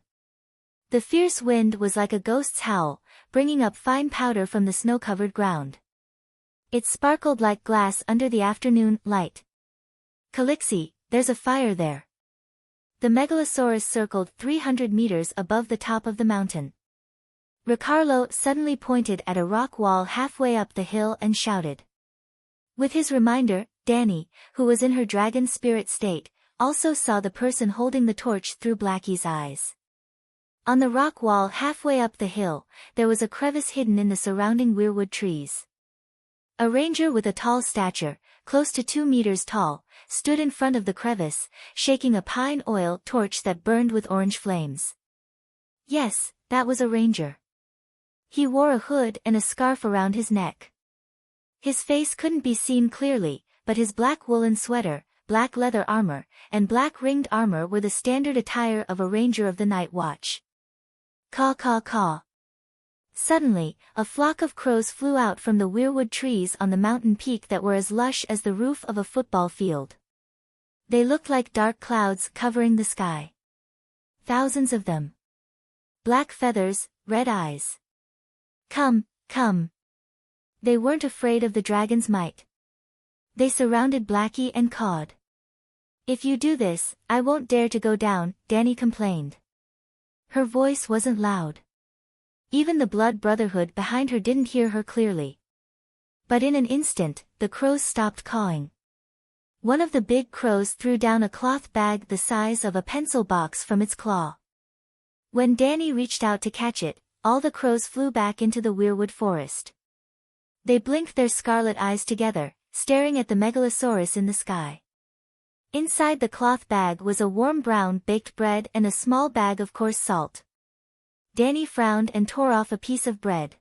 The fierce wind was like a ghost's howl, bringing up fine powder from the snow-covered ground. It sparkled like glass under the afternoon light. "Calixi, there's a fire there." The megalosaurus circled 300 meters above the top of the mountain. Ricardo suddenly pointed at a rock wall halfway up the hill and shouted. With his reminder, Danny, who was in her dragon spirit state, also saw the person holding the torch through Blackie's eyes. On the rock wall halfway up the hill, there was a crevice hidden in the surrounding weirwood trees. A ranger with a tall stature, close to 2 meters tall, stood in front of the crevice, shaking a pine oil torch that burned with orange flames. Yes, that was a ranger. He wore a hood and a scarf around his neck. His face couldn't be seen clearly, but his black woolen sweater, black leather armor, and black ringed armor were the standard attire of a ranger of the night watch. Caw caw caw. Suddenly, a flock of crows flew out from the weirwood trees on the mountain peak that were as lush as the roof of a football field. They looked like dark clouds covering the sky. Thousands of them. Black feathers, red eyes. Come, come. They weren't afraid of the dragon's might. They surrounded Blackie and cawed. "If you do this, I won't dare to go down," Danny complained. Her voice wasn't loud. Even the blood brotherhood behind her didn't hear her clearly. But in an instant, the crows stopped cawing. One of the big crows threw down a cloth bag the size of a pencil box from its claw. When Danny reached out to catch it, all the crows flew back into the weirwood forest. They blinked their scarlet eyes together, staring at the megalosaurus in the sky. Inside the cloth bag was a warm brown baked bread and a small bag of coarse salt. Danny frowned and tore off a piece of bread.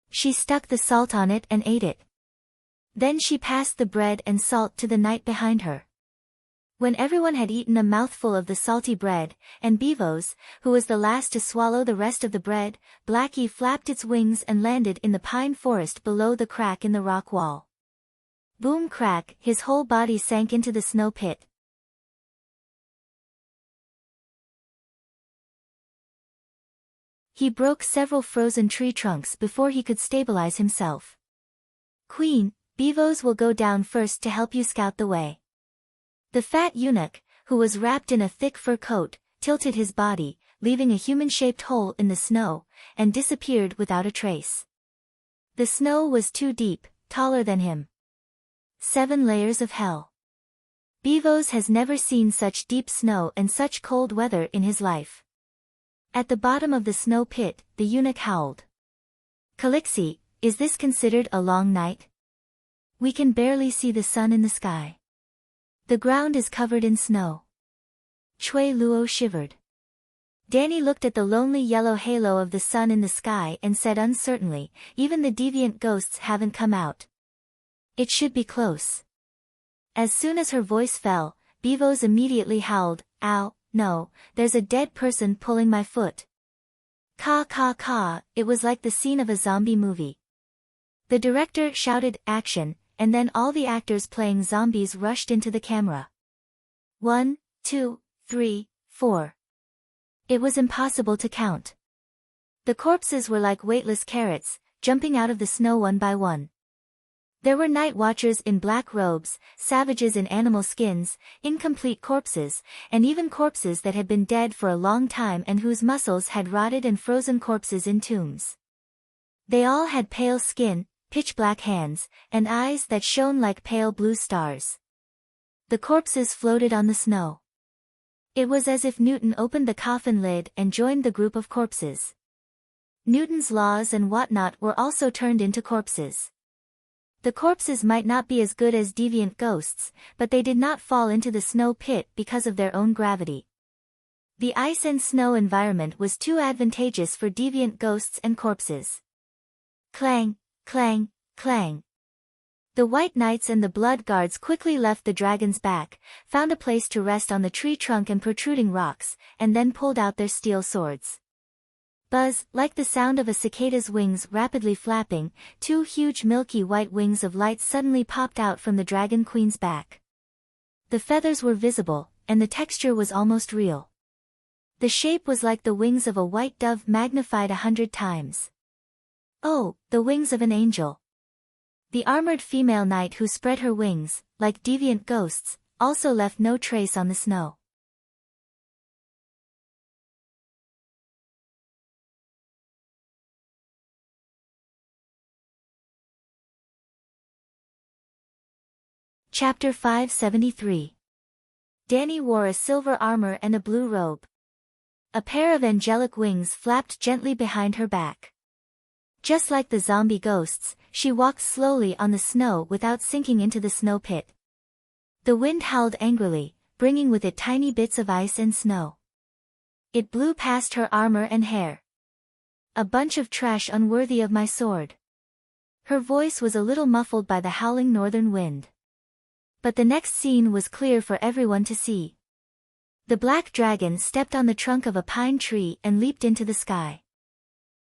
She stuck the salt on it and ate it. Then she passed the bread and salt to the knight behind her. When everyone had eaten a mouthful of the salty bread, and Beavos, who was the last to swallow the rest of the bread, Blackie flapped its wings and landed in the pine forest below the crack in the rock wall. Boom crack, his whole body sank into the snow pit. He broke several frozen tree trunks before he could stabilize himself. "Queen, Beavos will go down first to help you scout the way." The fat eunuch, who was wrapped in a thick fur coat, tilted his body, leaving a human-shaped hole in the snow, and disappeared without a trace. The snow was too deep, taller than him. 7 layers of hell. Beavos has never seen such deep snow and such cold weather in his life. At the bottom of the snow pit, the eunuch howled. "Calixi, is this considered a long night? We can barely see the sun in the sky. The ground is covered in snow." Chui Luo shivered. Danny looked at the lonely yellow halo of the sun in the sky and said uncertainly, "Even the deviant ghosts haven't come out. It should be close." As soon as her voice fell, Beavos immediately howled, "Ow, no, there's a dead person pulling my foot." Caw caw caw, it was like the scene of a zombie movie. The director shouted, "Action," and then all the actors playing zombies rushed into the camera. 1, 2, 3, 4. It was impossible to count. The corpses were like weightless carrots, jumping out of the snow one by one. There were night watchers in black robes, savages in animal skins, incomplete corpses, and even corpses that had been dead for a long time and whose muscles had rotted, and frozen corpses in tombs. They all had pale skin, pitch-black hands, and eyes that shone like pale blue stars. The corpses floated on the snow. It was as if Newton opened the coffin lid and joined the group of corpses. Newton's laws and whatnot were also turned into corpses. The corpses might not be as good as deviant ghosts, but they did not fall into the snow pit because of their own gravity. The ice and snow environment was too advantageous for deviant ghosts and corpses. Clang, clang, clang. The White Knights and the Blood Guards quickly left the dragon's back, found a place to rest on the tree trunk and protruding rocks, and then pulled out their steel swords. Buzz, like the sound of a cicada's wings rapidly flapping, two huge milky white wings of light suddenly popped out from the Dragon Queen's back. The feathers were visible, and the texture was almost real. The shape was like the wings of a white dove magnified 100 times. Oh, the wings of an angel. The armored female knight who spread her wings, like deviant ghosts, also left no trace on the snow. Chapter 573. Danny wore a silver armor and a blue robe. A pair of angelic wings flapped gently behind her back. Just like the zombie ghosts, she walked slowly on the snow without sinking into the snow pit. The wind howled angrily, bringing with it tiny bits of ice and snow. It blew past her armor and hair. A bunch of trash unworthy of my sword. Her voice was a little muffled by the howling northern wind. But the next scene was clear for everyone to see. The black dragon stepped on the trunk of a pine tree and leaped into the sky.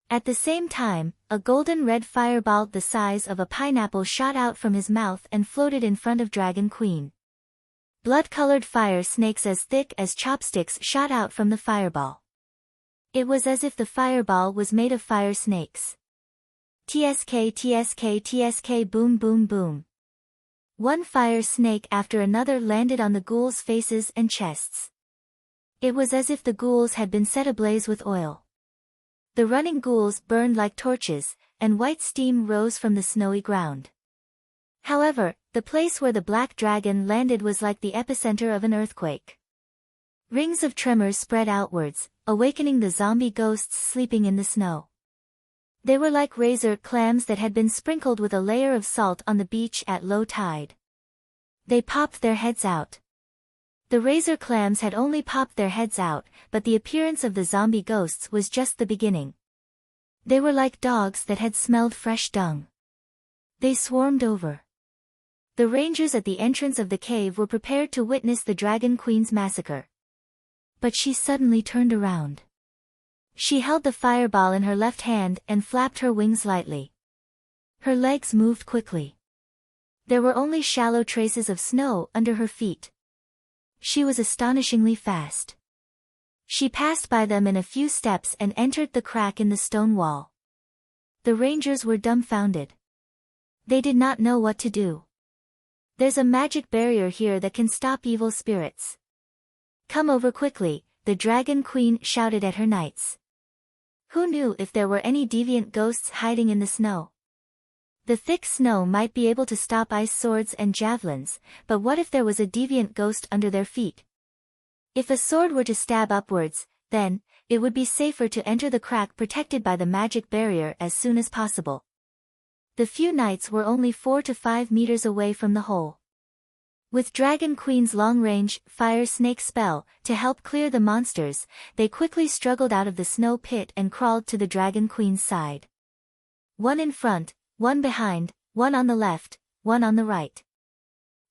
At the same time, a golden-red fireball the size of a pineapple shot out from his mouth and floated in front of Dragon Queen. Blood-colored fire snakes as thick as chopsticks shot out from the fireball. It was as if the fireball was made of fire snakes. TSK TSK TSK boom boom boom. One fire snake after another landed on the ghouls' faces and chests. It was as if the ghouls had been set ablaze with oil. The running ghouls burned like torches, and white steam rose from the snowy ground. However, the place where the black dragon landed was like the epicenter of an earthquake. Rings of tremors spread outwards, awakening the zombie ghosts sleeping in the snow. They were like razor clams that had been sprinkled with a layer of salt on the beach at low tide. They popped their heads out. The razor clams had only popped their heads out, but the appearance of the zombie ghosts was just the beginning. They were like dogs that had smelled fresh dung. They swarmed over. The rangers at the entrance of the cave were prepared to witness the Dragon Queen's massacre. But she suddenly turned around. She held the fireball in her left hand and flapped her wings lightly. Her legs moved quickly. There were only shallow traces of snow under her feet. She was astonishingly fast. She passed by them in a few steps and entered the crack in the stone wall. The rangers were dumbfounded. They did not know what to do. There's a magic barrier here that can stop evil spirits. Come over quickly, the Dragon Queen shouted at her knights. Who knew if there were any deviant ghosts hiding in the snow? The thick snow might be able to stop ice swords and javelins, but what if there was a deviant ghost under their feet? If a sword were to stab upwards, then, it would be safer to enter the crack protected by the magic barrier as soon as possible. The few knights were only 4 to 5 meters away from the hole. With Dragon Queen's long-range, fire snake spell, to help clear the monsters, they quickly struggled out of the snow pit and crawled to the Dragon Queen's side. One in front, one behind, one on the left, one on the right.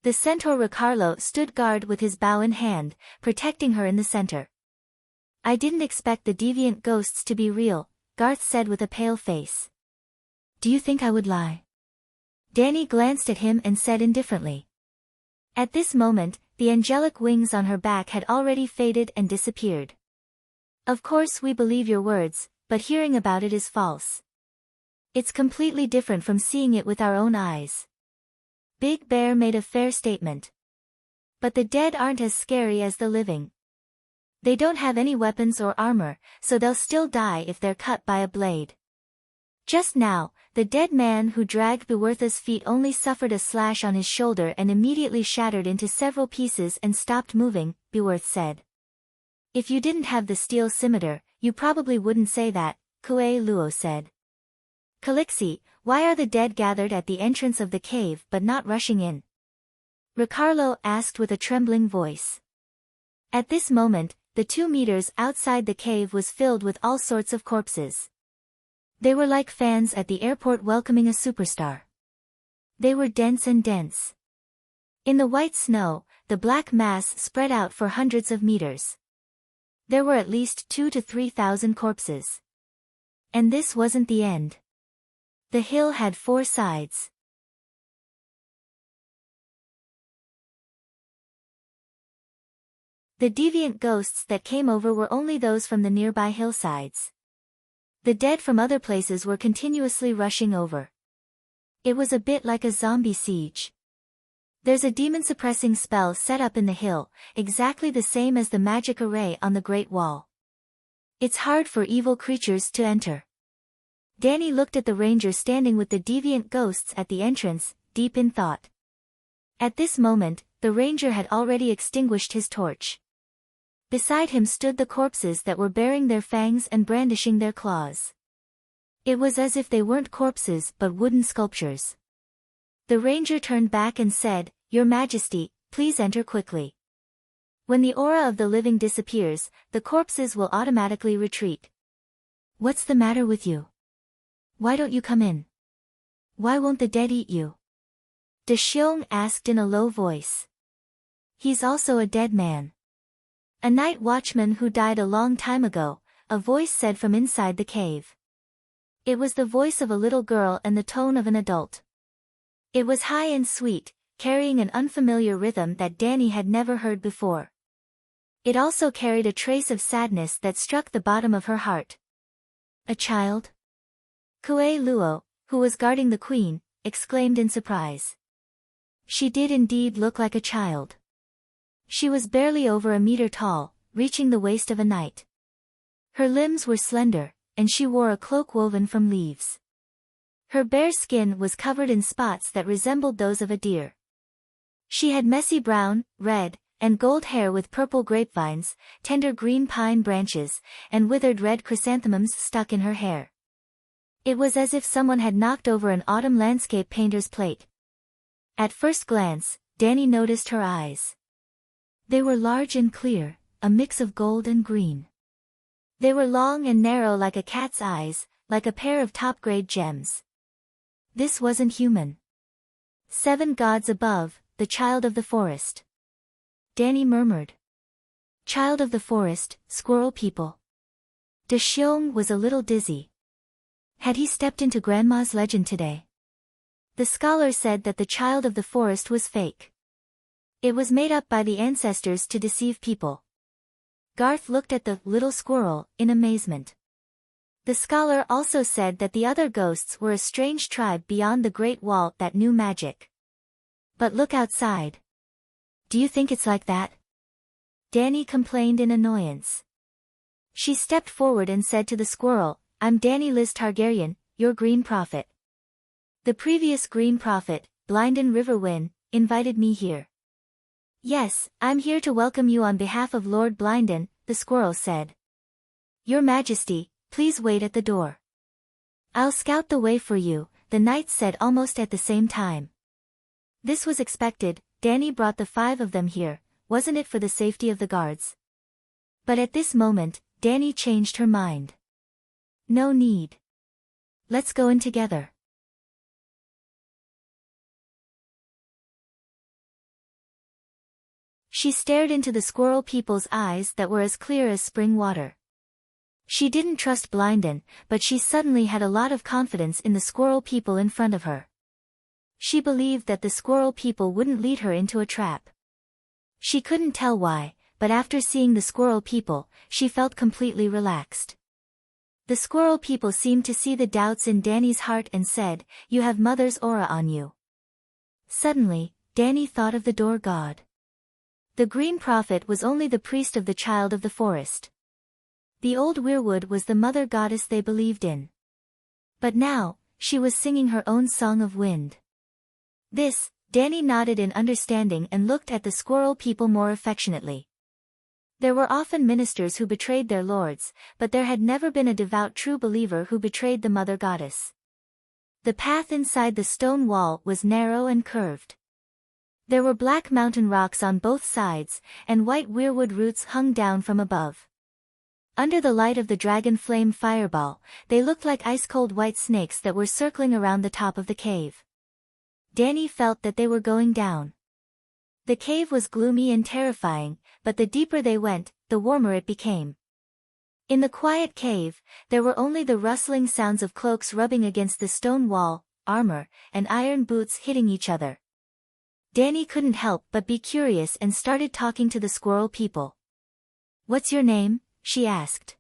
The centaur Ricardo stood guard with his bow in hand, protecting her in the center. I didn't expect the deviant ghosts to be real, Garth said with a pale face. Do you think I would lie? Danny glanced at him and said indifferently. At this moment, the angelic wings on her back had already faded and disappeared. Of course we believe your words, but hearing about it is false. It's completely different from seeing it with our own eyes. Big Bear made a fair statement. But the dead aren't as scary as the living. They don't have any weapons or armor, so they'll still die if they're cut by a blade. Just now, The dead man who dragged Bewortha's feet only suffered a slash on his shoulder and immediately shattered into several pieces and stopped moving, Beworth said. If you didn't have the steel scimitar, you probably wouldn't say that, Kue Luo said. Calixi, why are the dead gathered at the entrance of the cave but not rushing in? Ricardo asked with a trembling voice. At this moment, the 2 meters outside the cave was filled with all sorts of corpses. They were like fans at the airport welcoming a superstar. They were dense and dense. In the white snow, the black mass spread out for hundreds of meters. There were at least 2,000 to 3,000 corpses. And this wasn't the end. The hill had 4 sides. The deviant ghosts that came over were only those from the nearby hillsides. The dead from other places were continuously rushing over. It was a bit like a zombie siege. There's a demon-suppressing spell set up in the hill, exactly the same as the magic array on the Great Wall. It's hard for evil creatures to enter. Danny looked at the ranger standing with the deviant ghosts at the entrance, deep in thought. At this moment, the ranger had already extinguished his torch. Beside him stood the corpses that were baring their fangs and brandishing their claws. It was as if they weren't corpses but wooden sculptures. The ranger turned back and said, "Your Majesty, please enter quickly. When the aura of the living disappears, the corpses will automatically retreat." "What's the matter with you? Why don't you come in? Why won't the dead eat you?" De Xiong asked in a low voice. "He's also a dead man. A night watchman who died a long time ago," a voice said from inside the cave. It was the voice of a little girl and the tone of an adult. It was high and sweet, carrying an unfamiliar rhythm that Danny had never heard before. It also carried a trace of sadness that struck the bottom of her heart. "A child?" Kue Luo, who was guarding the queen, exclaimed in surprise. She did indeed look like a child. She was barely over a meter tall, reaching the waist of a knight. Her limbs were slender, and she wore a cloak woven from leaves. Her bare skin was covered in spots that resembled those of a deer. She had messy brown, red, and gold hair with purple grapevines, tender green pine branches, and withered red chrysanthemums stuck in her hair. It was as if someone had knocked over an autumn landscape painter's plate. At first glance, Danny noticed her eyes. They were large and clear, a mix of gold and green. They were long and narrow like a cat's eyes, like a pair of top-grade gems. This wasn't human. 7 gods above, the child of the forest. Danny murmured. Child of the forest, squirrel people. De Xiong was a little dizzy. Had he stepped into Grandma's legend today? The scholar said that the child of the forest was fake. It was made up by the ancestors to deceive people. Garth looked at the little squirrel in amazement. The scholar also said that the other ghosts were a strange tribe beyond the Great Wall that knew magic. But look outside. Do you think it's like that? Danny complained in annoyance. She stepped forward and said to the squirrel, "I'm Danny Liz Targaryen, your Green Prophet. The previous Green Prophet, Blinden Riverwind, invited me here." "Yes, I'm here to welcome you on behalf of Lord Blinden," the squirrel said. "Your Majesty, please wait at the door." "I'll scout the way for you," the knight said almost at the same time. This was expected. Danny brought the 5 of them here, wasn't it for the safety of the guards? But at this moment, Danny changed her mind. "No need. Let's go in together." She stared into the squirrel people's eyes that were as clear as spring water. She didn't trust Blinden, but she suddenly had a lot of confidence in the squirrel people in front of her. She believed that the squirrel people wouldn't lead her into a trap. She couldn't tell why, but after seeing the squirrel people, she felt completely relaxed. The squirrel people seemed to see the doubts in Danny's heart and said, "You have Mother's aura on you." Suddenly, Danny thought of the door god. The Green Prophet was only the priest of the child of the forest. The old weirwood was the mother goddess they believed in. But now, she was singing her own song of wind. Danny nodded in understanding and looked at the squirrel people more affectionately. There were often ministers who betrayed their lords, but there had never been a devout true believer who betrayed the mother goddess. The path inside the stone wall was narrow and curved. There were black mountain rocks on both sides, and white weirwood roots hung down from above. Under the light of the dragon flame fireball, they looked like ice-cold white snakes that were circling around the top of the cave. Danny felt that they were going down. The cave was gloomy and terrifying, but the deeper they went, the warmer it became. In the quiet cave, there were only the rustling sounds of cloaks rubbing against the stone wall, armor, and iron boots hitting each other. Danny couldn't help but be curious and started talking to the squirrel people. "What's your name?" she asked.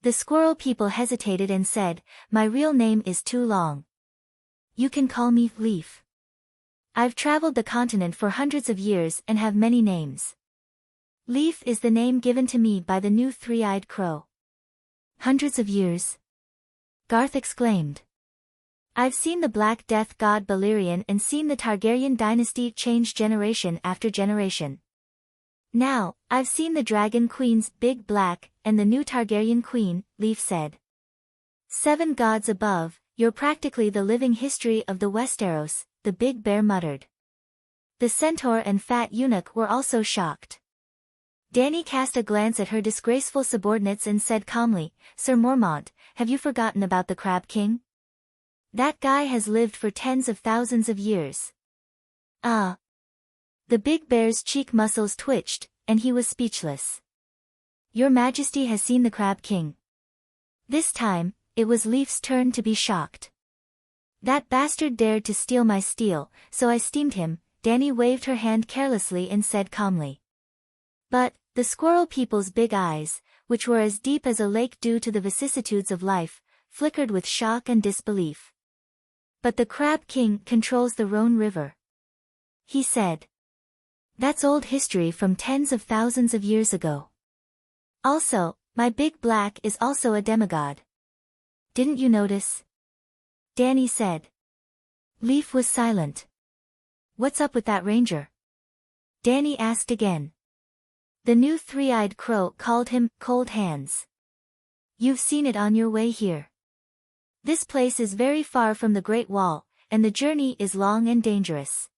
The squirrel people hesitated and said, "My real name is too long. You can call me Leaf. I've traveled the continent for hundreds of years and have many names. Leaf is the name given to me by the new three-eyed crow." "Hundreds of years?" Garth exclaimed. "I've seen the Black Death god Balerion and seen the Targaryen dynasty change generation after generation. Now, I've seen the Dragon Queen's Big Black and the new Targaryen queen," Leaf said. "7 gods above, you're practically the living history of the Westeros," the big bear muttered. The centaur and fat eunuch were also shocked. Danny cast a glance at her disgraceful subordinates and said calmly, "Sir Mormont, have you forgotten about the Crab King? That guy has lived for tens of thousands of years." "Ah." The big bear's cheek muscles twitched, and he was speechless. "Your Majesty has seen the Crab King." This time, it was Leaf's turn to be shocked. "That bastard dared to steal my steel, so I steamed him," Danny waved her hand carelessly and said calmly. But, the squirrel people's big eyes, which were as deep as a lake due to the vicissitudes of life, flickered with shock and disbelief. "But the Crab King controls the Rhone River," he said. "That's old history from tens of thousands of years ago. Also, my Big Black is also a demigod. Didn't you notice?" Danny said. Leaf was silent. "What's up with that ranger?" Danny asked again. The new three-eyed crow called him Cold Hands. "You've seen it on your way here. This place is very far from the Great Wall, and the journey is long and dangerous.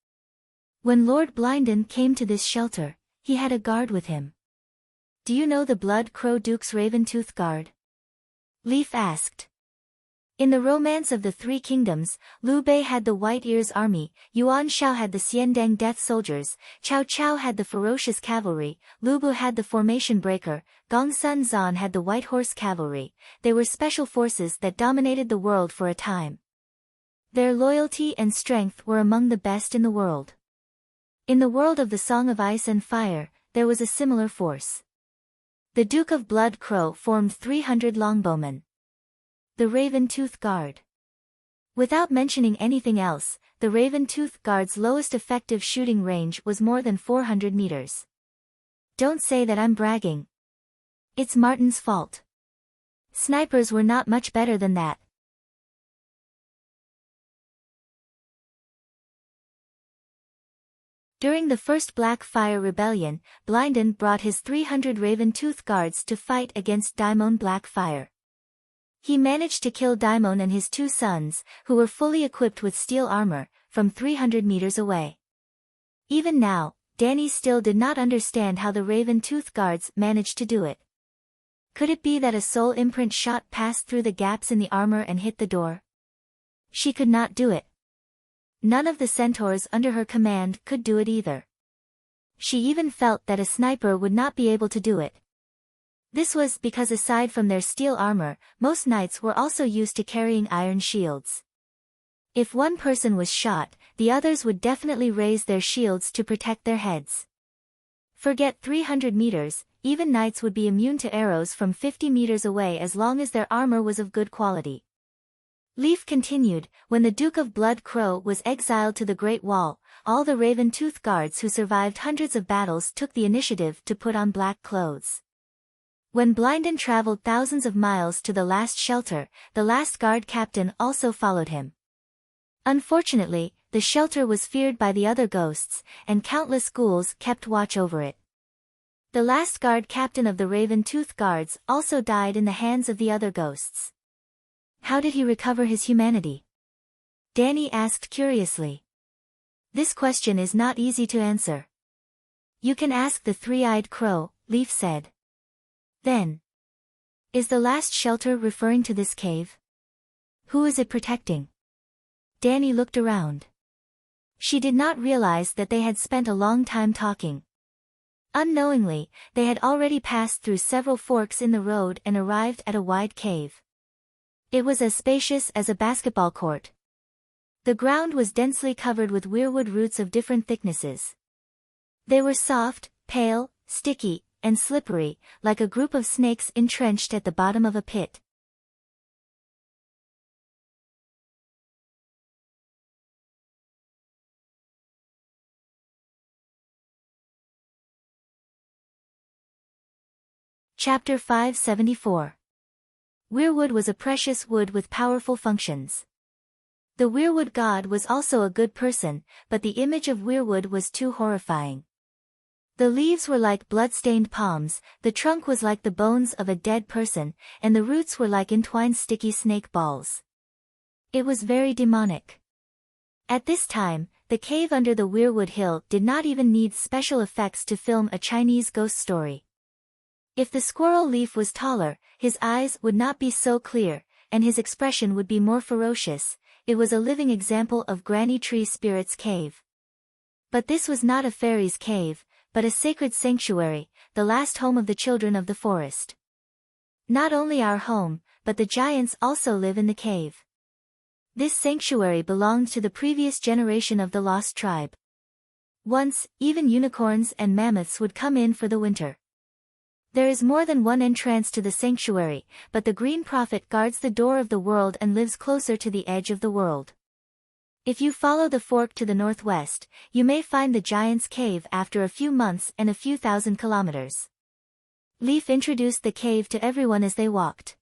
When Lord Blinden came to this shelter, he had a guard with him." "Do you know the Blood Crow Duke's Raventooth Guard?" Leaf asked. "In the Romance of the Three Kingdoms, Liu Bei had the White Ears Army, Yuan Shao had the Xiandang Death Soldiers, Cao Cao had the Ferocious Cavalry, Lu Bu had the Formation Breaker, Gong Sun Zan had the White Horse Cavalry. They were special forces that dominated the world for a time. Their loyalty and strength were among the best in the world. In the world of the Song of Ice and Fire, there was a similar force. The Duke of Blood Crow formed 300 longbowmen. The Raventooth Guard." Without mentioning anything else, the Raventooth Guard's lowest effective shooting range was more than 400 meters. "Don't say that I'm bragging. It's Martin's fault. Snipers were not much better than that." During the First Black Fire Rebellion, Blinden brought his 300 Raventooth Guards to fight against Daimon Blackfire. He managed to kill Daimon and his 2 sons, who were fully equipped with steel armor, from 300 meters away. Even now, Danny still did not understand how the Raventooth Guards managed to do it. Could it be that a soul imprint shot passed through the gaps in the armor and hit the door? She could not do it. None of the centaurs under her command could do it either. She even felt that a sniper would not be able to do it. This was because aside from their steel armor, most knights were also used to carrying iron shields. If one person was shot, the others would definitely raise their shields to protect their heads. Forget 300 meters, even knights would be immune to arrows from 50 meters away as long as their armor was of good quality. Leaf continued, "When the Duke of Blood Crow was exiled to the Great Wall, all the Raventooth Guards who survived hundreds of battles took the initiative to put on black clothes. When Blinden traveled thousands of miles to the last shelter, the last guard captain also followed him. Unfortunately, the shelter was feared by the other ghosts, and countless ghouls kept watch over it. The last guard captain of the Raven-Tooth Guards also died in the hands of the other ghosts. How did he recover his humanity? Danny asked curiously. This question is not easy to answer. You can ask the three-eyed crow, Leaf said. Then. Is the last shelter referring to this cave? Who is it protecting? Danny looked around. She did not realize that they had spent a long time talking. Unknowingly, they had already passed through several forks in the road and arrived at a wide cave. It was as spacious as a basketball court. The ground was densely covered with weirwood roots of different thicknesses. They were soft, pale, sticky, and slippery, like a group of snakes entrenched at the bottom of a pit. Chapter 574. Weirwood was a precious wood with powerful functions. The weirwood god was also a good person, but the image of weirwood was too horrifying. The leaves were like blood-stained palms, the trunk was like the bones of a dead person, and the roots were like entwined sticky snake balls. It was very demonic. At this time, the cave under the weirwood hill did not even need special effects to film a Chinese ghost story. If the squirrel Leaf was taller, his eyes would not be so clear, and his expression would be more ferocious. It was a living example of Granny Tree Spirit's cave. But this was not a fairy's cave, but a sacred sanctuary, the last home of the children of the forest. Not only our home, but the giants also live in the cave. This sanctuary belonged to the previous generation of the lost tribe. Once, even unicorns and mammoths would come in for the winter. There is more than one entrance to the sanctuary, but the Green Prophet guards the door of the world and lives closer to the edge of the world. If you follow the fork to the northwest, you may find the giant's cave after a few months and a few thousand kilometers. Leaf introduced the cave to everyone as they walked.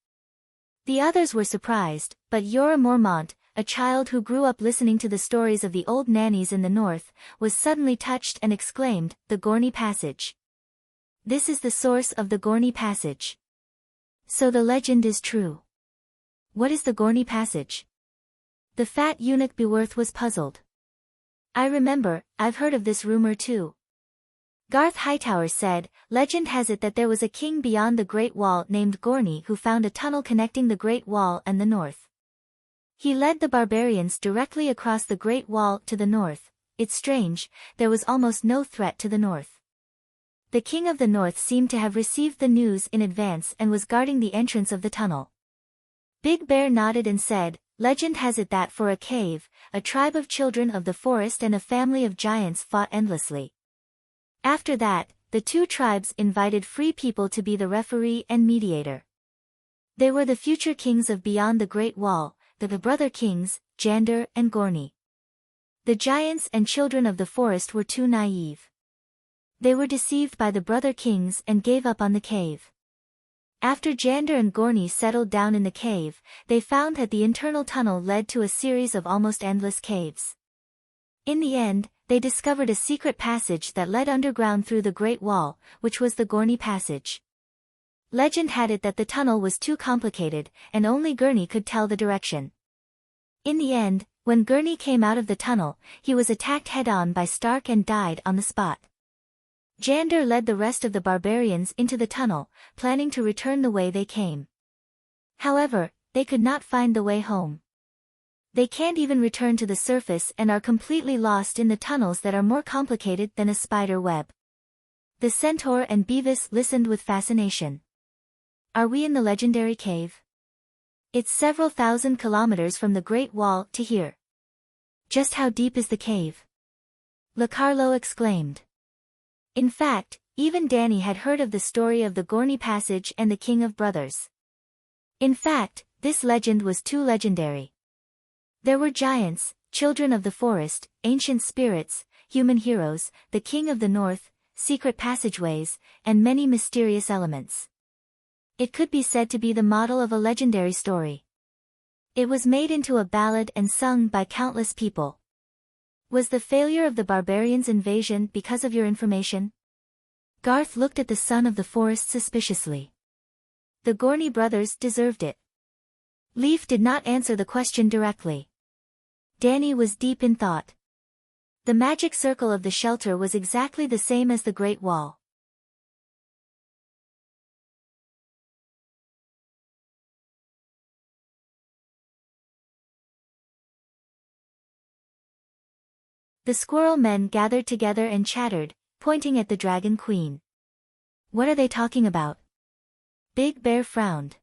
The others were surprised, but Yora Mormont, a child who grew up listening to the stories of the old nannies in the north, was suddenly touched and exclaimed, "The Gorney Passage. This is the source of the Gorney Passage. So the legend is true. What is the Gorney Passage?" The fat eunuch Beworth was puzzled. "I remember, I've heard of this rumor too." Garth Hightower said, "Legend has it that there was a king beyond the Great Wall named Gorney who found a tunnel connecting the Great Wall and the north. He led the barbarians directly across the Great Wall to the north. It's strange, there was almost no threat to the north. The king of the north seemed to have received the news in advance and was guarding the entrance of the tunnel." Big Bear nodded and said, "Legend has it that for a cave, a tribe of children of the forest and a family of giants fought endlessly. After that, the two tribes invited free people to be the referee and mediator. They were the future kings of beyond the Great Wall, the brother kings, Jander and Gorney. The giants and children of the forest were too naive. They were deceived by the brother kings and gave up on the cave. After Jander and Gorney settled down in the cave, they found that the internal tunnel led to a series of almost endless caves. In the end, they discovered a secret passage that led underground through the Great Wall, which was the Gorney Passage. Legend had it that the tunnel was too complicated, and only Gurney could tell the direction. In the end, when Gurney came out of the tunnel, he was attacked head-on by Stark and died on the spot. Jander led the rest of the barbarians into the tunnel, planning to return the way they came. However, they could not find the way home. They can't even return to the surface and are completely lost in the tunnels that are more complicated than a spider web. The Centaur and Beavis listened with fascination. "Are we in the legendary cave? It's several thousand kilometers from the Great Wall to here. Just how deep is the cave?" LaCarlo exclaimed. In fact, even Danny had heard of the story of the Gorney Passage and the King of Brothers. In fact, this legend was too legendary. There were giants, children of the forest, ancient spirits, human heroes, the King of the North, secret passageways, and many mysterious elements. It could be said to be the model of a legendary story. It was made into a ballad and sung by countless people. Was the failure of the barbarians' invasion because of your information? Garth looked at the son of the forest suspiciously. The Gorney brothers deserved it. Leaf did not answer the question directly. Danny was deep in thought. The magic circle of the shelter was exactly the same as the Great Wall. The squirrel men gathered together and chattered, pointing at the Dragon Queen. What are they talking about? Big Bear frowned.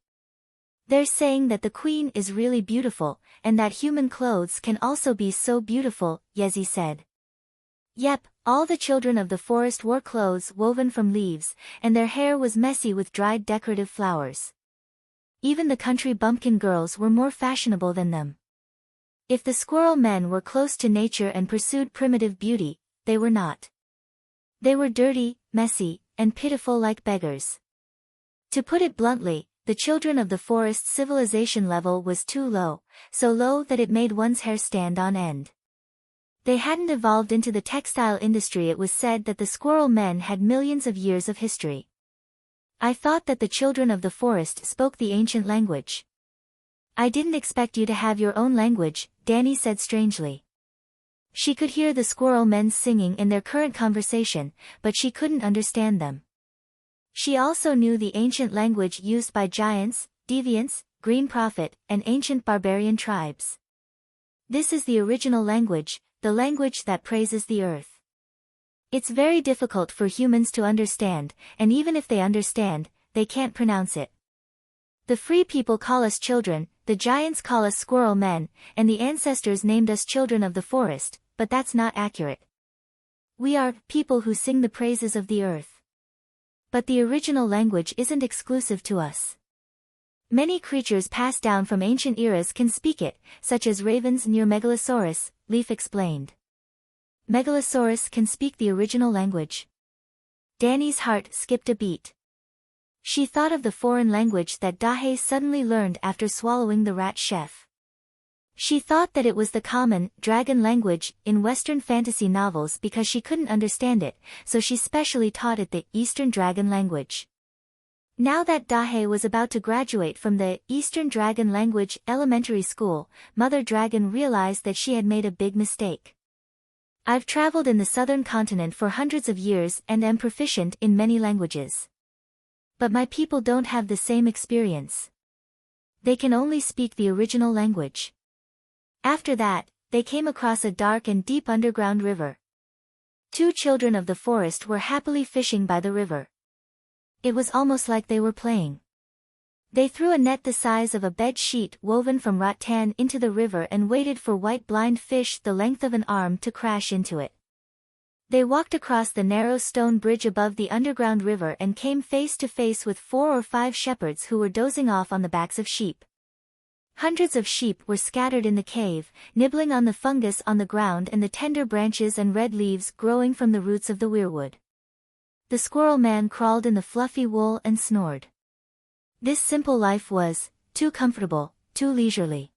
They're saying that the queen is really beautiful, and that human clothes can also be so beautiful, Yezi said. Yep, all the children of the forest wore clothes woven from leaves, and their hair was messy with dried decorative flowers. Even the country bumpkin girls were more fashionable than them. If the squirrel men were close to nature and pursued primitive beauty, they were not. They were dirty, messy, and pitiful like beggars. To put it bluntly, the children of the forest's civilization level was too low, so low that it made one's hair stand on end. They hadn't evolved into the textile industry. It was said that the squirrel men had millions of years of history. I thought that the children of the forest spoke the ancient language. I didn't expect you to have your own language, Danny said strangely. She could hear the squirrel men singing in their current conversation, but she couldn't understand them. She also knew the ancient language used by giants, deviants, green prophet, and ancient barbarian tribes. This is the original language, the language that praises the earth. It's very difficult for humans to understand, and even if they understand, they can't pronounce it. The free people call us children, the giants call us squirrel men, and the ancestors named us children of the forest, but that's not accurate. We are people who sing the praises of the earth. But the original language isn't exclusive to us. Many creatures passed down from ancient eras can speak it, such as ravens near Megalosaurus, Leaf explained. Megalosaurus can speak the original language. Danny's heart skipped a beat. She thought of the foreign language that Dahe suddenly learned after swallowing the rat chef. She thought that it was the common, dragon language, in Western fantasy novels because she couldn't understand it, so she specially taught it the Eastern Dragon language. Now that Dahe was about to graduate from the Eastern Dragon Language Elementary School, Mother Dragon realized that she had made a big mistake. I've traveled in the southern continent for hundreds of years and am proficient in many languages. But my people don't have the same experience. They can only speak the original language. After that, they came across a dark and deep underground river. Two children of the forest were happily fishing by the river. It was almost like they were playing. They threw a net the size of a bed sheet woven from rattan into the river and waited for white blind fish the length of an arm to crash into it. They walked across the narrow stone bridge above the underground river and came face to face with 4 or 5 shepherds who were dozing off on the backs of sheep. Hundreds of sheep were scattered in the cave, nibbling on the fungus on the ground and the tender branches and red leaves growing from the roots of the weirwood. The squirrel man crawled in the fluffy wool and snored. This simple life was too comfortable, too leisurely.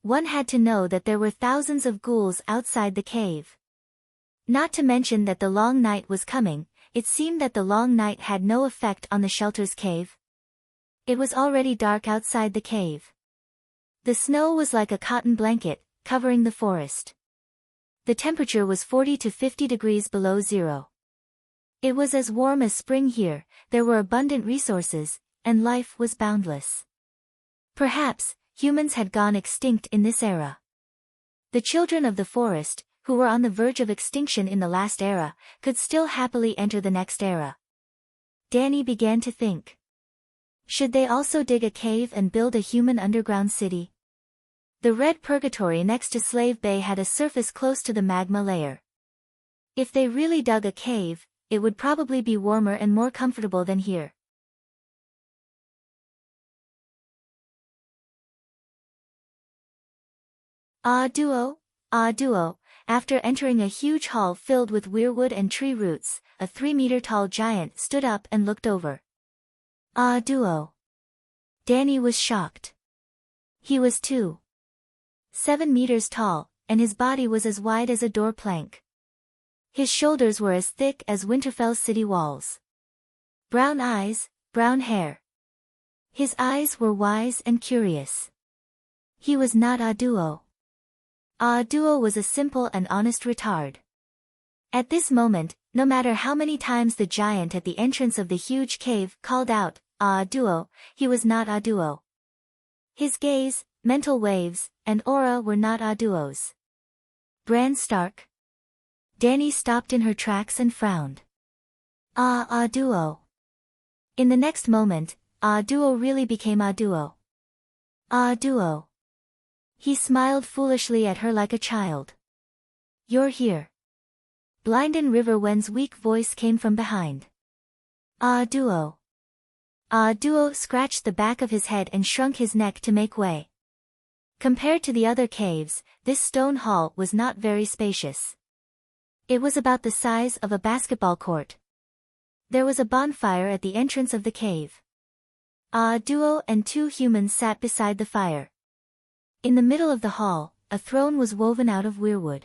One had to know that there were thousands of ghouls outside the cave. Not to mention that the long night was coming. It seemed that the long night had no effect on the shelter's cave. It was already dark outside the cave. The snow was like a cotton blanket, covering the forest. The temperature was 40 to 50 degrees below zero. It was as warm as spring here, there were abundant resources, and life was boundless. Perhaps, humans had gone extinct in this era. The children of the forest, who were on the verge of extinction in the last era, could still happily enter the next era. Danny began to think. Should they also dig a cave and build a human underground city? The red purgatory next to Slave Bay had a surface close to the magma layer. If they really dug a cave, it would probably be warmer and more comfortable than here. Ah duo, after entering a huge hall filled with weirwood and tree roots, a 3-meter-tall giant stood up and looked over. Ah, duo. Danny was shocked. He was 2.7 meters tall, and his body was as wide as a door plank. His shoulders were as thick as Winterfell's city walls. Brown eyes, brown hair. His eyes were wise and curious. He was not a duo. A duo was a simple and honest retard. At this moment, no matter how many times the giant at the entrance of the huge cave called out, "A duo," he was not a duo. His gaze, mental waves, and aura were not a duo's. Bran Stark. Dany stopped in her tracks and frowned. A duo. In the next moment, a duo really became a duo. A duo. He smiled foolishly at her like a child. You're here. Blinden River Wen's weak voice came from behind. A duo. A duo scratched the back of his head and shrunk his neck to make way. Compared to the other caves, this stone hall was not very spacious. It was about the size of a basketball court. There was a bonfire at the entrance of the cave. A duo and 2 humans sat beside the fire. In the middle of the hall, a throne was woven out of weirwood.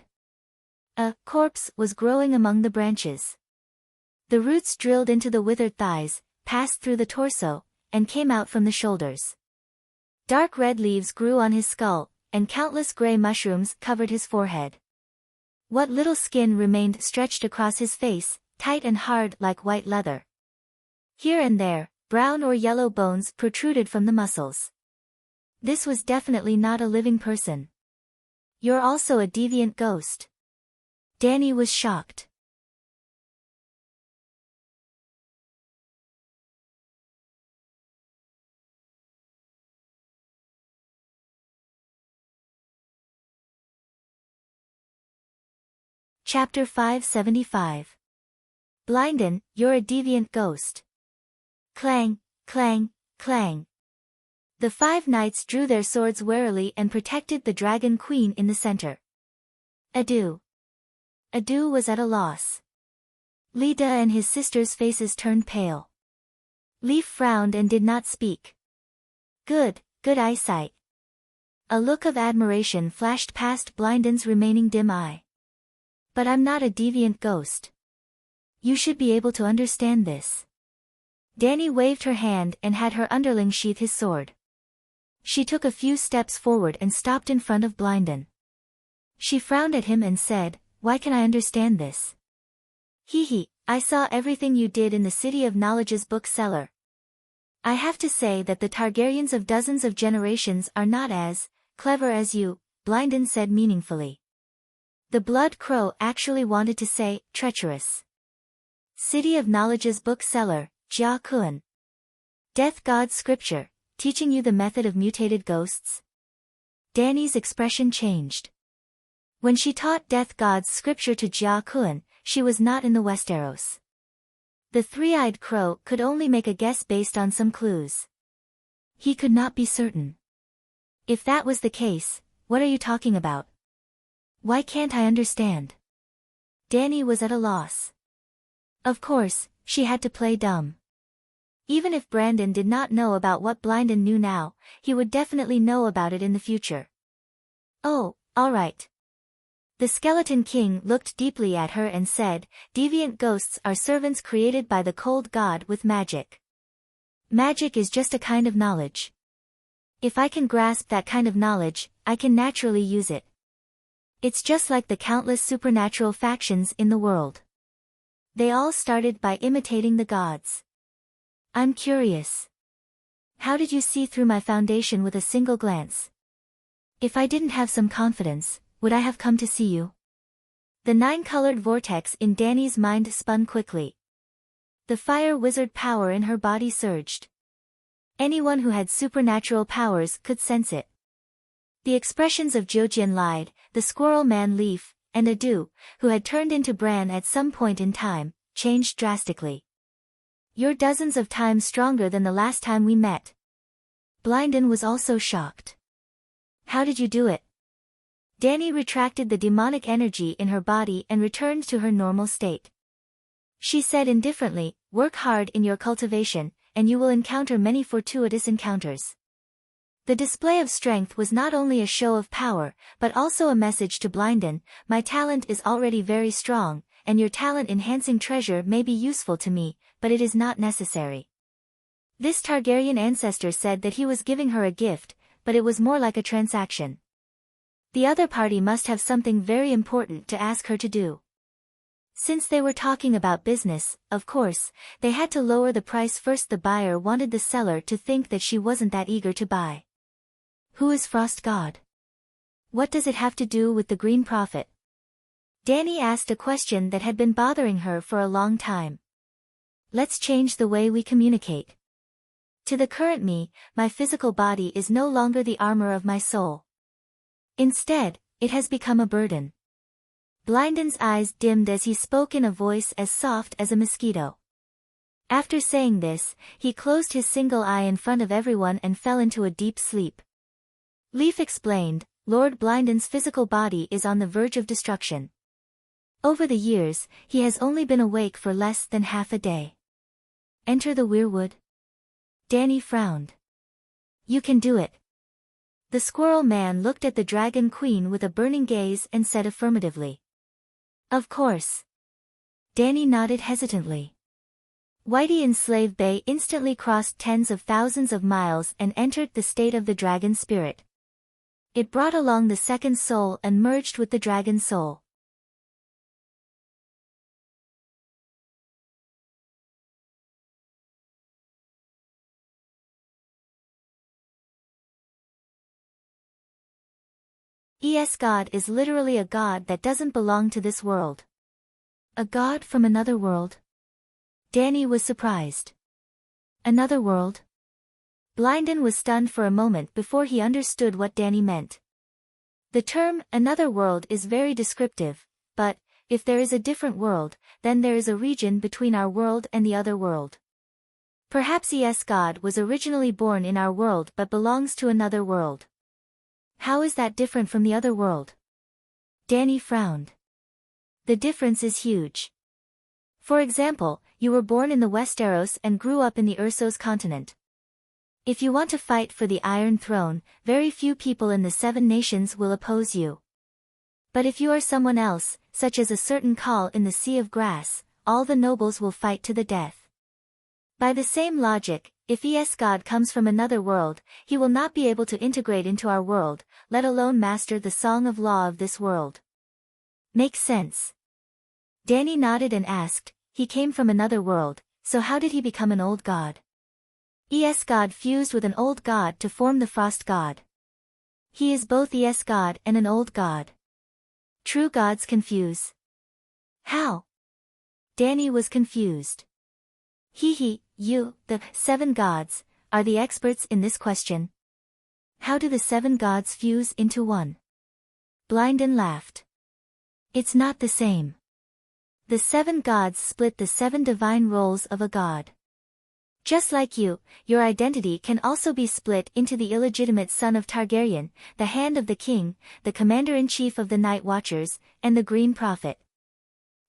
A corpse was growing among the branches. The roots drilled into the withered thighs, passed through the torso, and came out from the shoulders. Dark red leaves grew on his skull, and countless gray mushrooms covered his forehead. What little skin remained stretched across his face, tight and hard like white leather. Here and there, brown or yellow bones protruded from the muscles. This was definitely not a living person. You're also a deviant ghost. Dany was shocked. Chapter 575. Blinden, you're a deviant ghost. Clang, clang, clang. The 5 knights drew their swords warily and protected the dragon queen in the center. Adu. Adu was at a loss. Leda and his sisters' faces turned pale. Leaf frowned and did not speak. Good eyesight. A look of admiration flashed past Blinden's remaining dim eye. But I'm not a deviant ghost. You should be able to understand this. Dany waved her hand and had her underling sheath his sword. She took a few steps forward and stopped in front of Blinden. She frowned at him and said, "Why can I understand this?" He, I saw everything you did in the City of Knowledge's bookseller. I have to say that the Targaryens of dozens of generations are not as clever as you, Blinden said meaningfully. The Blood Crow actually wanted to say, treacherous. City of Knowledge's bookseller, Jia Kun. Death God's scripture, teaching you the method of mutated ghosts? Dany's expression changed. When she taught Death God's scripture to Jia Kun, she was not in the Westeros. The 3-eyed crow could only make a guess based on some clues. He could not be certain. If that was the case, what are you talking about? Why can't I understand? Dany was at a loss. Of course, she had to play dumb. Even if Brandon did not know about what Blinden knew now, he would definitely know about it in the future. Oh, all right. The Skeleton King looked deeply at her and said, "Deviant ghosts are servants created by the cold god with magic. Magic is just a kind of knowledge. If I can grasp that kind of knowledge, I can naturally use it. It's just like the countless supernatural factions in the world. They all started by imitating the gods. I'm curious. How did you see through my foundation with a single glance? If I didn't have some confidence, would I have come to see you?" The 9-colored vortex in Dany's mind spun quickly. The fire wizard power in her body surged. Anyone who had supernatural powers could sense it. The expressions of Jojen lied, the squirrel man Leaf, and Adu, who had turned into Bran at some point in time, changed drastically. "You're dozens of times stronger than the last time we met." Blinden was also shocked. "How did you do it?" Dany retracted the demonic energy in her body and returned to her normal state. She said indifferently, "Work hard in your cultivation, and you will encounter many fortuitous encounters. The display of strength was not only a show of power, but also a message to Blinden: my talent is already very strong, and your talent-enhancing treasure may be useful to me, but it is not necessary. This Targaryen ancestor said that he was giving her a gift, but it was more like a transaction. The other party must have something very important to ask her to do. Since they were talking about business, of course, they had to lower the price first. The buyer wanted the seller to think that she wasn't that eager to buy. Who is Frost God? What does it have to do with the Green Prophet? Dany asked a question that had been bothering her for a long time. Let's change the way we communicate. To the current me, my physical body is no longer the armor of my soul. Instead, it has become a burden. Blinden's eyes dimmed as he spoke in a voice as soft as a mosquito. After saying this, he closed his single eye in front of everyone and fell into a deep sleep. Leaf explained, Lord Blinden's physical body is on the verge of destruction. Over the years, he has only been awake for less than half a day. Enter the weirwood. Dany frowned. You can do it. The squirrel man looked at the dragon queen with a burning gaze and said affirmatively. Of course. Dany nodded hesitantly. Whitey in Slave Bay instantly crossed tens of thousands of miles and entered the state of the dragon spirit. It brought along the second soul and merged with the dragon soul. God is literally a god that doesn't belong to this world. A god from another world? Dany was surprised. Another world? Blinden was stunned for a moment before he understood what Dany meant. The term, another world, is very descriptive, but, if there is a different world, then there is a region between our world and the other world. Perhaps God was originally born in our world but belongs to another world. How is that different from the other world? Dany frowned. The difference is huge. For example, you were born in the Westeros and grew up in the Ursos continent. If you want to fight for the Iron Throne, very few people in the Seven Nations will oppose you. But if you are someone else, such as a certain Khal in the Sea of Grass, all the nobles will fight to the death. By the same logic, if God comes from another world, he will not be able to integrate into our world, let alone master the song of law of this world. Makes sense. Dany nodded and asked, he came from another world, so how did he become an old god? God fused with an old god to form the Frost God. He is both God and an old god. True gods confuse. How? Dany was confused. You, the seven gods, are the experts in this question. How do the seven gods fuse into one? Blinden laughed. It's not the same. The seven gods split the seven divine roles of a god. Just like you, your identity can also be split into the illegitimate son of Targaryen, the Hand of the King, the Commander-in-Chief of the Night Watchers, and the Green Prophet.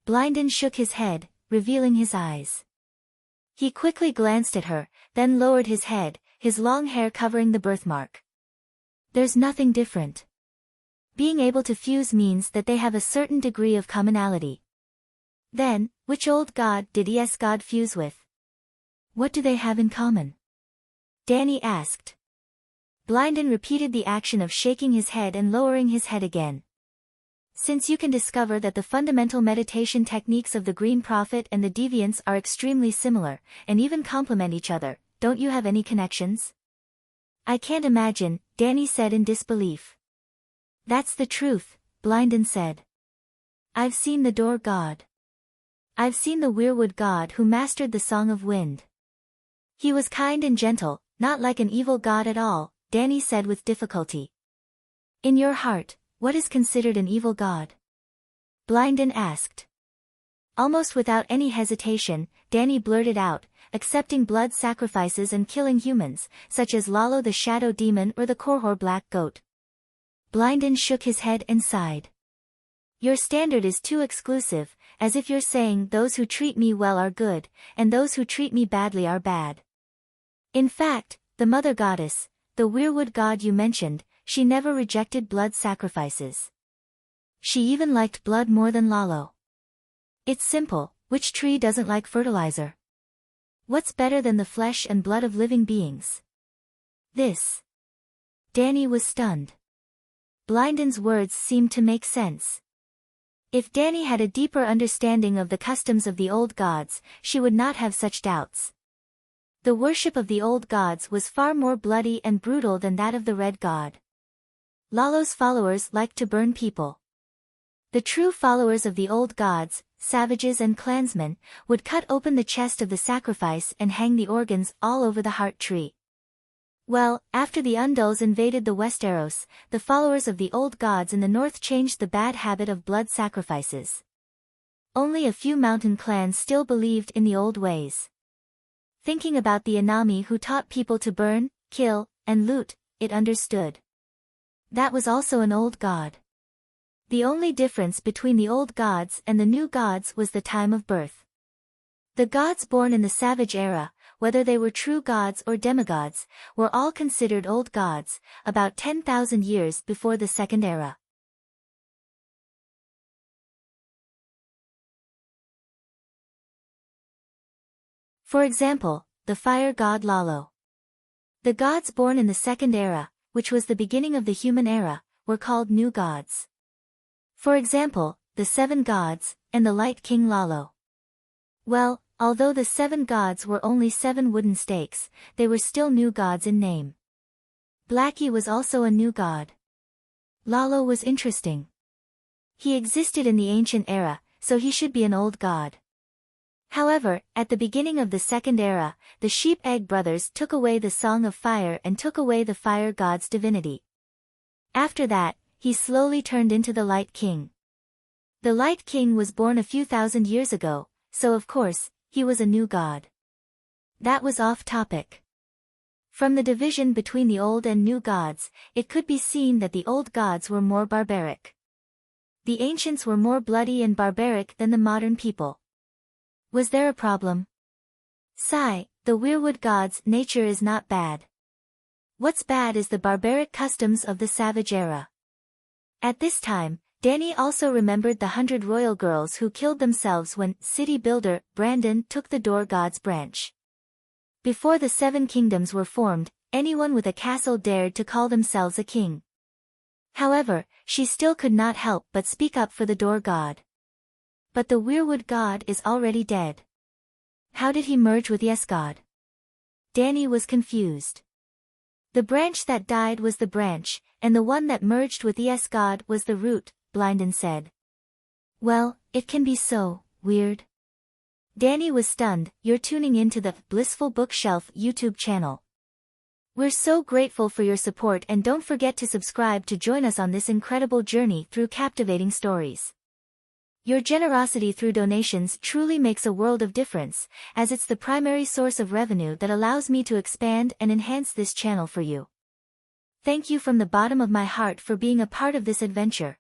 Blinden shook his head, revealing his eyes. He quickly glanced at her, then lowered his head, his long hair covering the birthmark. There's nothing different. Being able to fuse means that they have a certain degree of commonality. Then, which old god did God fuse with? What do they have in common? Dany asked. Blinden repeated the action of shaking his head and lowering his head again. Since you can discover that the fundamental meditation techniques of the Green Prophet and the Deviants are extremely similar, and even complement each other, don't you have any connections? I can't imagine, Dany said in disbelief. That's the truth, Blinden said. I've seen the Door God. I've seen the Weirwood God who mastered the Song of Wind. He was kind and gentle, not like an evil god at all, Dany said with difficulty. In your heart, what is considered an evil god? Blinden asked. Almost without any hesitation, Dany blurted out, accepting blood sacrifices and killing humans, such as Lalo the Shadow Demon or the Korhor Black Goat. Blinden shook his head and sighed. Your standard is too exclusive, as if you're saying those who treat me well are good, and those who treat me badly are bad. In fact, the mother goddess, the weirwood god you mentioned, she never rejected blood sacrifices. She even liked blood more than Lalo. It's simple, which tree doesn't like fertilizer? What's better than the flesh and blood of living beings? This. Danny was stunned. Blinden's words seemed to make sense. If Danny had a deeper understanding of the customs of the old gods, she would not have such doubts. The worship of the old gods was far more bloody and brutal than that of the red god. Lalo's followers liked to burn people. The true followers of the old gods, savages and clansmen, would cut open the chest of the sacrifice and hang the organs all over the heart tree. Well, after the Undulls invaded the Westeros, the followers of the old gods in the north changed the bad habit of blood sacrifices. Only a few mountain clans still believed in the old ways. Thinking about the Anami who taught people to burn, kill, and loot, it understood. That was also an old god. The only difference between the old gods and the new gods was the time of birth. The gods born in the Savage Era, whether they were true gods or demigods, were all considered old gods, about 10,000 years before the Second Era. For example, the fire god Lalo. The gods born in the Second Era, which was the beginning of the human era, were called new gods. For example, the Seven Gods, and the Light King Lalo. Well, although the seven gods were only 7 wooden stakes, they were still new gods in name. Blackie was also a new god. Lalo was interesting. He existed in the ancient era, so he should be an old god. However, at the beginning of the Second Era, the Sheep Egg brothers took away the Song of Fire and took away the fire god's divinity. After that, he slowly turned into the Light King. The Light King was born a few thousand years ago, so of course, he was a new god. That was off topic. From the division between the old and new gods, it could be seen that the old gods were more barbaric. The ancients were more bloody and barbaric than the modern people. Was there a problem? Sigh, the weirwood gods' nature is not bad. What's bad is the barbaric customs of the Savage Era. At this time, Danny also remembered the 100 royal girls who killed themselves when city builder Brandon took the Door God's branch. Before the 7 kingdoms were formed, anyone with a castle dared to call themselves a king. However, she still could not help but speak up for the Door God. But the weirwood god is already dead. How did he merge with Yes God? Danny was confused. The branch that died was the branch, and the one that merged with Yes God was the root, Blinden said. Well, it can be so weird. Danny was stunned. You're tuning into the Blissful Bookshelf YouTube channel. We're so grateful for your support, and don't forget to subscribe to join us on this incredible journey through captivating stories. Your generosity through donations truly makes a world of difference, as it's the primary source of revenue that allows me to expand and enhance this channel for you. Thank you from the bottom of my heart for being a part of this adventure.